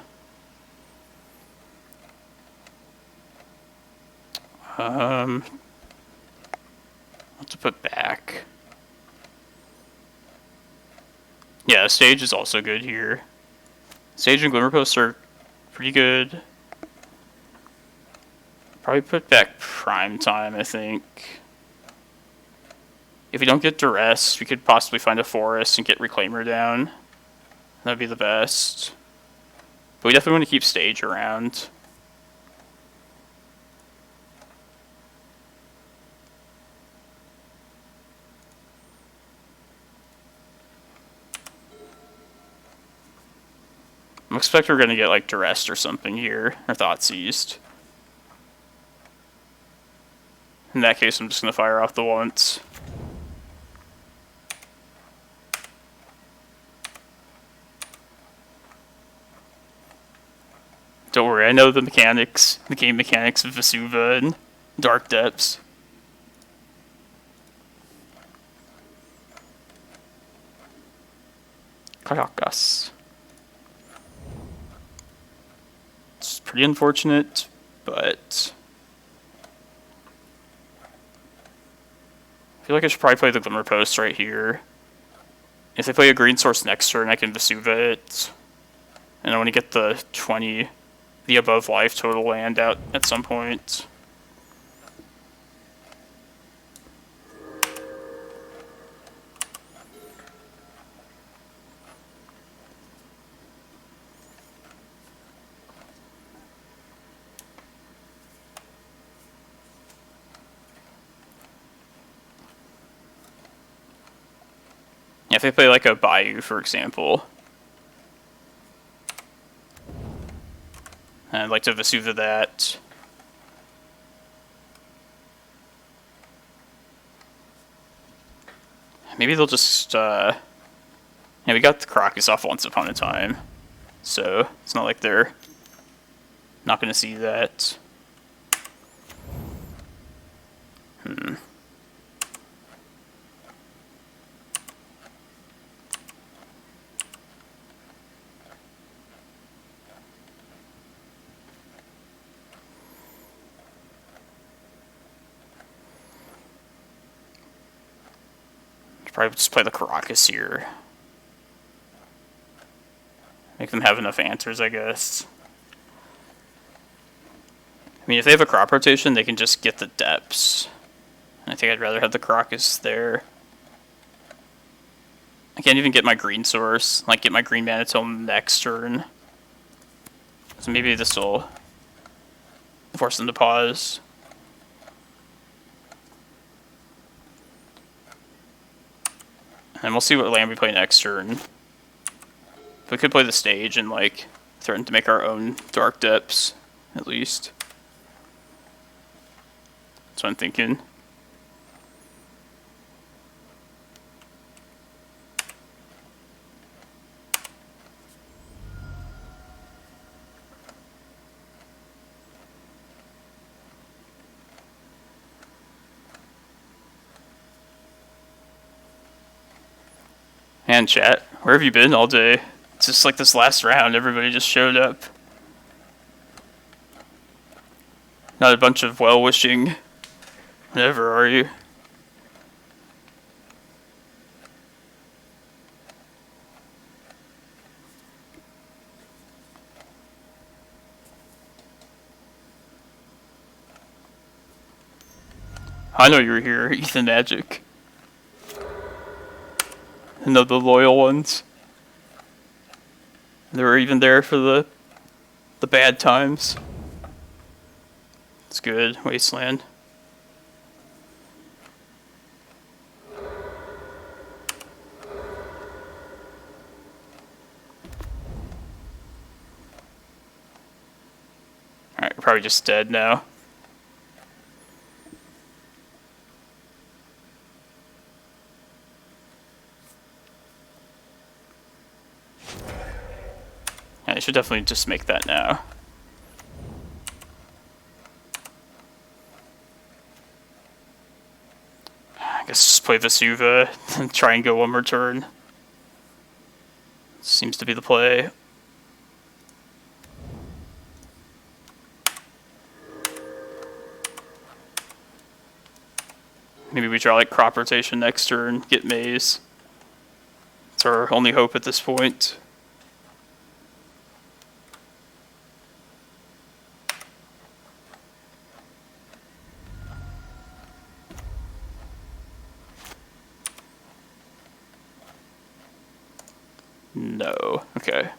What to put back? Yeah, Sage is also good here. Sage and Glimmerpost are pretty good. Probably put back Prime Time, I think. If we don't get Duress, we could possibly find a Forest and get Reclaimer down. That'd be the best. But we definitely want to keep Sage around. I expect we're going to get like Duress or something here, or Thoughtseized. In that case, I'm just going to fire off the once. Don't worry, I know the mechanics, the game mechanics of Vesuva and Dark Depths. Karakas. It's pretty unfortunate, but I feel like I should probably play the Glimmerpost right here. If they play a green source next turn, I can Vesuva it. And I want to get the 20, the above life total land out at some point. If they play like a Bayou, for example, I'd like to Vesuva that. Maybe they'll just, yeah, we got the Karakas off once upon a time, so it's not like they're not going to see that. Probably just play the Karakas here. Make them have enough answers, I guess. I mean, if they have a crop rotation, they can just get the depths. I think I'd rather have the Karakas there. I can't even get my green source, like get my green mana till next turn. So maybe this will force them to pause. And we'll see what land we play next turn. We could play the stage and like threaten to make our own dark depths, at least. That's what I'm thinking. And chat, where have you been all day? It's just like this last round, everybody just showed up. Not a bunch of well-wishing. Whatever, are you? I know you're here, Ethan Magic. And the loyal ones. They were even there for the bad times. It's good, Wasteland. Alright, we're probably just dead now. Yeah, I should definitely just make that now. I guess just play Vesuva and try and go one more turn. Seems to be the play. Maybe we draw like crop rotation next turn, get Maze. It's our only hope at this point. No. Okay.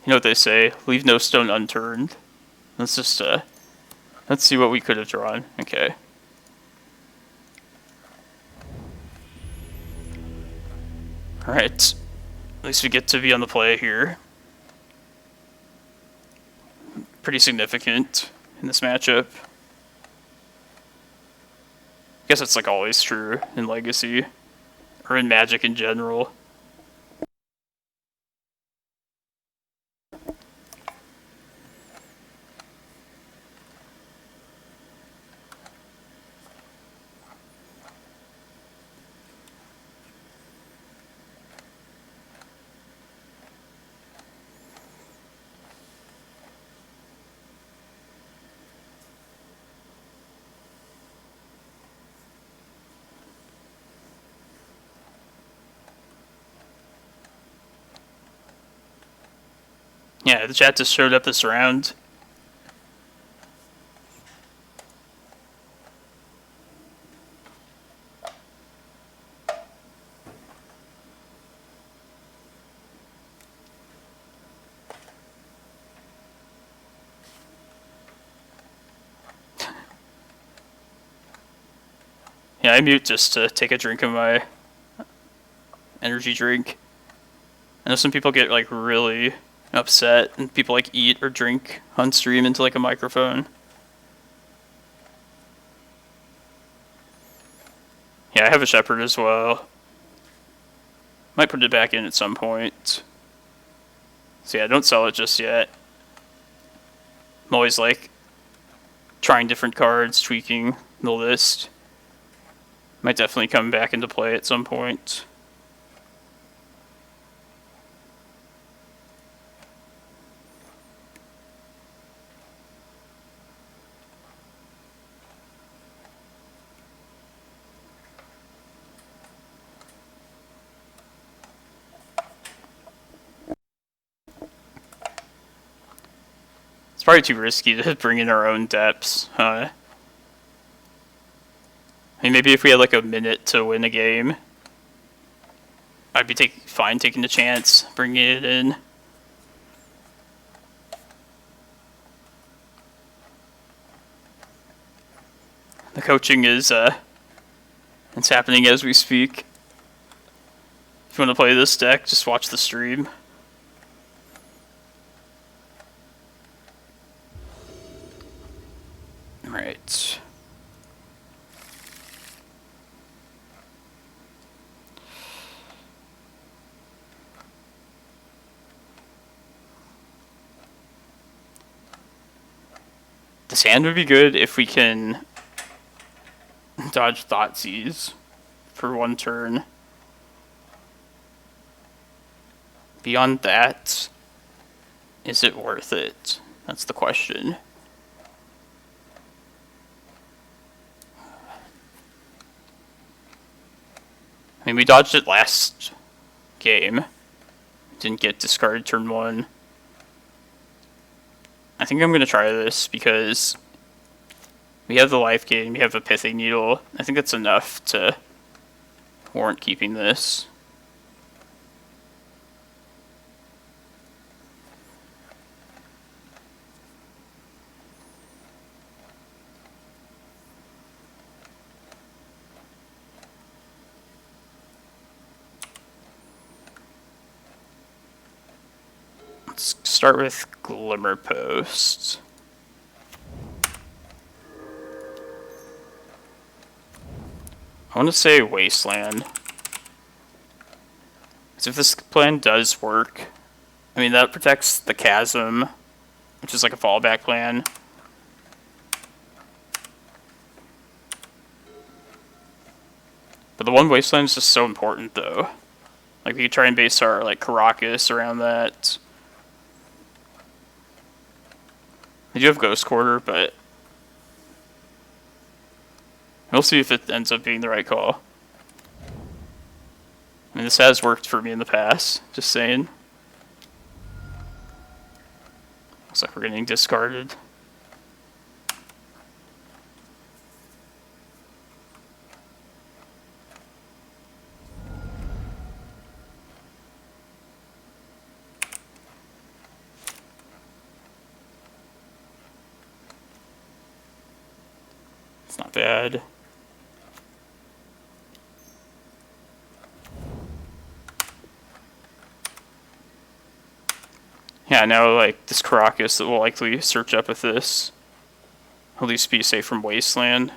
You know what they say? Leave no stone unturned. Let's just, let's see what we could have drawn. Okay. Alright. At least we get to be on the play here. Pretty significant in this matchup. I guess it's like always true in Legacy. Or in Magic in general. Yeah, the chat just showed up this round. Yeah, I mute just to take a drink of my energy drink. I know some people get like really upset and people like eat or drink on stream into like a microphone. Yeah, I have a shepherd as well. Might put it back in at some point. So yeah, don't sell it just yet. I'm always like trying different cards, tweaking the list. Might definitely come back into play at some point. Probably too risky to bring in our own depths, huh? mean, maybe if we had like a minute to win a game, I'd be fine taking the chance, bringing it in. The coaching is, it's happening as we speak. If you want to play this deck, just watch the stream. Alright. This hand would be good if we can dodge Thoughtseize for one turn. Beyond that, is it worth it? That's the question. I mean, we dodged it last game. Didn't get discarded turn 1. I think I'm going to try this because we have the life gain, we have a Pithing Needle. I think that's enough to warrant keeping this. Let's start with Glimmerpost. I want to say Wasteland. Because if this plan does work, I mean, that protects the Chasm, which is like a fallback plan. But the one Wasteland is just so important, though. Like, we could try and base our, like, Karakas around that. I do have Ghost Quarter, but we'll see if it ends up being the right call. I mean, this has worked for me in the past, just saying. Looks like we're getting discarded. It's not bad. Yeah, now, like, this Karakas that will likely search up with this. At least be safe from Wasteland.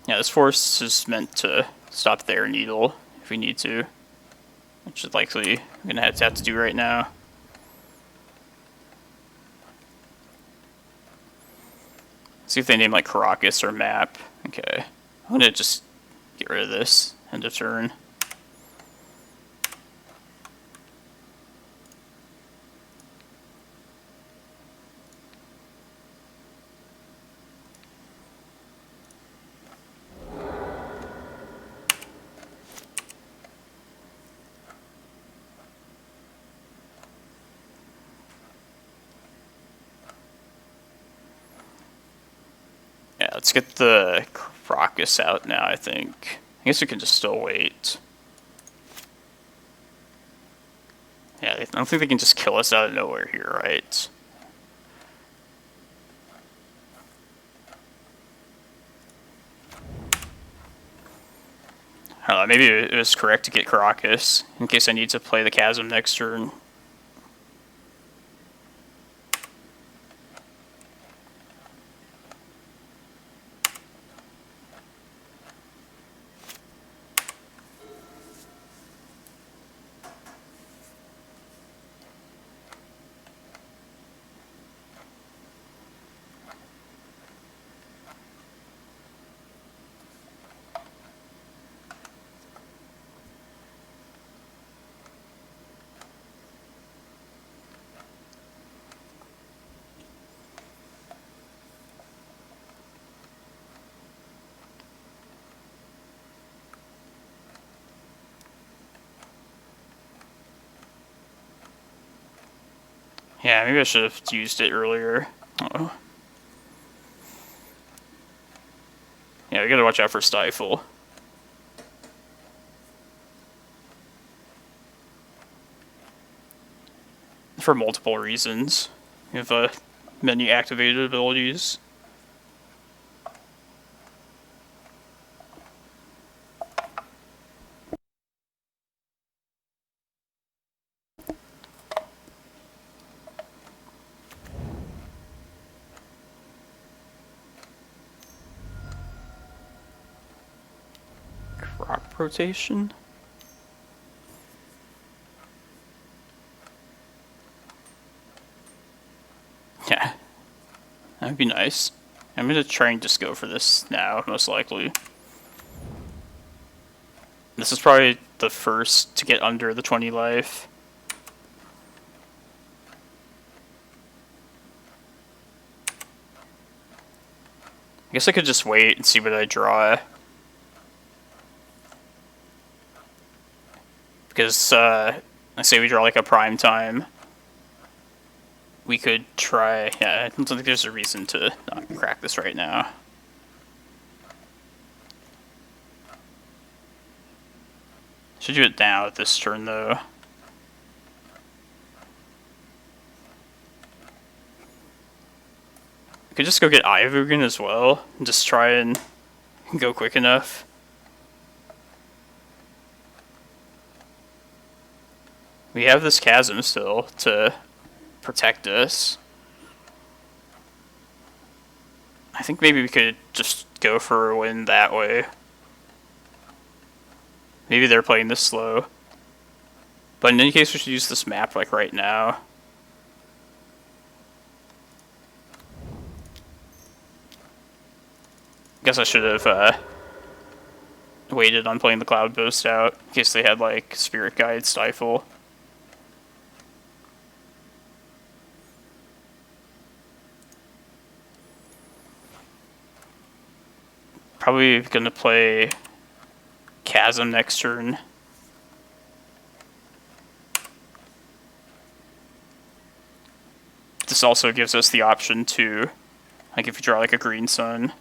Yeah, this Force is meant to stop their Needle if we need to, which is likely I'm going to have to do right now. See if they name like Karakas or Map. Okay, I'm going to just get rid of this, end of turn. Yeah, let's get the Karakas out now, I think. I guess we can just still wait. Yeah, I don't think they can just kill us out of nowhere here, right? I don't know, maybe it was correct to get Karakas, in case I need to play the Chasm next turn. Yeah, maybe I should have used it earlier. Oh. Yeah, we gotta watch out for Stifle. For multiple reasons. We have many activated abilities. Crop rotation? Yeah. That'd be nice. I'm gonna try and just go for this now, most likely. This is probably the first to get under the 20 life. I guess I could just wait and see what I draw. Because, let's say we draw like a prime time. We could try, yeah, I don't think there's a reason to not crack this right now. Should do it now at this turn though. I could just go get Eye of Ugin as well, and just try and go quick enough. We have this chasm still to protect us. I think maybe we could just go for a win that way. Maybe they're playing this slow. But in any case, we should use this map like right now. Guess I should have waited on playing the Cloudpost out in case they had like Spirit Guide, Stifle. Probably gonna play Chasm next turn. This also gives us the option to, like if you draw like a green sun.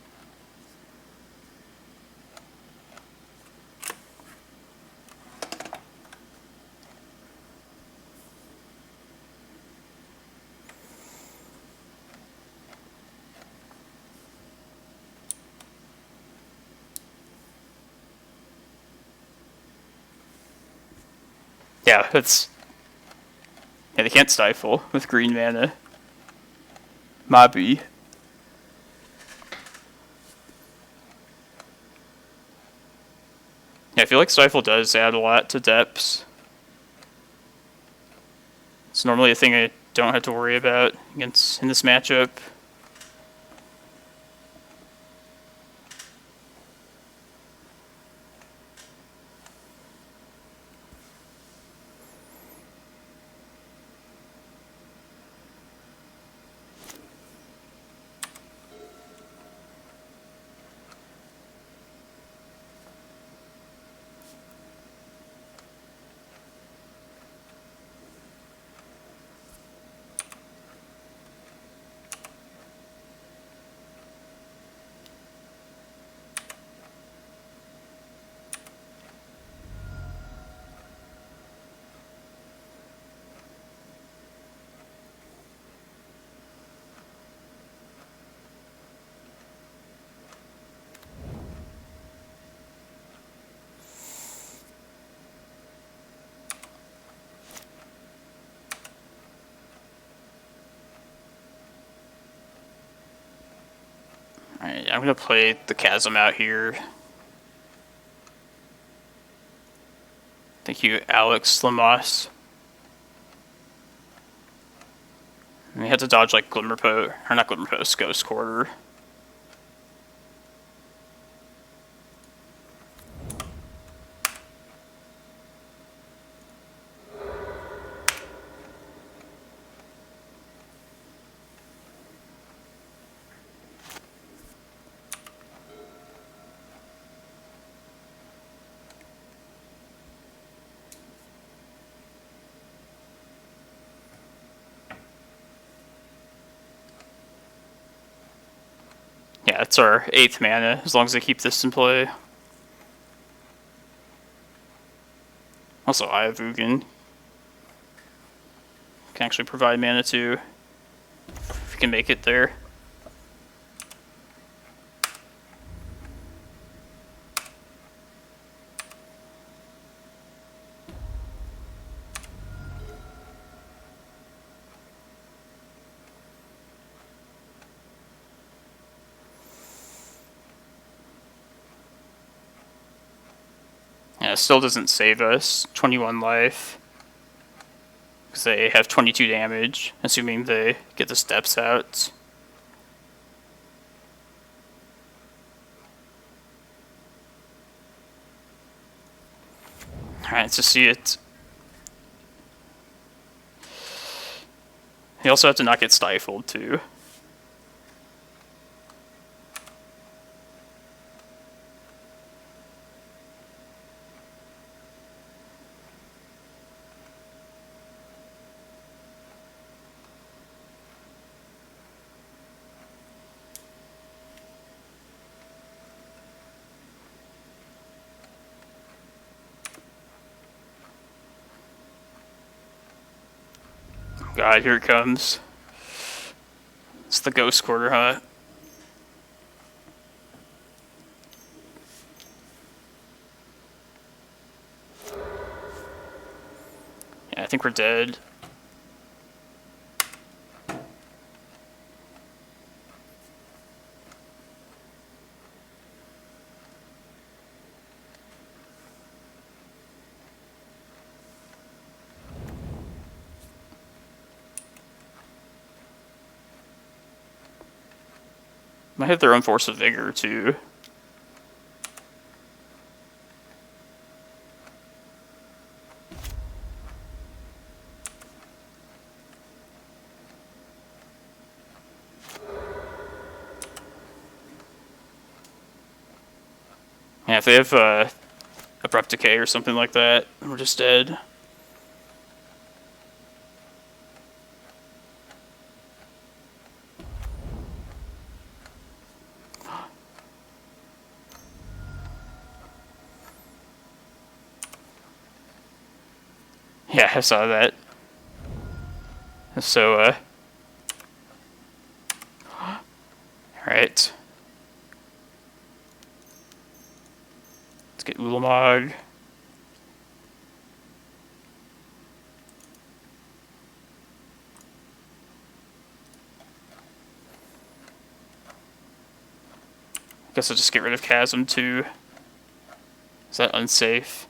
Yeah, it's... Yeah, they can't Stifle with green mana. Mabi. Yeah, I feel like Stifle does add a lot to depths. It's normally a thing I don't have to worry about against in this matchup. Alright, I'm gonna play the Chasm out here. Thank you, Alex Lamas. And we had to dodge like Glimmerpost, or not Glimmerpost, Ghost Quarter. Yeah, it's our 8th mana, as long as I keep this in play. Also, Eye of Ugin can actually provide mana too, if we can make it there. Yeah, it still doesn't save us. 21 life. Because they have 22 damage, assuming they get the steps out. Alright, to see it. You also have to not get stifled, too. God, here it comes. It's the Ghost Quarter, huh? Yeah, I think we're dead. Might have their own Force of Vigor, too. Yeah, if they have Abrupt Decay or something like that, we're just dead. Yeah, I saw that. So, alright. Let's get Ulamog. Guess I'll just get rid of Chasm too. Is that unsafe?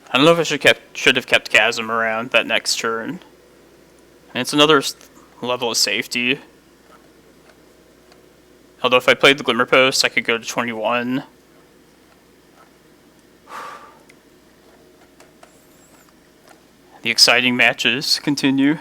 I don't know if I should have kept Chasm around that next turn. And it's another level of safety. Although if I played the Glimmerpost, I could go to 21. The exciting matches continue.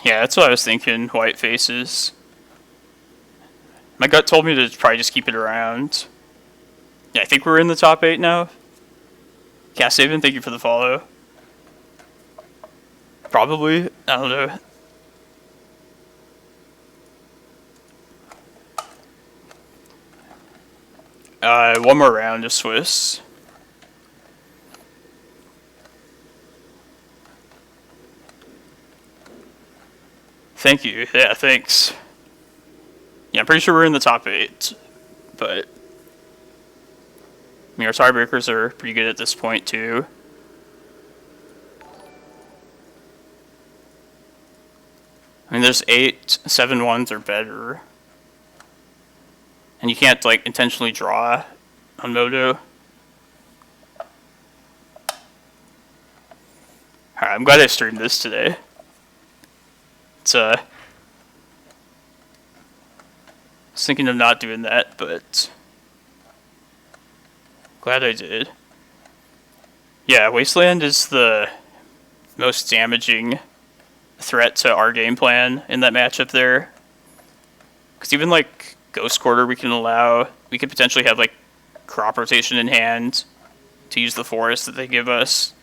Yeah, that's what I was thinking, white faces. My gut told me to probably just keep it around. Yeah, I think we're in the top 8 now. Cast Haven, thank you for the follow. Probably, I don't know. One more round of Swiss. Thank you. Yeah, thanks. Yeah, I'm pretty sure we're in the top 8, but I mean, our tiebreakers are pretty good at this point too. I mean, there's 8 7-1s or better, and you can't like intentionally draw on Moto. Alright, I'm glad I streamed this today. It's I was thinking of not doing that, but Glad I did. Yeah, Wasteland is the most damaging threat to our game plan in that matchup there. Because even like Ghost Quarter we could potentially have like crop rotation in hand to use the forest that they give us.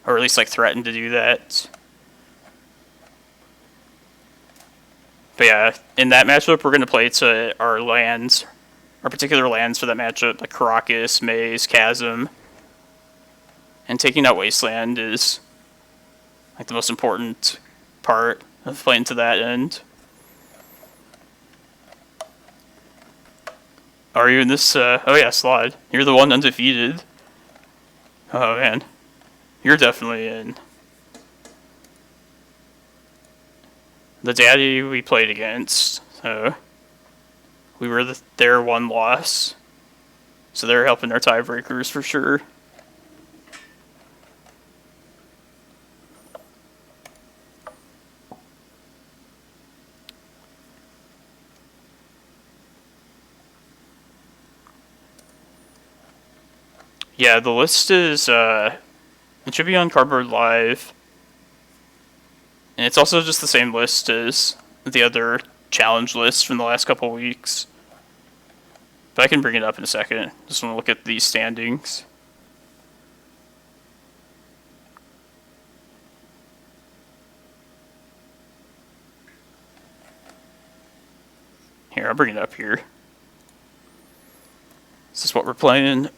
Or at least like threaten to do that. But yeah, in that matchup we're going to play to our lands, our particular lands for that matchup, like Karakas, Maze, Chasm. And taking out Wasteland is like the most important part of playing to that end. Are you in this? Oh yeah, Slide. You're the one undefeated. Oh man, you're definitely in. The daddy we played against, so we were their one loss. So they're helping our tiebreakers for sure. Yeah, the list is, it should be on Cardboard Live. And it's also just the same list as the other challenge lists from the last couple weeks. But I can bring it up in a second. Just want to look at these standings. Here, I'll bring it up here. Is this what we're playing?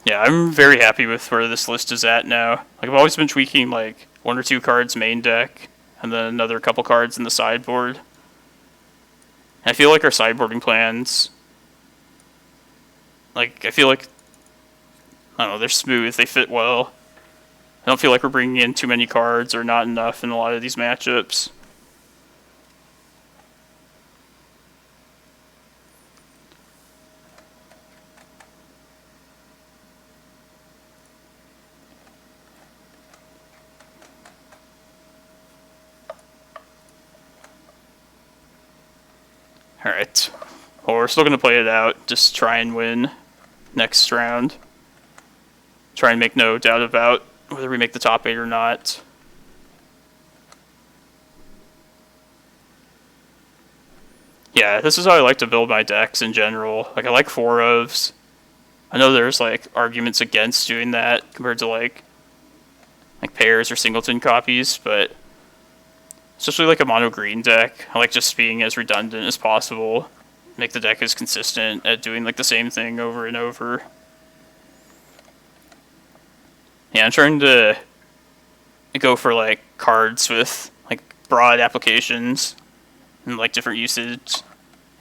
Yeah, I'm very happy with where this list is at now. Like, I've always been tweaking, like, 1 or 2 cards main deck, and then another couple cards in the sideboard. And I feel like our sideboarding plans, like, I feel like, I don't know, they're smooth, they fit well. I don't feel like we're bringing in too many cards or not enough in a lot of these matchups. Alright. Well, we're still going to play it out. Just try and win next round. Try and make no doubt about whether we make the top 8 or not. Yeah, this is how I like to build my decks in general. Like, I like 4-ofs. I know there's, like, arguments against doing that compared to, like pairs or singleton copies, but especially like a mono green deck, I like just being as redundant as possible. Make the deck as consistent at doing like the same thing over and over. Yeah, I'm trying to go for like cards with like broad applications and like different usage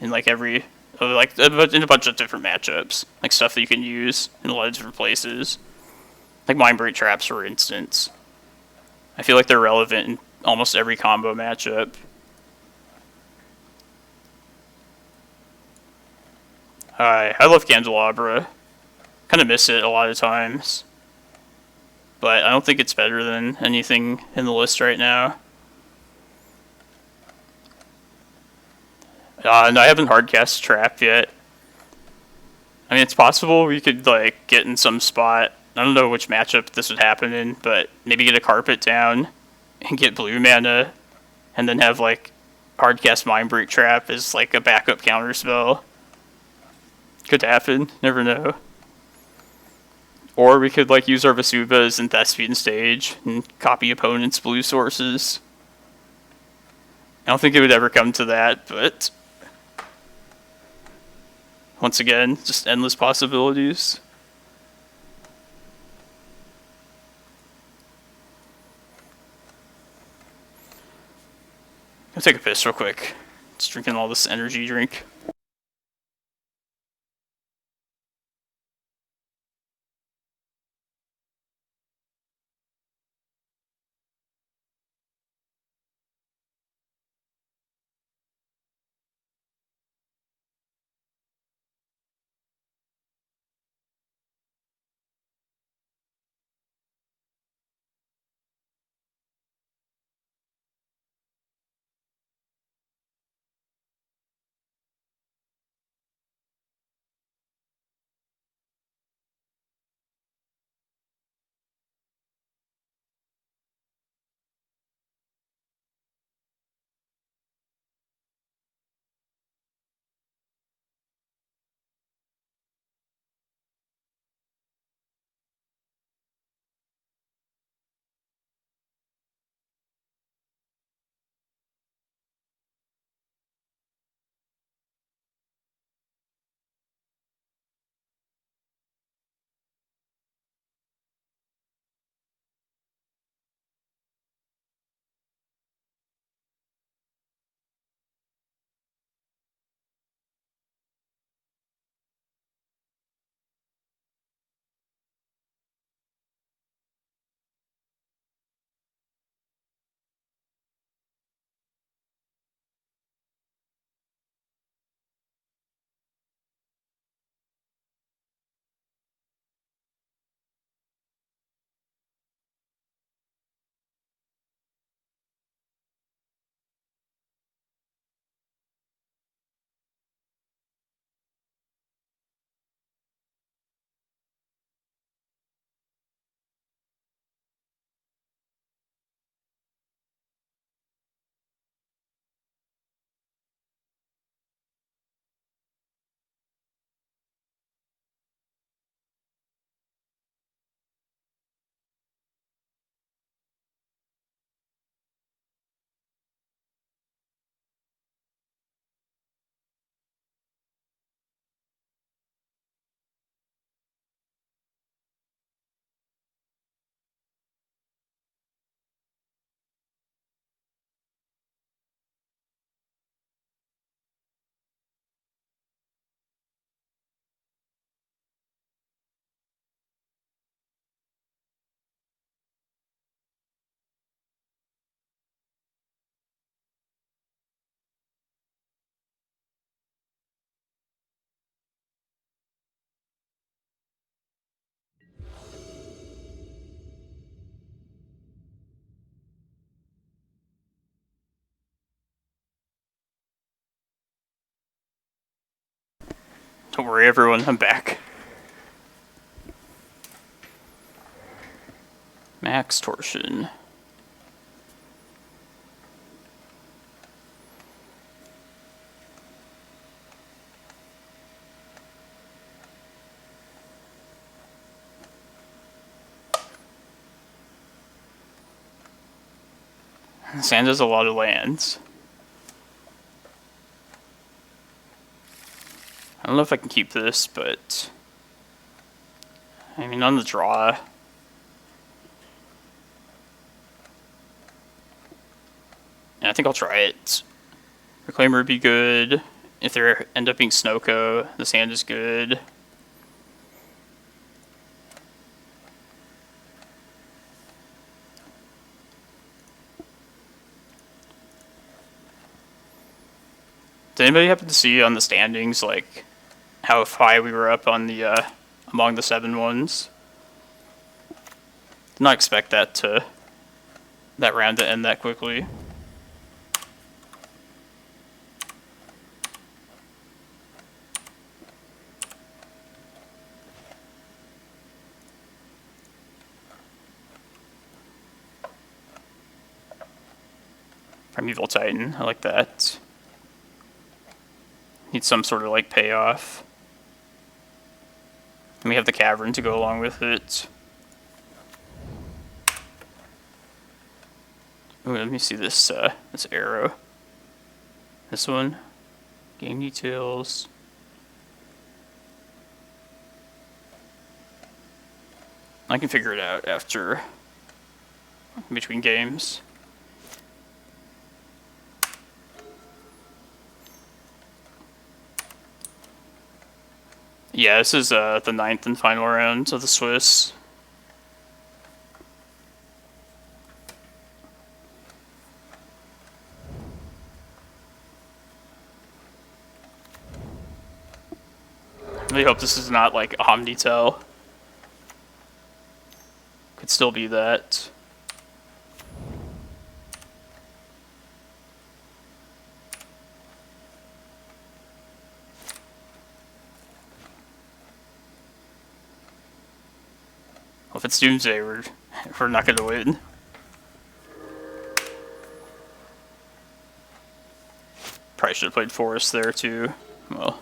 in like every like in a bunch of different matchups, like stuff that you can use in a lot of different places. Like Mindbreak Traps, for instance. I feel like they're relevant in almost every combo matchup. I love Candelabra. Kind of miss it a lot of times. But I don't think it's better than anything in the list right now. And I haven't hardcast Trap yet. I mean, it's possible we could like get in some spot. I don't know which matchup this would happen in, but maybe get a carpet down and get blue mana, and then have like hardcast Mindbreak Trap as like a backup counter spell. Could happen. Never know. Or we could like use our Vesuvas and Thespian stage and copy opponents' blue sources. I don't think it would ever come to that, but once again, just endless possibilities. I'll take a piss real quick. Just drinking all this energy drink. Don't worry, everyone, I'm back. Max Torsion. Sand has a lot of lands. I don't know if I can keep this, but I mean, on the draw. Yeah, I think I'll try it. Reclaimer would be good. If there end up being Snowco, the sand is good. Did anybody happen to see on the standings, like, how high we were up on the, among the 7 ones? Did not expect that round to end that quickly. Primeval Titan, I like that. Need some sort of, like, payoff. And we have the Cavern to go along with it. Ooh, let me see this, this arrow. This one. Game details. I can figure it out after, between games. Yeah, this is the 9th and final round of the Swiss. I really hope this is not like Omnitel. Could still be that. Well, if it's Doomsday, we're not gonna win. Probably should have played Forest there too. Well.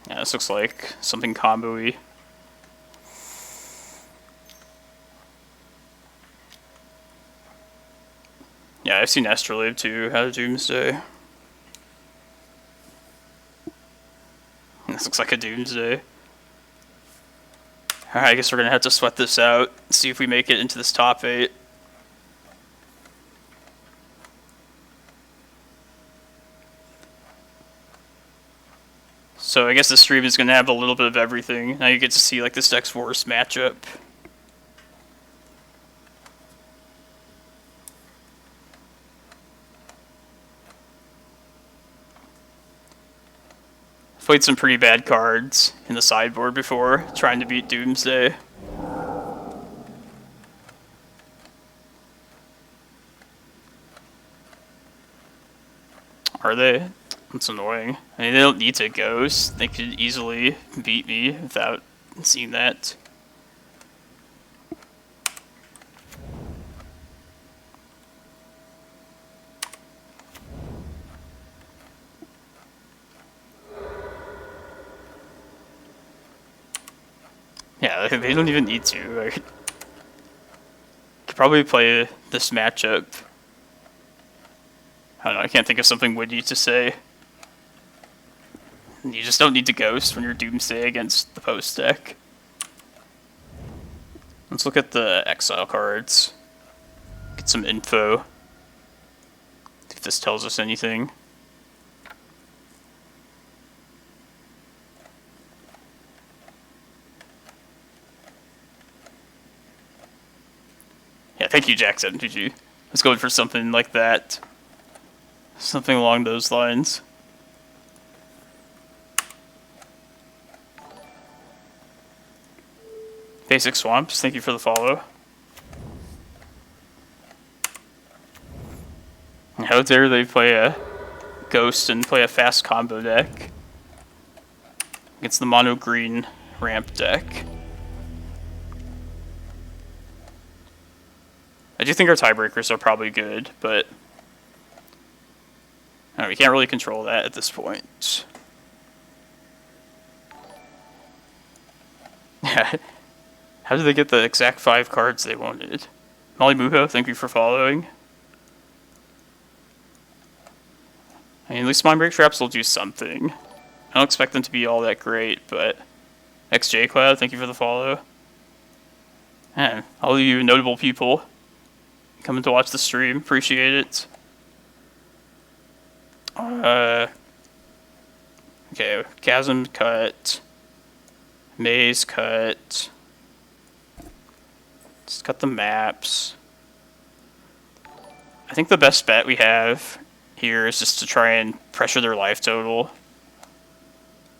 Yeah, this looks like something combo-y. Yeah, I've seen Astrolabe too, out of Doomsday. This looks like a Doomsday. Alright, I guess we're gonna have to sweat this out, see if we make it into this top 8. So I guess the stream is gonna have a little bit of everything. Now you get to see like this X-Force matchup. Played some pretty bad cards in the sideboard before, trying to beat Doomsday. Are they? That's annoying. I mean, they don't need to ghost. They could easily beat me without seeing that. Yeah, they don't even need to. I could probably play this matchup. I don't know, I can't think of something witty to say. You just don't need to ghost when you're Doomsday against the post deck. Let's look at the exile cards. Get some info. If this tells us anything. Yeah, thank you, Jackson. GG. I was going for something like that. Something along those lines. Basic Swamps, thank you for the follow. How dare they play a Ghost and play a fast combo deck against the mono green ramp deck. I do think our tiebreakers are probably good, but we can't really control that at this point. How did they get the exact 5 cards they wanted? Molly Muho, thank you for following. I mean, at least Mindbreak Traps will do something. I don't expect them to be all that great, but XJ Cloud, thank you for the follow. Man, all of you notable people coming to watch the stream, appreciate it. Okay, Chasm cut. Maze cut. Let's cut the maps. I think the best bet we have here is just to try and pressure their life total.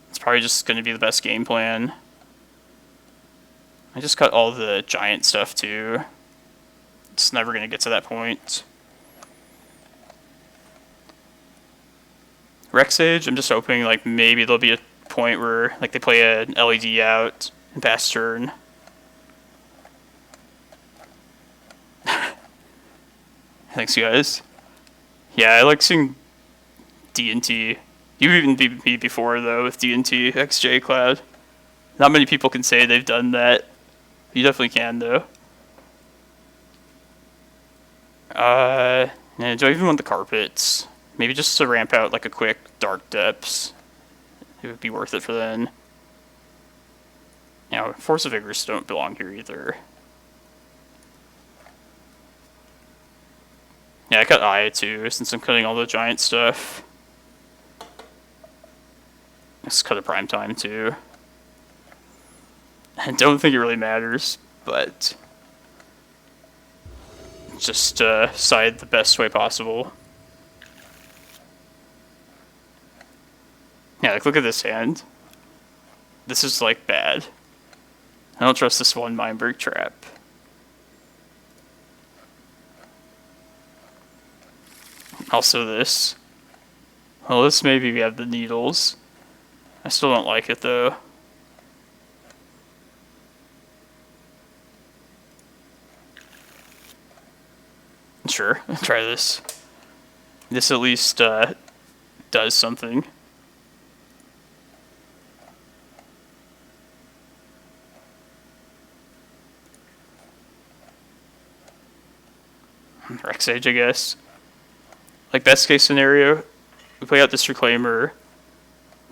It's probably just going to be the best game plan. I just cut all the giant stuff too. It's never going to get to that point. Rec Sage, I'm just hoping like maybe there'll be a point where like they play an LED out and pass turn. Thanks, guys. Yeah, I like seeing D&T. You even beat me before, though, with D&T XJ Cloud. Not many people can say they've done that. You definitely can, though. Do I even want the carpets? Maybe just to ramp out, like, a quick Dark Depths. It would be worth it for then. Force of Vigor don't belong here either. Yeah, I cut Eye too, since I'm cutting all the giant stuff. Let's cut a Prime Time too. I don't think it really matters, but just side the best way possible. Yeah, like look at this hand. This is like bad. I don't trust this one Mindbreak Trap. Also this. Well, this maybe we have the needles. I still don't like it though. Sure, try this. This at least does something. Rec Sage, I guess. Like, best case scenario, we play out this Reclaimer,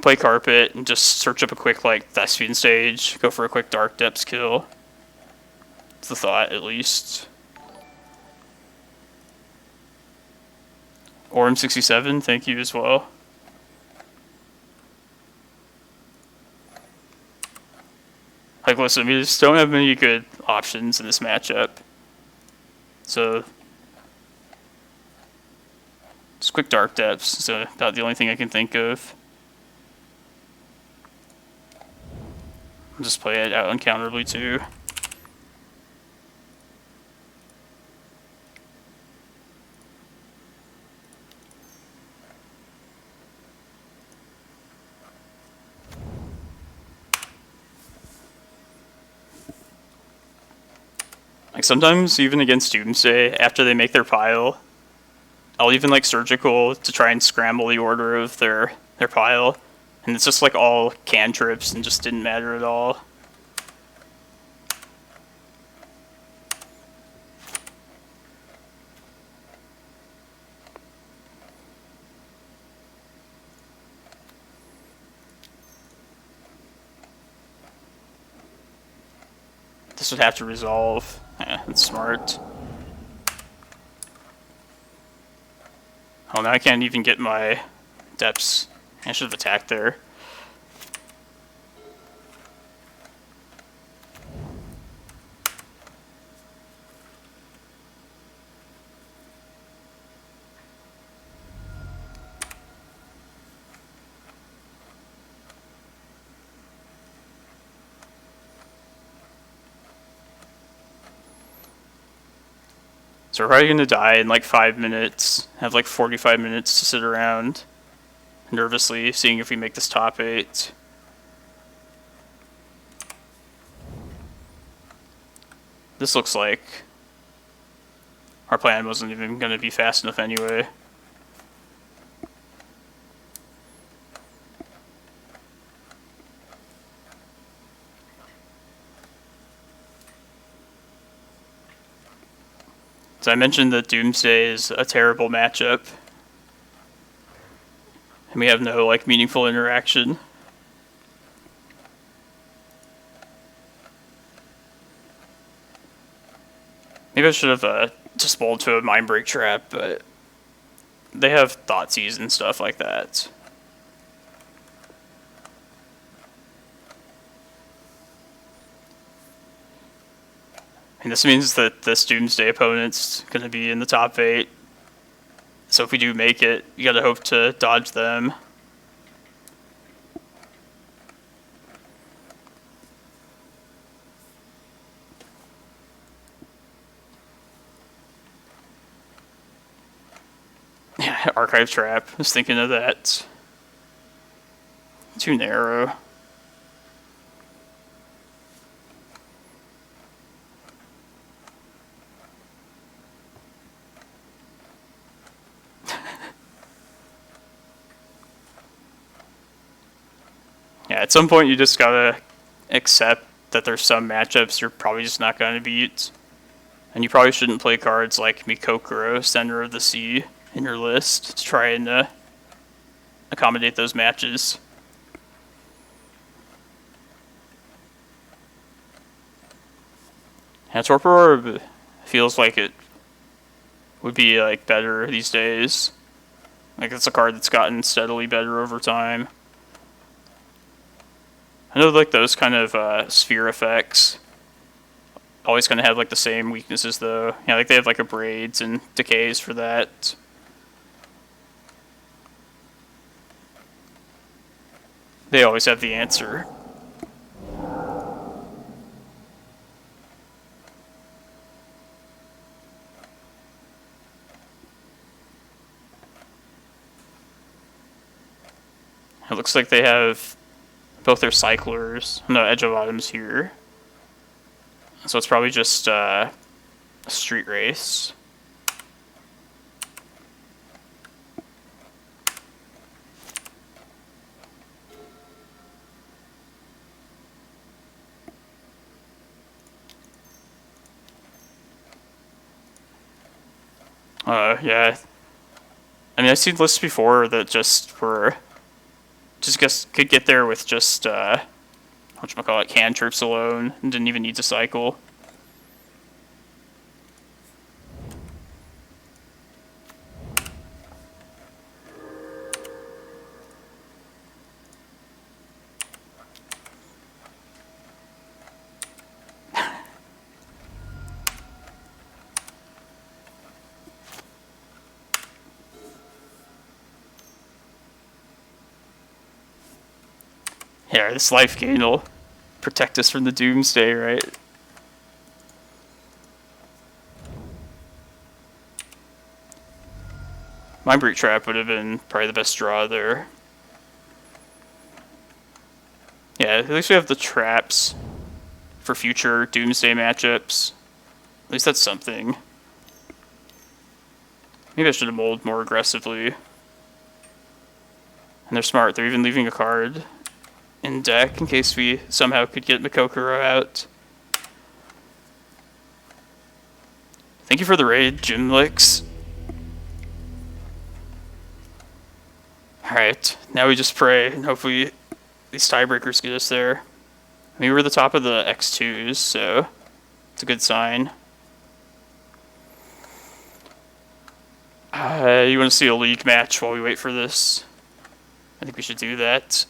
play Carpet, and just search up a quick, like, Thespian Sage, go for a quick Dark Depths kill. It's the thought, at least. Orm67, thank you as well. Like, listen, we just don't have many good options in this matchup. So just quick Dark Depths is about the only thing I can think of. I'll just play it out uncounterably too. Like sometimes even against Doomsday, after they make their pile, I'll even like Surgical to try and scramble the order of their pile. And it's just like all cantrips and just didn't matter at all. This would have to resolve. Yeah, that's smart. Oh, now I can't even get my depths. I should have attacked there. So we're probably going to die in like 5 minutes, have like 45 minutes to sit around nervously seeing if we make this top 8. This looks like our plan wasn't even going to be fast enough anyway. So I mentioned that Doomsday is a terrible matchup. And we have no like meaningful interaction. Maybe I should have just bowled to a Mindbreak Trap, but they have Thoughtseize and stuff like that. And this means that this Doomsday opponent's going to be in the top 8. So if we do make it, you gotta hope to dodge them. Yeah, Archive Trap. I was thinking of that. Too narrow. Yeah, at some point you just gotta accept that there's some matchups you're probably just not gonna beat. And you probably shouldn't play cards like Mikokoro, Center of the Sea, in your list to try and accommodate those matches. Yeah, Torpor Orb feels like it would be like better these days. Like it's a card that's gotten steadily better over time. I know like those kind of sphere effects always kind of have like the same weaknesses though. Yeah, like they have like abrades and decays for that. They always have the answer. It looks like they have both their cyclers. No, Edge of Autumn's here. So it's probably just a street race. Yeah. I mean, I've seen lists before that just were... could get there with just, whatchamacallit, cantrips alone, and didn't even need to cycle. Yeah, this life gain will protect us from the Doomsday, right? Mindbreak Trap would have been probably the best draw there. Yeah, at least we have the traps for future Doomsday matchups. At least that's something. Maybe I should have mulled more aggressively. And they're smart, they're even leaving a card in deck in case we somehow could get Mikokoro out. Thank you for the raid, Jimlix. Alright, now we just pray and hopefully these tiebreakers get us there. I mean, we're at the top of the X2s, so it's a good sign. You want to see a league match while we wait for this? I think we should do that.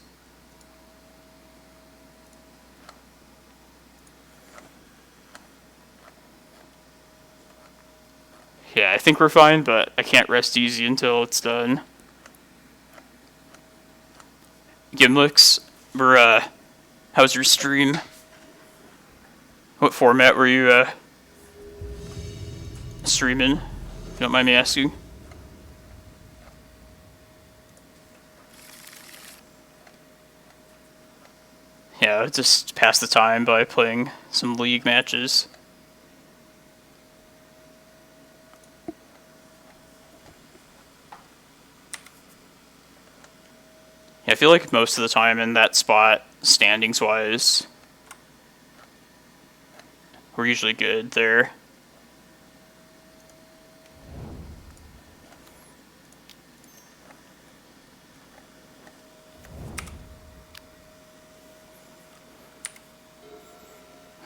Yeah, I think we're fine, but I can't rest easy until it's done. Gimlix, how was your stream? What format were you streaming, if you don't mind me asking. Yeah, just pass the time by playing some League matches. Yeah, I feel like most of the time in that spot, standings-wise, we're usually good there.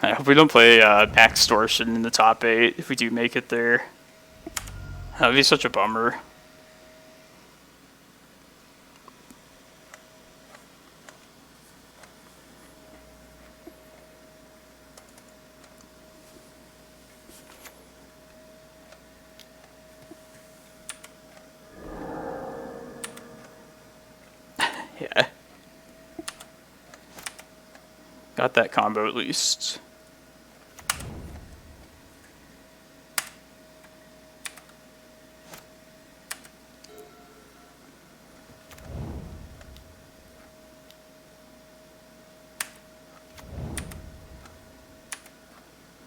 I hope we don't play Backstortion in the top 8 if we do make it there. That would be such a bummer. Yeah. Got that combo at least.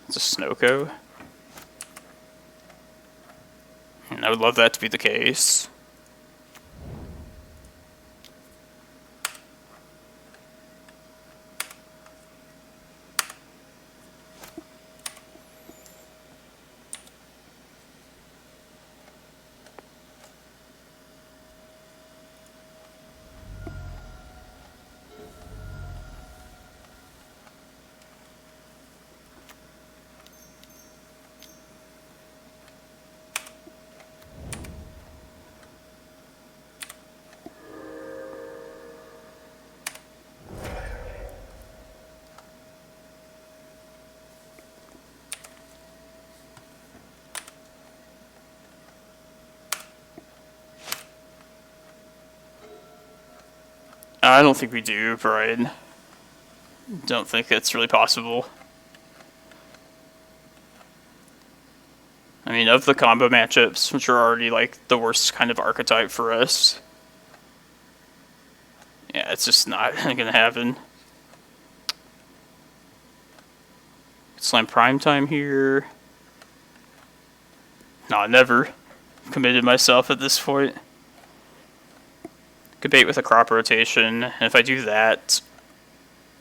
It's a Snoko. And I would love that to be the case. I don't think we do, Brian. Don't think it's really possible. I mean, of the combo matchups, which are already like the worst kind of archetype for us, yeah, it's just not gonna happen. Slam prime time here. No, I never committed myself at this point. Could bait with a crop rotation, and if I do that,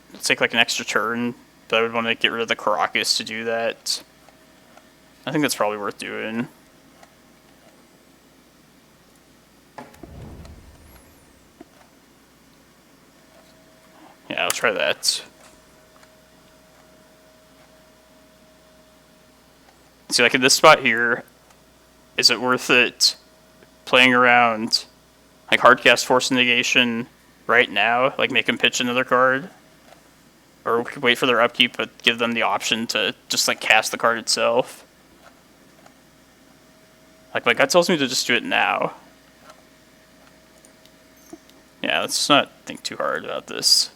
it'll take like an extra turn, but I would want to get rid of the Karakas to do that. I think that's probably worth doing. Yeah, I'll try that. See, like in this spot here, is it worth it playing around like hardcast Force Negation right now? Like make them pitch another card? Or we could wait for their upkeep but give them the option to just like cast the card itself? Like my gut tells me to just do it now. Yeah, let's not think too hard about this.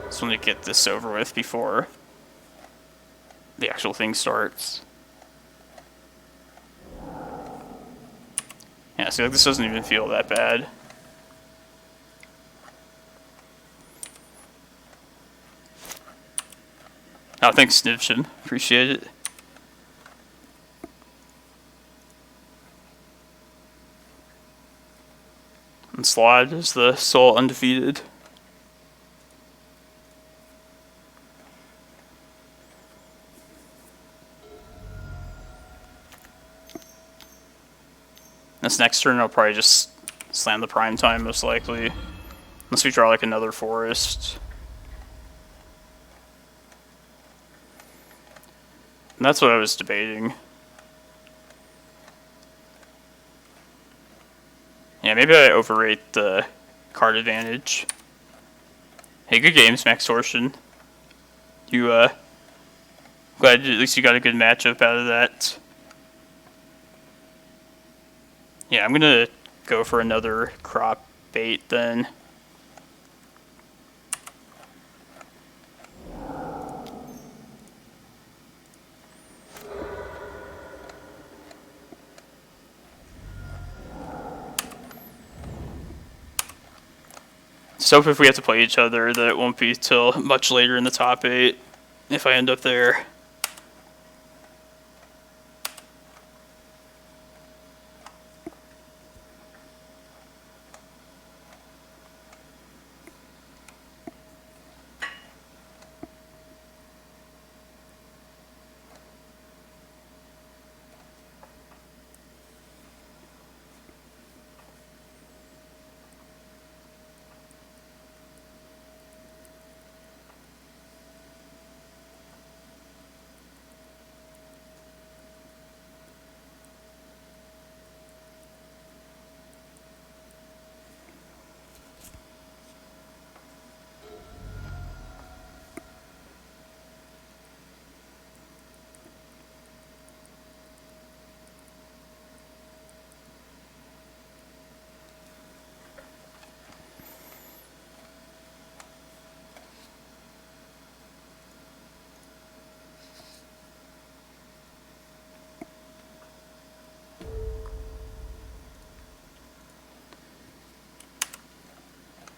Just want to get this over with before the actual thing starts. Yeah, see, like this doesn't even feel that bad. Oh, thanks, Snivshin. Appreciate it. And Slide is the sole undefeated. This next turn I'll probably just slam the prime time most likely. Unless we draw like another forest. And that's what I was debating. Yeah, maybe I overrate the card advantage. Hey, good games, Max Torsion. You, glad at least you got a good matchup out of that. Yeah, I'm gonna go for another crop bait then. So if we have to play each other, that it won't be till much later in the top 8 if I end up there.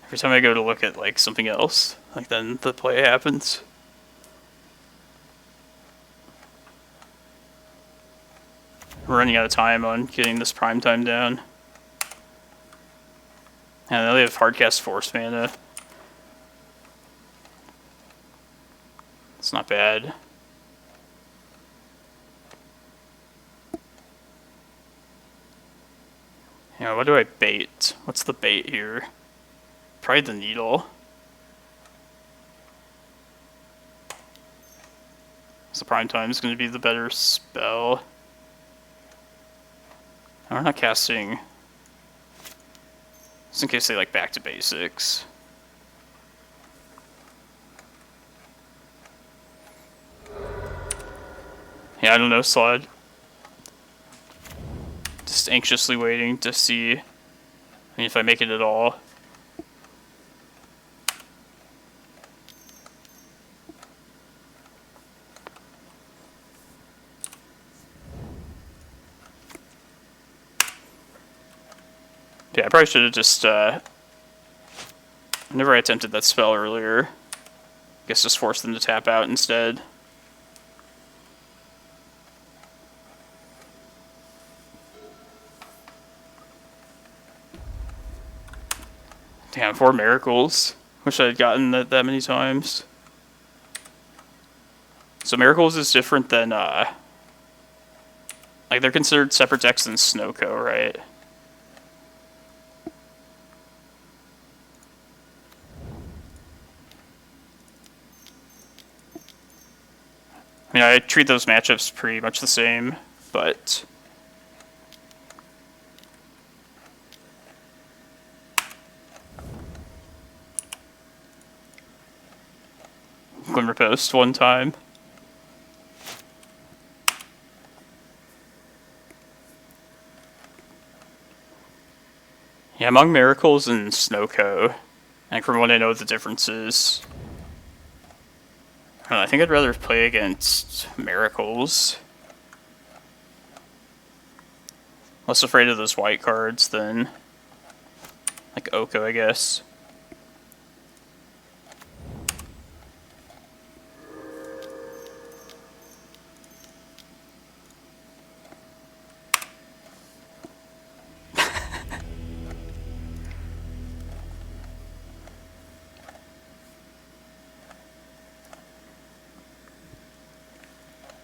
Every time I go to look at like something else, like then the play happens. We're running out of time on getting this prime time down. And now they have hardcast force mana. It's not bad. Yeah, what do I bait? What's the bait here? Probably the needle. So prime time is going to be the better spell. And we're not casting. Just in case they like back to basics. Yeah, I don't know, Slod. Just anxiously waiting to see if I make it at all. Yeah, I probably should have just, whenever I attempted that spell earlier, I guess just force them to tap out instead. Damn, 4 miracles. Wish I had gotten that many times. So miracles is different than, like they're considered separate decks than Snowco, right? I mean, I treat those matchups pretty much the same, but Glimmerpost one time. Yeah, among miracles and Snowco, and from what I know the differences, I don't know, I think I'd rather play against miracles. Less afraid of those white cards than like Oko, I guess.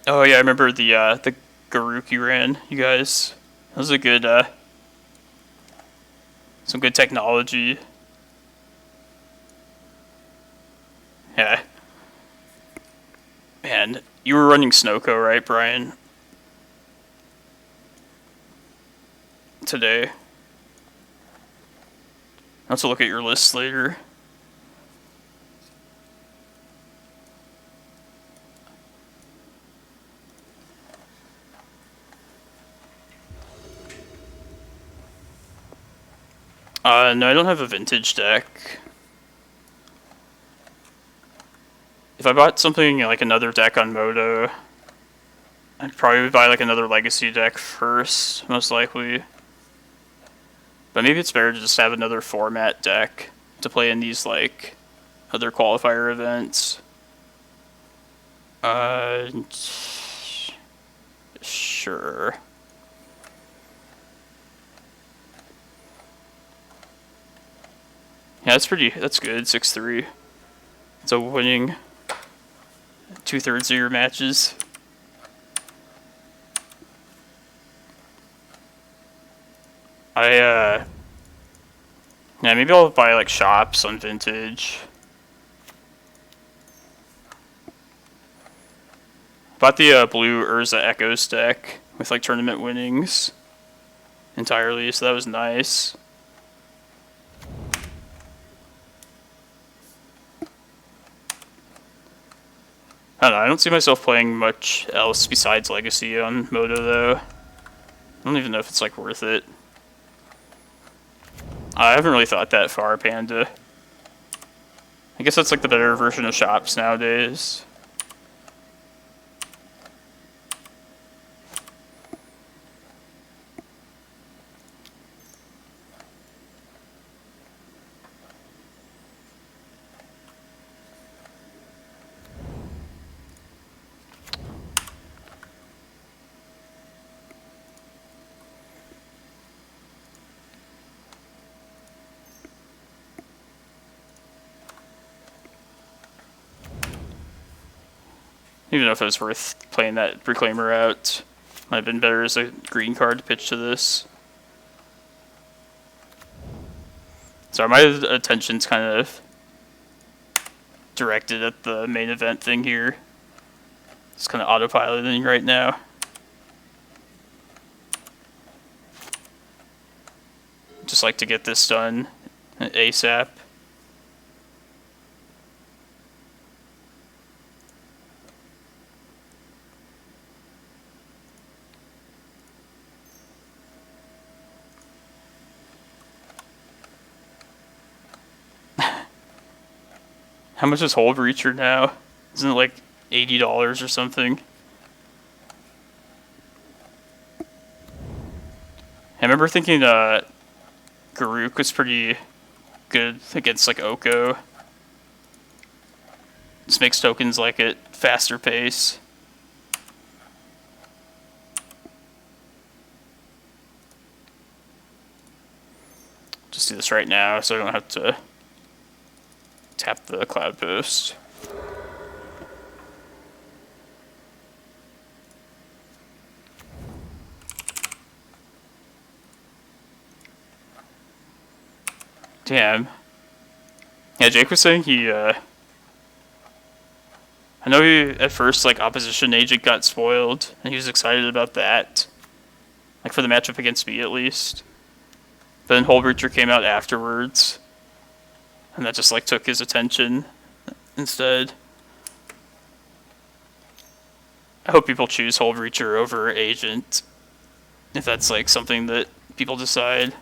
Oh yeah, I remember the Garuk you ran, you guys. That was a good, some good technology. Yeah. Man, you were running Snowco, right, Brian? Today. I'll have to look at your list later. No, I don't have a vintage deck. If I bought something like another deck on Moto, I'd probably buy like another legacy deck first, most likely. But maybe it's better to just have another format deck to play in these like other qualifier events. Sure. Yeah, that's good, 6-3. So winning 2/3 of your matches. Yeah, maybe I'll buy like shops on Vintage. Bought the blue Urza Echoes deck with like tournament winnings entirely, so that was nice. I don't know, I don't see myself playing much else besides Legacy on Moto though. I don't even know if it's like worth it. I haven't really thought that far, Panda. I guess that's like the better version of shops nowadays. Even know if it was worth playing that Reclaimer out. Might have been better as a green card to pitch to this. Sorry, my attention's kind of directed at the main event thing here. It's kind of autopiloting right now. Just like to get this done ASAP. How much is Hold Reacher now? Isn't it like $80 or something? I remember thinking Garuk was pretty good against like Oko. Just makes tokens like at faster pace. Just do this right now so I don't have to tap the Cloudpost. Damn. Yeah, Jake was saying he, I know he, at first, like, Opposition Agent got spoiled, and he was excited about that. Like, for the matchup against me, at least. But then Hold Reacher came out afterwards. And that just like took his attention instead. I hope people choose Hold Reacher over Agent. If that's like something that people decide.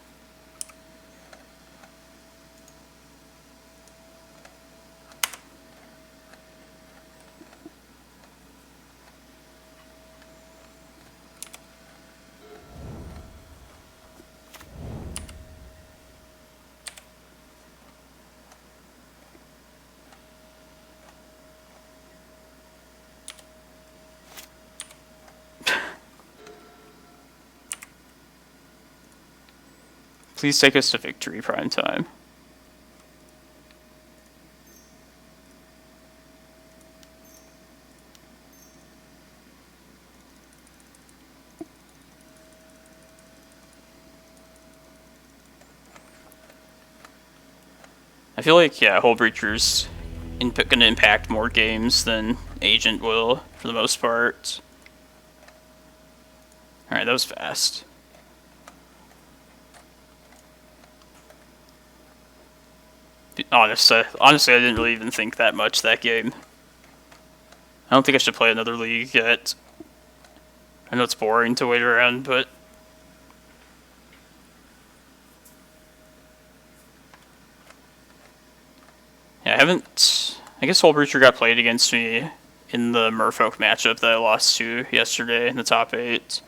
Please take us to victory, prime time. I feel like, yeah, Hold Breacher's gonna impact more games than Agent will, for the most part. Alright, that was fast. Honestly, I didn't really even think that much that game. I don't think I should play another league yet. I know it's boring to wait around, but... yeah, I guess Hold Breacher got played against me in the Merfolk matchup that I lost to yesterday in the top 8.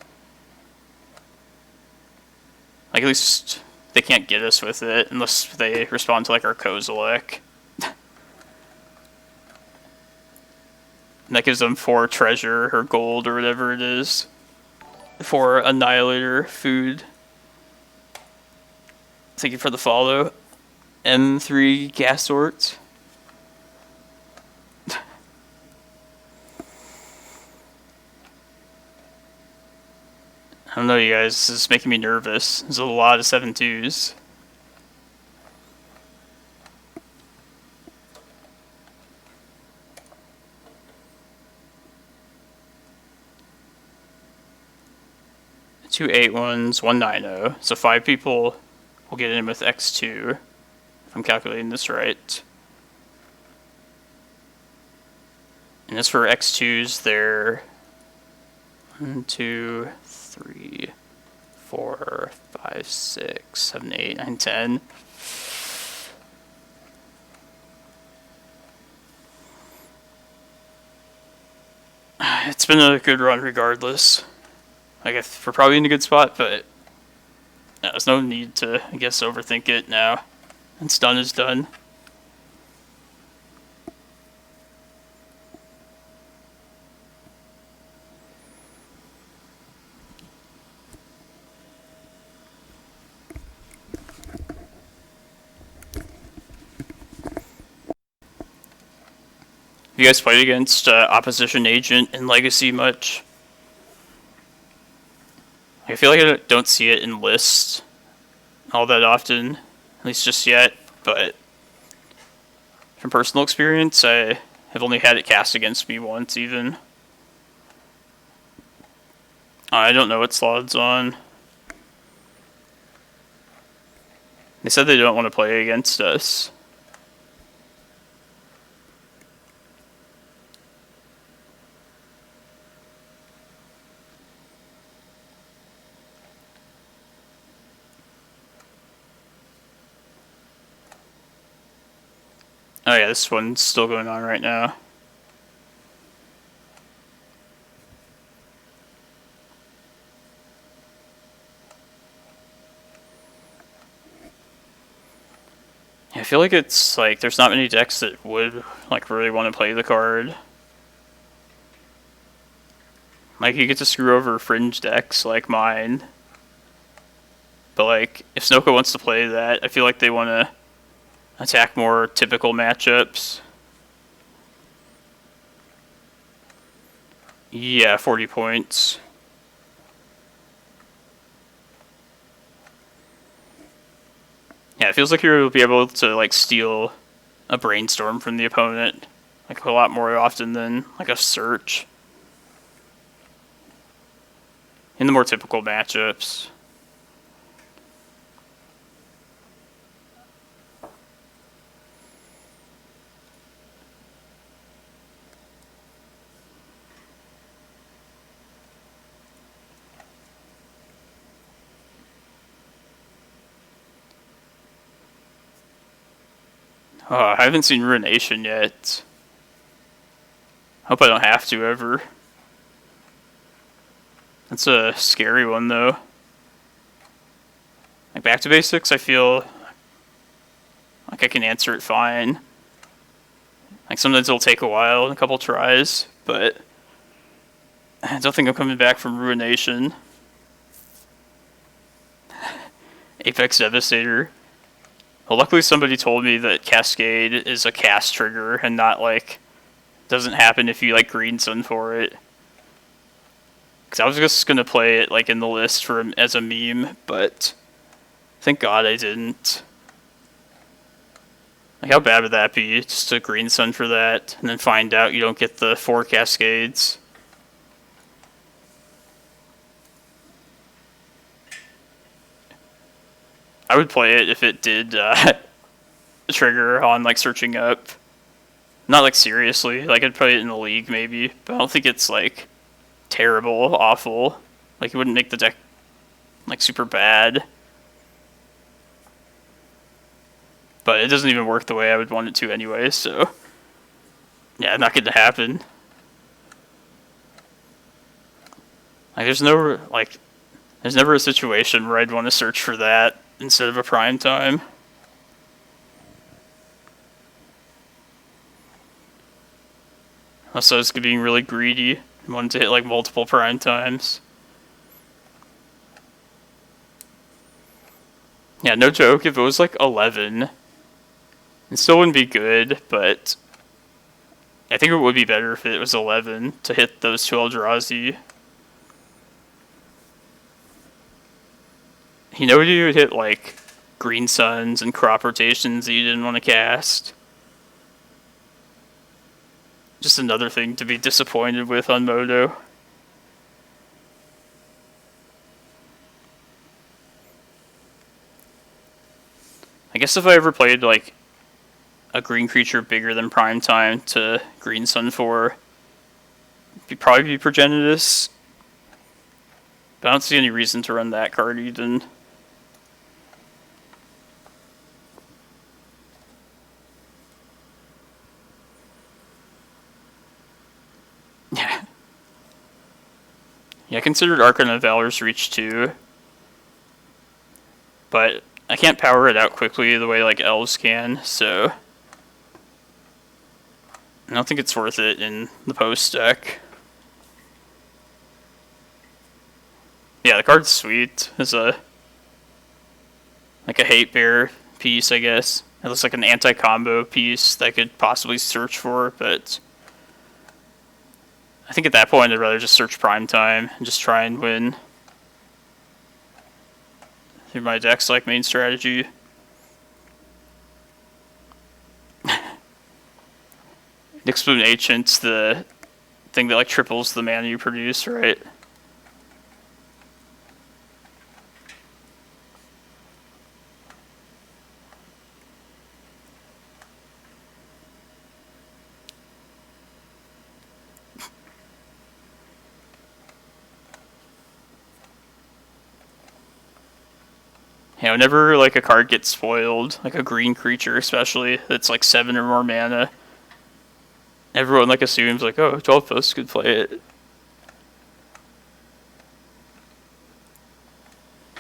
Like, at least they can't get us with it unless they respond to like our Kozilek. And that gives them 4 treasure or gold or whatever it is for Annihilator food. Thank you for the follow. M3 gas sorts. I don't know, you guys. This is making me nervous. There's a lot of 7-2s. Two 8-1s, one 9-0. So 5 people will get in with X2, if I'm calculating this right. And as for X2s, they're 1, 2, 3, 4, 5, 6, 7, 8, 9, 10. It's been a good run regardless. I guess we're probably in a good spot, but there's no need to, I guess, overthink it now. It's done is done. You guys played against Opposition Agent in Legacy much? I feel like I don't see it in lists all that often, at least just yet, but from personal experience, I have only had it cast against me once even. I don't know what slot's on. They said they don't want to play against us. Oh yeah, this one's still going on right now. Yeah, I feel like it's like there's not many decks that would like really want to play the card. Like you get to screw over fringe decks like mine. But like if Snoka wants to play that, I feel like they want to attack more typical matchups. Yeah, 40 points. Yeah, it feels like you'll be able to like steal a brainstorm from the opponent like a lot more often than like a search in the more typical matchups. Oh, I haven't seen Ruination yet. Hope I don't have to ever. That's a scary one though. Like back to basics, I feel like I can answer it fine. Like sometimes it'll take a while and a couple tries, but I don't think I'm coming back from Ruination. Apex Devastator. Well, luckily somebody told me that Cascade is a cast trigger and not like doesn't happen if you like green sun for it. Because I was just gonna play it like in the list for as a meme, but thank God I didn't. Like how bad would that be? Just a green sun for that, and then find out you don't get the 4 Cascades. I would play it if it did trigger on like searching up. Not like seriously, like I'd play it in the league maybe, but I don't think it's like terrible, awful. Like it wouldn't make the deck like super bad. But it doesn't even work the way I would want it to anyway, so yeah, not going to happen. Like there's never a situation where I'd want to search for that instead of a prime time. Also, it's being really greedy and wanted to hit like multiple prime times. Yeah, no joke, if it was like 11, it still wouldn't be good, but I think it would be better if it was 11 to hit those 2 Eldrazi. You know, you would hit like Green Suns and crop rotations that you didn't want to cast. Just another thing to be disappointed with on Moto. I guess if I ever played like a green creature bigger than prime time to Green Sun 4, it'd probably be Progenitus. But I don't see any reason to run that card even. Yeah. Yeah, I considered Archon of Valor's Reach too. But I can't power it out quickly the way like elves can, so I don't think it's worth it in the post deck. Yeah, the card's sweet. It's a hate bear piece, I guess. It looks like an anti-combo piece that I could possibly search for, but I think at that point I'd rather just search prime time and just try and win through my deck's like main strategy. Nyxbloom Ancient's the thing that like triples the mana you produce, right? Yeah, whenever like a card gets spoiled, like a green creature especially, that's like 7 or more mana, everyone like assumes like, oh, 12 posts could play it.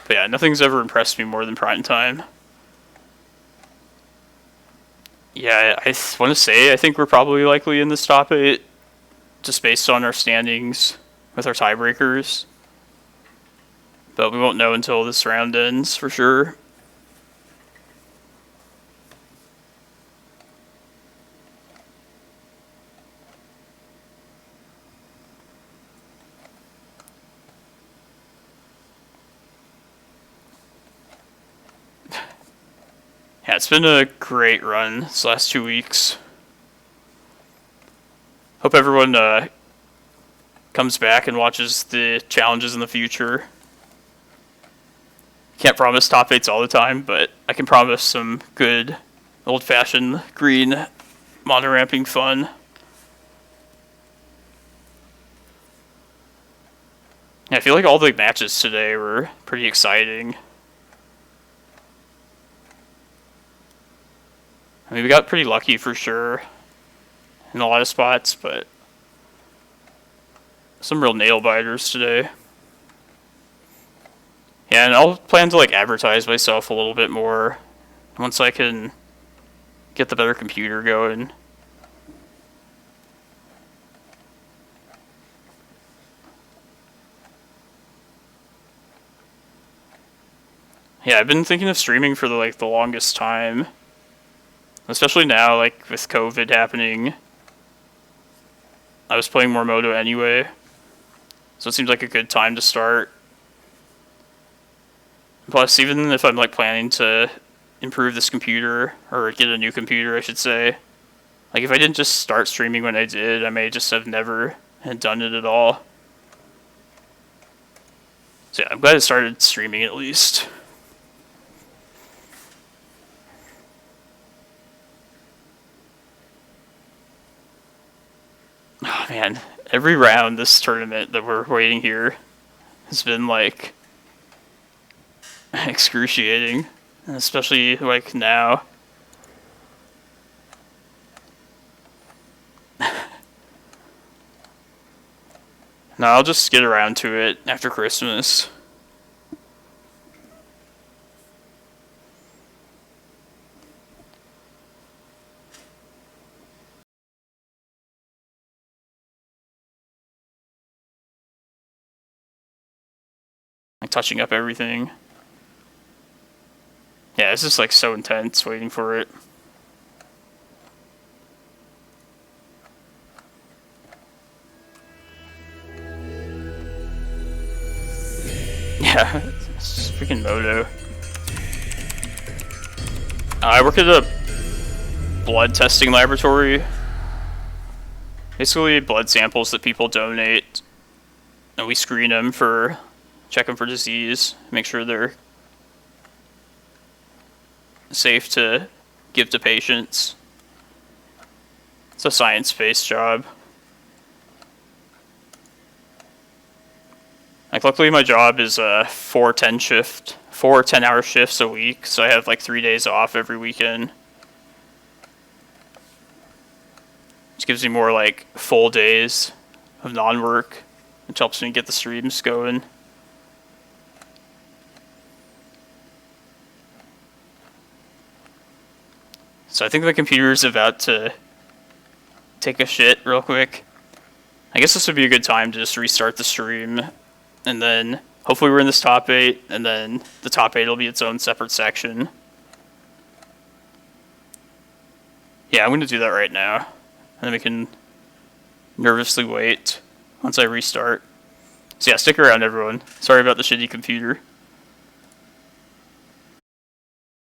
But yeah, nothing's ever impressed me more than prime time. Yeah, I want to say I think we're probably likely in this top 8, just based on our standings with our tiebreakers. But we won't know until this round ends, for sure. Yeah, it's been a great run this last 2 weeks. Hope everyone comes back and watches the challenges in the future. Can't promise top 8s all the time, but I can promise some good old-fashioned green mono ramping fun. Yeah, I feel like all the matches today were pretty exciting. I mean, we got pretty lucky for sure in a lot of spots, but some real nail biters today. Yeah, and I'll plan to like advertise myself a little bit more once I can get the better computer going. Yeah, I've been thinking of streaming for the longest time. Especially now, like with COVID happening. I was playing more Moto anyway, so it seems like a good time to start. Plus, even if I'm like planning to improve this computer, or get a new computer, I should say, like if I didn't just start streaming when I did, I may just have never had done it at all. So yeah, I'm glad I started streaming at least. Oh man, every round this tournament that we're waiting here has been like excruciating, and especially like now. No, I'll just get around to it after Christmas. like touching up everything. Yeah, it's just like so intense waiting for it. Yeah, it's freaking Moto. I work at a blood testing laboratory. Basically, blood samples that people donate, and we screen them for, check them for disease, make sure they're safe to give to patients. It's a science-based job. Like, luckily my job is a 4-10 shift, 4 10-hour shifts a week, so I have like 3 days off every weekend. Which gives me more like full days of non-work, which helps me get the streams going. So I think the computer's about to take a shit real quick. I guess this would be a good time to just restart the stream, and then hopefully we're in this top 8, and then the top 8 will be its own separate section. Yeah, I'm going to do that right now, and then we can nervously wait once I restart. So yeah, stick around everyone. Sorry about the shitty computer.